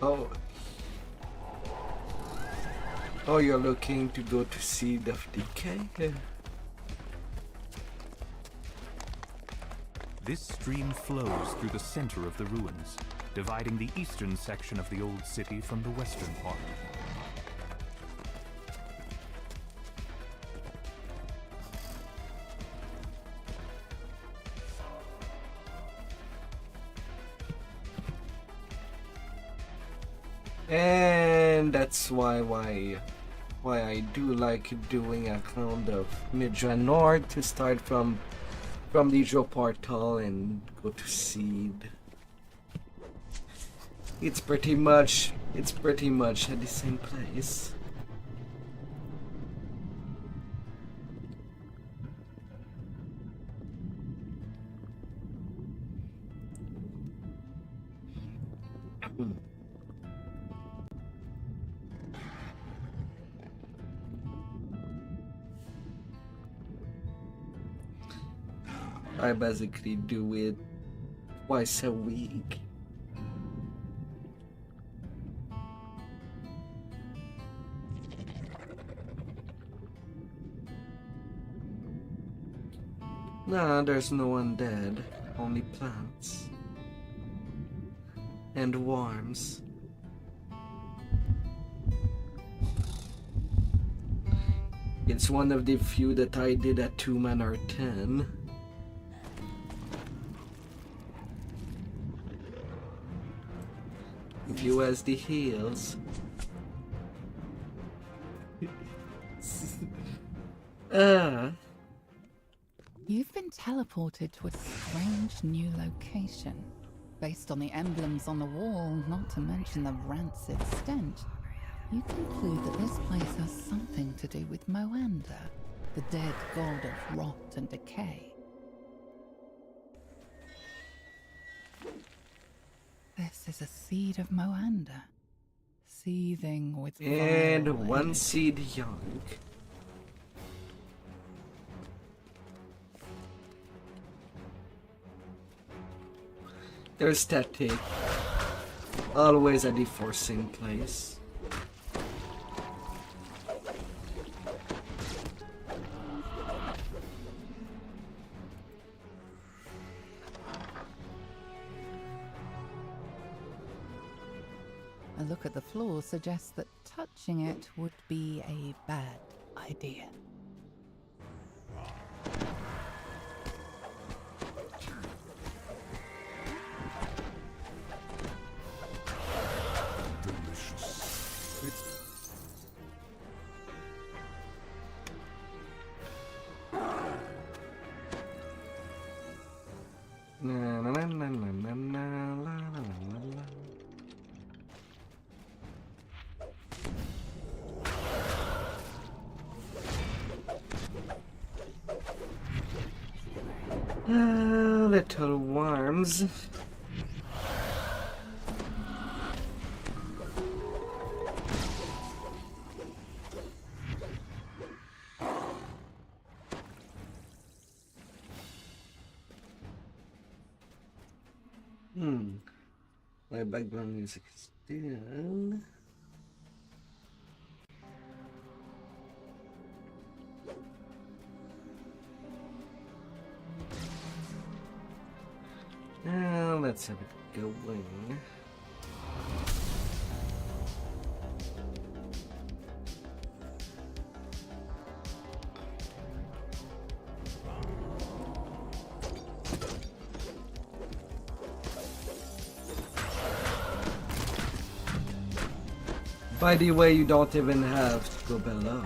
Oh. Oh, you're looking to go to Seed of Decay? This stream flows through the center of the ruins, dividing the eastern section of the old city from the western part. And that's why I do like doing a kind of Midra North to start from the Draw portal and go to Seed. It's pretty much at the same place. I basically do it twice a week. Nah, there's no undead, only plants. And worms. It's one of the few that I did at 2 mana or 10. View as the heals. You've been teleported to a strange new location. Based on the emblems on the wall, not to mention the rancid stench, you conclude that this place has something to do with Moanda, the dead god of rot and decay. This is a seed of Moanda, seething with and vile one energy. seed young. They're static. Always at the forcing place. A look at the floor suggests that touching it would be a bad idea. Na, na, na, na, na, na, na, la, la, la, la. Little worms. My background music is still. Now let's have it going. By the way, you don't even have to go below.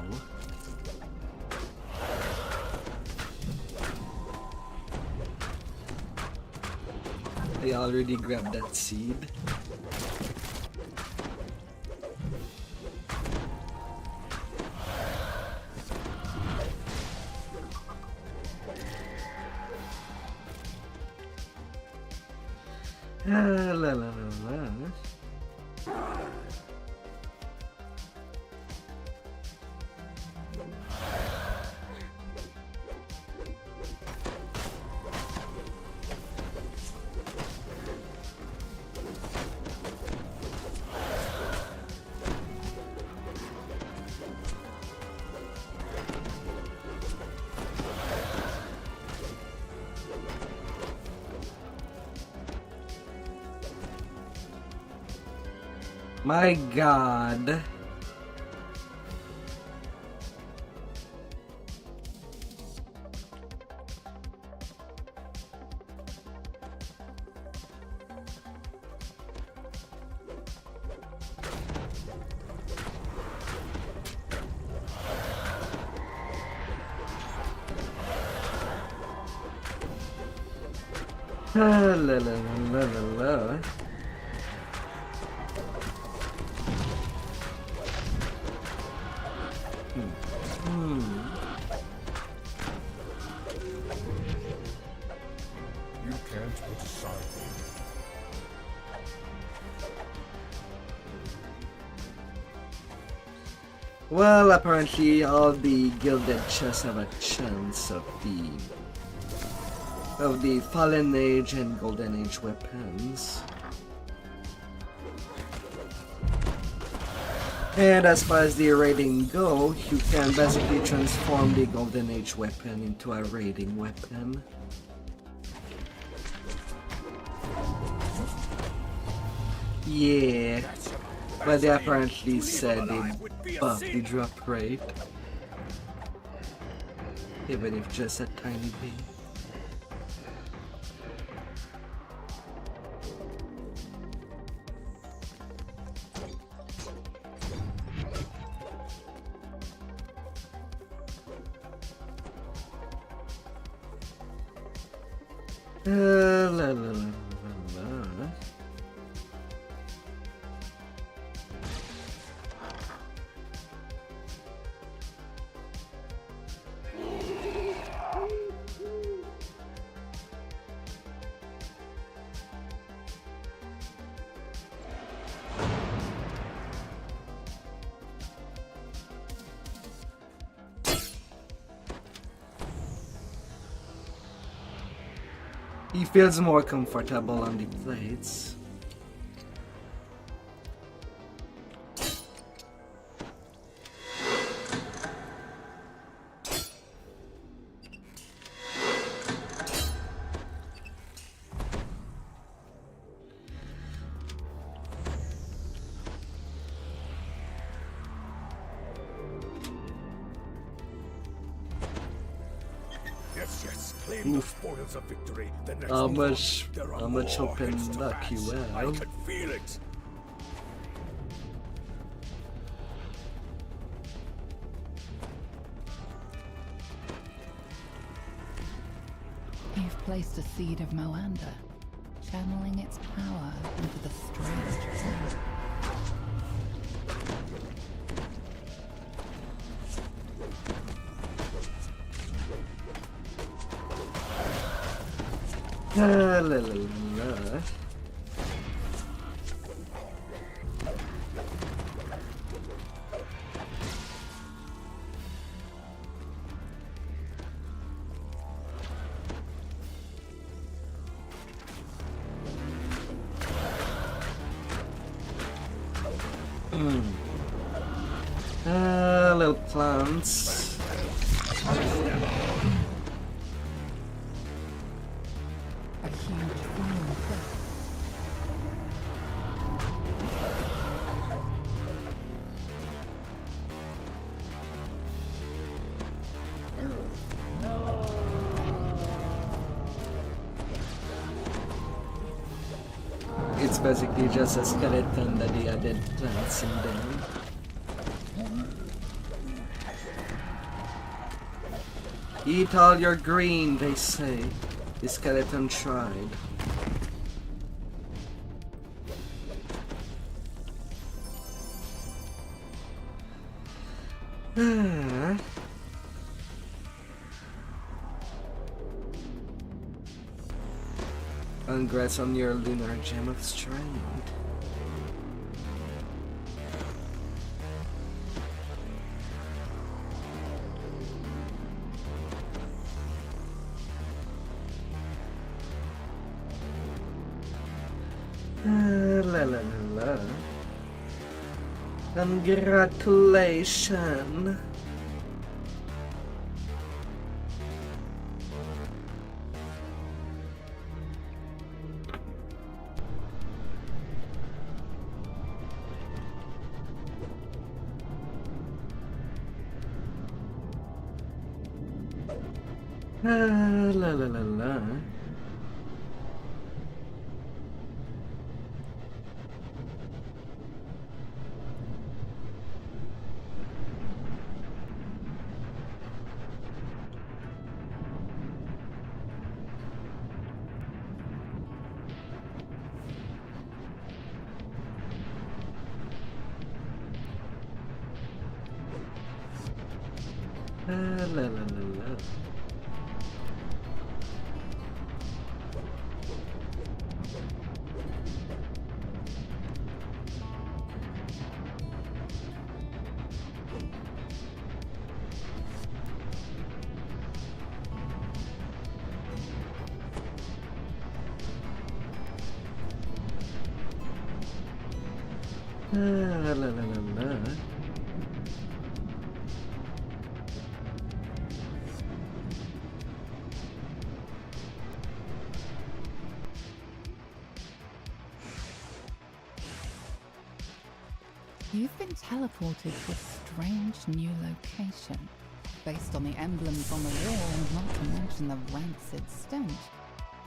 I already grabbed that seed. La la la la. My God. La la la la la la. You can't outside me. Well, apparently all the gilded chests have a chance of the Fallen Age and Golden Age weapons. And as far as the raiding go, you can basically transform the Golden Age weapon into a raiding weapon. Yeah, but they apparently said they buffed the drop rate, even if just a tiny bit. La la la la la. He feels more comfortable on the plates. Yes, claim the spoils of victory. The next How move much on. There are how much more open hits to luck you pass. I have? can feel it. You've placed a seed of Moanda, channeling its power into the strange world. La la la la. Little plants. A huge green cliff. It's basically just a skeleton that they added plants in them. Eat all your green, they say. The skeleton tried. Congrats on your lunar gem of strength. La la la la. Congratulations. La la la la. La la la la. La la la la. You've been teleported to a strange new location. Based on the emblems on the wall and not to mention the rancid stench,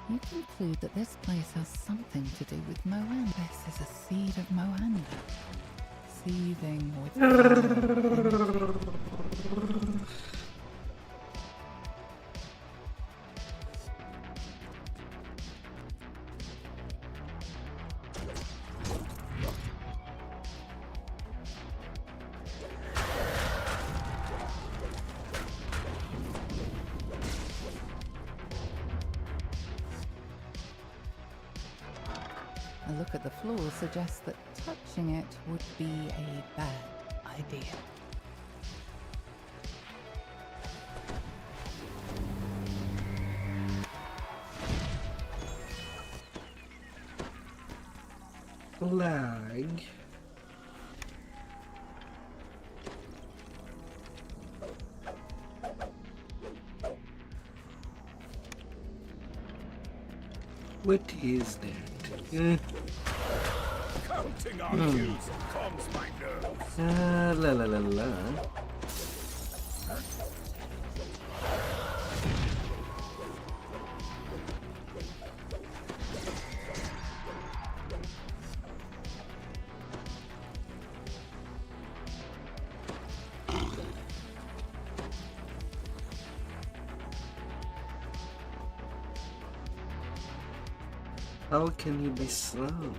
you conclude that this place has something to do with Moanda. This is a seed of Moanda, seething with fire. A look at the floor suggests that touching it would be a bad idea. Lag. What is that? Counting on you calms my nerves. La la la la. How can you be slow?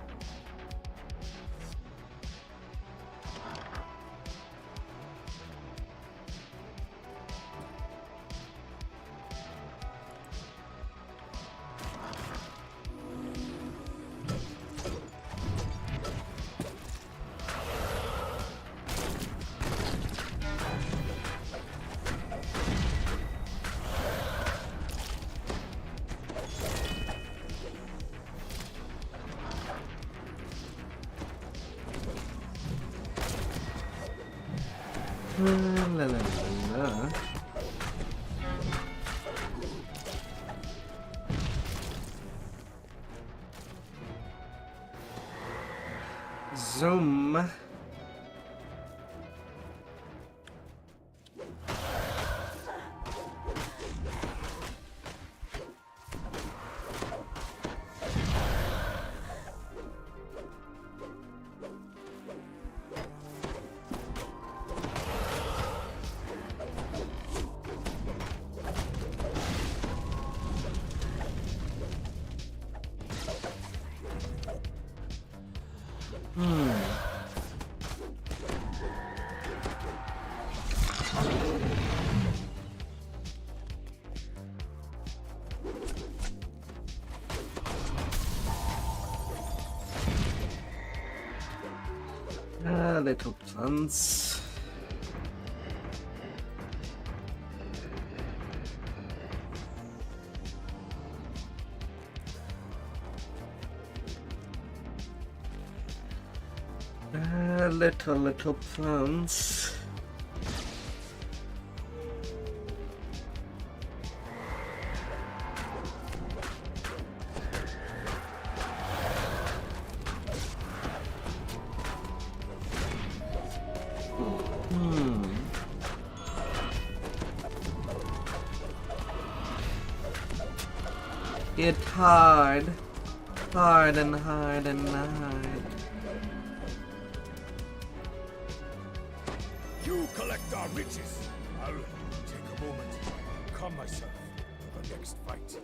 La la la la. Zoom. Little plants. Little plants. It's hard and hard and hard. You collect our riches. I'll take a moment, calm myself for the next fight.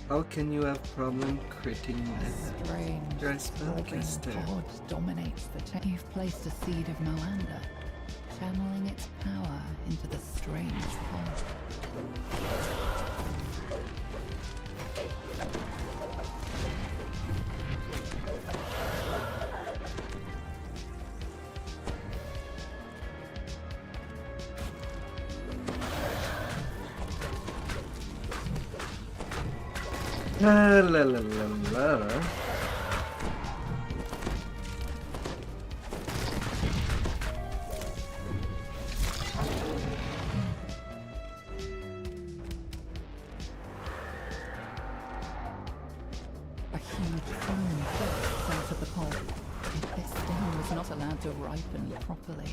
How can you have problem critting that? Strange. You're a spellcaster. God dominates the You've placed a seed of Moanda, channeling its power into the strange pod. La la la la. A huge foam bursts out of the pod. This thing was not allowed to ripen properly.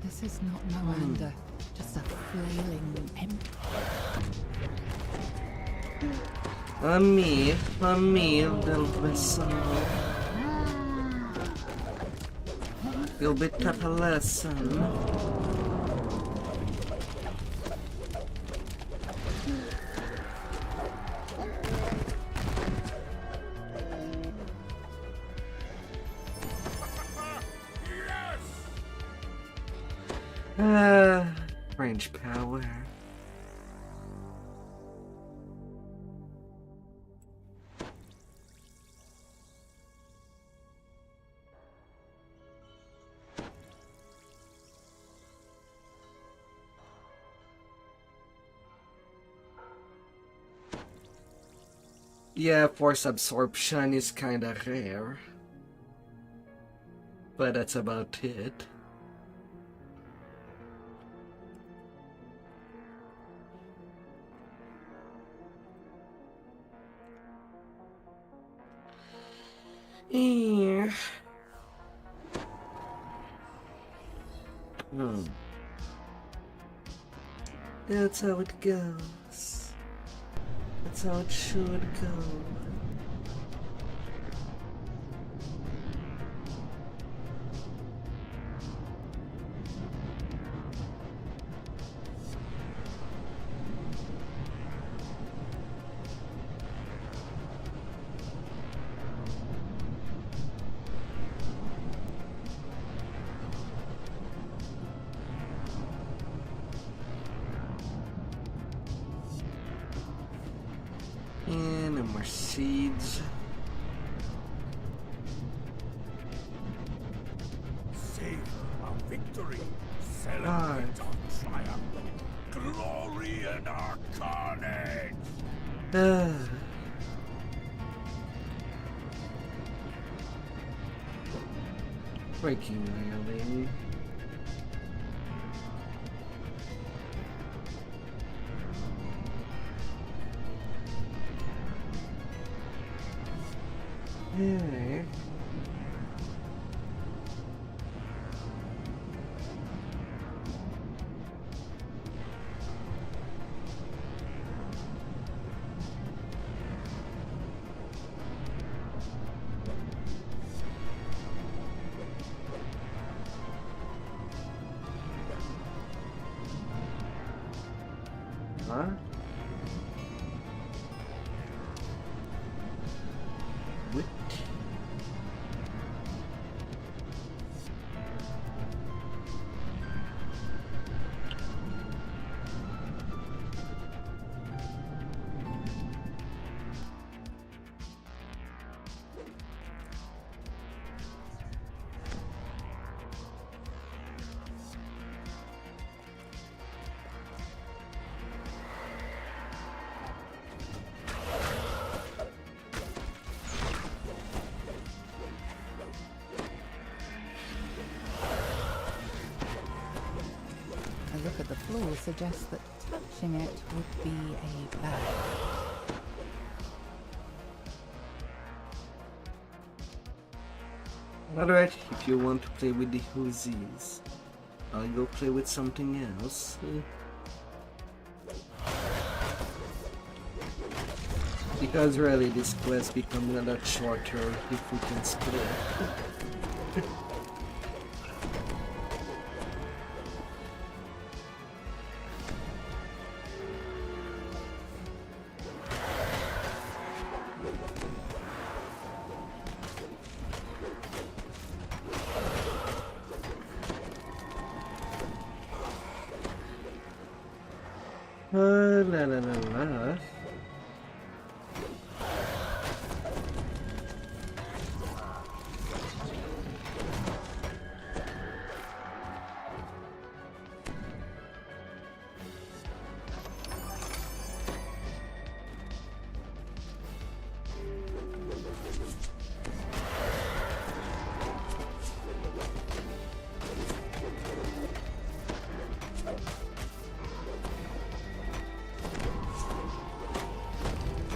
This is not Moanda, just a flailing imp. Mamma del vessano. You'll be taught a lesson. Range power. Yeah, force absorption is kinda rare. But that's about it. Yeah. That's how it goes. That's how it should go. And no more seeds. Savor our victory. Celebrate our triumph. Glory in our carnage. Breaking railing. Yeah. Huh? What? A look at the floor suggests that touching it would be a bad. Alright, if you want to play with the Hoosies, I'll go play with something else. Because really, this quest becomes a lot shorter if we can split. La la la la.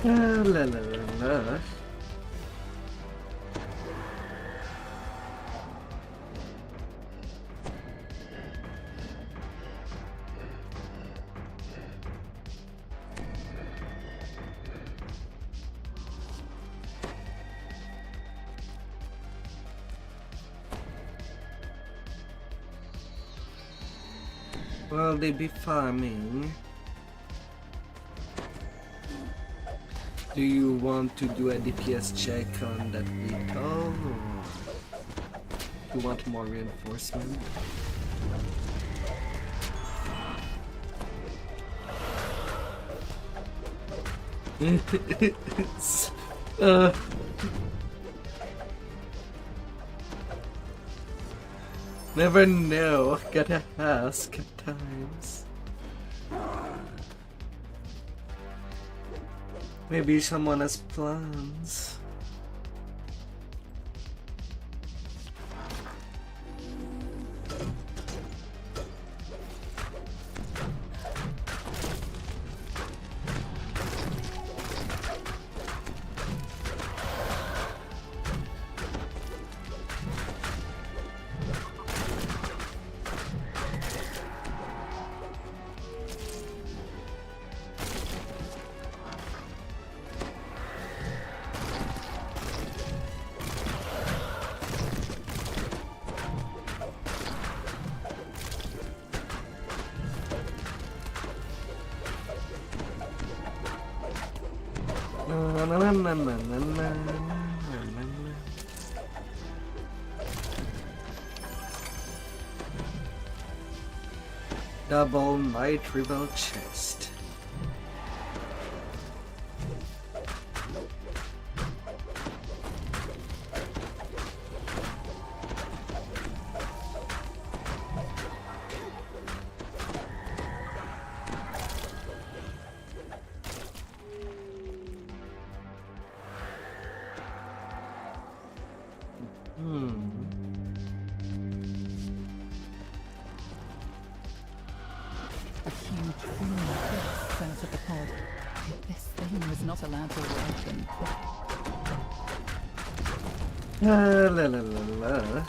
La la la la. Well, they be farming. Do you want to do a DPS check on that vehicle, or do you want more reinforcement? Never know, gotta ask at times. Maybe someone has plans. Double my triple chest. A huge green abyss centered the pod. This thing was not allowed to ripen. La la la la.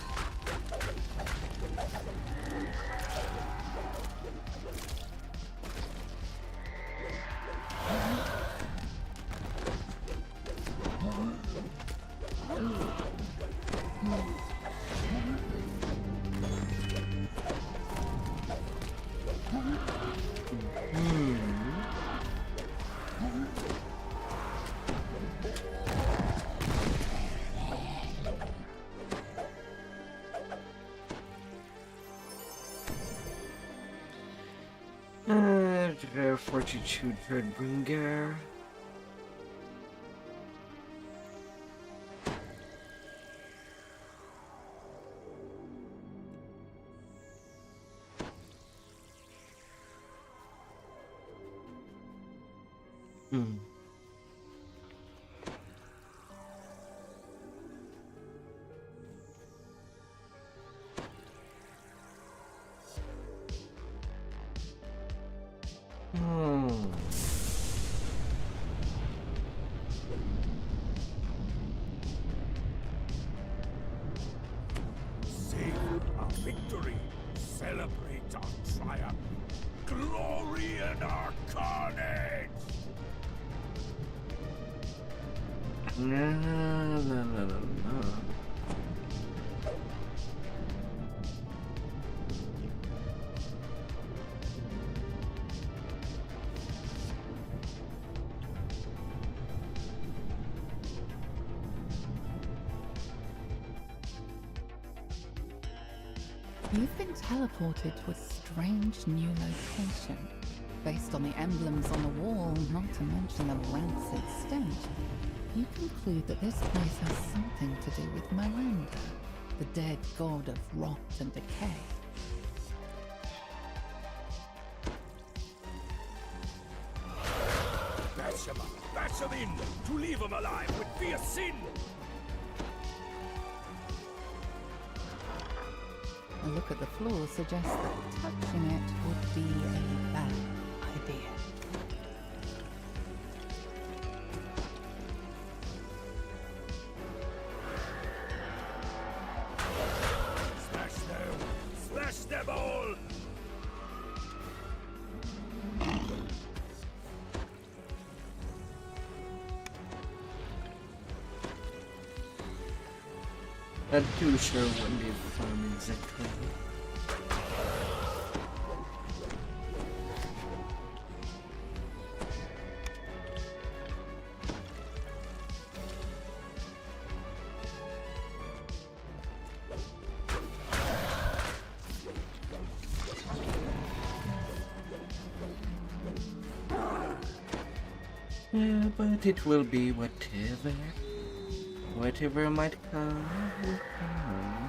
Fortitude Birdbringer. Victory! Celebrate our triumph! Glory in our carnage! La la la la la. You've been teleported to a strange new location. Based on the emblems on the wall, not to mention the rancid stench, you conclude that this place has something to do with Miranda, the dead god of rot and decay. Bash them in! To leave them alive would be a sin! A look at the floor suggests that touching it would be a bad idea. Smash them! Smash them all! Not too sure what they found exactly. Yeah, but it will be whatever. Whatever might come, will come.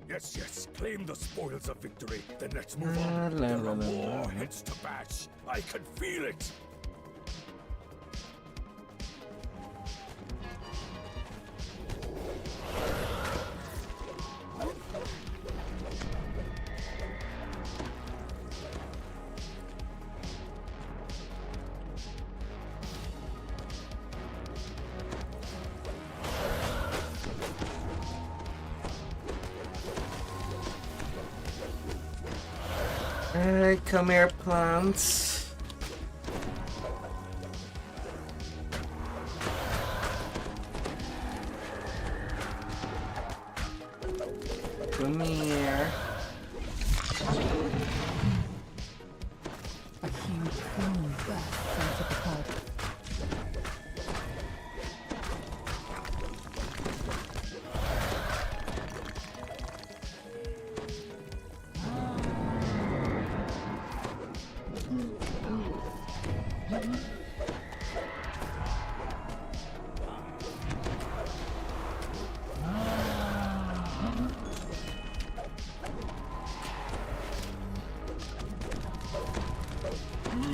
Yes, yes, claim the spoils of victory. Then let's move on. There are more heads to bash. I can feel it. Come here, plants. Come here. A huge clean burst into the pod.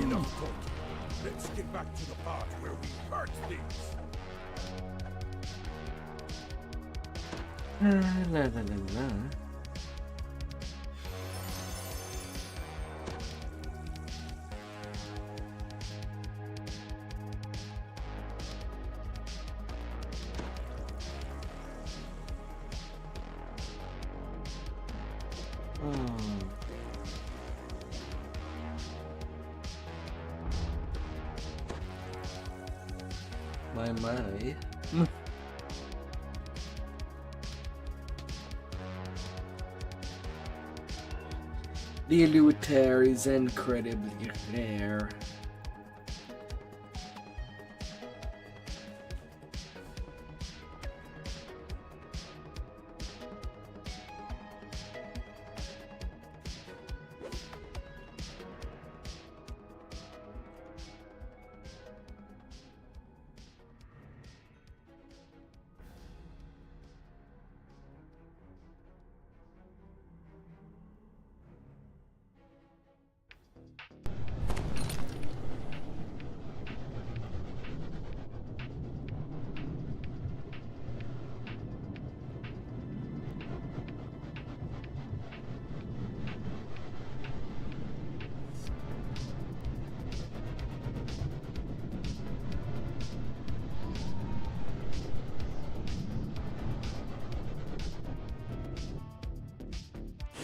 Enough talk. Let's get back to the part where we hurt things. La la la la. My. The loot there is incredibly rare.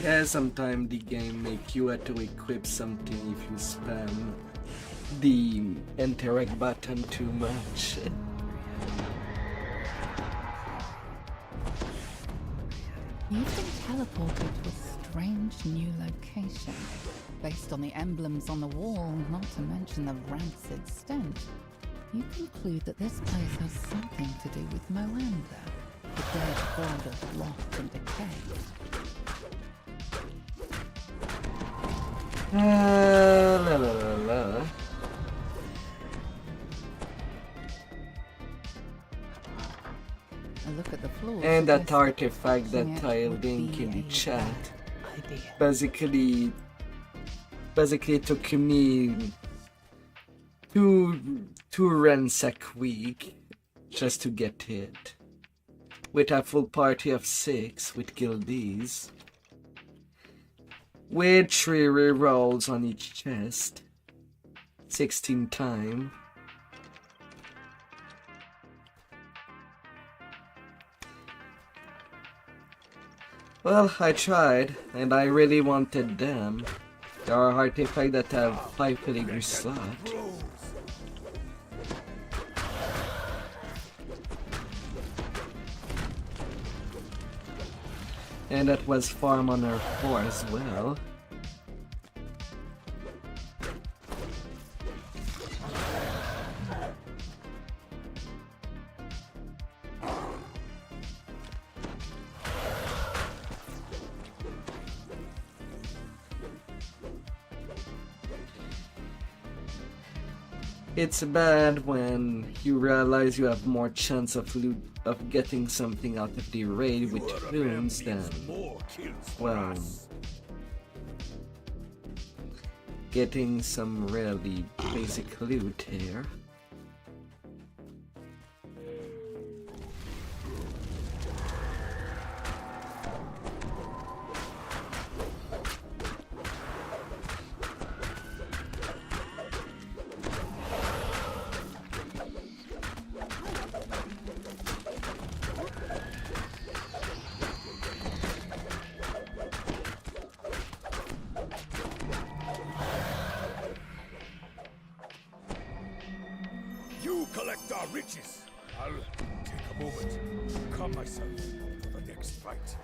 Yeah, sometimes the game make you have to equip something if you spam the interact button too much. You've been teleported to a strange new location. Based on the emblems on the wall, not to mention the rancid stench, you conclude that this place has something to do with Moanda, the dead god of loss and decay. La la la la. A look at the floor. And that suggests artifact that it I would link be in the a chat bad idea. basically it took me two ransack week just to get it. With a full party of 6 with guildies. With 3 rerolls on each chest. 16 times. Well, I tried, and I really wanted them. There are artifacts that have 5 filigree slots. And that was farm on her 4 as well. It's bad when you realize you have more chance of getting something out of the raid with runes than, well, getting some really basic loot here. Collect our riches. I'll take a moment to calm myself for the next fight.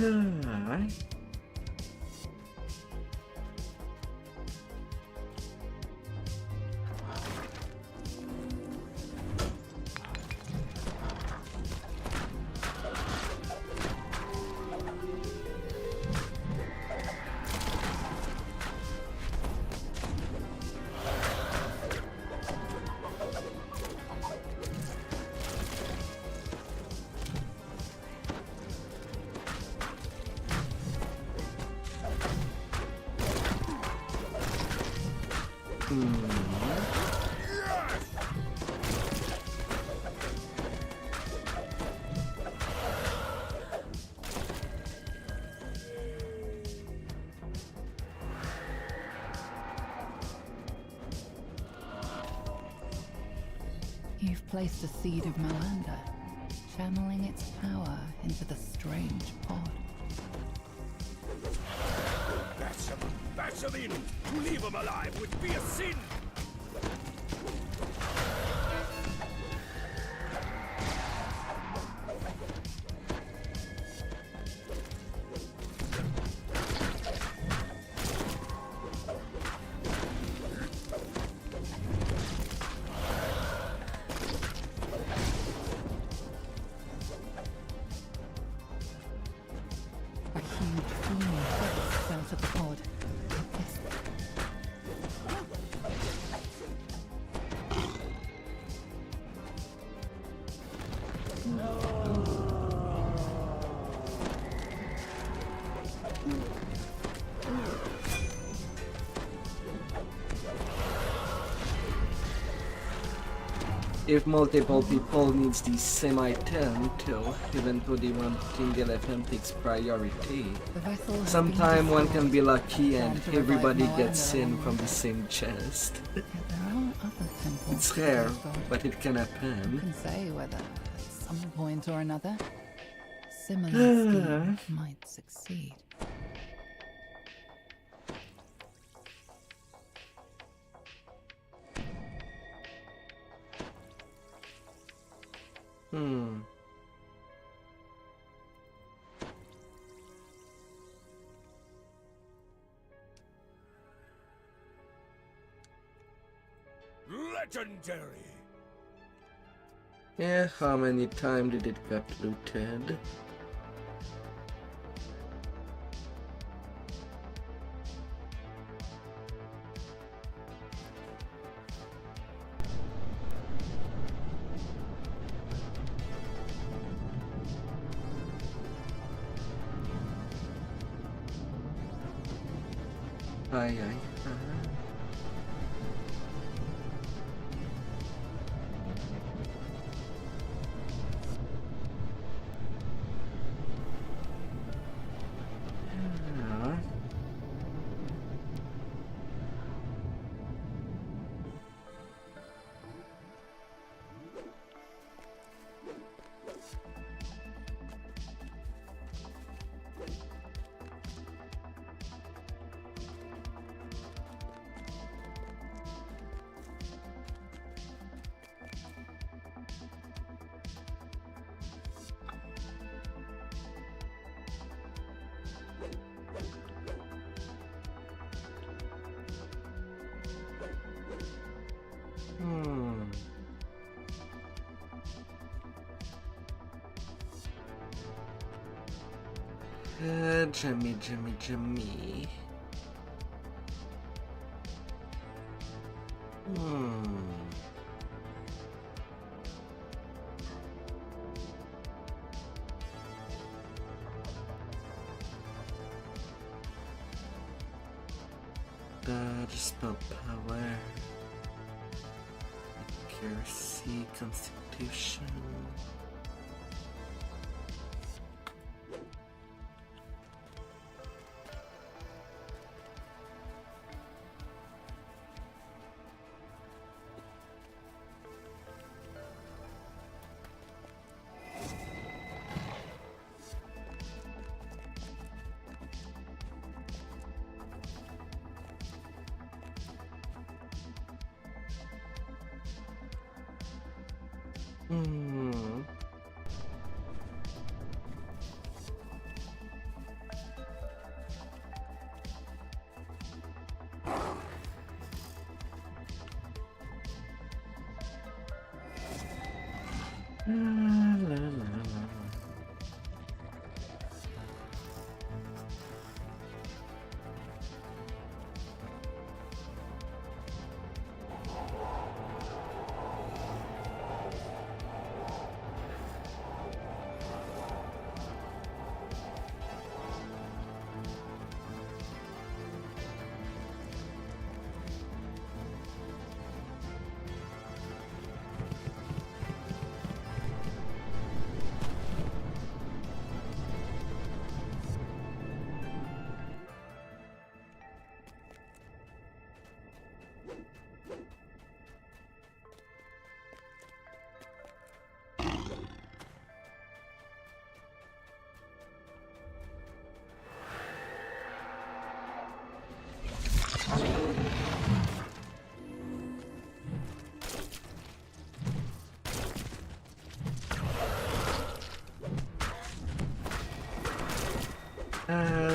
Alright. You've placed a seed of Malanda, channeling its power into the strange pod. Bash them in! To leave them alive would be a sin! A huge gleaming face fell to the pod. If multiple people needs the same item too, even though the one single item takes priority, sometime one can be lucky and everybody gets in from the same chest. It's rare, but it can Who happen. can say whether, at some point or another, similar schemes might succeed? Legendary! Yeah, how many times did it get looted? Aye, aye. Jimmy. Spell power, accuracy, constitution.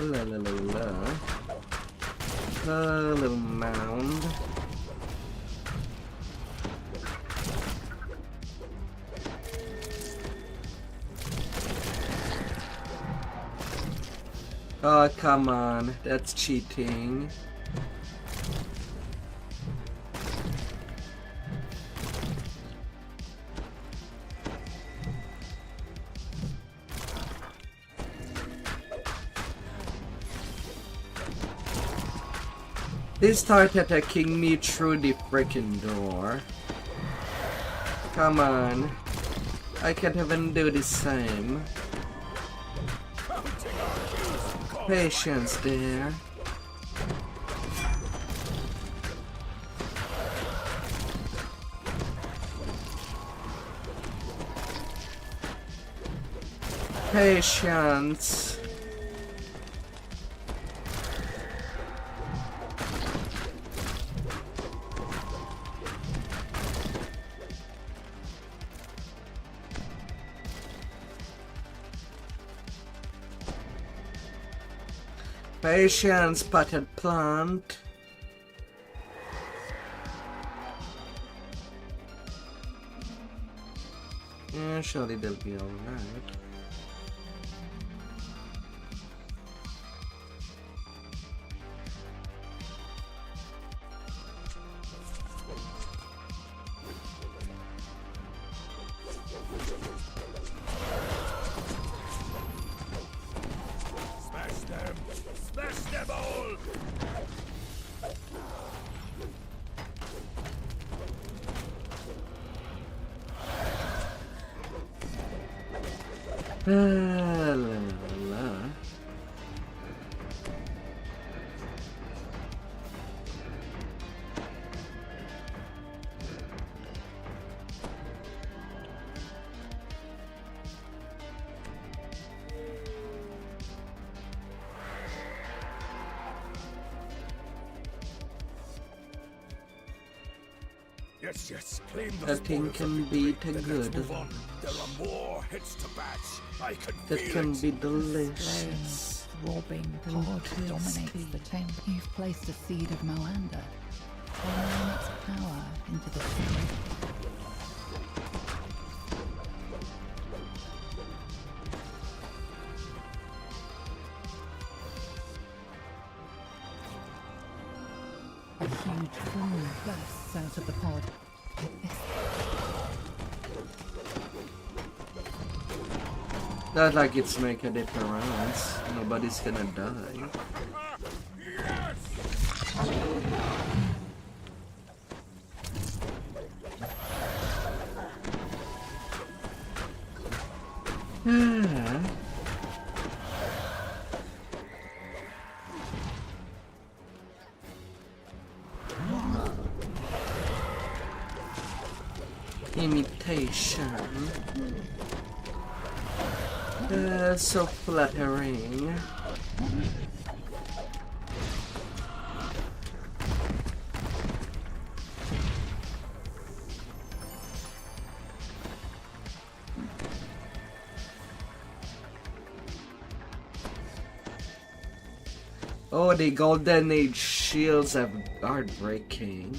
La la la la. A little mound. Oh, come on. That's cheating. They start attacking me through the freaking door. Come on. I can't even do the same. Patience there. Patience. Patience, potted plant. Yeah, surely they'll be alright. La, la, la. Yes, yes, claim the Nothing spoils can of beat victory, a then let's good. move on. There are more hits to batch. I can That feel can it. be delicious. Throbbing pod dominates the chamber. You've placed a seed of Malander, following its power into the sea. A huge plume bursts out of the pod. Not like it's make a difference. Nobody's gonna die. Imitation. So flattering. Oh, the Golden Age shields are breaking.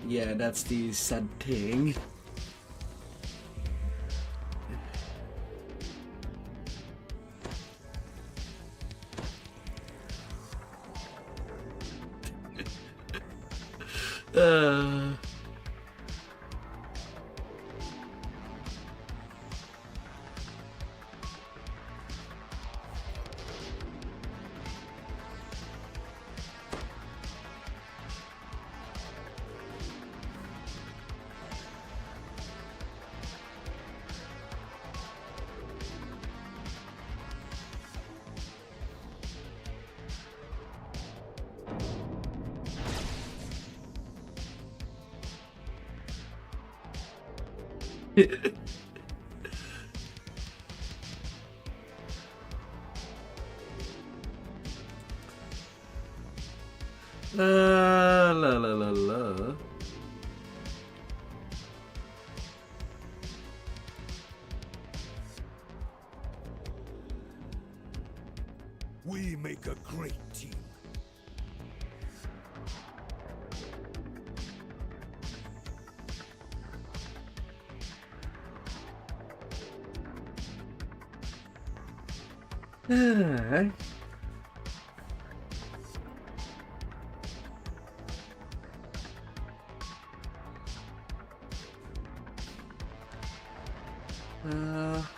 Yeah, that's the sad thing. La la la la. We make a great team. Alright.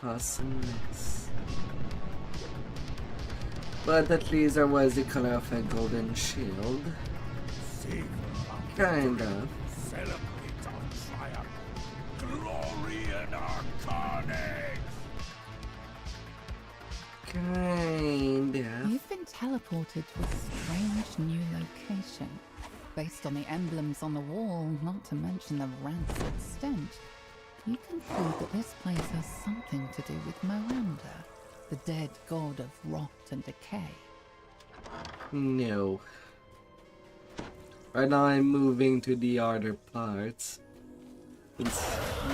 Awesomeness. But at least there was the color of a golden shield. Kinda. Celebrate our triumph. Glory in our carnage. Kinda. You've been teleported to a strange new location. Based on the emblems on the wall, not to mention the rancid stench, you conclude that this place has something to do with Miranda, the dead god of rot and decay. No. Right now I'm moving to the other parts.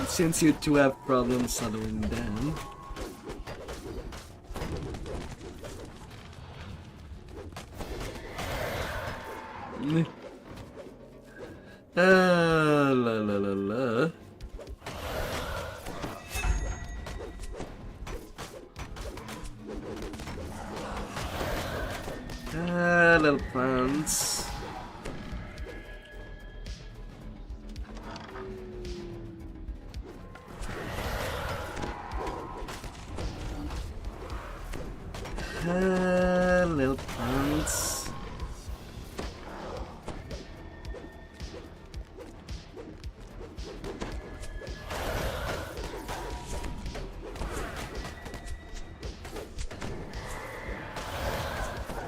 Since you two have problems settling down. La la la la. Little plants. Little plants.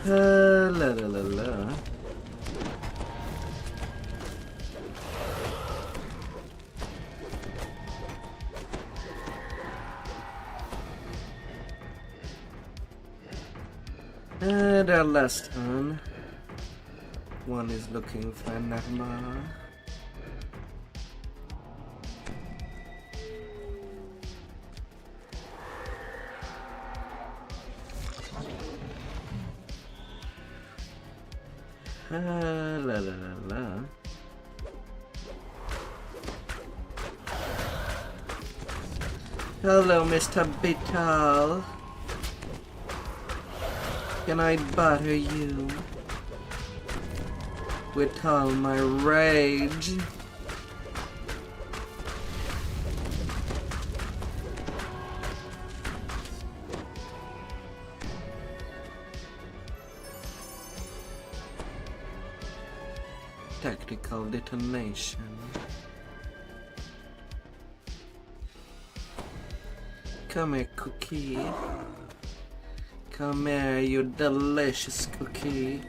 La la la la. And our last one. One is looking for Nagma. La la la la. Hello, Mr. Beetle. Can I butter you with all my rage? Tactical detonation. Come here, cookie. Come here, you delicious cookie.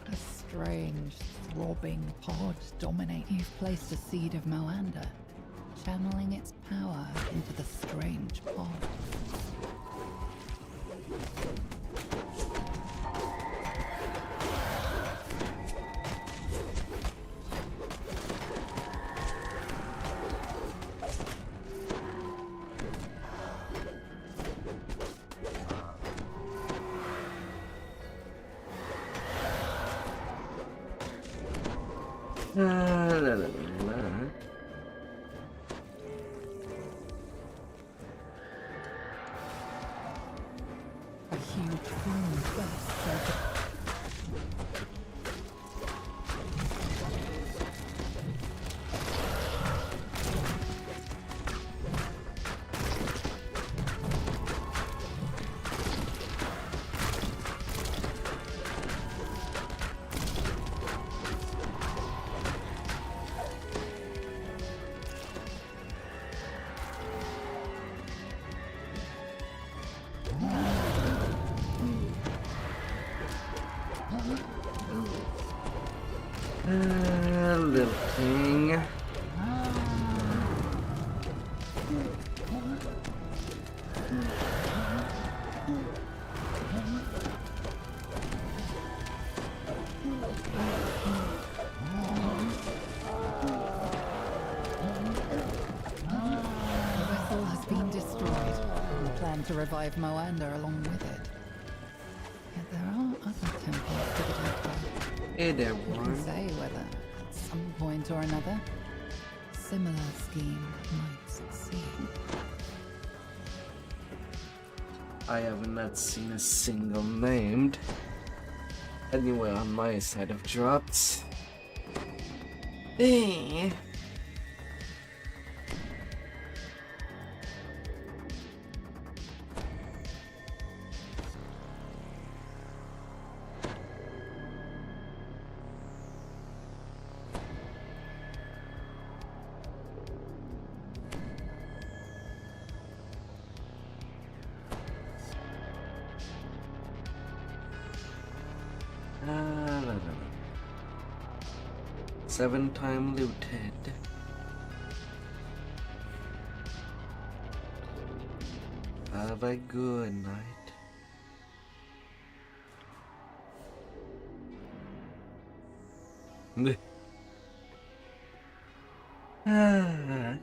A strange, throbbing pod dominates. You've placed a seed of Miranda, channeling its power into the strange pod. La la la la. A huge boom bursts over. Little thing. The vessel has been destroyed. I plan to revive Moander along with it. Yet there are other temples to the Death. Hey there, Who can Warren. say whether, at some point or another, a similar scheme might succeed. I have not seen a single named anywhere on my side of drops. Hey. La, la, la. 7-time looted. Have a good night. Ah.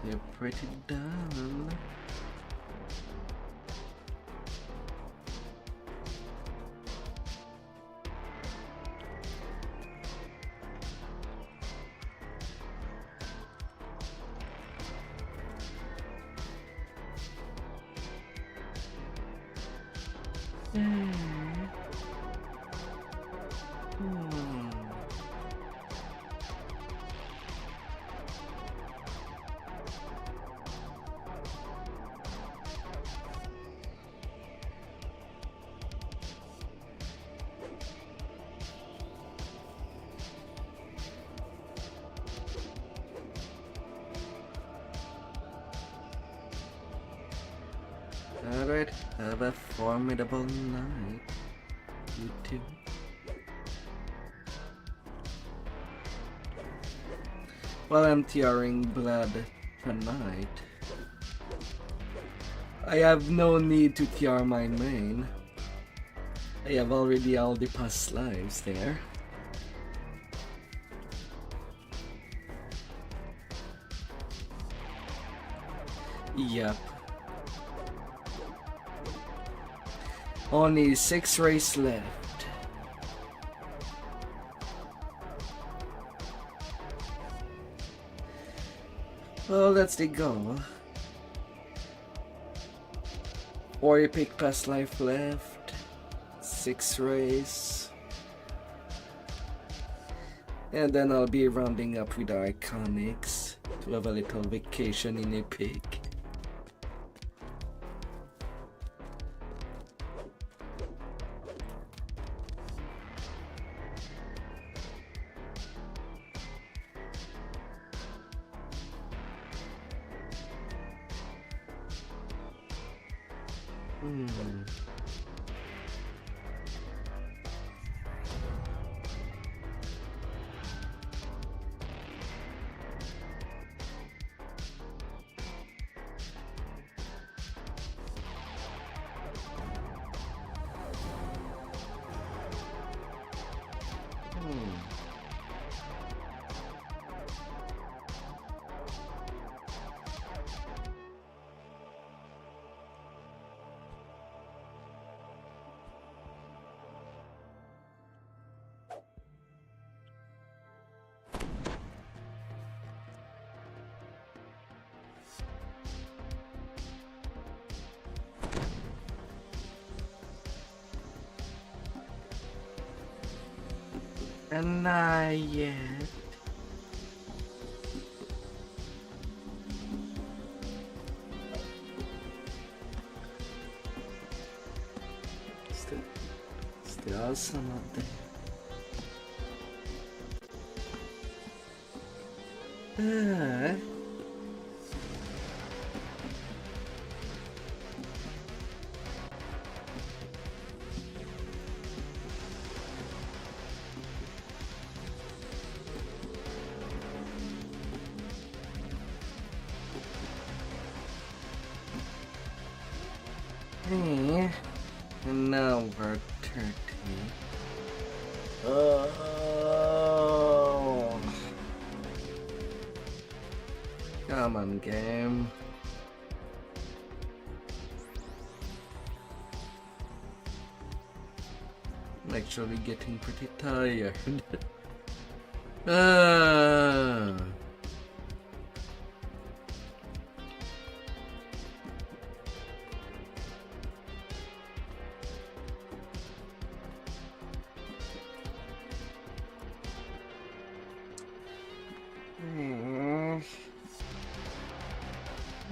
You're pretty done. Alright, have a formidable night, you two. While I'm tearing blood tonight, I have no need to tear my main. I have already all the past lives there. Yep. Only 6 races left. Well, that's the goal. 40 pick past life left. 6 races. And then I'll be rounding up with the iconics to have a little vacation in a pig. Not yet. Still some up there. And now we're 30. Oh. Come on, game. I'm actually getting pretty tired.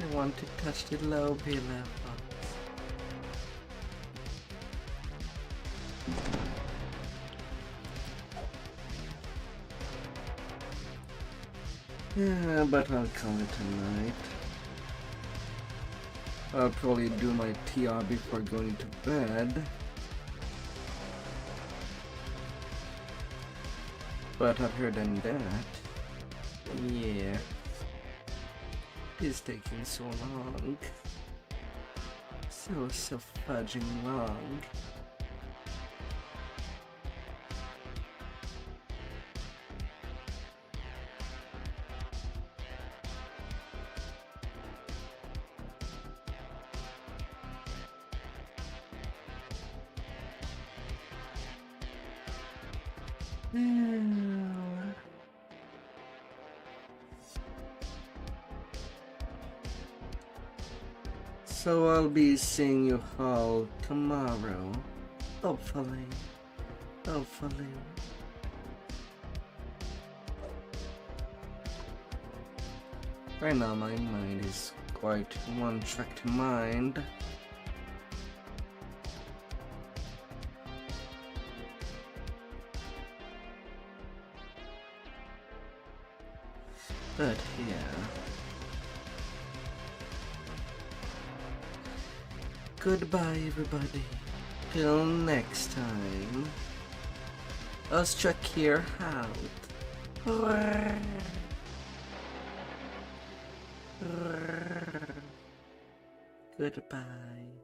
I want to touch the lobby level. Yeah, but I'll call it tonight. I'll probably do my TR before going to bed. But other than that, yeah. It's taking so long. So fudging long. So I'll be seeing you all tomorrow. Hopefully. Right now my mind is quite one-tracked mind. But yeah. Goodbye, everybody. Till next time. Let's check here out. Goodbye.